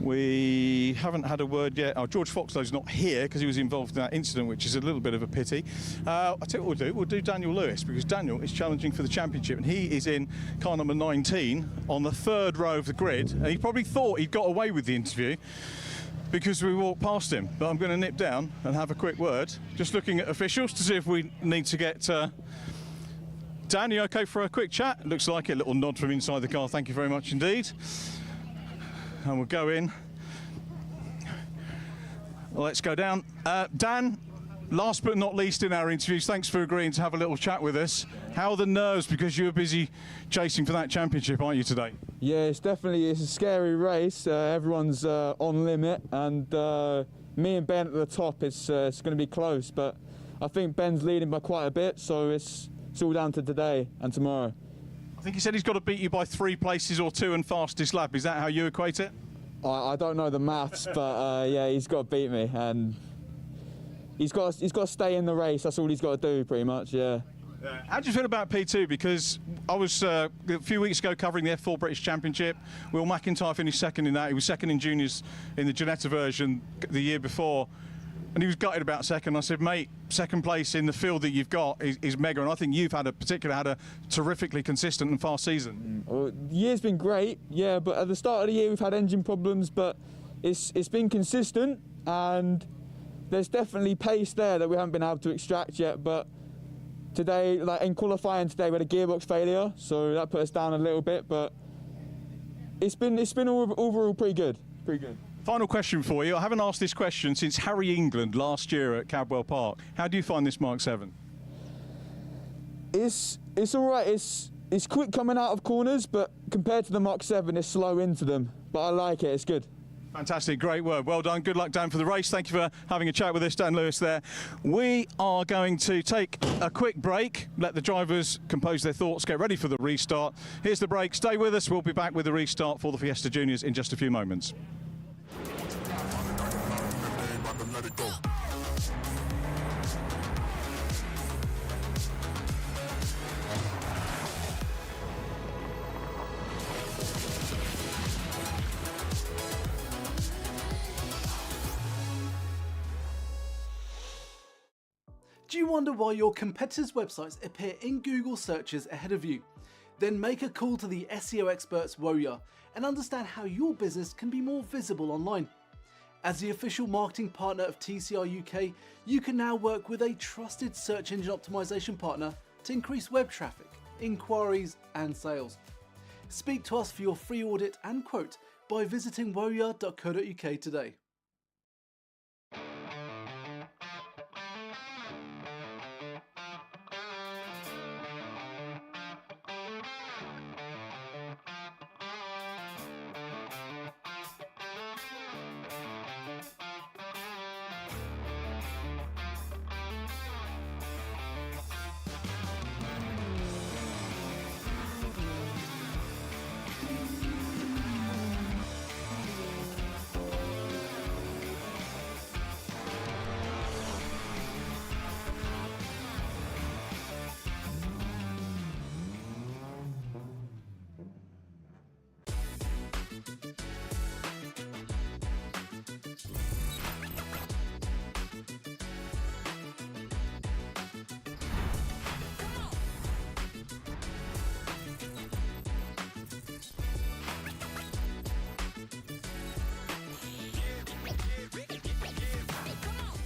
We haven't had a word yet. Oh, George Foxlow's not here because he was involved in that incident, which is a little bit of a pity. I'll tell you what we'll do. We'll do Daniel Lewis because Daniel is challenging for the championship and he is in car number 19 on the 3rd row of the grid. And he probably thought he'd got away with the interview because we walked past him. But I'm going to nip down and have a quick word. Just looking at officials to see if we need to get... Dan, you okay for a quick chat? Looks like it. A little nod from inside the car. Thank you very much indeed. And we'll go in. Well, let's go down. Dan, last but not least in our interviews, thanks for agreeing to have a little chat with us. How are the nerves? Because you were busy chasing for that championship, aren't you, today? Yeah, it's a scary race. Everyone's on limit, and me and Ben at the top, it's going to be close. But I think Ben's leading by quite a bit, so it's all down to today and tomorrow. I think he said he's got to beat you by 3 places or 2 and fastest lap. Is that how you equate it? I don't know the maths, but yeah, he's got to beat me, and he's got to stay in the race. That's all he's got to do, pretty much. Yeah. How do you feel about P2? Because I was a few weeks ago covering the F4 British Championship. Will McIntyre finished second in that. He was second in juniors in the Ginetta version the year before. And he was gutted about second. I said, mate, second place in the field that you've got is mega. And I think you've had a terrifically consistent and fast season. Well, the year's been great, yeah, but at the start of the year we've had engine problems, but it's been consistent, and there's definitely pace there that we haven't been able to extract yet. But today, like in qualifying today, we had a gearbox failure, so that put us down a little bit. But it's been overall pretty good. Final question for you. I haven't asked this question since Harry England last year at Cadwell Park. How do you find this Mark 7? It's all right. It's quick coming out of corners, but compared to the Mark 7, it's slow into them. But I like it. It's good. Fantastic, great work, well done. Good luck, Dan, for the race. Thank you for having a chat with us, Dan Lewis there. We are going to take a quick break, let the drivers compose their thoughts, get ready for the restart. Here's the break. Stay with us. We'll be back with the restart for the Fiesta Juniors in just a few moments. Do you wonder why your competitors' websites appear in Google searches ahead of you? Then make a call to the SEO experts Woya and understand how your business can be more visible online. As the official marketing partner of TCR UK, you can now work with a trusted search engine optimization partner to increase web traffic, inquiries and sales. Speak to us for your free audit and quote by visiting woya.co.uk today.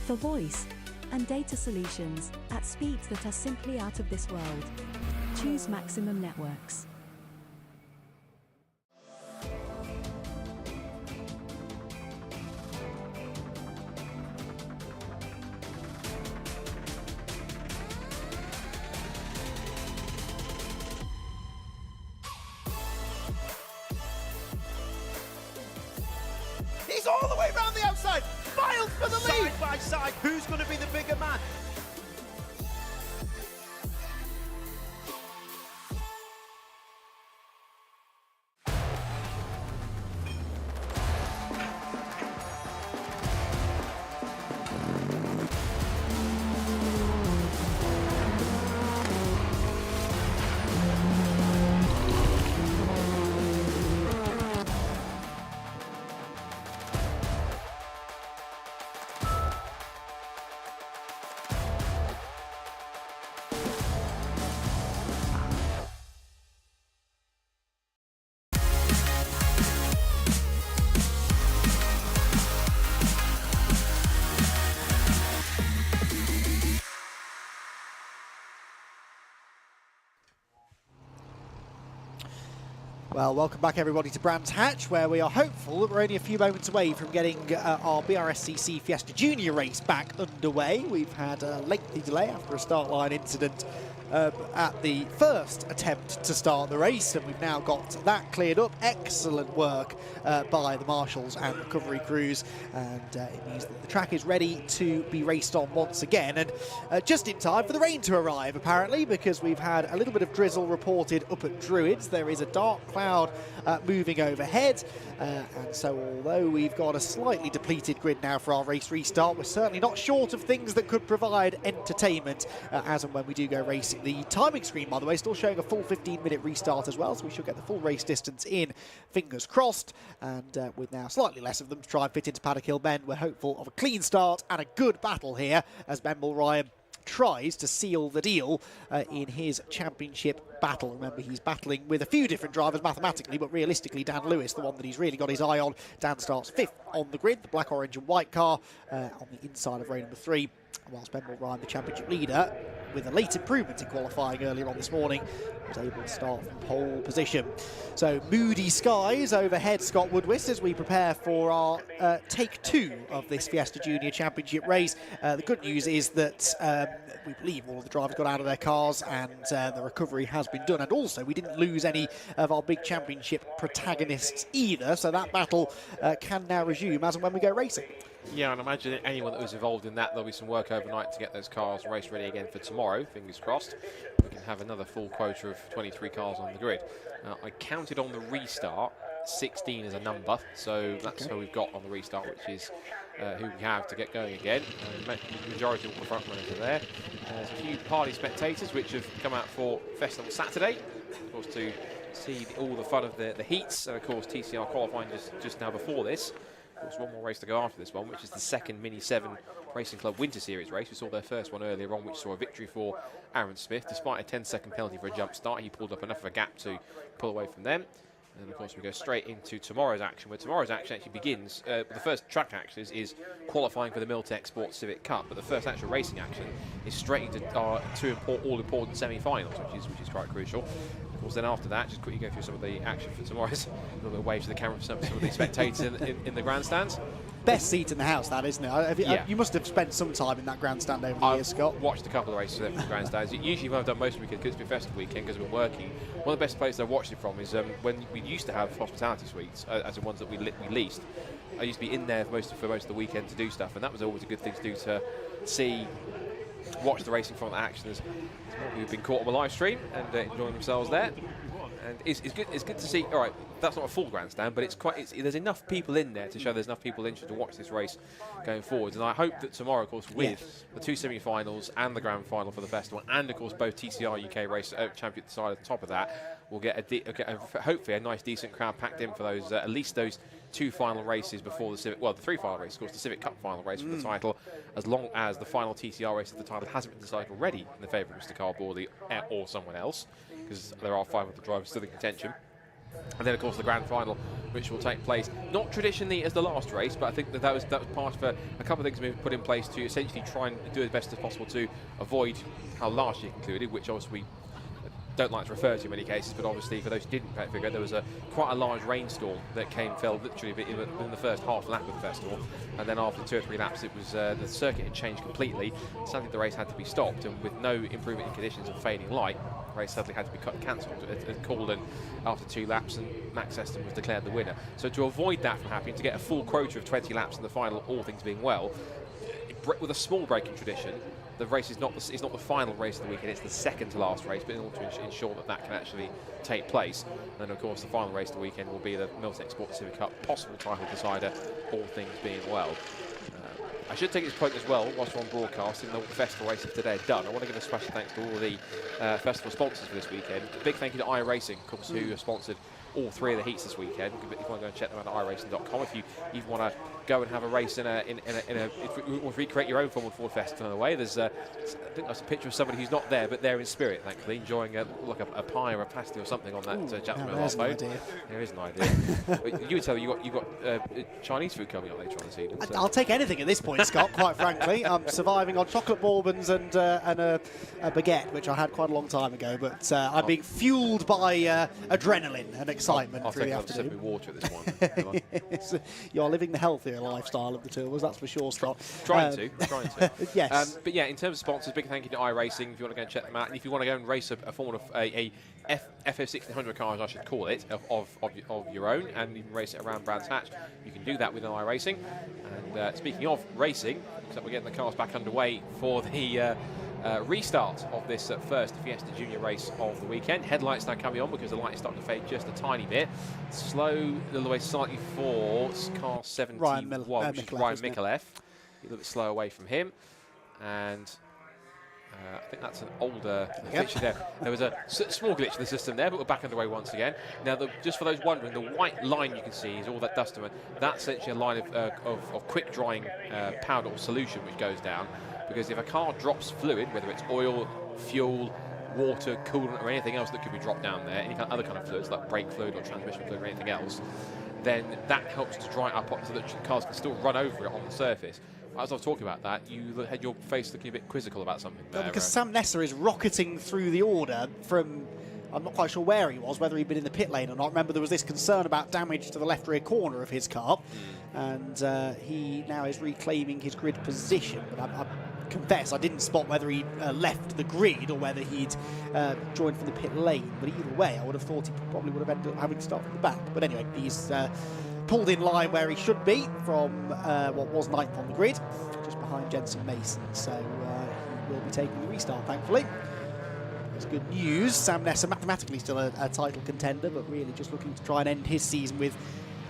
For voice and data solutions at speeds that are simply out of this world. Choose Maximum Networks. He's all the way around the outside. Miles for the lead. Side by side, who's going to be the bigger man? Well, welcome back everybody to Brands Hatch, where we are hopeful that we're only a few moments away from getting our Brscc Fiesta Junior race back underway. We've had a lengthy delay after a start line incident at the first attempt to start the race, and we've now got that cleared up. Excellent work by the marshals and recovery crews, and it means that the track is ready to be raced on once again, and just in time for the rain to arrive apparently, because we've had a little bit of drizzle reported up at Druids. There is a dark cloud moving overhead, and so although we've got a slightly depleted grid now for our race restart, we're certainly not short of things that could provide entertainment as and when we do go racing. The timing screen, by the way, still showing a full 15-minute restart as well, so we should get the full race distance in, fingers crossed. And with now slightly less of them to try and fit into Paddock Hill Bend, we're hopeful of a clean start and a good battle here as Ben Ryan tries to seal the deal in his championship battle. Remember, he's battling with a few different drivers mathematically, but realistically Dan Lewis, the one that he's really got his eye on. Dan starts 5th on the grid, the black, orange and white car on the inside of row number 3, whilst Ben Ryan, the championship leader, with a late improvement in qualifying earlier on this morning, was able to start from pole position. So moody skies overhead, Scott Woodwist, as we prepare for our take 2 of this Fiesta Junior Championship race. The good news is that we believe all of the drivers got out of their cars and the recovery has been done, and also we didn't lose any of our big championship protagonists either, so that battle can now resume as and when we go racing. Yeah, and imagine anyone that was involved in that, there'll be some work overnight to get those cars race ready again for tomorrow, fingers crossed. We can have another full quota of 23 cars on the grid. I counted on the restart, 16 is a number, so that's who we've got on the restart, which is who we have to get going again. The majority of all the front runners are there. There's a few party spectators which have come out for Festival Saturday, of course, to see all the fun of the heats, and of course TCR qualifying just now before this. Of course, one more race to go after this one, which is the second Mini 7 Racing Club Winter Series race. We saw their first one earlier on, which saw a victory for Aaron Smith. Despite a 10-second penalty for a jump start, he pulled up enough of a gap to pull away from them. And of course, we go straight into tomorrow's action, where tomorrow's action actually begins. The first track action is qualifying for the Miltech Sports Civic Cup, but the first actual racing action is straight into our two all-important semi-finals, which is quite crucial. Of course, then after that, just quickly go through some of the action for tomorrow's. A little bit of wave to the camera for some of the spectators in the grandstands. Best seat in the house, that, isn't it? Yeah. You must have spent some time in that grandstand over the years, Scott. I've watched a couple of races there from the grandstands. Usually when I've done most of the weekend, because it's been festival weekend, because we've been working, one of the best places I've watched it from is when we used to have hospitality suites, as in ones that we leased. I used to be in there for most of the weekend to do stuff, and that was always a good thing to do, to watch the racing from the action. There's more people who've been caught on the live stream and enjoying themselves there. And it's good to see. All right, that's not a full grandstand, but there's enough people in there to show there's enough people interested to watch this race going forwards. And I hope that tomorrow, of course, with the 2 semi-finals and the grand final for the festival, and of course both TCR UK race championship side at the top of that, we'll get hopefully a nice decent crowd packed in for those at least those 2 final races before the Civic. Well, the 3 final races, of course, the Civic Cup final race for the title, as long as the final TCR race of the title hasn't been decided already in the favour of Mr. Carl Borley or someone else, because there are 5 other drivers still in contention. And then, of course, the grand final, which will take place not traditionally as the last race, but I think that was part of a couple of things we've put in place to essentially try and do as best as possible to avoid how last year concluded, which obviously we don't like to refer to in many cases, but obviously for those who didn't figure, there was quite a large rainstorm that fell literally within the first half lap of the festival, and then after 2 or 3 laps, it was the circuit had changed completely. Suddenly the race had to be stopped, and with no improvement in conditions and fading light, the race suddenly had to be cancelled. It called, and after 2 laps, and Max Eston was declared the winner. So to avoid that from happening, to get a full quota of 20 laps in the final, all things being well, with a small break in tradition, the race is not the final race of the weekend, it's the second to last race, but in order to ensure that can actually take place. And then, of course, the final race of the weekend will be the Milton Sport Pacific Cup, possible title decider, all things being well. I should take this point as well, whilst we're on broadcast, even though the festival races today are done, I want to give a special thanks to all the festival sponsors for this weekend. A big thank you to iRacing, of course, who have sponsored all 3 of the heats this weekend. If you want to go and check them out at iRacing.com, if you even want to go and have a race if you want to recreate your own Formula Ford Festival in a way, there's I think that's a picture of somebody who's not there but there in spirit, thankfully, enjoying like a pie or a pasty or something on that chap's mobile phone. There is an idea. But you would tell me you got Chinese food coming up later on this evening. So. I'll take anything at this point, Scott, quite frankly. I'm surviving on chocolate bourbons and a baguette, which I had quite a long time ago, but I'm being fueled by adrenaline and excitement I'll through the take afternoon. a sip of water at this one. You're living the healthier lifestyle of the tours, that's for sure, Scott. Trying to. Yes. But yeah, in terms of sponsors, big thank you to iRacing if you want to go and check them out. And if you want to go and race a Formula FF1600 car, as I should call it, of your own, and even race it around Brands Hatch, you can do that with an iRacing. And speaking of racing, looks like we're getting the cars back underway for the restart of this first Fiesta Junior race of the weekend. Headlights now coming on because the light is starting to fade just a tiny bit. Slow the way slightly for car 71, which is Ryan Mikalev. A little bit slow away from him. And I think that's an older glitch there. There was a small glitch in the system there, but we're back underway once again. Now, just for those wondering, the white line you can see is all that dust. That's essentially a line of quick drying powder or solution which goes down. Because if a car drops fluid, whether it's oil, fuel, water, coolant, or anything else that could be dropped down there, any other kind of fluids like brake fluid or transmission fluid or anything else, then that helps to dry it up so that cars can still run over it on the surface. As I was talking about that, you had your face looking a bit quizzical about something there. Because Sam Nesser is rocketing through the order from, I'm not quite sure where he was, whether he'd been in the pit lane or not. Remember, there was this concern about damage to the left rear corner of his car, and he now is reclaiming his grid position. But I confess, I didn't spot whether he left the grid or whether he'd joined from the pit lane. But either way, I would have thought he probably would have ended up having to start from the back. But anyway, he's pulled in line where he should be from what was 9th on the grid, just behind Jensen Mason. So he will be taking the restart, thankfully. It's good news. Sam Nesser mathematically still a title contender, but really just looking to try and end his season with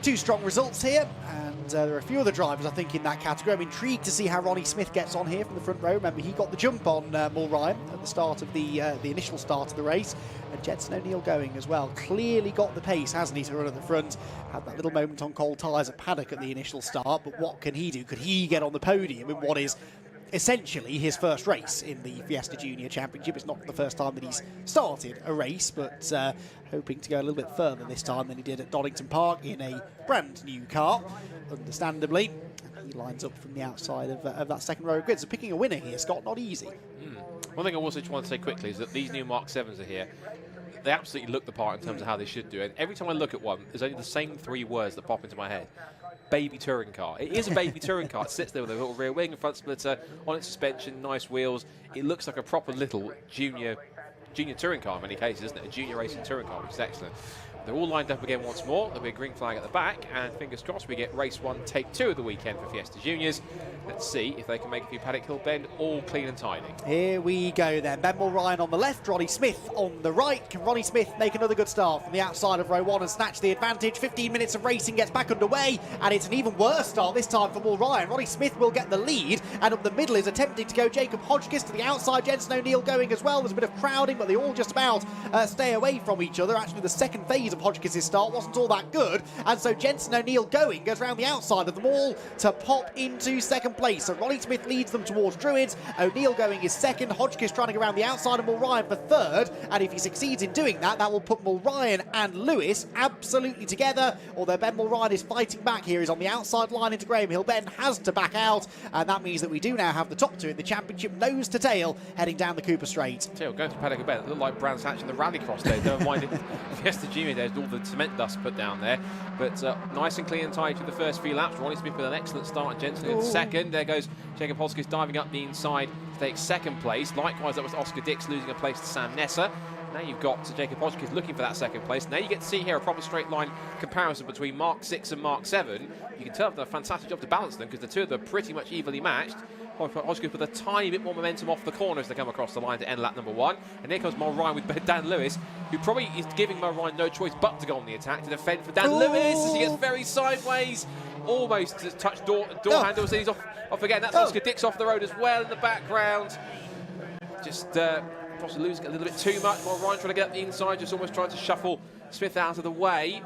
2 strong results here. And there are a few other drivers, I think, in that category. I'm intrigued to see how Ronnie Smith gets on here from the front row. Remember, he got the jump on Mull Ryan at the start of the initial start of the race. And Jensen O'Neill going as well. Clearly got the pace, hasn't he, to run at the front. Had that little moment on cold tyres at Paddock at the initial start. But what can he do? Could he get on the podium in what is essentially his first race in the Fiesta Junior Championship? It's not the first time that he's started a race, but hoping to go a little bit further this time than he did at Donington Park in a brand new car, understandably. And he lines up from the outside of that second row of grid. So picking a winner here, Scott, not easy. One thing I also just want to say quickly is that these new Mark 7s are here. They absolutely look the part in terms of how they should do it. Every time I look at one, there's only the same 3 words that pop into my head. Baby touring car. It is a baby touring car. It sits there with a little rear wing and front splitter on its suspension, nice wheels. It looks like a proper little junior touring car in many cases, isn't it? A junior racing touring car, which is excellent. They're all lined up again once more. There'll be a green flag at the back, and fingers crossed we get race 1, take 2 of the weekend for Fiesta Juniors. Let's see if they can make it through Paddock Hill Bend all clean and tidy. Here we go then. Ben Mull Ryan on the left, Ronnie Smith on the right. Can Ronnie Smith make another good start from the outside of row 1 and snatch the advantage? 15 minutes of racing gets back underway, and it's an even worse start this time for Mull Ryan. Ronnie Smith will get the lead, and up the middle is attempting to go Jacob Hodgkiss. To the outside, Jensen O'Neill going as well. There's a bit of crowding, but they all just about stay away from each other. Actually, the second phase of of Hodgkins' start wasn't all that good, and so Jensen O'Neill going goes around the outside of them all to pop into second place. So Ronnie Smith leads them towards Druids. O'Neill going is second. Hodgkins trying to go around the outside of Mulryan for third, and if he succeeds in doing that, that will put Mulryan and Lewis absolutely together, although Ben Mulryan is fighting back here. He's on the outside line into Graham Hill. Ben has to back out, and that means that we do now have the top two in the championship, nose to tail, heading down the Cooper Straight. Tail going to Paddock a bit. It looked like Brands Hatch in the rallycross there. Don't mind it. Fiesta Junior, there's all the cement dust put down there. But nice and clean and tight through the first few laps. Ronnie Smith with an excellent start, and Jensen in second. There goes Jacob Hodgkins diving up the inside to take second place. Likewise, that was Oscar Dix losing a place to Sam Nesser. Now you've got Jacob Hodgkins looking for that second place. Now you get to see here a proper straight line comparison between Mark 6 and Mark 7. You can tell they've done a fantastic job to balance them because the two of them are pretty much evenly matched. Hodgkins with a tiny bit more momentum off the corner as they come across the line to end lap number 1. And here comes Mulryan with Dan Lewis, who probably is giving Mulryan no choice but to go on the attack to defend for Dan Lewis as he gets very sideways. Almost to touch door handles. He's off again. That's Oscar Dix off the road as well in the background. Just possibly losing a little bit too much. Mulryan trying to get up the inside, just almost trying to shuffle Smith out of the way.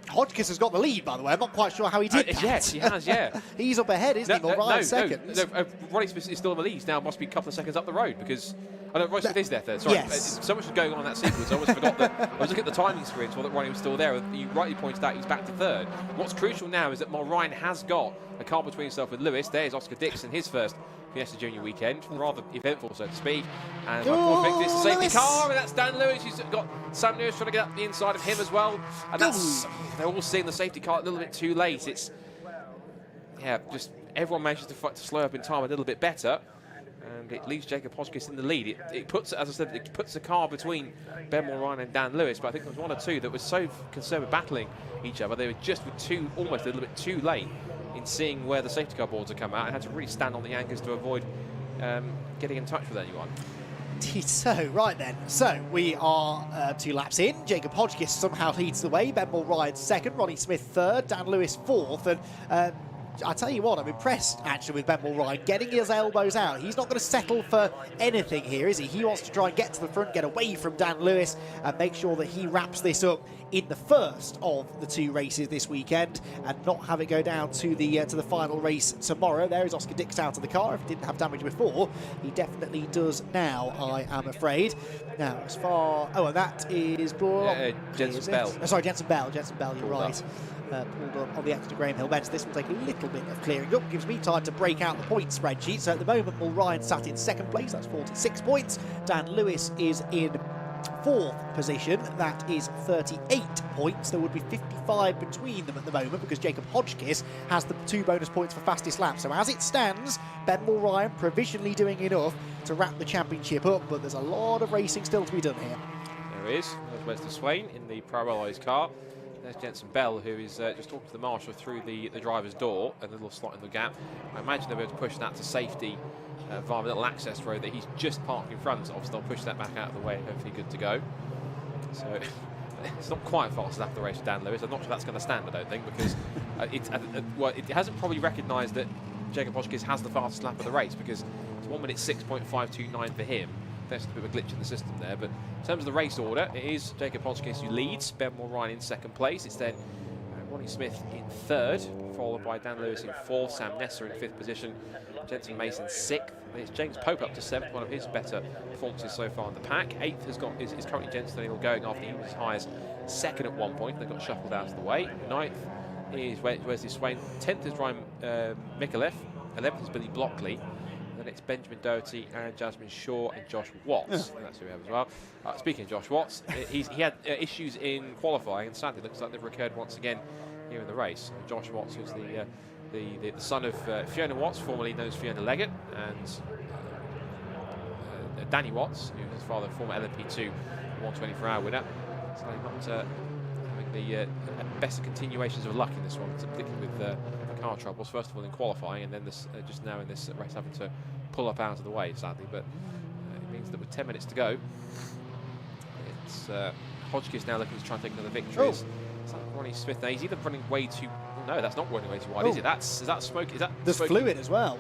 Hodgkins has got the lead, by the way. I'm not quite sure how he did that. Yes, he has, yeah. He's up ahead, isn't he? Mulryan second. No, Ronnie Smith is still in the lead. He's now must be a couple of seconds up the road because... Oh, no, Ronnie Smith is there third. Sorry. Yes. So much was going on in that sequence. I almost forgot that. I was looking at the timing screen, saw that Ronnie was still there. You rightly pointed out he's back to third. What's crucial now is that Mulryan has got a car between himself and Lewis. There's Oscar Dixon, his first Fiesta Junior weekend. Rather eventful, so to speak. And it's a safety car, and that's Dan Lewis. He's got Sam Lewis trying to get up the inside of him as well. And they're all seeing the safety car a little bit too late. It's, yeah, just everyone manages to slow up in time a little bit better. And it leaves Jacob Hodgkins in the lead. It puts, as I said, it puts the car between Ben Mulryan and Dan Lewis. But I think there was one or two that were so concerned with battling each other. They were just almost a little bit too late in seeing where the safety car boards had come out and had to really stand on the anchors to avoid getting in touch with anyone. So, right then. So, we are 2 laps in. Jacob Hodgkins somehow leads the way. Ben Mulryan second. Ronnie Smith third. Dan Lewis fourth. And I tell you what, I'm impressed actually with Ben Mulryan getting his elbows out. He's not going to settle for anything here, is he? He wants to try and get to the front, get away from Dan Lewis, and make sure that he wraps this up in the first of the 2 races this weekend, and not have it go down to the final race tomorrow. There is Oscar Dix out of the car. If he didn't have damage before, he definitely does now, I am afraid. Now, as far... Oh, and that is... Jensen Bell. Sorry, Jensen Bell. Jensen Bell, you're right. Pulled up on the extra Graham Hill bench. This will take a little bit of clearing up, gives me time to break out the point spreadsheet. So at the moment, Mulryan sat in second place, that's 46 points. Dan Lewis is in 4th position, that is 38 points. There would be 55 between them at the moment because Jacob Hodgkins has the 2 bonus points for fastest lap. So as it stands, Ben Mulryan provisionally doing enough to wrap the championship up, but there's a lot of racing still to be done here. There is. There's Wesley Swain in the parallelized car. There's Jensen Bell, who is just talking to the marshal through the driver's door, a little slot in the gap. I imagine they'll be able to push that to safety via a little access road that he's just parked in front of, so they'll push that back out of the way, hopefully good to go. So it's not quite fast lap of the race for Dan Lewis. I'm not sure that's going to stand, I don't think, because it hasn't probably recognised that Jacob Hodgkins has the fastest lap of the race, because it's 1 minute 6.529 for him. There's a bit of a glitch in the system there, but in terms of the race order, it is Jacob Brscc who leads, Ben Mulryan in second place. It's then Ronnie Smith in third, followed by Dan Lewis in fourth, Sam Nesser in fifth position, Jensen Mason sixth. And it's James Pope up to seventh, one of his better performances so far in the pack. Eighth is currently Jensen O'Neill going after he was as high as second at one point. They got shuffled out of the way. Ninth is Wesley Swain. 10th is Ryan Mikulev. 11th is Billy Blockley. Then it's Benjamin Doherty and Jasmine Shaw and Josh Watts. And that's who we have as well. Speaking of Josh Watts, he had issues in qualifying, and sadly looks like they've recurred once again here in the race. Josh Watts, who's the son of Fiona Watts, formerly known as Fiona Leggett, and Danny Watts, who's his father, former LMP2 124-hour winner. So not having the best of continuations of luck in this one, particularly with car troubles, first of all in qualifying, and then this just now in this race having to pull up out of the way, sadly. But it means that with 10 minutes to go, it's Hodgkins now looking to try and take another victory. Is that Ronnie Smith? Now he's either running way too... No, that's not running way too wide, is it? Is that smoke? Is that there's smoke? Fluid as well.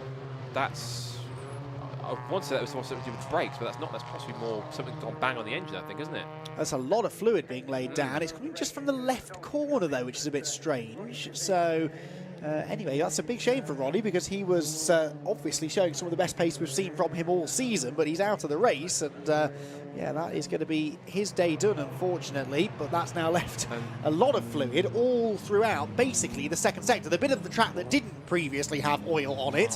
That's... I want to say that was something to do with the brakes, but that's not. That's possibly more something gone bang on the engine, I think, isn't it? There's a lot of fluid being laid down. It's coming just from the left corner, though, which is a bit strange. So, anyway, that's a big shame for Ronnie, because he was obviously showing some of the best pace we've seen from him all season, but he's out of the race, and yeah, that is going to be his day done, unfortunately. But that's now left a lot of fluid all throughout, basically, the second sector. The bit of the track that didn't previously have oil on it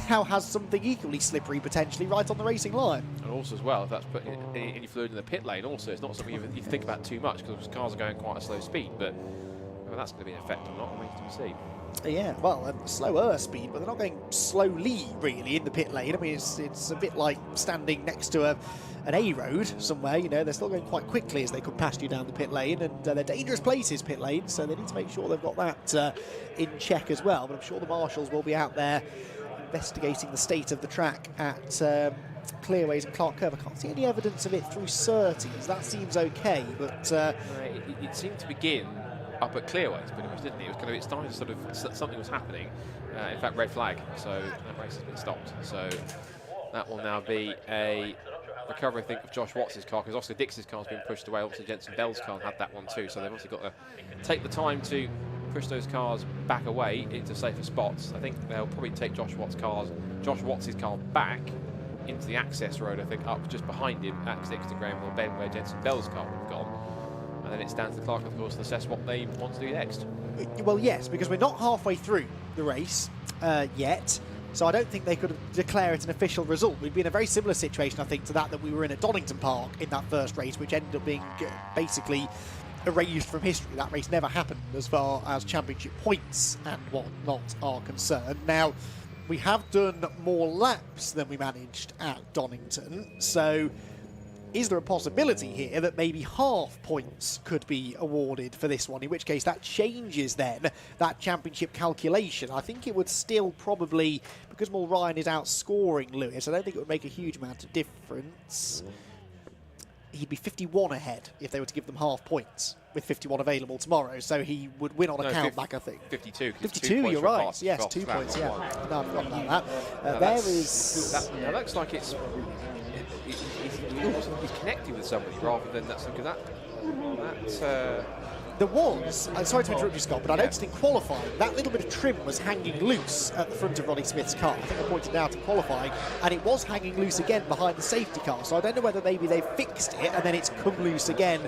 now has something equally slippery, potentially, right on the racing line. And also, as well, if that's putting any fluid in the pit lane, also, it's not something you think about too much, because cars are going quite a slow speed, but whether that's going to be an effect or not remains to be seen. Yeah, well, a slower speed, but they're not going slowly, really, in the pit lane. I mean, it's a bit like standing next to an A road somewhere, you know. They're still going quite quickly as they come past you down the pit lane, and they're dangerous places, pit lanes, so they need to make sure they've got that in check as well. But I'm sure the marshals will be out there investigating the state of the track at Clearways and Clark Curve. I can't see any evidence of it through Surtees. That seems okay, but it seemed to begin up at Clearways, pretty much, didn't it? It was kind of, it started to sort of, something was happening. In fact, red flag, so that race has been stopped. So that will now be a recovery, I think, of Josh Watts' car, because Oscar Dix's car's been pushed away. Obviously, Jensen Bell's car had that one too, so they've obviously got to take the time to push those cars back away into safer spots. I think they'll probably take Josh Watts' car back into the access road, I think, up just behind him at Sixton Granville Bend, where Jensen Bell's car would have gone. And then it stands to Clark, of course, to assess what they want to do next. Well, yes, because we're not halfway through the race yet, so I don't think they could declare it an official result. We'd be in a very similar situation, I think, to that we were in at Donington Park in that first race, which ended up being basically erased from history. That race never happened as far as championship points and whatnot are concerned. Now, we have done more laps than we managed at Donington, so is there a possibility here that maybe half points could be awarded for this one, in which case that changes then that championship calculation? I think it would still probably, because Paul Ryan is outscoring Lewis, I don't think it would make a huge amount of difference. He'd be 51 ahead if they were to give them half points, with 51 available tomorrow, so he would win on a countback, I think. 52. 52, you're right. Yes, 2 points, yeah. No, I forgot about that. There is... That looks like it's... He's connecting with somebody rather than that's because that there was, I'm sorry to interrupt you, Scott, but I noticed in qualifying that little bit of trim was hanging loose at the front of Ronnie Smith's car. I think I pointed it out in qualifying, and it was hanging loose again behind the safety car. So I don't know whether maybe they've fixed it and then it's come loose again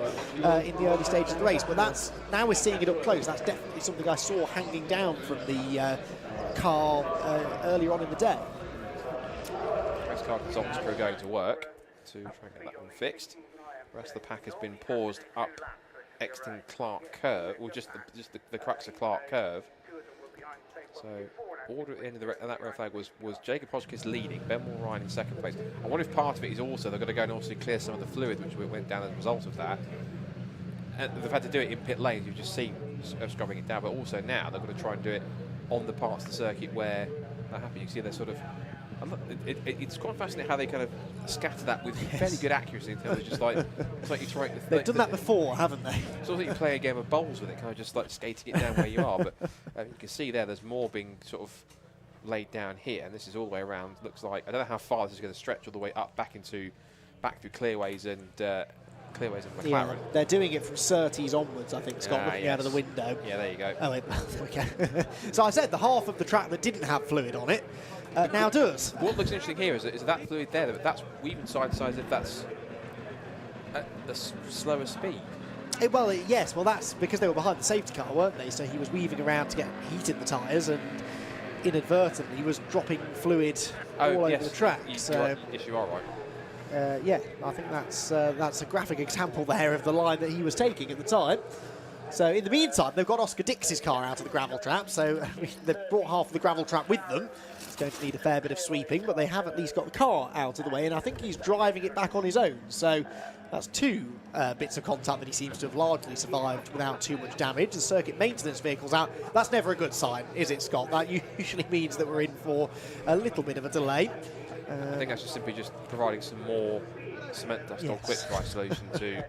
in the early stages of the race. But that's, now we're seeing it up close. That's definitely something I saw hanging down from the car earlier on in the day. Race car consultants crew going to work to try and get that one fixed. The rest of the pack has been paused up Exton Clark Curve, or just the crux of Clark Curve. So order at the end of that red flag was Jacob Hotchkiss leading, Ben Moore Ryan in second place. I wonder if part of it is also they've got to go and also clear some of the fluid which went down as a result of that. And they've had to do it in pit lanes, you've just seen scrubbing it down, but also now they've got to try and do it on the parts of the circuit where that happens. You can see they're sort of... It's quite fascinating how they kind of scatter that with fairly good accuracy in terms of just like, it's like you're trying to... They've done that before, haven't they? It's also like you play a game of bowls with it, kind of just like skating it down where you are, but you can see there's more being sort of laid down here, and this is all the way around. Looks like, I don't know how far this is going to stretch all the way up back through Clearways and McLaren. Yeah, they're doing it from Surtees onwards, I think, Scott, looking out of the window. Yeah, there you go. Oh, wait, there we go. So I said the half of the track that didn't have fluid on it now does. What looks interesting here is that fluid there, that's weaving side to side as if that's at the slower speed. Well, yes, well that's because they were behind the safety car, weren't they? So he was weaving around to get heat in the tyres and inadvertently was dropping fluid all over the track. Yes, you are right. Yeah, I think that's a graphic example there of the line that he was taking at the time. So in the meantime, they've got Oscar Dix's car out of the gravel trap, so they've brought half of the gravel trap with them. It's going to need a fair bit of sweeping, but they have at least got the car out of the way, and I think he's driving it back on his own. So that's 2 bits of contact that he seems to have largely survived without too much damage. The circuit maintenance vehicle's out. That's never a good sign, is it, Scott? That usually means that we're in for a little bit of a delay. I think that's just simply just providing some more cement dust or quick dry solution to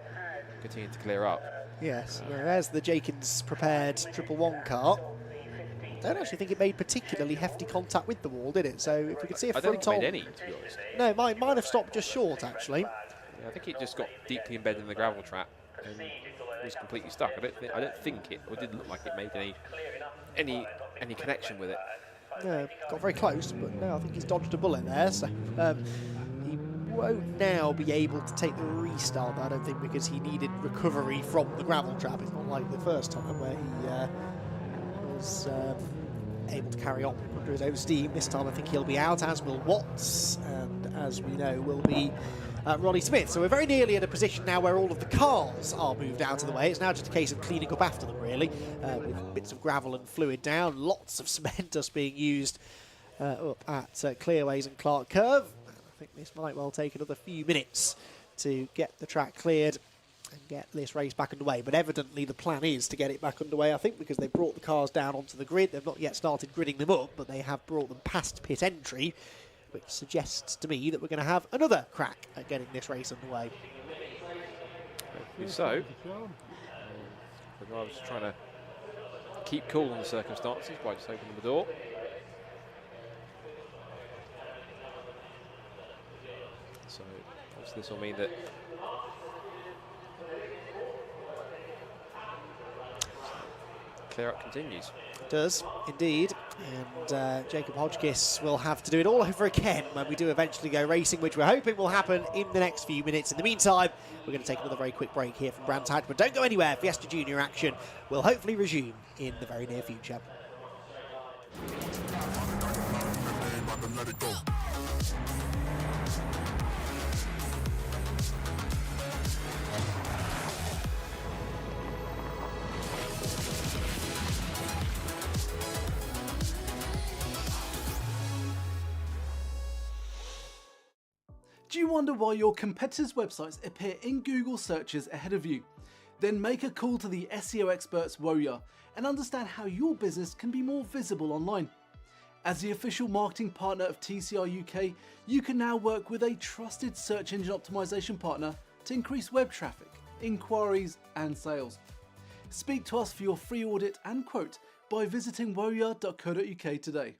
continue to clear up. Yes, there's the Jenkins prepared 111 car. I don't actually think it made particularly hefty contact with the wall, did it? So if we could see a I don't front think it made any, to be honest. No, mine have stopped just short, actually. Yeah, I think it just got deeply embedded in the gravel trap and was completely stuck. I don't think it, or it didn't look like it made any connection with it. No, got very close, but no, I think he's dodged a bullet there. So he won't now be able to take the restart, I don't think, because he needed recovery from the gravel trap. It's not like the first time where he was able to carry on under his own steam. This time I think he'll be out, as will Watts, and as we know will be Ronnie Smith. So we're very nearly at a position now where all of the cars are moved out of the way. It's now just a case of cleaning up after them, really, with bits of gravel and fluid down, lots of cement dust being used up at Clearways and Clark Curve. I think this might well take another few minutes to get the track cleared and get this race back underway. But evidently the plan is to get it back underway, I think, because they've brought the cars down onto the grid. They've not yet started gridding them up, but they have brought them past pit entry, which suggests to me that we're going to have another crack at getting this race underway. Hopefully so. But I was trying to keep cool on the circumstances by just opening the door. So obviously this will mean that clear up continues. It does, indeed. And Jacob Hodgkiss will have to do it all over again when we do eventually go racing, which we're hoping will happen in the next few minutes. In the meantime, we're going to take another very quick break here from Brands Hatch, but don't go anywhere. Fiesta Junior action will hopefully resume in the very near future. Do you wonder why your competitors' websites appear in Google searches ahead of you? Then make a call to the SEO experts Warrior and understand how your business can be more visible online. As the official marketing partner of TCR UK, you can now work with a trusted search engine optimization partner to increase web traffic, inquiries and sales. Speak to us for your free audit and quote by visiting warrior.co.uk today.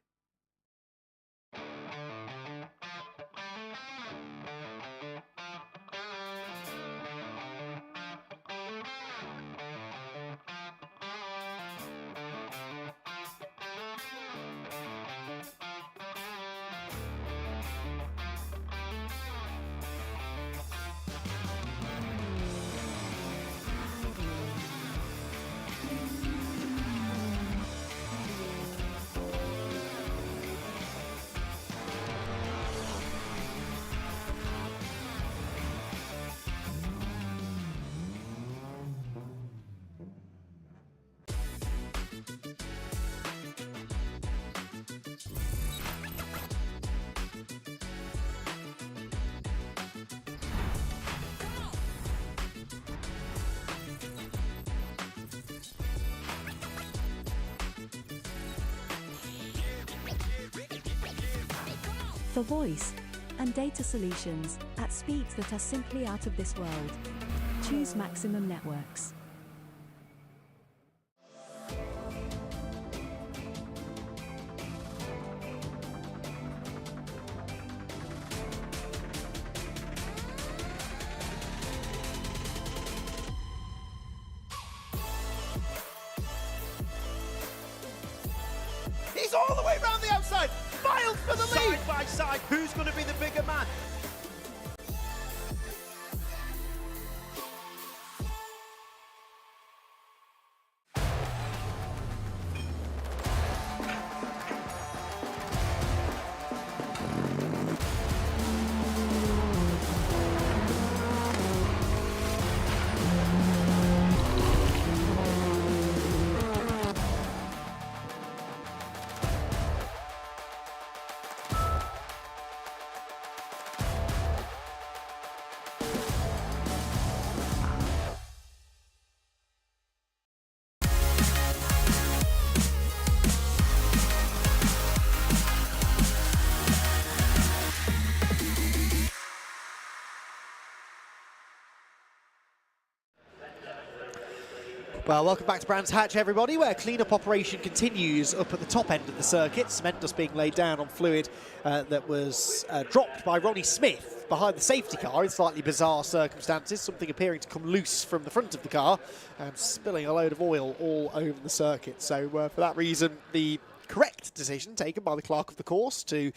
For voice and data solutions at speeds that are simply out of this world, choose Maximum Networks. He's all the way around the outside. Miles for the lead. Side by side, who's going to be the bigger man? Well, welcome back to Brands Hatch, everybody, where clean-up operation continues up at the top end of the circuit. Cement dust being laid down on fluid that was dropped by Ronnie Smith behind the safety car in slightly bizarre circumstances, something appearing to come loose from the front of the car and spilling a load of oil all over the circuit. So for that reason, the correct decision taken by the clerk of the course to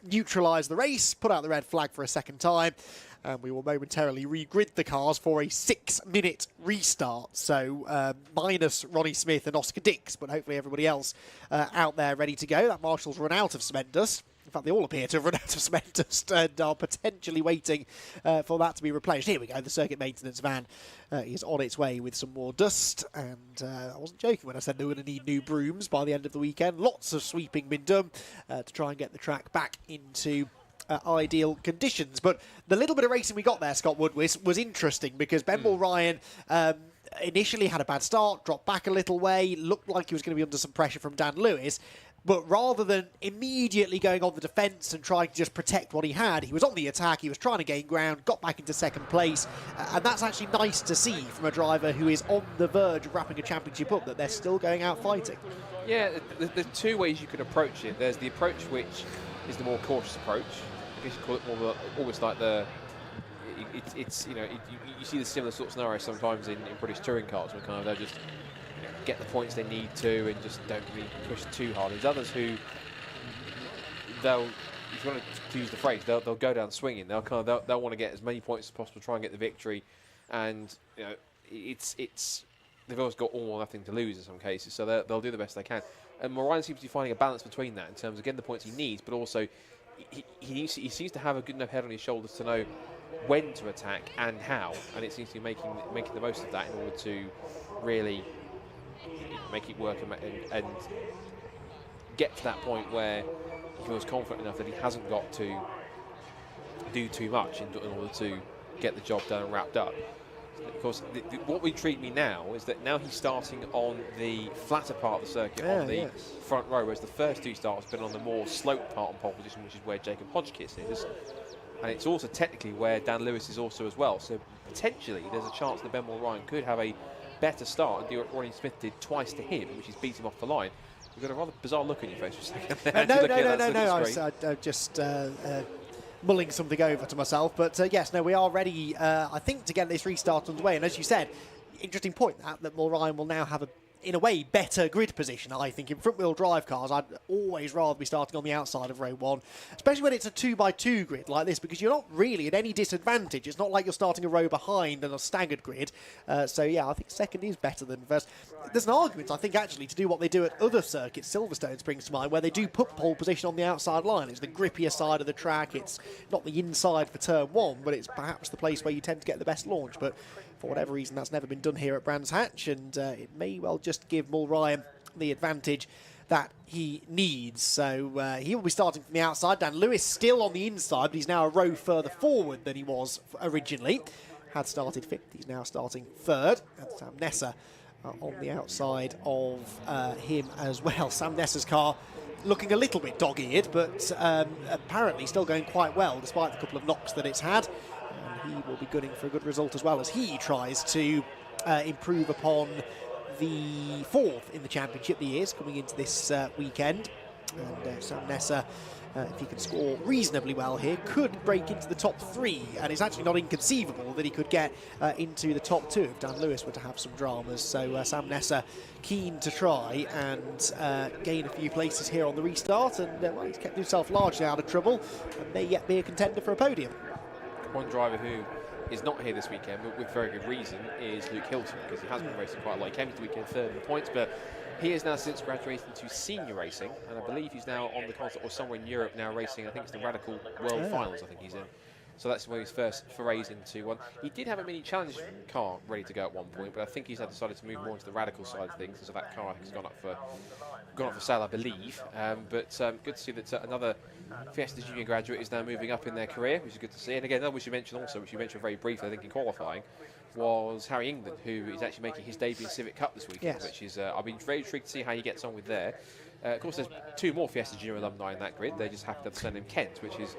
neutralise the race, put out the red flag for a second time, and we will momentarily regrid the cars for a 6-minute restart. So minus Ronnie Smith and Oscar Dix, but hopefully everybody else out there ready to go. That marshal's run out of cement dust. In fact, they all appear to have run out of cement dust and are potentially waiting for that to be replenished. Here we go, the circuit maintenance van is on its way with some more dust. And I wasn't joking when I said they were going to need new brooms by the end of the weekend. Lots of sweeping been done to try and get the track back into ideal conditions. But the little bit of racing we got there, Scott Wood, was interesting because Ben Ryan initially had a bad start, dropped back a little way, looked like he was going to be under some pressure from Dan Lewis. But rather than immediately going on the defence and trying to just protect what he had, he was on the attack, he was trying to gain ground, got back into second place. And that's actually nice to see from a driver who is on the verge of wrapping a championship up, that they're still going out fighting. Yeah, there's two ways you could approach it. There's the approach which is the more cautious approach. I guess you call it more almost like the... It's you know, you see the similar sort of scenario sometimes in British touring cars where kind of they're just get the points they need to and just don't really push too hard. There's others who they'll, if you want to use the phrase, they'll go down swinging. They'll want to get as many points as possible, try and get the victory, and you know they've always got all or nothing to lose in some cases, so they'll do the best they can. And Moran seems to be finding a balance between that in terms of getting the points he needs, but also he seems to have a good enough head on his shoulders to know when to attack and how, and it seems to be making the most of that in order to really make it work and get to that point where he feels confident enough that he hasn't got to do too much in order to get the job done and wrapped up. Of course, what intrigued me now is that now he's starting on the flatter part of the circuit, on the front row, whereas the first two starts have been on the more sloped part on pole position, which is where Jacob Hodgkiss is. And it's also technically where Dan Lewis is also as well. So potentially there's a chance that Ben Ryan could have a better start and do what Ronnie Smith did twice to him, which is beat him off the line. You've got a rather bizarre look on your face for a second. No. I was just mulling something over to myself. But yes, no, we are ready, I think, to get this restart underway. And as you said, interesting point that Ryan will now have in a way, better grid position, I think. In front-wheel drive cars, I'd always rather be starting on the outside of row one, especially when it's a 2x2 grid like this, because you're not really at any disadvantage. It's not like you're starting a row behind on a staggered grid. So, yeah, I think second is better than first. There's an argument, I think, actually, to do what they do at other circuits. Silverstone springs to mind, where they do put pole position on the outside line. It's the grippier side of the track. It's not the inside for turn one, but it's perhaps the place where you tend to get the best launch. But for whatever reason, that's never been done here at Brands Hatch, and it may well just give Ryan the advantage that he needs. So he will be starting from the outside. Dan Lewis still on the inside, but he's now a row further forward than he was originally. Had started fifth, he's now starting third. And Sam Nesser on the outside of him as well. Sam Nesser's car looking a little bit dog-eared, but apparently still going quite well, despite the couple of knocks that it's had. And he will be gunning for a good result as well as he tries to improve upon the fourth in the championship he is coming into this weekend. And Sam Nesser, if he can score reasonably well here, could break into the top three, and it's actually not inconceivable that he could get into the top two if Dan Lewis were to have some dramas. So Sam Nesser keen to try and gain a few places here on the restart, and well, he's kept himself largely out of trouble and may yet be a contender for a podium. One driver who is not here this weekend, but with very good reason, is Luke Hilton, because he has been racing quite a lot. He came into the weekend third in the points, but he has now since graduated to senior racing, and I believe he's now on the continent or somewhere in Europe now racing. I think it's the Radical World Finals, I think he's in. So that's where his first forays into one. He did have a mini challenge car ready to go at one point, but I think he's now decided to move more into the Radical side of things, so that car has gone up for sale, I believe. But good to see that another Fiesta Junior graduate is now moving up in their career, which is good to see. And again, another which you mentioned also, which you mentioned very briefly, I think in qualifying, was Harry England, who is actually making his debut in Civic Cup this weekend, which is I've been very intrigued to see how he gets on with there. Of course, there's 2 more Fiesta Junior alumni in that grid. They just happen to have the surname Kent, which is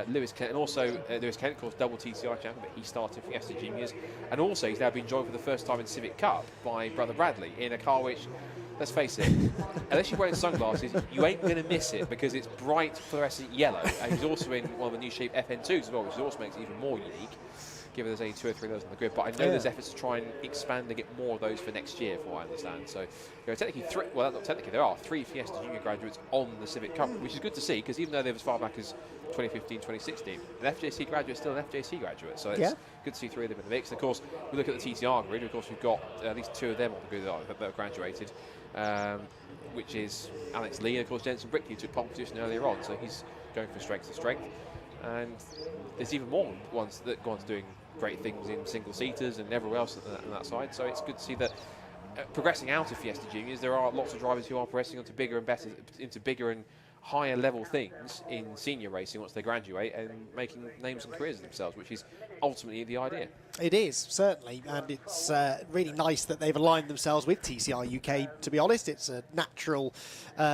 Lewis Kent, and also Lewis Kent, of course, double TCR champion, but he started Fiesta Juniors. And also, he's now been joined for the first time in Civic Cup by brother Bradley in a car which, let's face it, unless you're wearing sunglasses, you ain't going to miss it because it's bright fluorescent yellow. And he's also in one of the new shape FN2s as well, which also makes it even more unique, given there's only 2 or 3 of those on the grid. But I know there's efforts to try and expand and get more of those for next year, from what I understand. So there are technically 3, well, not technically, there are 3 Fiesta Junior graduates on the Civic Cup, which is good to see, because even though they were as far back as 2015, 2016, an FJC graduate is still an FJC graduate. So it's good to see 3 of them in the mix. And of course, we look at the TCR grid, of course, we've got at least 2 of them on the grid that have graduated, which is Alex Lee, and of course, Jensen Brickley, who took pole position earlier on. So he's going from strength to strength. And there's even more ones that go on to doing great things in single-seaters and everywhere else on that side. So it's good to see that progressing out of Fiesta Juniors, there are lots of drivers who are progressing onto bigger and better, into bigger and higher level things in senior racing once they graduate and making names and careers of themselves, which is ultimately the idea. It is, certainly, and it's really nice that they've aligned themselves with TCR UK, to be honest. It's a natural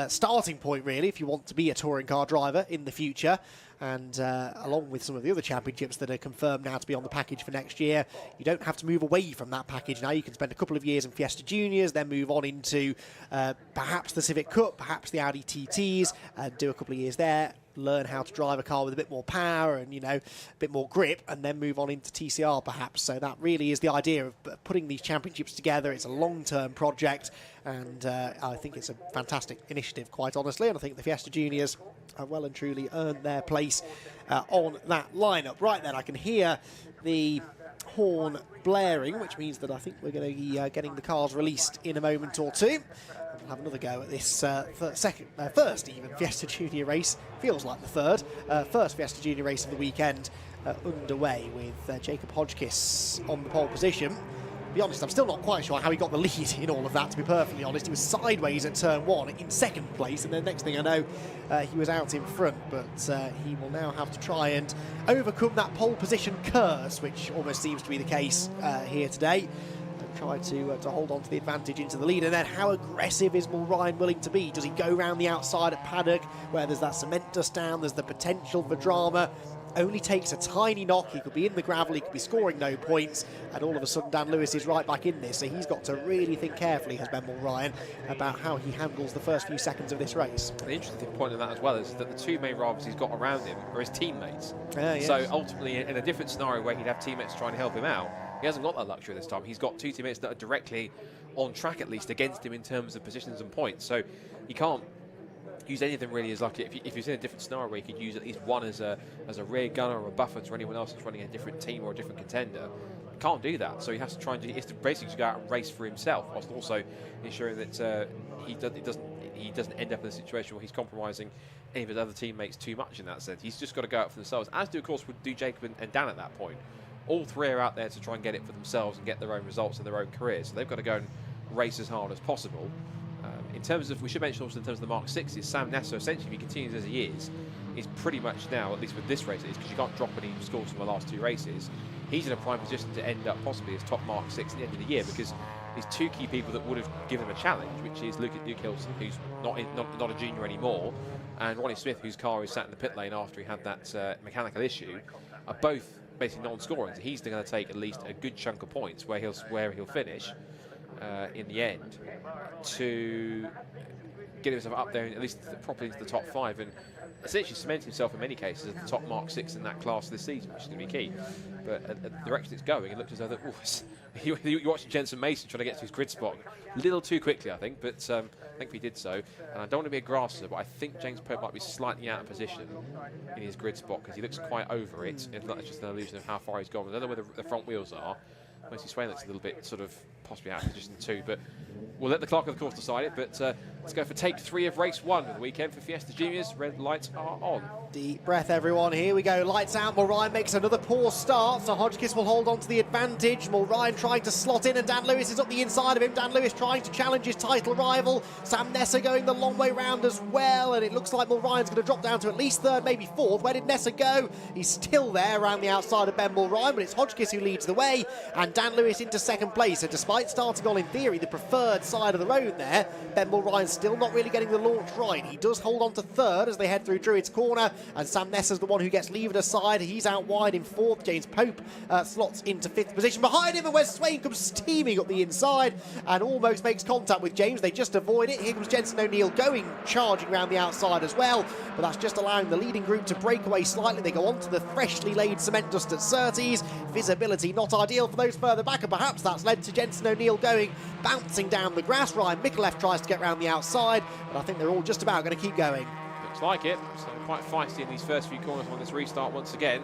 starting point, really, if you want to be a touring car driver in the future. And along with some of the other championships that are confirmed now to be on the package for next year, you don't have to move away from that package now. You can spend a couple of years in Fiesta Juniors, then move on into perhaps the Civic Cup, perhaps the Audi TTs, and do a couple of years there, learn how to drive a car with a bit more power and, you know, a bit more grip, and then move on into TCR perhaps. So that really is the idea of putting these championships together. It's a long-term project, and I think it's a fantastic initiative, quite honestly, and I think the Fiesta Juniors have well and truly earned their place on that lineup. Right then, I can hear the horn blaring, which means that I think we're going to be getting the cars released in a moment or two. We'll have another go at this first even Fiesta Junior race. Feels like the first Fiesta Junior race of the weekend underway, with Jacob Hodgkiss on the pole position. To be honest, I'm still not quite sure how he got the lead in all of that, to be perfectly honest. He was sideways at turn 1 in 2nd place, and then next thing I know, he was out in front. But he will now have to try and overcome that pole position curse, which almost seems to be the case here today, and try to hold on to the advantage into the lead. And then how aggressive is Mulryan willing to be? Does he go round the outside at Paddock, where there's that cement dust down, there's the potential for drama? Only takes a tiny knock, he could be in the gravel, he could be scoring no points, and all of a sudden Dan Lewis is right back in this, so he's got to really think carefully, has Ben Mulryan, about how he handles the first few seconds of this race. The interesting point of that as well is that the 2 main rivals he's got around him are his teammates. Yes. So ultimately, in a different scenario where he'd have teammates trying to help him out, he hasn't got that luxury this time. He's got 2 teammates that are directly on track, at least, against him in terms of positions and points. So he can't use anything really as lucky. If he's in a different scenario where he could use at least one as a rear gunner or a buffer to anyone else that's running a different team or a different contender, he can't do that. So he has to try and he has to basically go out and race for himself, whilst also ensuring that he doesn't end up in a situation where he's compromising any of his other teammates too much in that sense. He's just got to go out for themselves, as do of course would do Jacob and Dan at that point. All 3 are out there to try and get it for themselves and get their own results in their own careers. So they've got to go and race as hard as possible. In terms of, we should mention also in terms of the Mark 6s, Sam Nessa, essentially, if he continues as he is pretty much now, at least with this race, because you can't drop any scores from the last 2 races, he's in a prime position to end up possibly as top Mark 6 at the end of the year, because there's 2 key people that would have given him a challenge, which is Luke Hilton, who's not a junior anymore, and Ronnie Smith, whose car is sat in the pit lane after he had that mechanical issue, are both basically non-scoring. So he's going to take at least a good chunk of points where he'll finish in the end to get himself up there, at least properly into the top 5, and essentially cement himself in many cases as the top Mark 6 in that class this season, which is going to be key. But at the direction it's going, it looks as though that you watched Jensen Mason trying to get to his grid spot a little too quickly, I think, but I think he did so. And I don't want to be a grasser, but I think James Pope might be slightly out of position in his grid spot because he looks quite over it. It's not just an illusion of how far he's gone. I don't know where the front wheels are. Mostly Swain looks a little bit sort of possibly out of position too, but we'll let the clerk of the course decide it. But let's go for take 3 of race 1 of the weekend for Fiesta Juniors. Red lights are on. Deep breath, everyone. Here we go. Lights out. Mulryan makes another poor start, so Hodgkiss will hold on to the advantage. Mulryan trying to slot in, and Dan Lewis is up the inside of him. Dan Lewis trying to challenge his title rival. Sam Nessa going the long way round as well, and it looks like Mulryan's going to drop down to at least 3rd, maybe 4th. Where did Nessa go? He's still there around the outside of Ben Mulryan, but it's Hodgkiss who leads the way, and Dan Lewis into 2nd place. So despite right, starting on, in theory, the preferred side of the road there. Ben Mulryan still not really getting the launch right. He does hold on to third as they head through Druid's Corner, and Sam Nessa's the one who gets levered aside. He's out wide in fourth. James Pope slots into fifth position behind him, and Wes Swain comes steaming up the inside and almost makes contact with James. They just avoid it. Here comes Jensen O'Neill going, charging around the outside as well, but that's just allowing the leading group to break away slightly. They go on to the freshly laid cement dust at Surtees. Visibility not ideal for those further back, and perhaps that's led to Jensen O'Neill going, bouncing down the grass. Ryan Micallef tries to get round the outside, but I think they're all just about going to keep going. Looks like it. So quite feisty in these first few corners on this restart once again.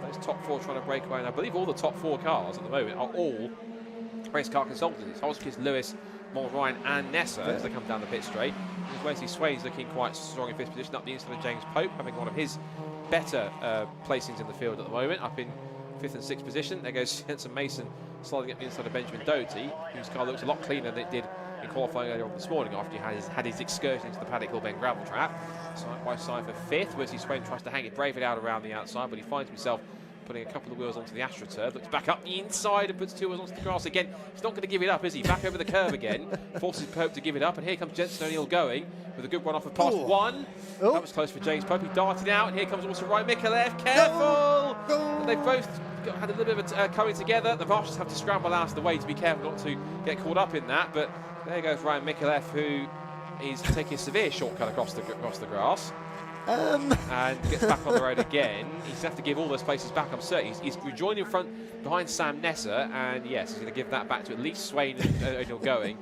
Those top four trying to break away, and I believe all the top four cars at the moment are all race car consultants. Hotchkiss, Lewis, Mulryan and Nessa as they come down the pit straight. Wesley Swain's looking quite strong in fifth position up the inside of James Pope, having one of his better placings in the field at the moment, up in fifth and sixth position. There goes Jensen Mason sliding up the inside of Benjamin Doty, whose car looks a lot cleaner than it did in qualifying earlier on this morning after he had his excursion into the Paddock Hill Bend gravel trap. Side by side for fifth. Wesley Swain tries to hang it, brave it out around the outside, but he finds himself putting a couple of wheels onto the AstroTurf, looks back up the inside and puts two wheels onto the grass again. He's not going to give it up, is he? Back over the curve again, forces Pope to give it up, and here comes Jensen O'Neill going with a good run off of past one. That was close for James Pope. He darted out, and here comes also Ryan Micallef. Careful! And they've both had a little bit of coming together. The marshals have to scramble out of the way to be careful not to get caught up in that, but there goes Ryan Micallef, who is taking a severe shortcut across the grass. And gets back on the road again. He's going to have to give all those places back, I'm certain. He's rejoined in front behind Sam Nessa, and yes, he's going to give that back to at least Swain and O'Neill going.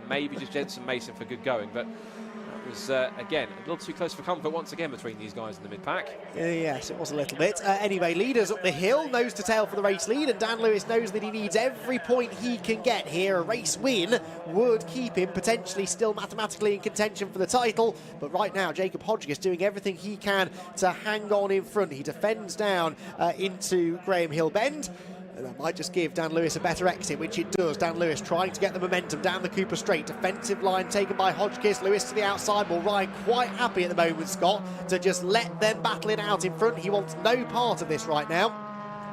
Maybe just Jensen Mason for good going, but that was, again, a little too close for comfort once again between these guys in the mid-pack. Yes, it was a little bit. Anyway, leaders up the hill, nose to tail for the race lead, and Dan Lewis knows that he needs every point he can get here. A race win would keep him potentially still mathematically in contention for the title, but right now Jacob Hodgkiss doing everything he can to hang on in front. He defends down into Graham Hill Bend. That might just give Dan Lewis a better exit, which it does. Dan Lewis trying to get the momentum down the Cooper Straight. Defensive line taken by Hodgkiss. Lewis to the outside. Mulryan quite happy at the moment, Scott, to just let them battle it out in front. He wants no part of this right now.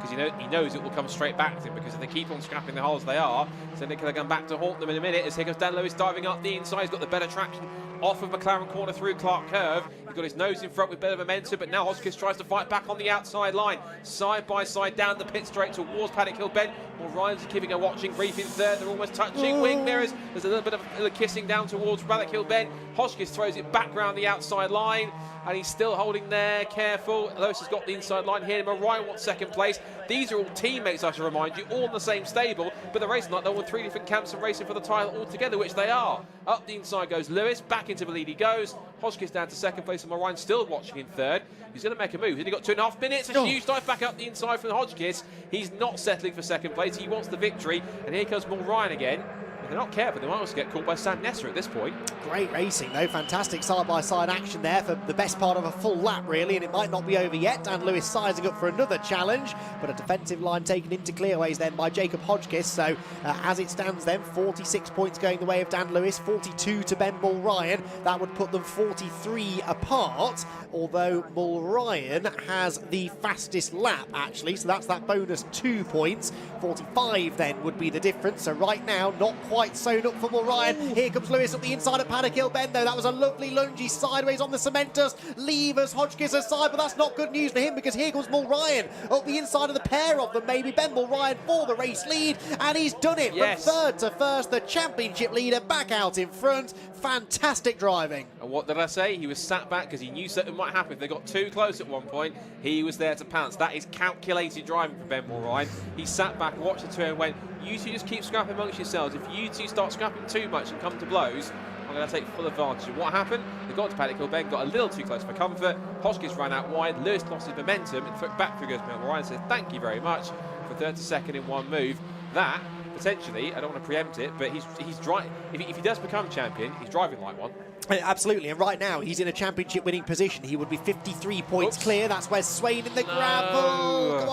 Because he knows it will come straight back to him, because if they keep on scrapping the holes they are, so they're going to come back to haunt them in a minute. As here goes Dan Lewis diving up the inside. He's got the better traction off of McLaren Corner through Clark Curve. He's got his nose in front with better momentum, but now Hodgkiss tries to fight back on the outside line. Side by side down the pit straight towards Paddock Hill Bend. Ryan's keeping a watching brief in third. They're almost touching. Wing mirrors. There's a little bit of kissing down towards Paddock Hill Bend. Hodgkiss throws it back round the outside line, and he's still holding there. Careful. Lewis has got the inside line here. Ryan wants second place. These are all teammates, I should remind you, all in the same stable, but they're racing like they're all three different camps and racing for the title altogether, which they are. Up the inside goes Lewis, back into the lead he goes. Hodgkiss down to second place, and Ryan still watching in third. He's going to make a move. He's only got 2.5 minutes. A huge dive back up the inside from Hodgkiss. He's not settling for second place. He wants the victory, and here comes Ryan again. If they're not careful, they might also get caught by Sam Nessa at this point. Great racing, though. Fantastic side-by-side action there for the best part of a full lap, really, and it might not be over yet. Dan Lewis sizing up for another challenge, but a defensive line taken into clearways then by Jacob Hodgkiss. So, as it stands then, 46 points going the way of Dan Lewis, 42 to Ben Mulryan. That would put them 43 apart, although Mulryan has the fastest lap, actually, so that's that bonus 2 points. 45 then would be the difference. So right now, not quite sewn up for Mulryan. Here comes Lewis up the inside of Paddock Hill Bend, though. That was a lovely lungy sideways on the cement dust. Levers Hodgkiss aside, but that's not good news for him, because here comes Mulryan up the inside of the pair of them, maybe. Ben Mulryan for the race lead, and he's done it. Yes. From third to first, the championship leader back out in front. Fantastic driving. And what did I say? He was sat back because he knew something might happen. If they got too close at one point, he was there to pounce. That is calculated driving for Ben Mulryan. He sat back, watched the turn, and went, you two just keep scrapping amongst yourselves. If you two start scrapping too much and come to blows, I'm going to take full advantage. And what happened? They got to Paddock Hill Bend, got a little too close for comfort. Hodgkiss ran out wide. Lewis lost his momentum, and back through goes Mulryan. Says thank you very much for third to second in one move. That potentially, I don't want to preempt it, but he's driving. If he does become champion, he's driving like one. Absolutely, and right now he's in a championship winning position. He would be 53 points clear. That's where Swain in the gravel.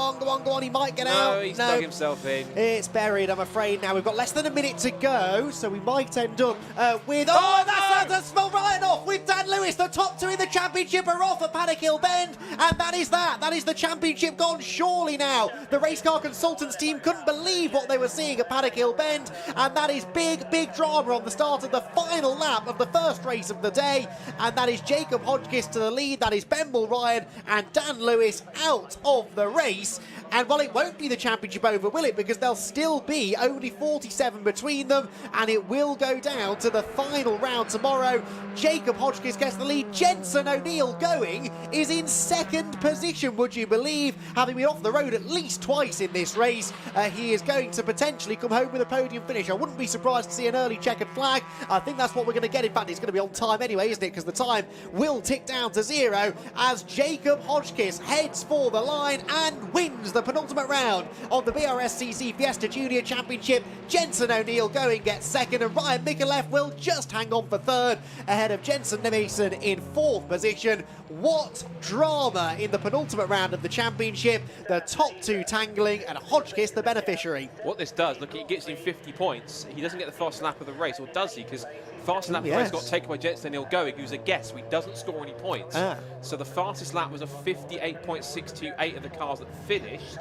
Go on, he might get out. He's dug himself in. It's buried, I'm afraid. Now we've got less than a minute to go, so we might end up with... Oh, that's That's Ryan off with Dan Lewis. The top two in the championship are off at Paddock Hill Bend, and that is that. That is the championship gone surely now. The race car consultants team couldn't believe what they were seeing at Paddock Hill Bend, and that is big drama on the start of the final lap of the first race of the day, and that is Jacob Hodgkiss to the lead. That is Ben Ryan and Dan Lewis out of the race. And well, it won't be the championship over, will it? Because there'll still be only 47 between them, and it will go down to the final round tomorrow. Jacob Hodgkiss gets the lead. Jensen O'Neill going is in second position, would you believe? Having been off the road at least twice in this race, he is going to potentially come home with a podium finish. I wouldn't be surprised to see an early checkered flag. I think that's what we're going to get. In fact, it's going to be on time anyway, isn't it? Because the time will tick down to 0 as Jacob Hodgkiss heads for the line and wins the penultimate round of the Brscc Fiesta Junior Championship. Jensen O'Neill going gets second, and Ryan Micallef will just hang on for third ahead of Jensen Mason in fourth position. What drama in the penultimate round of the championship. The top two tangling and Hodgkiss the beneficiary. What this does, look, it gets him 50 points. He doesn't get the fastest lap of the race, or does he? Because fastest lap of the race got taken by Jensen O'Neill going, who's a guest, so he doesn't score any points. So the fastest lap was a 58.628 of the cars that finished.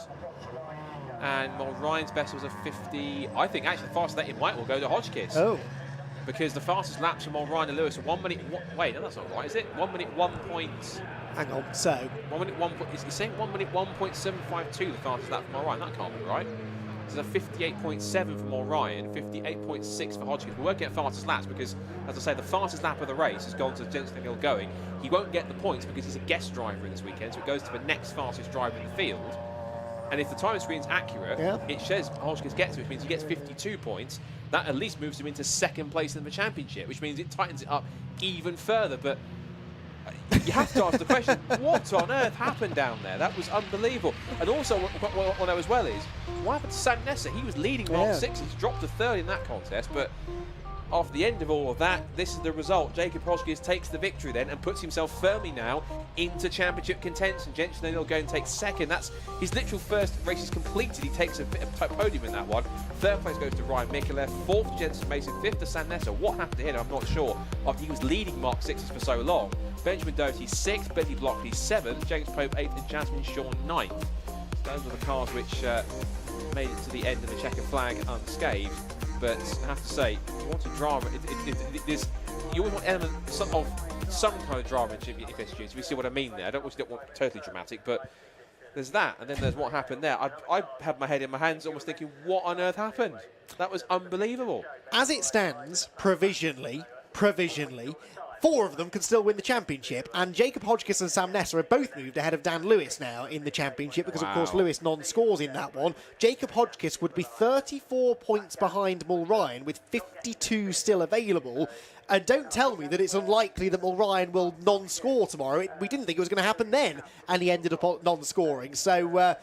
And well, Ryan's best was a 50. I think actually the fastest lap it might well go to Hodgkiss. Oh. Because the fastest laps from Ryan and Lewis are 1 minute. Wait, no, that's not right, is it? 1 minute 1 point. Hang on, so 1 minute 1 point. Is he saying 1 minute 1.752 the fastest lap from Ryan? That can't be right. There's a 58.7 from Ryan, 58.6 for Hodgkiss. We won't get fastest laps because, as I say, the fastest lap of the race has gone to Jensen O'Neill going. He won't get the points because he's a guest driver in this weekend, so it goes to the next fastest driver in the field. And if the time screen's accurate, it says Hodgkiss gets, which means he gets 52 points. That at least moves him into second place in the championship, which means it tightens it up even further. But you have to ask the question, what on earth happened down there? That was unbelievable. And also, what I know as well is, what happened to Sam Nessa? He was leading Mark 6. He's dropped to third in that contest, but after the end of all of that, this is the result. Jacob Hodgkiss takes the victory then and puts himself firmly now into championship contention. Jensen O'Neill going to take second. That's his literal first race is completed. He takes a podium in that one. Third place goes to Ryan Micallef. Fourth to Jensen Mason. Fifth to Sam Nessa. What happened to him? I'm not sure. After he was leading Mark 6s for so long. Benjamin Doty 6th. Betty Blockley 7th. James Pope 8th. And Jasmine Shaw 9th. Those were the cars which made it to the end of the checkered flag unscathed. But I have to say, what a drama. You always want elements of some kind of drama in FSG. So you see what I mean there. I don't want totally dramatic, but there's that. And then there's what happened there. I had my head in my hands almost thinking, what on earth happened? That was unbelievable. As it stands, provisionally, 4 of them can still win the championship, and Jacob Hodgkiss and Sam Nessa are both moved ahead of Dan Lewis now in the championship because, of course, Lewis non-scores in that one. Jacob Hodgkiss would be 34 points behind Ryan with 52 still available. And don't tell me that it's unlikely that Ryan will non-score tomorrow. We didn't think it was going to happen then, and he ended up non-scoring. So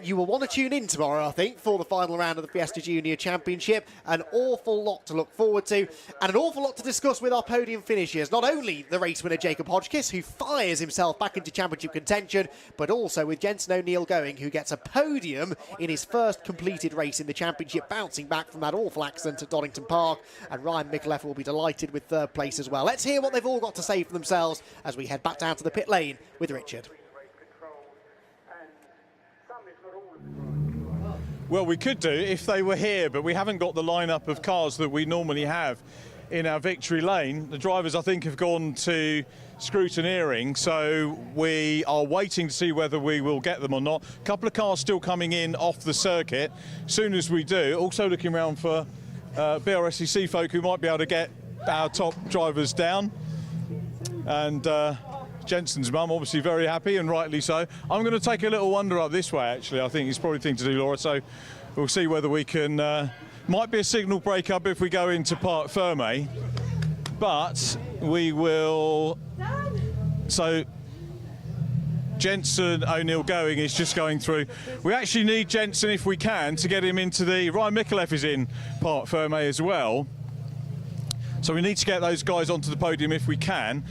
you will want to tune in tomorrow, I think, for the final round of the Fiesta Junior Championship. An awful lot to look forward to, and an awful lot to discuss with our podium finishers. Not only the race winner Jacob Hodgkiss, who fires himself back into championship contention, but also with Jensen O'Neill going, who gets a podium in his first completed race in the championship, bouncing back from that awful accident at Donington Park. And Ryan Micallef will be delighted with third place as well. Let's hear what they've all got to say for themselves as we head back down to the pit lane with Richard. Well, we could do if they were here, but we haven't got the lineup of cars that we normally have in our victory lane. The drivers, I think, have gone to scrutineering, so we are waiting to see whether we will get them or not. A couple of cars still coming in off the circuit. As soon as we do, also looking around for Brscc folk who might be able to get our top drivers down. And Jensen's mum obviously very happy, and rightly so. I'm going to take a little wander up this way, actually. I think it's probably the thing to do, Laura, so we'll see whether we can... might be a signal break-up if we go into Parc Ferme, but we will... So Jensen O'Neill going is just going through. We actually need Jensen, if we can, to get him into the... Ryan Micallef is in Parc Ferme as well. So we need to get those guys onto the podium if we can.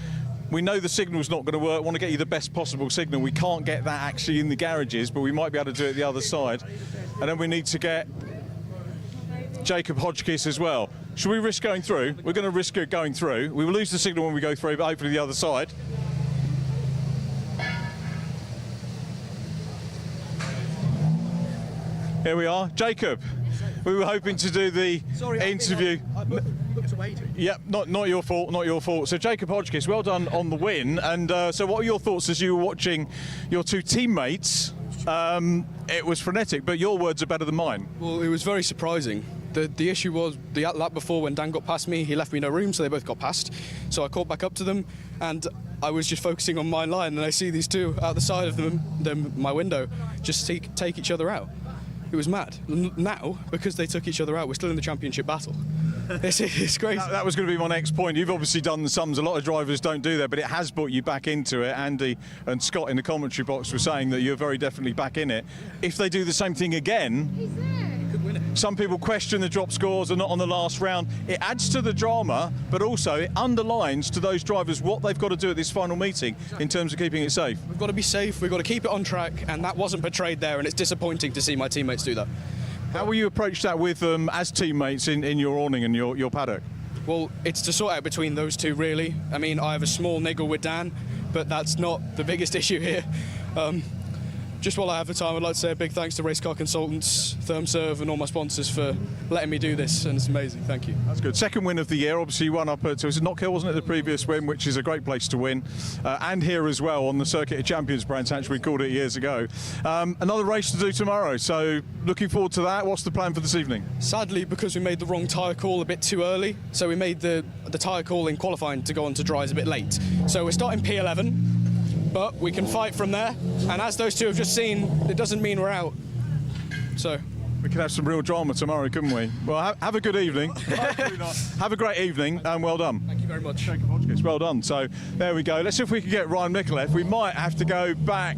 We know the signal's not going to work. We want to get you the best possible signal. We can't get that actually in the garages, but we might be able to do it the other side. And then we need to get Jacob Hodgkiss as well. Should we risk going through? We're going to risk going through. We will lose the signal when we go through, but hopefully the other side. Here we are. Jacob, we were hoping to do the interview. Yep, not your fault, not your fault. So Jacob Hodgkiss, well done on the win. And so what are your thoughts as you were watching your two teammates? It was frenetic, but your words are better than mine. Well, it was very surprising. The issue was the lap before when Dan got past me, he left me no room, so they both got past. So I caught back up to them, and I was just focusing on my line, and I see these two out the side of my window just take each other out. It was mad. Now, because they took each other out, we're still in the championship battle. It's crazy. That was going to be my next point. You've obviously done the sums. A lot of drivers don't do that, but it has brought you back into it. Andy and Scott in the commentary box were saying that you're very definitely back in it. If they do the same thing again, some people question the drop scores are not on the last round. It adds to the drama, but also it underlines to those drivers what they've got to do at this final meeting in terms of keeping it safe. We've got to be safe, we've got to keep it on track, and that wasn't portrayed there, and it's disappointing to see my teammates do that. How will you approach that with them as teammates in your awning and your paddock? Well, it's to sort out between those two, really. I mean, I have a small niggle with Dan, but that's not the biggest issue here. Just while I have the time, I'd like to say a big thanks to Race Car Consultants, ThermServe and all my sponsors for letting me do this, and it's amazing. Thank you. That's good. Second win of the year. Obviously you won up at, so it was Knock Hill, wasn't it, the previous win, which is a great place to win. And here as well on the Circuit of Champions, Brands Hatch, we called it years ago. Another race to do tomorrow, so looking forward to that. What's the plan for this evening? Sadly, because we made the wrong tyre call a bit too early, so we made the tyre call in qualifying to go on to dries a bit late. So we're starting P11. But we can fight from there, and as those two have just seen, it doesn't mean we're out. So we could have some real drama tomorrow, couldn't we? Well, have a good evening. Have a great evening, and well done. Thank you very much. Jacob Hodgkiss, well done. So there we go. Let's see if we can get Ryan Micallef. We might have to go back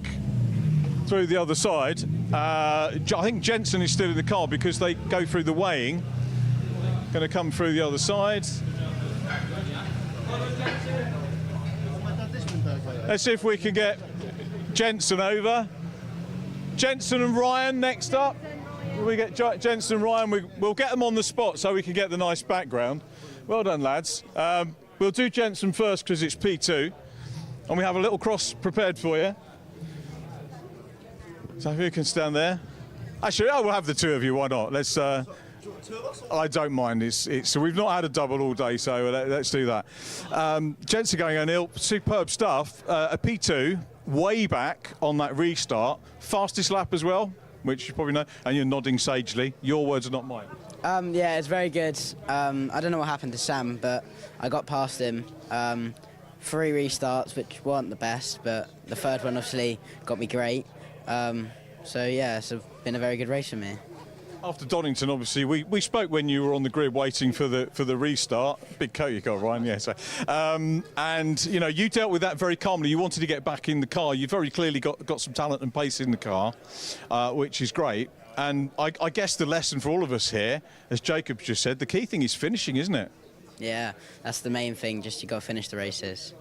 through the other side. I think Jensen is still in the car because they go through the weighing. Going to come through the other side. Let's see if we can get Jensen over. Jensen and Ryan next up. We get Jensen and Ryan. We'll get them on the spot so we can get the nice background. Well done, lads. We'll do Jensen first because it's P2. And we have a little cross prepared for you. So who can stand there? Actually, we'll have the two of you. Why not? Let's. I don't mind. It's we've not had a double all day, so let's do that. Jensen going O'Neill, superb stuff. A P2, way back on that restart, fastest lap as well, which you probably know. And you're nodding sagely. Your words are not mine. Yeah, it's very good. I don't know what happened to Sam, but I got past him. 3 restarts, which weren't the best, but the third one obviously got me great. So yeah, it's been a very good race for me. After Donington, obviously, we spoke when you were on the grid waiting for the restart. Big coat you got, Ryan, yes. And, you know, you dealt with that very calmly. You wanted to get back in the car. You very clearly got some talent and pace in the car, which is great. And I guess the lesson for all of us here, as Jacob just said, the key thing is finishing, isn't it? Yeah, that's the main thing, just you got to finish the races.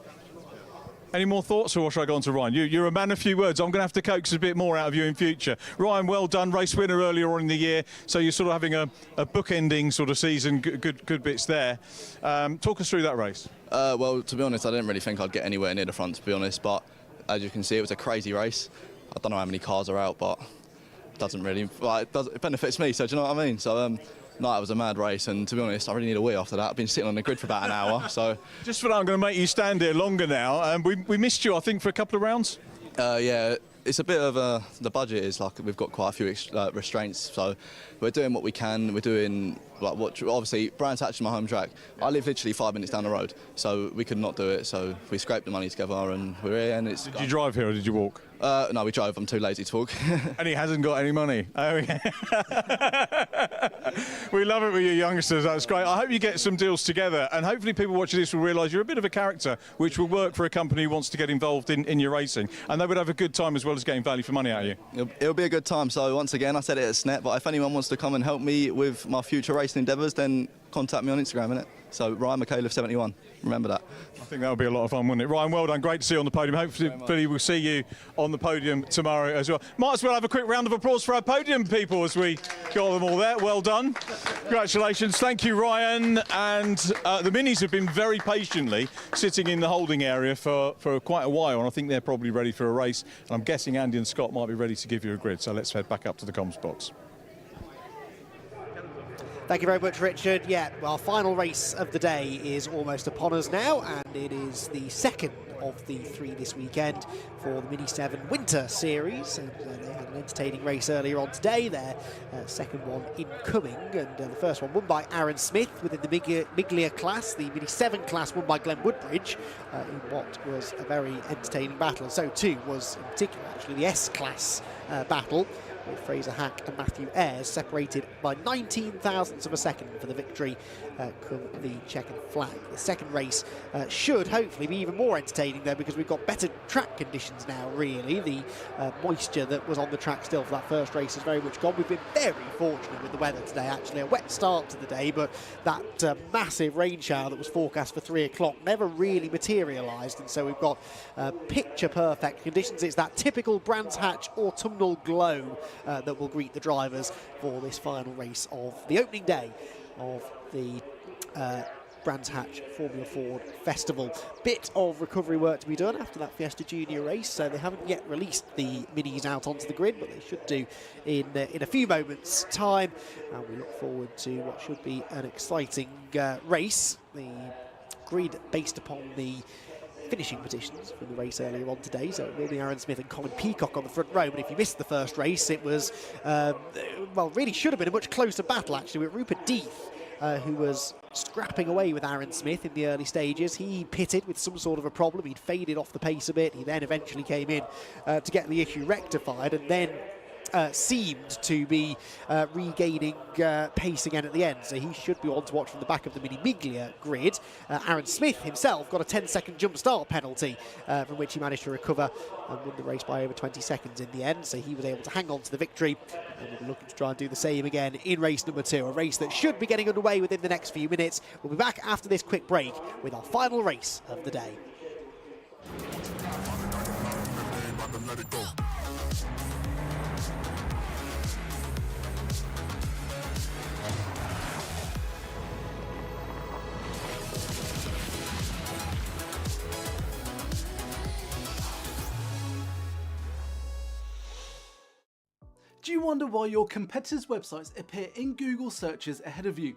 Any more thoughts, or should I go on to Ryan? You're a man of few words. I'm going to have to coax a bit more out of you in future. Ryan, well done. Race winner earlier on in the year, so you're sort of having a bookending sort of season. Good bits there. Talk us through that race. Well, to be honest, I didn't really think I'd get anywhere near the front, to be honest. But as you can see, it was a crazy race. I don't know how many cars are out, but it doesn't really. Well, it benefits me. So do you know what I mean? So. No, it was a mad race, and to be honest, I really need a wee after that. I've been sitting on the grid for about an hour, so... Just for that, I'm going to make you stand here longer now. We missed you, I think, for a couple of rounds? Yeah, it's a bit of a... The budget is like, we've got quite a few restraints, so we're doing what we can. We're doing, like, what... Obviously, Brands Hatch is my home track. I live literally 5 minutes down the road, so we could not do it, so we scraped the money together, and we're here, and it's... Did you drive here, or did you walk? No, we drove. I'm too lazy to walk. And he hasn't got any money. Oh, yeah. We love it with you youngsters. That's great. I hope you get some deals together, and hopefully people watching this will realise you're a bit of a character which will work for a company who wants to get involved in your racing, and they would have a good time as well as getting value for money out of you. It'll be a good time. So once again, I said it at Snap, but if anyone wants to come and help me with my future racing endeavours, then contact me on Instagram, innit? So Ryan McAuliffe71, remember that. I think that would be a lot of fun, wouldn't it? Ryan, well done. Great to see you on the podium. Hopefully we'll see you on the podium tomorrow as well. Might as well have a quick round of applause for our podium people as we got them all there. Well done. Congratulations. Thank you, Ryan. And the minis have been very patiently sitting in the holding area for quite a while, and I think they're probably ready for a race. And I'm guessing Andy and Scott might be ready to give you a grid. So let's head back up to the comms box. Thank you very much, Richard. Yeah, our final race of the day is almost upon us now, and it is the second of the 3 this weekend for the Mini 7 Winter Series. And they had an entertaining race earlier on today, their second one incoming, and the first one won by Aaron Smith within the Miglia class, the Mini 7 class won by Glenn Woodbridge in what was a very entertaining battle, and so too was in particular actually the S-class battle, with Fraser Hack and Matthew Ayres separated by 19 thousandths of a second for the victory come the checkered flag. The second race should hopefully be even more entertaining though, because we've got better track conditions now really. The moisture that was on the track still for that first race is very much gone. We've been very fortunate with the weather today, actually. A wet start to the day, but that massive rain shower that was forecast for 3 o'clock never really materialised, and so we've got picture perfect conditions. It's that typical Brands Hatch autumnal glow that will greet the drivers for this final race of the opening day of the Brands Hatch Formula Ford Festival. Bit of recovery work to be done after that Fiesta Junior race, so they haven't yet released the minis out onto the grid, but they should do in a few moments' time, and we look forward to what should be an exciting race. The grid based upon the finishing positions from the race earlier on today, so it will be Aaron Smith and Colin Peacock on the front row. But if you missed the first race, it was well, really should have been a much closer battle actually, with Rupert Deeth who was scrapping away with Aaron Smith in the early stages. He pitted with some sort of a problem. He'd faded off the pace a bit. He then eventually came in to get the issue rectified, and then seemed to be regaining pace again at the end, so he should be on to watch from the back of the Mini Miglia grid. Aaron Smith himself got a 10-second jump start penalty from which he managed to recover and won the race by over 20 seconds in the end, so he was able to hang on to the victory, and we'll be looking to try and do the same again in race number 2, a race that should be getting underway within the next few minutes. We'll be back after this quick break with our final race of the day. Do you wonder why your competitors' websites appear in Google searches ahead of you?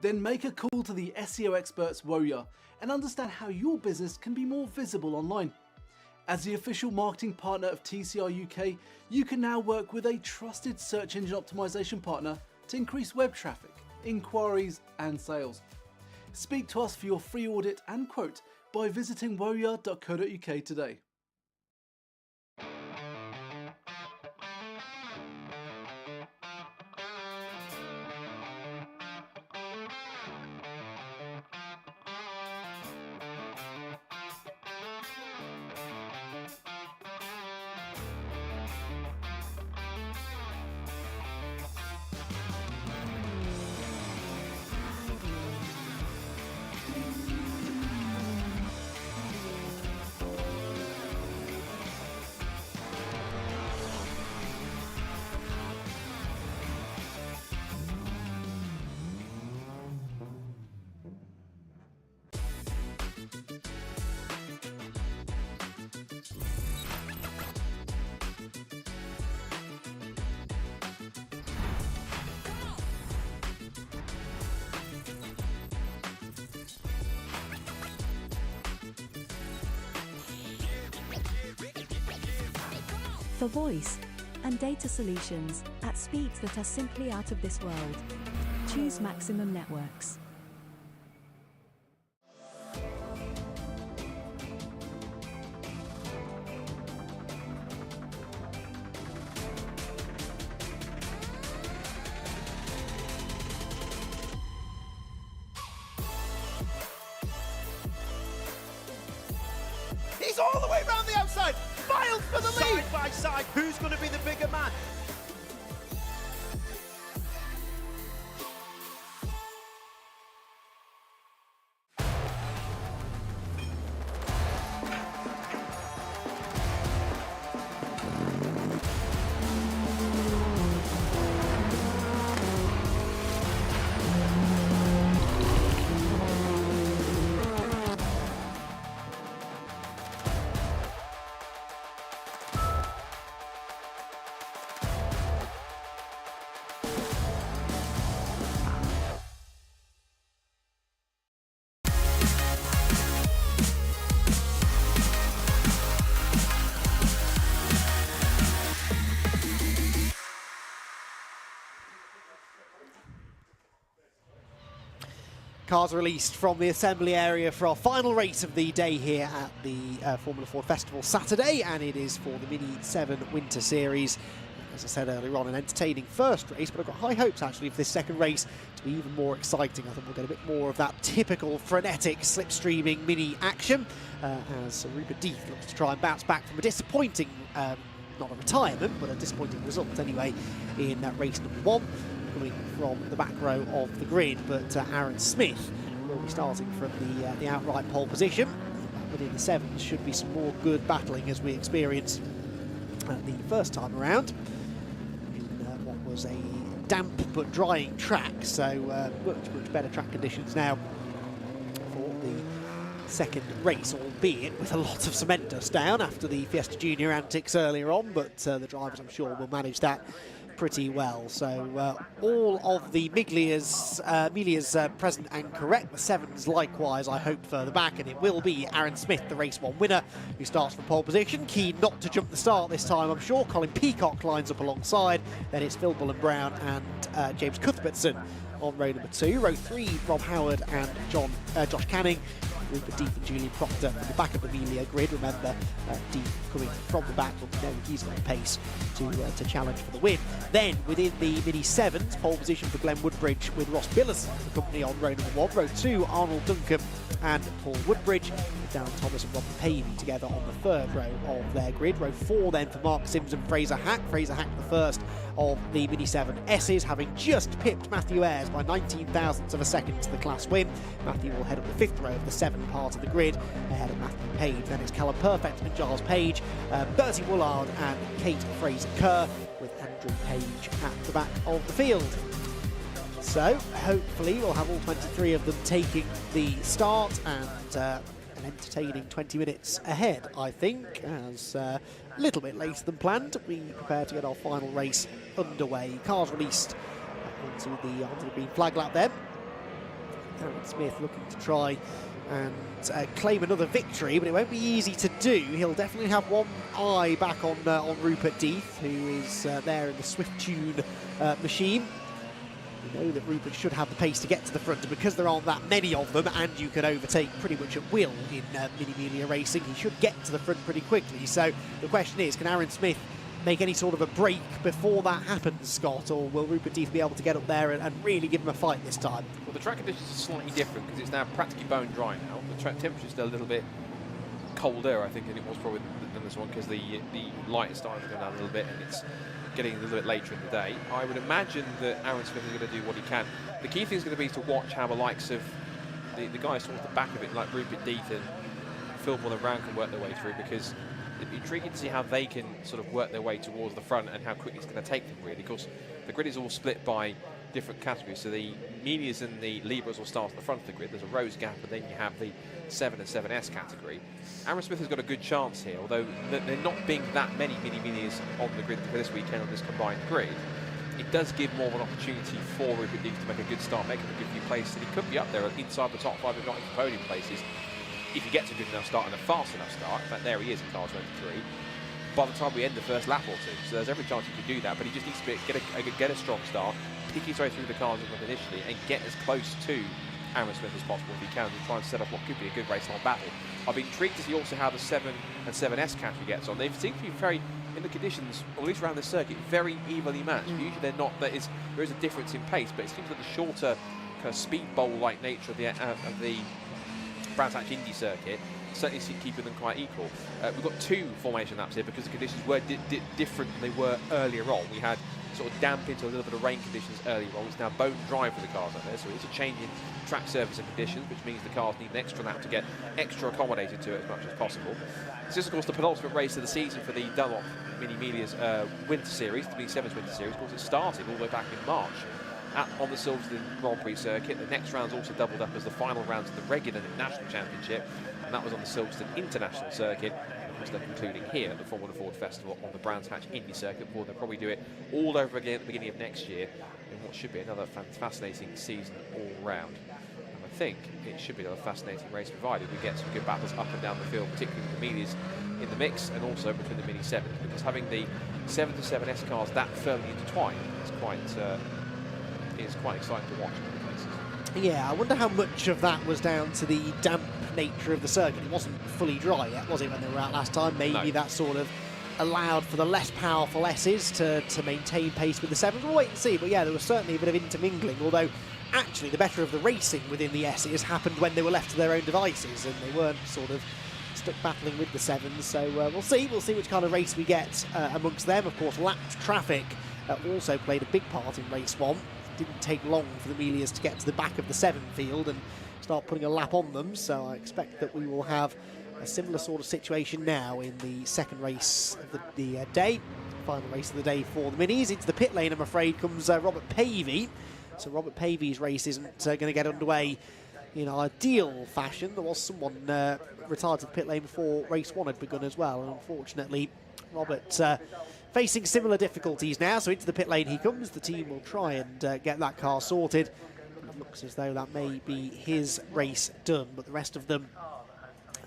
Then make a call to the SEO experts Warrior and understand how your business can be more visible online. As the official marketing partner of TCR UK, you can now work with a trusted search engine optimization partner to increase web traffic, inquiries and sales. Speak to us for your free audit and quote by visiting warrior.co.uk today. For voice and data solutions at speeds that are simply out of this world, choose Maximum Networks. He's all the way around the outside. Miles for the lead. Side by side, who's going to be the bigger man? Cars are released from the assembly area for our final race of the day here at the Formula Ford Festival Saturday, and it is for the Mini 7 Winter Series. As I said earlier on, an entertaining first race, but I've got high hopes actually for this second race to be even more exciting. I think we'll get a bit more of that typical frenetic slipstreaming mini action as Rupert Death looks to try and bounce back from a disappointing, not a retirement, but a disappointing result anyway in race number 1. Coming from the back row of the grid, but Aaron Smith will be starting from the outright pole position. Within the 7s should be some more good battling as we experienced the first time around in what was a damp but drying track, so much better track conditions now for the second race, albeit with a lot of cement dust down after the Fiesta Junior antics earlier on, but the drivers I'm sure will manage that pretty well. So all of the Melia's present and correct. The 7s likewise, I hope, further back, and it will be Aaron Smith, the race 1 winner, who starts from pole position. Keen not to jump the start this time, I'm sure. Colin Peacock lines up alongside. Then it's Phil Bullen-Brown and James Cuthbertson on row number 2. Row 3, Rob Howard and Josh Canning. Rupert Death and Julian Proctor from the back of the Melia grid. Remember, Death coming from the back, but no, he's got the pace to challenge for the win. Then, within the Mini 7s, pole position for Glenn Woodbridge with Ross Billison, the company on row number 1. Row 2, Arnold Duncan and Paul Woodbridge, with Darren Thomas and Robin Pavey together on the 3rd row of their grid. Row 4 then for Mark Sims and Fraser Hack. Fraser Hack the first of the Mini 7 S's, having just pipped Matthew Ayres by 19 thousandths of a second to the class win. Matthew will head up the 5th row of the 7 part of the grid ahead of Matthew Page. Then it's Callum Perfect and Giles Page, Bertie Woolard and Kate Fraser-Kerr, with Andrew Page at the back of the field. So hopefully we'll have all 23 of them taking the start, and an entertaining 20 minutes ahead, I think, as a little bit later than planned. We prepare to get our final race underway. Cars released onto the green flag lap then. Aaron Smith looking to try and claim another victory, but it won't be easy to do. He'll definitely have one eye back on Rupert Death, who is there in the Swift Tune machine. We know that Rupert should have the pace to get to the front, and because there aren't that many of them and you can overtake pretty much at will in Mini Melia racing, he should get to the front pretty quickly. So the question is, can Aaron Smith make any sort of a break before that happens, Scott, or will Rupert Death be able to get up there and really give him a fight this time? Well, the track conditions are slightly different because it's now practically bone dry now. The track temperature's still a little bit colder, I think, than it was probably than this one, because the light is starting to go down a little bit and it's getting a little bit later in the day. I would imagine that Aaron Smith is going to do what he can. The key thing is going to be to watch how the likes of the guys towards the back of it, like Rupert Death and Phil Bullen-Brown, can work their way through, because it'd be intriguing to see how they can sort of work their way towards the front and how quickly it's going to take them, really. Of course, the grid is all split by different categories, so the Melias and the Libras will start at the front of the grid. There's a Rose gap, and then you have the 7 and 7S category. Aaron Smith has got a good chance here, although there not being that many Mini Melias on the grid for this weekend on this combined grid, it does give more of an opportunity for Rupert Death to make a good start, make a good few places, and he could be up there inside the top 5, if not in the podium places, if he gets a good enough start and a fast enough start. In fact, there he is in car 23. By the time we end the first lap or two, so there's every chance he could do that, but he just needs to get a strong start, pick his way through the cars initially, and get as close to Aaron Smith as possible if he can, to try and set up what could be a good race-long battle. I've been intrigued to see also how the 7 and 7S category gets on. They seem to be very, in the conditions, or at least around the circuit, very evenly matched. Usually they're not. There is a difference in pace, but it seems like the shorter, kind of speedball-like nature of the Brands Hatch Indy circuit certainly seem keeping them quite equal. We've got 2 formation laps here because the conditions were different than they were earlier on. We had sort of damp into a little bit of rain conditions earlier on. It's now bone dry for the cars up there, so it's a change in track surface and conditions, which means the cars need an extra lap to get extra accommodated to it as much as possible. This is, of course, the penultimate race of the season for the Dunlop Mini Melia's Winter Series, the Mini 7's Winter Series. Of course, it started all the way back in March on the Silverstone Grand Prix circuit. The next round's also doubled up as the final rounds of the regular National Championship, and that was on the Silverstone International circuit. Of course, they're concluding here at the Formula Ford Festival on the Brands Hatch Indy circuit. They'll probably do it all over again at the beginning of next year in what should be another fascinating season all round. And I think it should be another fascinating race, provided we get some good battles up and down the field, particularly with the Melias in the mix, and also between the Mini 7s, because having the 7 to 7S cars that firmly intertwined is quite is quite exciting to watch in many places. Yeah, I wonder how much of that was down to the damp nature of the circuit. It wasn't fully dry yet, was it, when they were out last time? Maybe that sort of allowed for the less powerful S's to maintain pace with the 7s. We'll wait and see, but yeah, there was certainly a bit of intermingling, although actually the better of the racing within the S's happened when they were left to their own devices and they weren't sort of stuck battling with the 7s. So we'll see which kind of race we get amongst them. Of course, lapped traffic also played a big part in race 1. Didn't take long for the Melias to get to the back of the 7 field and start putting a lap on them, so I expect that we will have a similar sort of situation now in the second race of the day. Final race of the day for the Minis. Into the pit lane, I'm afraid, comes Robert Pavey. So Robert Pavey's race isn't going to get underway in ideal fashion. There was someone retired to the pit lane before race 1 had begun as well, and unfortunately Robert facing similar difficulties now, so into the pit lane he comes. The team will try and get that car sorted. It looks as though that may be his race done, but the rest of them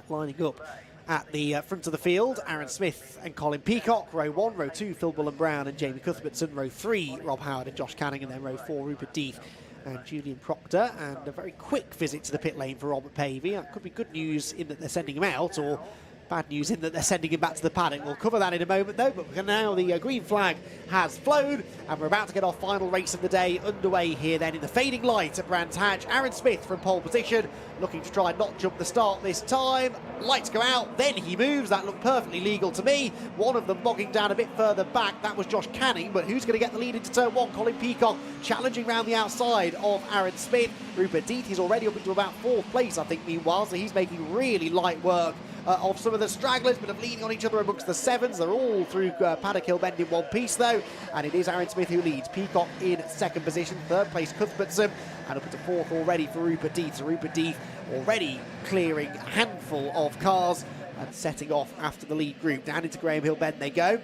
lining up at the front of the field. Aaron Smith and Colin Peacock, row 1, row 2, Phil Bullen-Brown and Jamie Cuthbertson, row 3, Rob Howard and Josh Canning, and then row 4, Rupert Deeth and Julian Proctor. And a very quick visit to the pit lane for Robert Pavey. That could be good news in that they're sending him out, or bad news in that they're sending him back to the paddock. We'll cover that in a moment though, but now the green flag has flown and we're about to get our final race of the day underway here then in the fading light at Brands Hatch. Aaron Smith from pole position, looking to try and not jump the start this time. Lights go out, then he moves. That looked perfectly legal to me. One of them bogging down a bit further back. That was Josh Canning, but who's going to get the lead into turn 1? Colin Peacock challenging round the outside of Aaron Smith. Rupert Deeth is already up into about 4th place, I think, meanwhile, so he's making really light work of some of the stragglers, but of leaning on each other amongst the 7s. They're all through Paddock Hill Bend in one piece though, and it is Aaron Smith who leads. Peacock in 2nd position, 3rd place Cuthbertson, and up into 4th already for Rupert Deeth. So Rupert Deeth already clearing a handful of cars and setting off after the lead group. Down into Graham Hill Bend they go.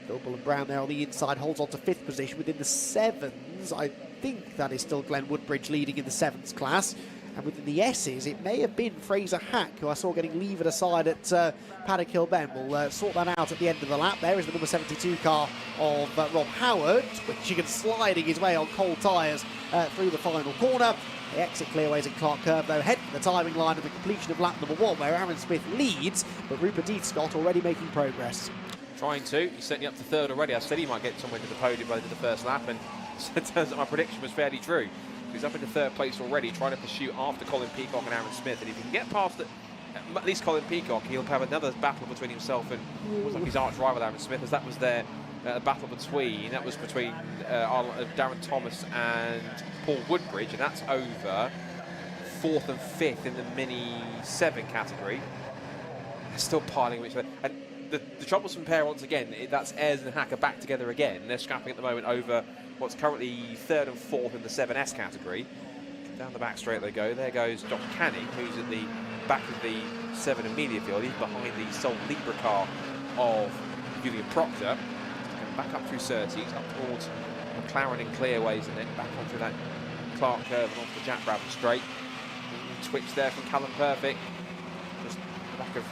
Phil Bullen-Brown there on the inside holds on to 5th position within the 7s. I think that is still Glenn Woodbridge leading in the 7s class. And within the S's, it may have been Fraser Hack, who I saw getting levered aside at Paddock Hill Bend. We'll sort that out at the end of the lap. There is the number 72 car of Rob Howard, switching and sliding his way on cold tyres through the final corner. The exit clearways at Clark Curve, though, head for the timing line of the completion of lap number 1, where Aaron Smith leads, but Rupert Deeth Scott already making progress. Trying to. He's certainly up to 3rd already. I said he might get somewhere to the podium by the end of the first lap, and it turns out my prediction was fairly true. He's up into 3rd place already, trying to pursue after Colin Peacock and Aaron Smith. And if he can get past at least Colin Peacock, he'll have another battle between himself and looks like his arch rival Aaron Smith, as that was their battle between. That was between Darren Thomas and Paul Woodbridge, and that's over 4th and 5th in the Mini 7 category. They're still piling with each other. And the troublesome pair, once again, that's Ayres and Hacker back together again. They're scrapping at the moment over what's currently 3rd and 4th in the 7S category. Down the back straight they go. There goes Josh Canning, who's at the back of the 7 Amelia field. He's behind the Sol Libra car of Julian Proctor. Going back up through Surtees, up towards McLaren and Clearways, and then back onto that Clark Curve and onto the Jack Brabham straight. Twitch there from Callum Perfect. Just the back of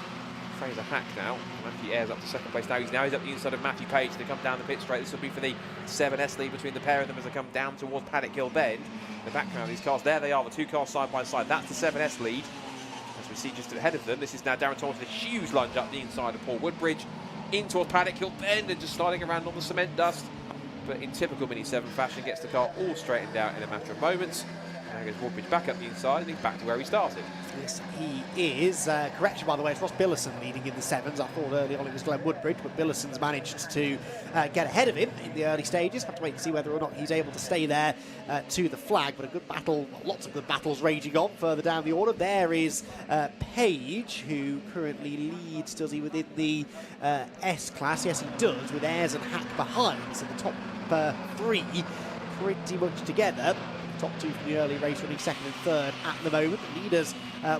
Fraser Hack now. Matthew Ayres up to 2nd place now. He's up the inside of Matthew Page. They come down the pit straight. This will be for the 7S lead between the pair of them as they come down towards Paddock Hill Bend. The background of these cars, there they are, the 2 cars side by side. That's the 7S lead. As we see just ahead of them, this is now Darren Thomas with a huge lunge up the inside of Paul Woodbridge in towards Paddock Hill Bend and just sliding around on the cement dust. But in typical Mini 7 fashion, gets the car all straightened out in a matter of moments. Now goes Woodbridge back up the inside and he's back to where he started. Yes, he is. Correction, by the way, it's Ross Billison leading in the 7s. I thought early on it was Glenn Woodbridge, but Billison's managed to get ahead of him in the early stages. Have to wait and see whether or not he's able to stay there to the flag. But a good battle, lots of good battles raging on further down the order. There is Page, who currently leads, does he, within the S class? Yes, he does, with Ayres and Hack behind. So the top 3 pretty much together. Top 2 from the early race, running 2nd and 3rd at the moment. The leaders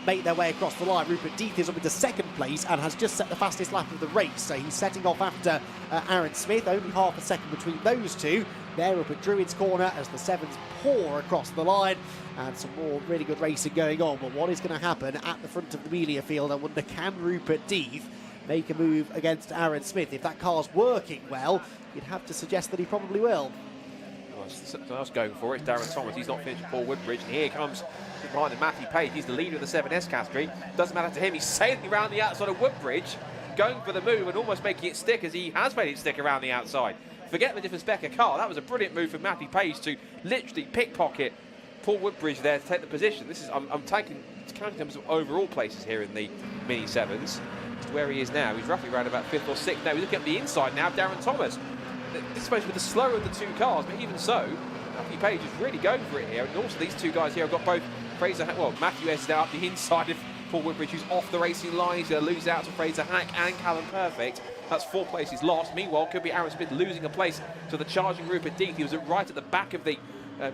make their way across the line. Rupert Deeth is up into 2nd place and has just set the fastest lap of the race. So he's setting off after Aaron Smith. Only half a second between those two. They're up at Druid's Corner as the 7s pour across the line. And some more really good racing going on. But what is going to happen at the front of the Amelia field? I wonder, can Rupert Deeth make a move against Aaron Smith? If that car's working well, you'd have to suggest that he probably will. Someone else going for it. It's Darren Thomas. He's not finished with Paul Woodbridge. And here comes behind him Matthew Page. He's the leader of the 7S category. Doesn't matter to him. He's sailing around the outside of Woodbridge, going for the move and almost making it stick, as he has made it stick around the outside. Forget the different spec of car. That was a brilliant move from Matthew Page to literally pickpocket Paul Woodbridge there to take the position. This is I'm counting in terms of overall places here in the Mini 7s. Where he is now, he's roughly around about 5th or 6th. Now we're looking at the inside now, Darren Thomas. This is supposed to be the slower of the two cars, but even so, Matthew Page is really going for it here. And also these two guys here have got both Fraser Hack, well, Matthew S is now up the inside of Paul Woodbridge, who's off the racing line. He's going to lose out to Fraser Hack and Callum Perfect. That's 4 places lost. Meanwhile, could be Aaron Smith losing a place to the charging Rupert Death. He was right at the back of the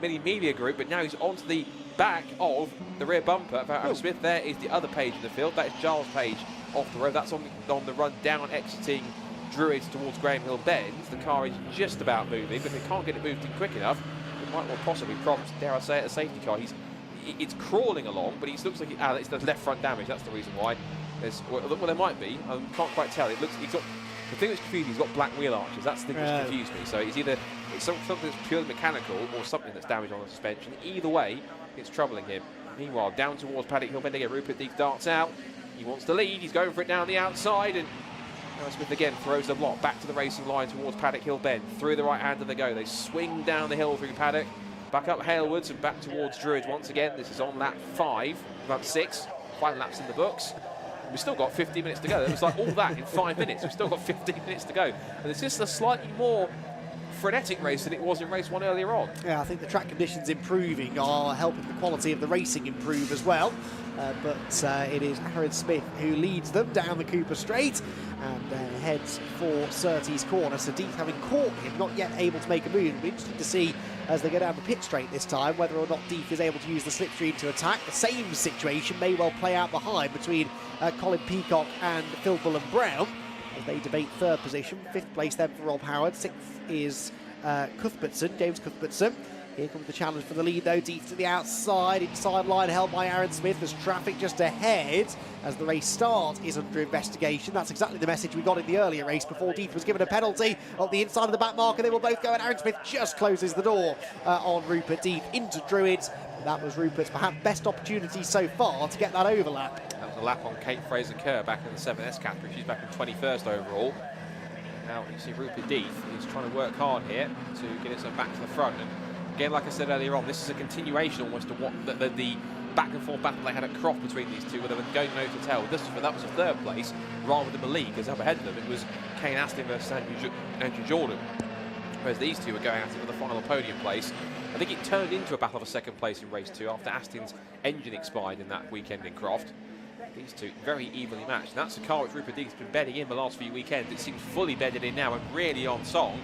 Mini Media group, but now he's onto the back of the rear bumper of Aaron Smith. There is the other Page in the field. That is Giles Page off the road. That's on the run down, exiting Druids towards Graham Hill Bend. The car is just about moving, but they can't get it moved in quick enough. It might well possibly prompt, dare I say it, a safety car. It's crawling along, but it looks like it's the left front damage. That's the reason why. Well, there might be. I can't quite tell. It looks. The thing that's confusing, he's got black wheel arches. That's the thing that's confused me. So it's either something that's purely mechanical or something that's damaged on the suspension. Either way, it's troubling him. Meanwhile, down towards Paddock Hill Bend again, Rupert Death darts out. He wants to lead. He's going for it down the outside, and Aaron Smith again throws the block back to the racing line towards Paddock Hill Bend. Through the right hand they go. They swing down the hill through Paddock, back up Halewoods and back towards Druids once again. This is on lap 6, 5 laps in the books. We've still got 15 minutes to go. It was like all that in 5 minutes. We've still got 15 minutes to go. And it's just a slightly more frenetic race than it was in race 1 earlier on. Yeah, I think the track conditions improving are helping the quality of the racing improve as well. But it is Aaron Smith who leads them down the Cooper Straight and heads for Surtees Corner. So Death, having caught him, not yet able to make a move. It'll be interesting to see as they go down the pit straight this time whether or not Death is able to use the slipstream to attack. The same situation may well play out behind between Colin Peacock and Phil Bullen-Brown as they debate 3rd position. 5th place then for Rob Howard. 6th is Cuthbertson, James Cuthbertson. Here comes the challenge for the lead though. Death to the outside, inside line held by Aaron Smith. There's traffic just ahead as the race start is under investigation. That's exactly the message we got in the earlier race before Death was given a penalty on the inside of the back marker. They will both go, and Aaron Smith just closes the door on Rupert Death into Druids. That was Rupert's perhaps best opportunity so far to get that overlap. That was a lap on Kate Fraser-Kerr back in the 7S category. She's back in 21st overall. Now you see Rupert Death is trying to work hard here to get himself back to the front. And again, like I said earlier on, this is a continuation almost of what the back and forth battle they had at Croft between these two, where they were going nose to tail. That was a 3rd place rather than the league, because up ahead of them it was Kane Astley versus Andrew Jordan, whereas these two were going at it for the final podium place. I think it turned into a battle of a 2nd place in race 2 after Aston's engine expired in that weekend in Croft. These two very evenly matched. And that's a car which Rupert Death's been bedding in the last few weekends. It seems fully bedded in now and really on song.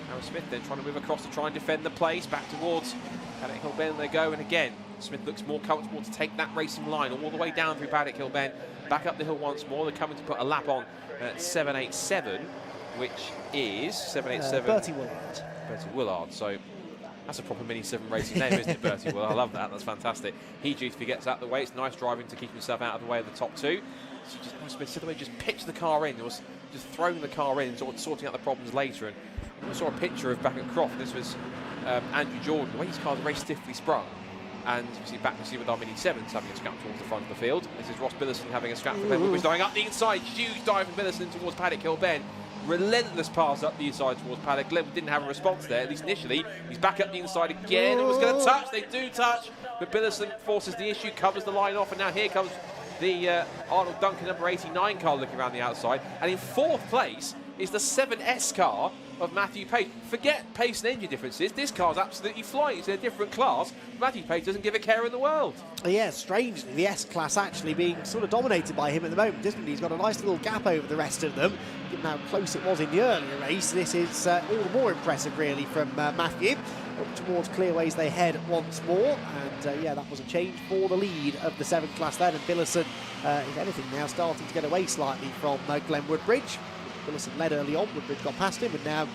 Aaron Smith then trying to move across to try and defend the place. Back towards Paddock Hill Bend they go. And again, Smith looks more comfortable to take that racing line all the way down through Paddock Hill Bend. Back up the hill once more. They're coming to put a lap on 787, which is 787. Bertie Willard. Bertie Willard. So that's a proper Mini 7 racing name, isn't it, Bertie Willard? I love that. That's fantastic. He dutifully gets out of the way. It's nice driving to keep himself out of the way of the top 2. So just Smith said the way just pitched the car in. It was just throwing the car in, sort of sorting out the problems later. And we saw a picture of back at Croft. This was Andrew Jordan. The way his car was very stiffly sprung. And you see back to see with our Mini 7s having a scrap towards the front of the field. This is Ross Billison having a scrap for Glenn Woodbridge, going up the inside. Huge dive from Billison towards Paddock Hill Bend. Relentless pass up the inside towards Paddock. Glenwood didn't have a response there, at least initially. He's back up the inside again. It was going to touch. They do touch, but Billison forces the issue, covers the line off, and now here comes the Arnold Duncan number 89 car looking around the outside. And in 4th place is the 7S car of Matthew Page. Forget pace and engine differences. This car's absolutely flying. It's in a different class. Matthew Page doesn't give a care in the world. Yeah, strangely, the S-Class actually being sort of dominated by him at the moment, isn't he? He's got a nice little gap over the rest of them. Given how close it was in the earlier race, this is all the more impressive, really, from Matthew. Up towards Clearways they head once more. And, yeah, that was a change for the lead of the 7th class then. And Billison, if anything, now starting to get away slightly from Glenn Woodbridge. Billison led early on, Woodbridge got past him, and now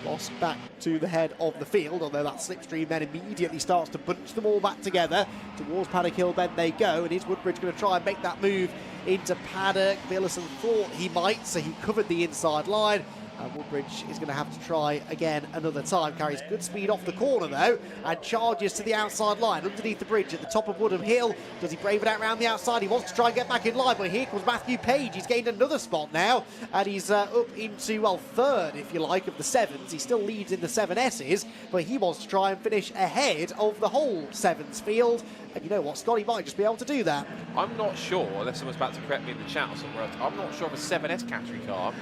Ross back to the head of the field, although that slipstream then immediately starts to bunch them all back together. Towards Paddock Hill Bend they go, and is Woodbridge going to try and make that move into Paddock? Billison thought he might, so he covered the inside line, Woodbridge is going to have to try again another time. Carries good speed off the corner though, and charges to the outside line underneath the bridge at the top of Woodham Hill. Does he brave it out round the outside? He wants to try and get back in line, but here comes Matthew Page. He's gained another spot now, and he's up into, well, third, if you like, of the sevens. He still leads in the 7S's, but he wants to try and finish ahead of the whole sevens field. And you know what, Scotty might just be able to do that. I'm not sure, unless someone's about to correct me in the chat or somewhere else, I'm not sure if a 7S category car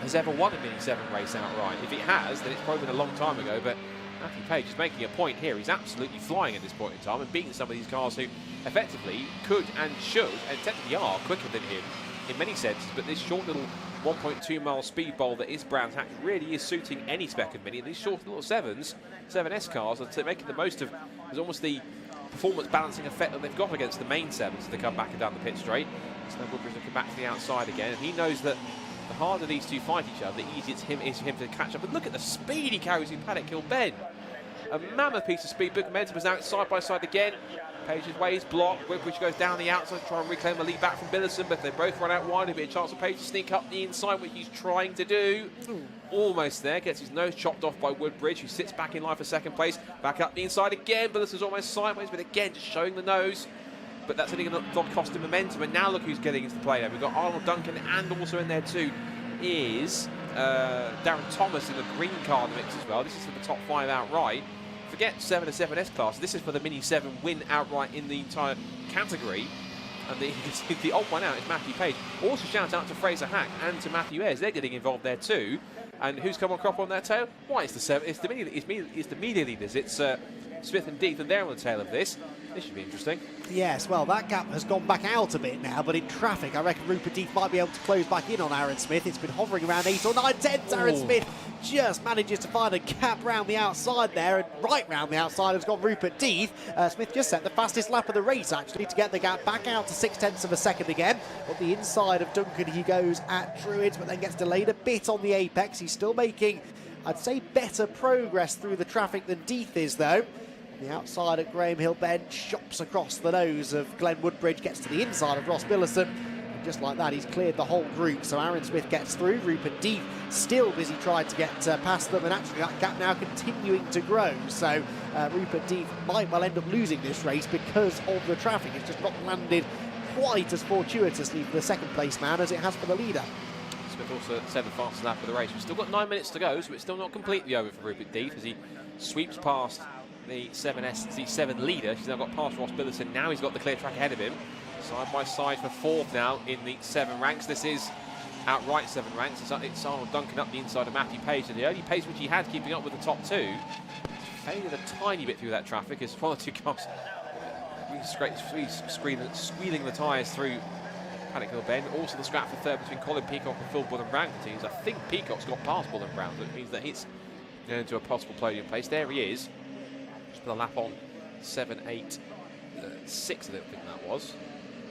has ever won a Mini 7 race outright. If it has, then it's probably been a long time ago, but Matthew Page is making a point here. He's absolutely flying at this point in time and beating some of these cars who effectively could and should, and technically are, quicker than him in many senses, but this short little 1.2 mile speed bowl that is Brands Hatch really is suiting any spec of Mini. These short little 7S cars are making the most of, there's almost the performance balancing effect that they've got against the main 7s as they come back and down the pit straight. So Woodbridge looking back to the outside again, and he knows that the harder these two fight each other, the easier it's him to catch up. But look at the speed he carries in Paddock Hill Bend. A mammoth piece of speed. Big momentum is out side by side again. Page's way is blocked. Woodbridge goes down the outside to try and reclaim the lead back from Billison, but if they both run out wide, there'll be a chance for Page to sneak up the inside, which he's trying to do. Almost there. Gets his nose chopped off by Woodbridge, who sits back in line for second place. Back up the inside again. Billison's almost sideways, but again, just showing the nose. But that's only going to cost him momentum. And now look who's getting into play there. We've got Arnold Duncan, and also in there too is Darren Thomas in the green car in the mix as well. This is for the top 5 outright. Forget 7 to 7S class. This is for the Mini 7 win outright in the entire category. And the odd one out is Matthew Page. Also shout out to Fraser Hack and to Matthew Ayres. They're getting involved there too. And who's come on crop on their tail? Why, it's the 7. It's the media leaders. It's Smith and Deeth, and they're on the tail of this. This should be interesting. Yes, well, that gap has gone back out a bit now, but in traffic, I reckon Rupert Deeth might be able to close back in on Aaron Smith. It's been hovering around 8 or 9 tenths. Aaron Smith just manages to find a gap round the outside there, and right round the outside has got Rupert Deeth. Smith just set the fastest lap of the race, actually, to get the gap back out to 0.6 of a second again. Up the inside of Duncan he goes at Druids, but then gets delayed a bit on the apex. He's still making, I'd say, better progress through the traffic than Deeth is, though. The outside at Graham Hill Bend chops across the nose of Glenn Woodbridge, gets to the inside of Ross Billison, and just like that he's cleared the whole group. So Aaron Smith gets through. Rupert Deeth still busy trying to get past them, and actually that gap now continuing to grow. So Rupert Deeth might well end up losing this race because of the traffic. It's just not landed quite as fortuitously for the second place man as it has for the leader. Smith also said the fastest lap of the race. We've still got 9 minutes to go, so it's still not completely over for Rupert Deeth as he sweeps past the 7 leader. He's now got past Ross Billison. Now he's got the clear track ahead of him. Side by side for 4th now in the 7 ranks. This is outright 7 ranks. It's Arnold Duncan up the inside of Matthew Page. And the early pace which he had keeping up with the top 2 faded a tiny bit through that traffic as one or two cars squealing the tyres through Paddock Hill Bend. Also the scrap for 3rd between Colin Peacock and Phil Bullen-Brown continues. I think Peacock's got past Bullen-Brown, so it means that he's going into a possible podium place. There he is. Just put a lap on 7, 8, 6, I don't think that was.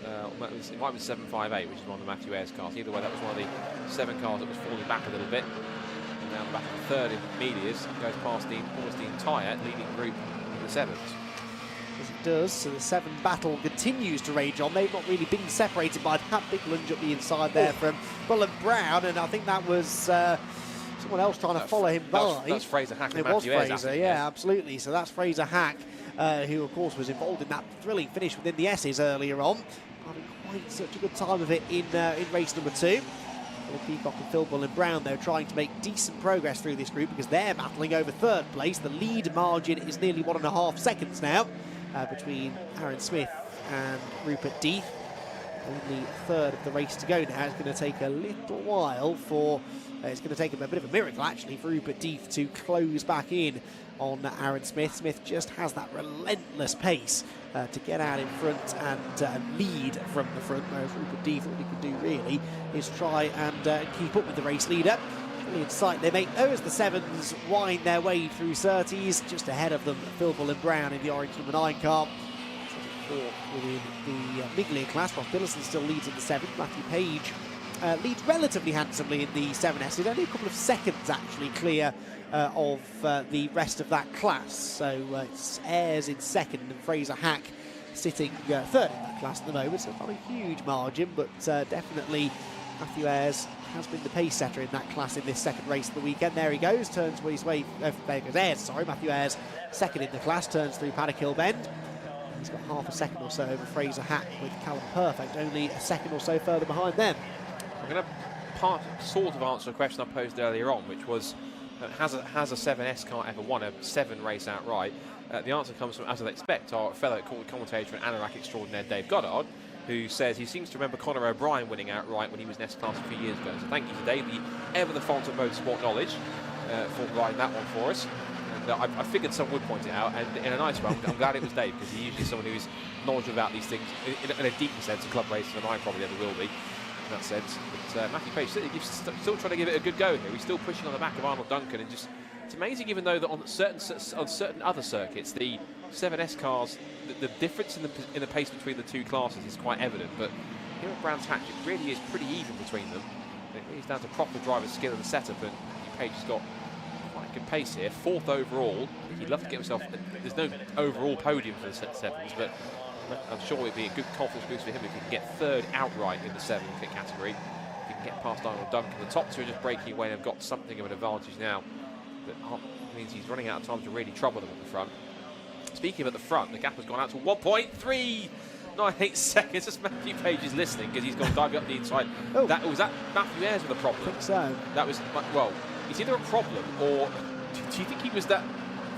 It might be 758, which is one of the Matthew Ayres cars. Either way, that was one of the 7 cars that was falling back a little bit. And now back to 3rd in the medias, goes past almost the entire leading group in the 7s. As it does, so the 7 battle continues to rage on. They've not really been separated by that big lunge up the inside there from Bullen-Brown, and I think that was someone else trying to follow him by. That's Fraser Hack. It was Fraser, yeah, absolutely. So that's Fraser Hack, who of course was involved in that thrilling finish within the S's earlier on. Having quite such a good time of it in race number 2. Peacock and Phil Bullen-Brown, though, trying to make decent progress through this group because they're battling over 3rd place. The lead margin is nearly 1.5 seconds now between Aaron Smith and Rupert Deeth. Only 1/3 of the race to go now. It's going to take a little while for... it's going to take a bit of a miracle, actually, for Rupert Deeth to close back in on Aaron Smith. Smith just has that relentless pace to get out in front and lead from the front, whereas Rupert Deeth, all he can do really is try and keep up with the race leader. Brilliant sight they make those. The 7s wind their way through Surtees. Just ahead of them, Phil Bullen-Brown in the orange number 9 car. 4th within the Miglia class. Ross Billison still leads in the 7th. Matthew Page leads relatively handsomely in the 7S. It's only a couple of seconds actually clear of the rest of that class. So it's Ayres in 2nd and Fraser Hack sitting 3rd in that class at the moment. So not a huge margin, but definitely Matthew Ayres has been the pace setter in that class in this second race of the weekend. There he goes, turns his way, there goes Ayres, sorry, Matthew Ayres, second in the class, turns through Paddock Hill Bend. He's got half a second or so over Fraser Hack with Callum Perfect, only a second or so further behind them. I'm going to sort of answer a question I posed earlier on, which was, has a 7S car ever won a 7 race outright? The answer comes from, as I'd expect, our fellow commentator and Anorak extraordinaire Dave Goddard, who says he seems to remember Conor O'Brien winning outright when he was in S-Class a few years ago. So thank you to Dave, ever the font of motorsport knowledge, for providing that one for us. And I figured someone would point it out, and in a nice way, I'm glad it was Dave, because he's usually someone who's knowledgeable about these things in a deeper sense of club racing than I probably ever will be, in that sense. But Matthew Page still trying to give it a good go here. He's still pushing on the back of Arnold Duncan, and just, it's amazing, even though that on certain other circuits, the 7S cars, the difference in the pace between the two classes is quite evident, but here at Brands Hatch it really is pretty even between them. It really is down to proper driver skill and the setup, and Page has got quite a good pace here, 4th overall. I think he'd love to get himself, there's no overall podium for the 7s, but I'm sure it'd be a good confidence boost for him if he can get 3rd outright in the 7 category. If he can get past Arnold Duncan, the top 2 are just breaking away and have got something of an advantage now. That means he's running out of time to really trouble them at the front. Speaking of at the front, the gap has gone out to 1.398 seconds. Just Matthew Page is listening because he's gone diving up the inside. Oh. Was that Matthew Ayres with a problem? I think so. That was, well, it's either a problem or do you think he was that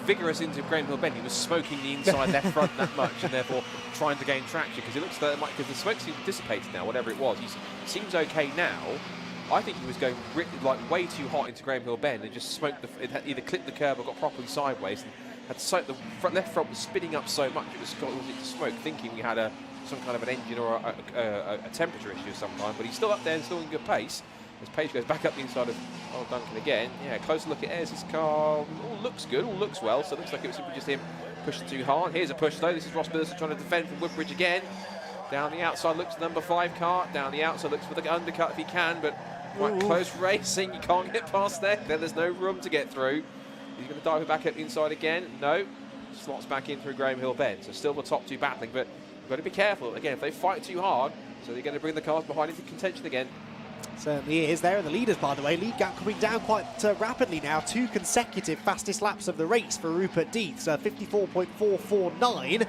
vigorous into Graham Hill Bend? He was smoking the inside left front that much and therefore trying to gain traction, because it looks like, because the smoke seems dissipated now, whatever it was. He seems okay now. I think he was going like way too hot into Graham Hill Bend and just smoked it had either clipped the curb or got properly sideways, and had the left front was spinning up so much it was causing it to smoke, thinking we had some kind of an engine or a temperature issue of some kind. But he's still up there and still in good pace. As Page goes back up the inside of Arnold Duncan again. Yeah, closer look at Ayres' car. All looks good, all looks well. So it looks like it was simply just him pushing too hard. Here's a push though. This is Ross Brscc trying to defend from Woodbridge again. Down the outside looks number 5 car. Down the outside looks for the undercut if he can, but quite close racing. You can't get past there. Then there's no room to get through. He's going to dive it back up the inside again. No. Slots back in through Graham Hill Bend. So still the top 2 battling, but you've got to be careful. Again, if they fight too hard, so they're going to bring the cars behind into contention again. Certainly is. There are the leaders, by the way. Lead gap coming down quite rapidly now. 2 consecutive fastest laps of the race for Rupert Deeth. 54.449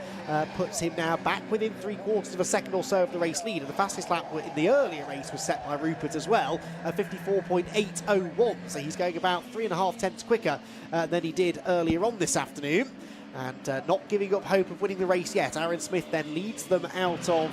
puts him now back within 3/4 of a second or so of the race lead. And the fastest lap in the earlier race was set by Rupert as well, 54.801. So he's going about 3.5 tenths quicker than he did earlier on this afternoon. And not giving up hope of winning the race yet. Aaron Smith then leads them out of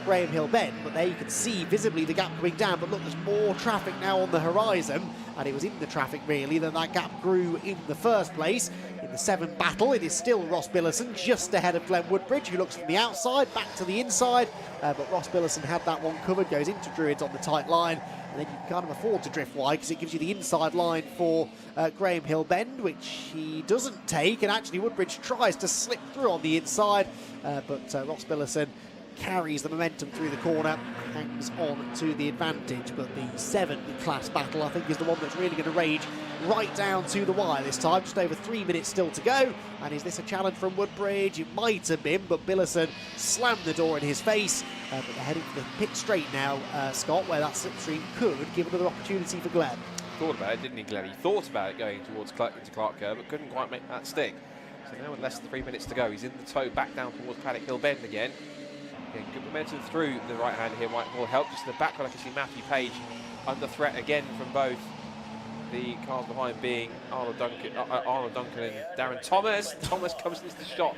Graham Hill Bend, but there you can see visibly the gap coming down. But look, there's more traffic now on the horizon, and it was in the traffic really that gap grew in the first place. In the 7 battle, it is still Ross Billison just ahead of Glenn Woodbridge, who looks from the outside back to the inside, but Ross Billison had that one covered, goes into Druids on the tight line, and then you can kind of afford to drift wide because it gives you the inside line for Graham Hill Bend, which he doesn't take, and actually Woodbridge tries to slip through on the inside, but Ross Billison carries the momentum through the corner, hangs on to the advantage. But the 7 class battle, I think, is the one that's really going to rage right down to the wire this time. Just over 3 minutes still to go. And is this a challenge from Woodbridge? It might have been, but Billison slammed the door in his face. But they're heading for the pit straight now, Scott, where that slipstream could give another opportunity for Glenn. Thought about it, didn't he, Glenn? He thought about it going towards into Clark Kerr, but couldn't quite make that stick. So now with less than 3 minutes to go, he's in the tow back down towards Paddock Hill Bend again. Again, good momentum through the right hand here will help. Just in the background, I can see Matthew Page under threat again from both the cars behind, being Arnold Duncan and Darren Thomas. Thomas comes into the shot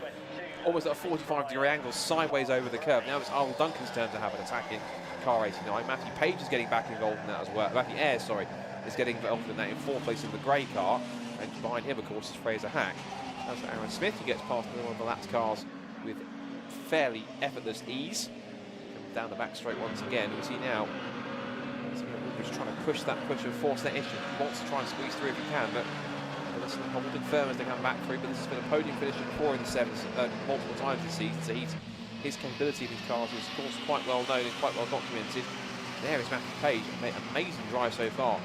almost at a 45-degree angle sideways over the curve. Now it's Arnold Duncan's turn to have an attack in car 89. Matthew Page is getting back involved in that as well. Matthew Ayres, sorry, is getting involved in that in 4th place in the grey car. And behind him, of course, is Fraser Hack. That's Aaron Smith, who gets past one of the lapped cars with fairly effortless ease. Comes down the back straight once again. We see now Woodbridge trying to push that push and force that issue. He wants to try and squeeze through if he can, but Billison holding firm as they come back through. But this has been a podium finisher before in the 7s multiple times this season, so his capability of these cars is, of course, quite well known and quite well documented. There is Matthew Page, made an amazing drive so far.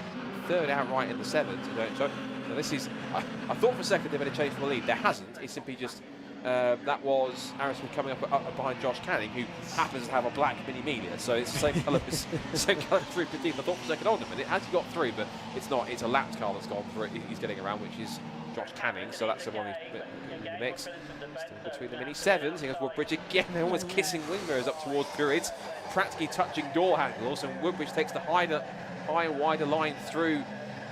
3rd outright in the 7s. So this is, I thought for a second they've had a change for the lead. There hasn't. It's simply just That was Aaron Smith coming up behind Josh Canning, who happens to have a black Mini Melia, so it's the same colour as Rupert Deep. I thought for a second, hold on a minute, has he got through? But it's not. It's a lapped car that's gone through. He's getting around, which is Josh Canning, so that's the one in the mix. Still between the Mini 7s. Here's Woodbridge again. They're almost kissing wing mirrors up towards Druids, practically touching door handles, and Woodbridge takes the high and wider line through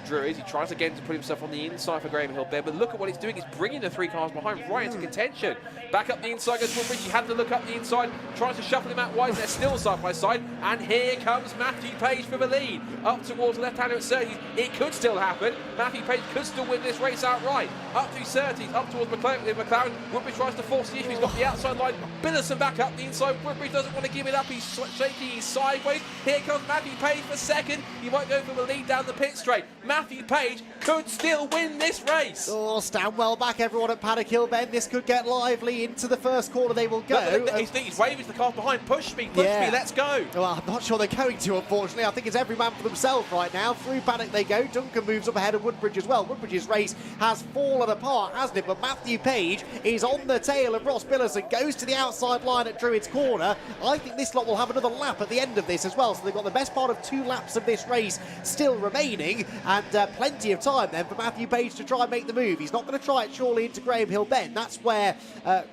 Druids. He tries again to put himself on the inside for Graham Hill there, but look at what he's doing. He's bringing the 3 cars behind right into contention. Back up the inside goes Woodbridge. He had to look up the inside, tries to shuffle him out wide. They're still side by side, and here comes Matthew Page for the lead. Up towards left-hander at 30s. It could still happen. Matthew Page could still win this race outright. Up through 30s, up towards McLaren. Woodbridge tries to force the issue. He's got the outside line. Billison back up the inside. Woodbridge doesn't want to give it up. He's shaky. He's sideways. Here comes Matthew Page for second. He might go for the lead down the pit straight. Matthew Page could still win this race. Oh, stand well back, everyone at Paddock Hill Bend. This could get lively into the first corner. They will go. He's waving to the cars behind. Push me, let's go. Well, I'm not sure they're going to, unfortunately. I think it's every man for themselves right now. Through Paddock they go. Duncan moves up ahead of Woodbridge as well. Woodbridge's race has fallen apart, hasn't it? But Matthew Page is on the tail of Ross Billison, goes to the outside line at Druids Corner. I think this lot will have another lap at the end of this as well. So they've got the best part of 2 laps of this race still remaining, and plenty of time then for Matthew Page to try and make the move. He's not going to try it surely into Graham Hill Bend. That's where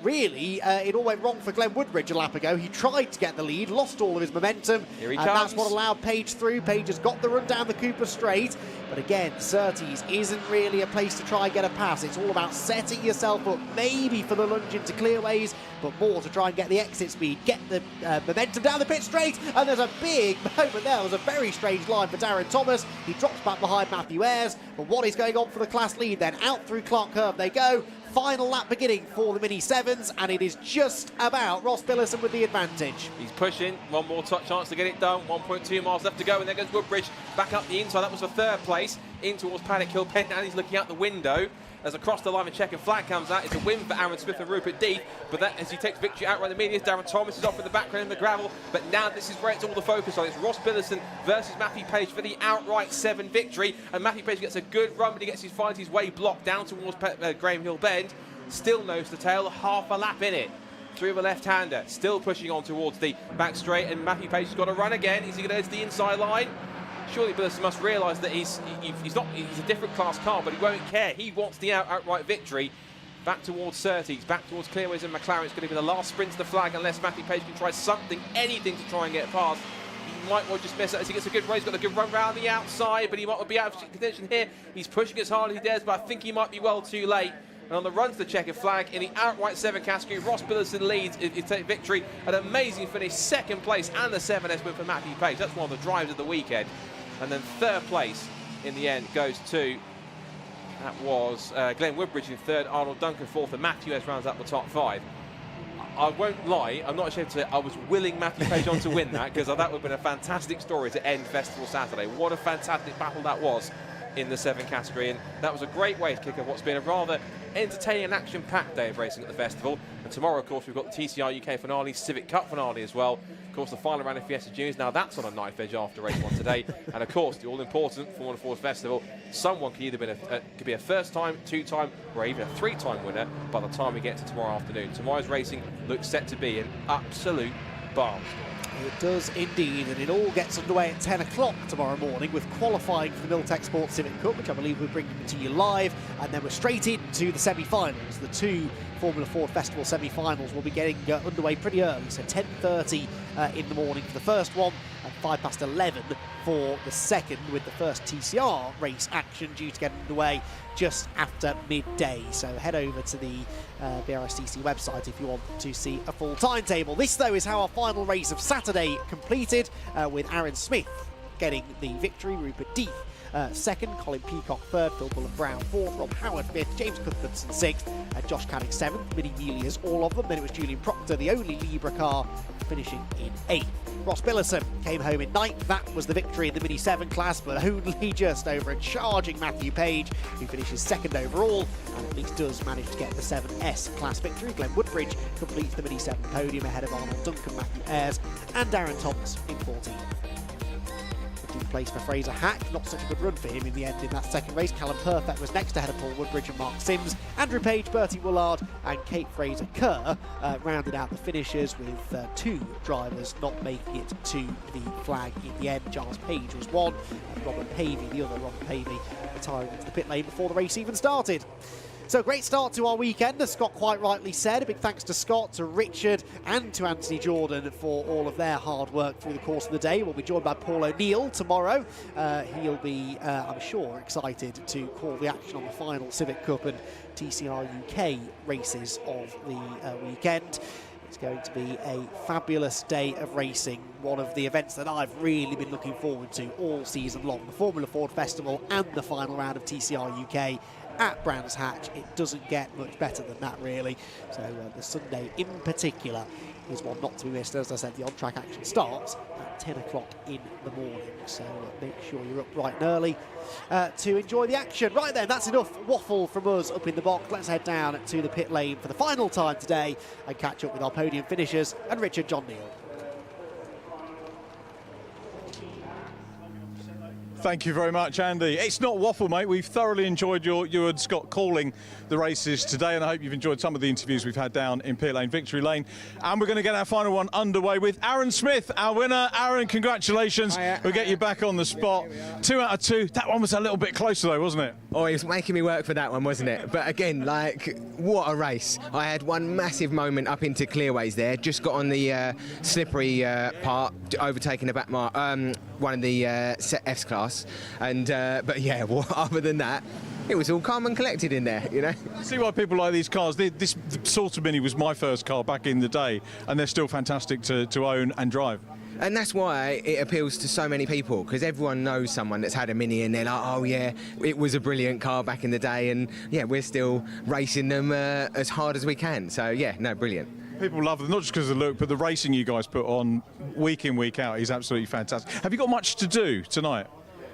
really it all went wrong for Glenn Woodbridge a lap ago. He tried to get the lead, lost all of his momentum, Here he and comes. that's what allowed Page through. Page has got the run down the Cooper Straight, but again, Surtees isn't really a place to try and get a pass. It's all about setting yourself up maybe for the lunge into clearways, but more to try and get the exit speed, get the momentum down the pit straight, and there's a big moment there. It was a very strange line for Darren Thomas. He drops back behind Matthew Ayres, but what is going on for the class lead then? Out through Clark Curve they go. Final lap beginning for the Mini 7s, and it is just about Ross Billison with the advantage. He's pushing, one more chance to get it done, 1.2 miles left to go, and there goes Woodbridge back up the inside. That was for 3rd place, in towards Paddock Hill Bend, and he's looking out the window. As across the line a checkered flag comes out, it's a win for Aaron Smith and Rupert Deeth, but that as he takes victory outright the media, Darren Thomas is off in the background in the gravel, but now this is where it's all the focus on. It's Ross Billison versus Matthew Page for the outright 7 victory, and Matthew Page gets a good run, but he finds his way blocked down towards Graham Hill Bend. Still nose to tail, half a lap in it. Through the left-hander, still pushing on towards the back straight, and Matthew Page has got to run again. Is he going to the inside line? Surely Billison must realise that he's a different class car, but he won't care. He wants the outright victory. Back towards Surtees, back towards Clearways and McLaren. It's going to be the last sprint to the flag unless Matthew Page can try something, anything to try and get past. He might well just miss it as he gets a good race, got a good run round the outside, but he might be out of contention here. He's pushing as hard as he dares, but I think he might be well too late. And on the run to the checkered flag in the outright 7 category, Ross Billison leads his victory. An amazing finish, 2nd place and the 7S win for Matthew Page. That's one of the drives of the weekend. And then 3rd place in the end goes to, that was Glenn Woodbridge in 3rd, Arnold Duncan 4th, and Matthew S rounds up the top 5. I won't lie, I'm not ashamed to say I was willing Matthew Page on to win that, because that would have been a fantastic story to end Festival Saturday. What a fantastic battle that was in the 7 category, and that was a great way to kick off what's been a rather entertaining and action-packed day of racing at the festival. And tomorrow, of course, we've got the TCR UK finale, Civic Cup finale as well. Of course, the final round of Fiesta Juniors. Now that's on a knife edge after race 1 today. And of course, the all-important Formula Ford Festival. Someone could either be a first-time, 2-time, or even a 3-time winner by the time we get to tomorrow afternoon. Tomorrow's racing looks set to be an absolute barnstorm. It does indeed, and it all gets underway at 10 o'clock tomorrow morning with qualifying for the Miltech Sports Civic Cup, which I believe we're bringing to you live, and then we're straight into the semi-finals. The 2 Formula Ford Festival semi-finals will be getting underway pretty early, so 10:30 in the morning for the first one, and 11:05 for the second, with the first TCR race action due to get underway just after midday. So head over to the Brscc website if you want to see a full timetable. This, though, is how our final race of Saturday completed, with Aaron Smith getting the victory, Rupert Deeth second, Colin Peacock third, Phil Bullen Brown fourth, Rob Howard fifth, James Cuthbertson sixth, Josh Canning seventh, Mini Melias all of them. Then it was Julian Proctor, the only Libra car, finishing in eighth. Ross Billison came home in ninth. That was the victory in the Mini 7 class, but only just over a charging Matthew Page, who finishes second overall, and at least does manage to get the 7S class victory. Glenn Woodbridge completes the Mini 7 podium ahead of Arnold Duncan, Matthew Ayres, and Darren Thomas in 14th. place for Fraser Hack. Not such a good run for him in the end in that second race. Callum Perfect was next ahead of Paul Woodbridge and Mark Sims. Andrew Page, Bertie Woolard and Kate Fraser-Kerr rounded out the finishers, with 2 drivers not making it to the flag in the end. Giles Page was one, and Robert Pavey, the other. Robert Pavey retiring into the pit lane before the race even started. So great start to our weekend, as Scott quite rightly said. A big thanks to Scott, to Richard and to Anthony Jordan for all of their hard work through the course of the day. We'll be joined by Paul O'Neill tomorrow. He'll be, I'm sure, excited to call the action on the final Civic Cup and TCR UK races of the weekend. It's going to be a fabulous day of racing, one of the events that I've really been looking forward to all season long. The Formula Ford Festival and the final round of TCR UK at Brands Hatch. It doesn't get much better than that, really. So the Sunday in particular is one not to be missed. As I said, the on-track action starts at 10 o'clock in the morning, so make sure you're up bright and early to enjoy the action. Right then, that's enough waffle from us up in the box. Let's head down to the pit lane for the final time today and catch up with our podium finishers and Richard John Neal. Thank you very much, Andy. It's not waffle, mate. We've thoroughly enjoyed you and Scott calling the races today, and I hope you've enjoyed some of the interviews we've had down in pit lane, victory lane. And we're going to get our final one underway with Aaron Smith, our winner. Aaron, congratulations. We'll get you back on the spot. 2 out of 2. That one was a little bit closer, though, wasn't it? Oh, he was making me work for that one, wasn't it? But again, like, what a race. I had one massive moment up into clearways there. Just got on the slippery part, overtaking the back mark, one of the F's class. And but yeah, well, other than that, it was all calm and collected in there, you know. See why people like these cars. This sort of Mini was my first car back in the day, and they're still fantastic to own and drive. And that's why it appeals to so many people, because everyone knows someone that's had a Mini and they're like, oh yeah, it was a brilliant car back in the day, and yeah, we're still racing them as hard as we can. So yeah, no, brilliant. People love them, not just because of the look, but the racing you guys put on week in, week out is absolutely fantastic. Have you got much to do tonight?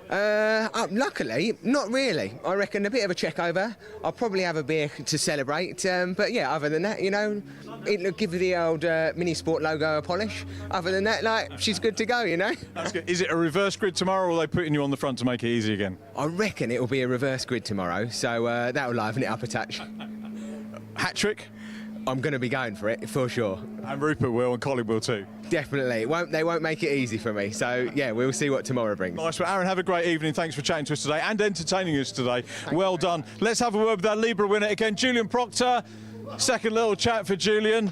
Luckily, not really. I reckon a bit of a check over. I'll probably have a beer to celebrate. But yeah, other than that, you know, it'll give the old Mini Sport logo a polish. Other than that, like, she's good to go, you know. That's good. Is it a reverse grid tomorrow, or are they putting you on the front to make it easy again? I reckon it'll be a reverse grid tomorrow, so that'll liven it up a touch. Hat trick? I'm going to be going for it, for sure. And Rupert will, and Colin will too. Definitely. They won't make it easy for me. So, yeah, we'll see what tomorrow brings. Nice. Well, Aaron, have a great evening. Thanks for chatting to us today and entertaining us today. Well done. Let's have a word with our Libra winner again, Julian Proctor. Second little chat for Julian.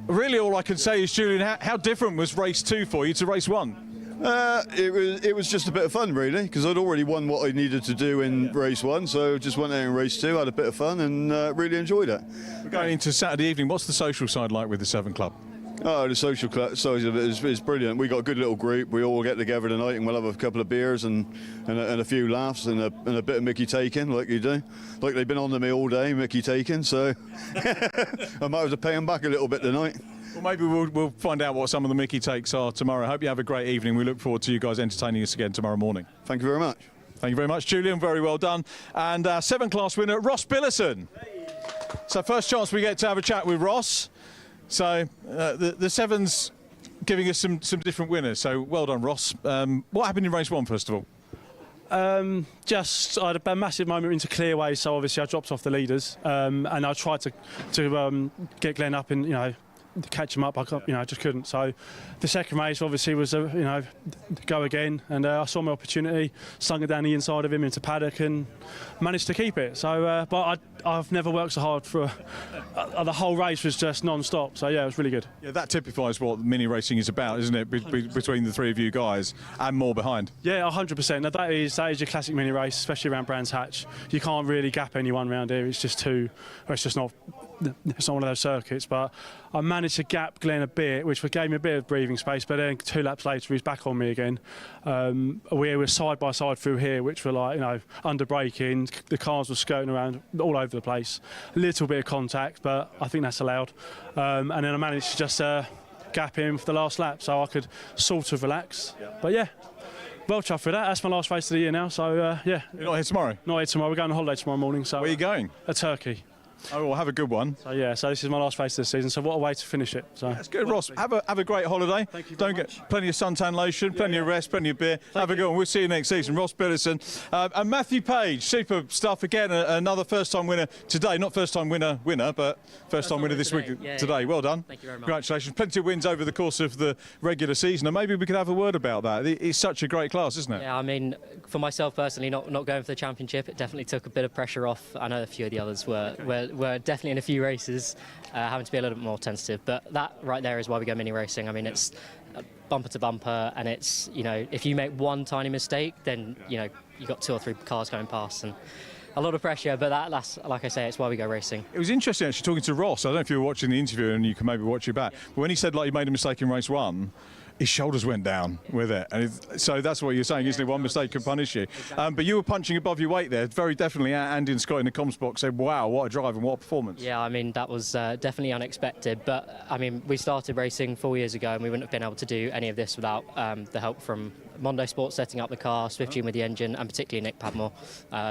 Really, all I can say is, Julian, how different was race 2 for you to race 1? It was just a bit of fun, really, because I'd already won what I needed to do in race 1, so just went out in race 2, had a bit of fun, and really enjoyed it. We're going into Saturday evening. What's the social side like with the Severn Club? Oh, the social side of it is brilliant. We got a good little group. We all get together tonight, and we'll have a couple of beers and a few laughs and a bit of Mickey taking, like you do. Like they've been on to me all day, Mickey taking. So I might have to pay them back a little bit tonight. Well, maybe we'll find out what some of the Mickey takes are tomorrow. I hope you have a great evening. We look forward to you guys entertaining us again tomorrow morning. Thank you very much. Thank you very much, Julian. Very well done. And our 7th class winner, Ross Billison. So first chance we get to have a chat with Ross. So the Sevens giving us some different winners. So well done, Ross. What happened in race 1, first of all? I had a massive moment into clearways, so obviously I dropped off the leaders, and I tried to get Glenn up and, you know, catch him up. I just couldn't. So the second race obviously was go again, and I saw my opportunity, slung it down the inside of him into Paddock, and managed to keep it. So, but I've never worked so hard for the whole race was just non-stop. So yeah, it was really good. Yeah, that typifies what mini racing is about, isn't it? Between the three of you guys and more behind. Yeah, 100%. Now that is your classic mini race, especially around Brands Hatch. You can't really gap anyone around here. It's just it's not one of those circuits, but I managed to gap Glenn a bit, which gave me a bit of breathing space, but then 2 laps later he's back on me again. We were side by side through here, which were like, under braking, the cars were skirting around all over the place. A little bit of contact, but I think that's allowed. And then I managed to just gap him for the last lap, so I could sort of relax. Yeah. But yeah, well chuffed for that. That's my last race of the year now, so yeah. You're not here tomorrow? Not here tomorrow. We're going on holiday tomorrow morning. So where are you going? Turkey. Oh, well, have a good one. So yeah, so this is my last race of the season. So what a way to finish it. So that's good, Ross. Have a great holiday. Thank you. Don't get plenty of suntan lotion, plenty of rest, plenty of beer. Have a good one. We'll see you next season. Ross Brscc and Matthew Page, super stuff again. Another first-time winner today. Not first-time winner, but first-time winner this week today. Well done. Thank you very much. Congratulations. Plenty of wins over the course of the regular season, and maybe we could have a word about that. It's such a great class, isn't it? Yeah, I mean, for myself personally, not going for the championship, it definitely took a bit of pressure off. I know a few of the others were definitely in a few races having to be a little bit more tentative, but that right there is why we go mini racing. I mean, it's bumper to bumper, and it's, you know, if you make one tiny mistake, then you know you got 2 or 3 cars going past, and a lot of pressure. But that's, like I say, it's why we go racing. It was interesting actually talking to Ross. I don't know if you were watching the interview, and you can maybe watch it back, but when he said like he made a mistake in race 1, his shoulders went down with it. And so that's what you're saying, isn't it? One mistake can punish you. But you were punching above your weight there, very definitely. Andy and Scott in the comms box said, wow, what a drive and what a performance. Yeah, I mean, that was definitely unexpected. But, I mean, we started racing 4 years ago, and we wouldn't have been able to do any of this without the help from Mondo Sports setting up the car, Swift June with the engine, and particularly Nick Padmore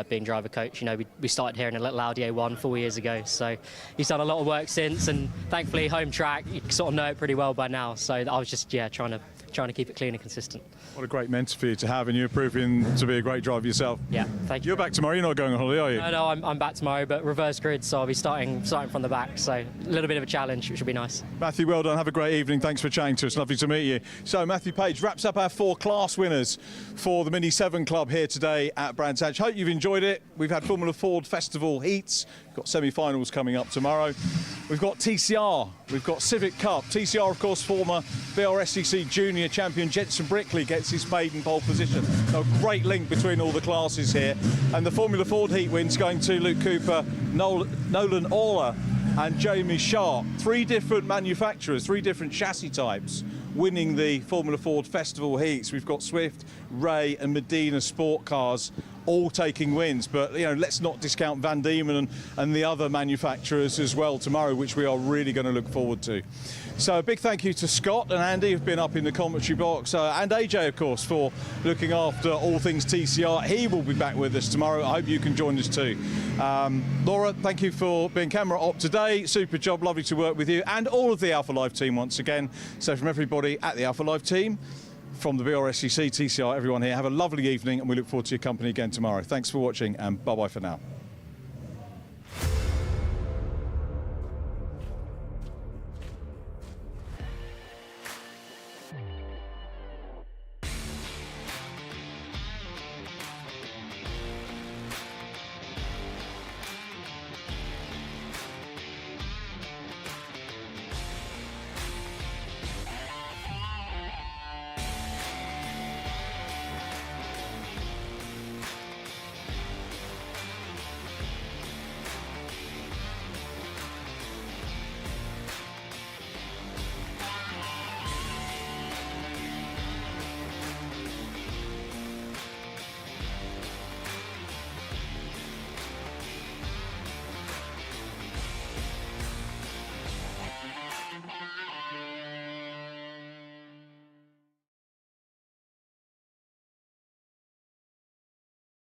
being driver coach. You know, we started here in a little Audi A1 4 years ago, so he's done a lot of work since, and thankfully home track, you sort of know it pretty well by now. So I was just, trying to keep it clean and consistent. What a great mentor for you to have, and you're proving to be a great driver yourself. Yeah, thank you. You're back tomorrow. You're not going on holiday, are you? No, I'm back tomorrow, but reverse grid, so I'll be starting from the back. So a little bit of a challenge, which will be nice. Matthew, well done. Have a great evening. Thanks for chatting to us. Lovely to meet you. So Matthew Page wraps up our 4 class winners for the Mini 7 Club here today at Brands Hatch. Hope you've enjoyed it. We've had Formula Ford Festival heats. We've got semi-finals coming up tomorrow. We've got TCR. We've got Civic Cup. TCR, of course, former Brscc Junior champion Jensen Brickley gets his maiden pole position. A great link between all the classes here. And the Formula Ford heat wins going to Luke Cooper, Nolan Orler and Jamie Sharp. 3 different manufacturers, 3 different chassis types winning the Formula Ford Festival heats. We've got Swift, Ray and Medina sport cars all taking wins, but you know, let's not discount Van Diemen and the other manufacturers as well tomorrow, which we are really going to look forward to. So a big thank you to Scott and Andy who've been up in the commentary box, and AJ of course for looking after all things TCR. He will be back with us tomorrow. I hope you can join us too. Laura, thank you for being camera op today. Super job, lovely to work with you and all of the Alpha Live team once again. So from everybody at the Alpha Live team, from the Brscc, TCR, everyone here, have a lovely evening and we look forward to your company again tomorrow. Thanks for watching and bye-bye for now.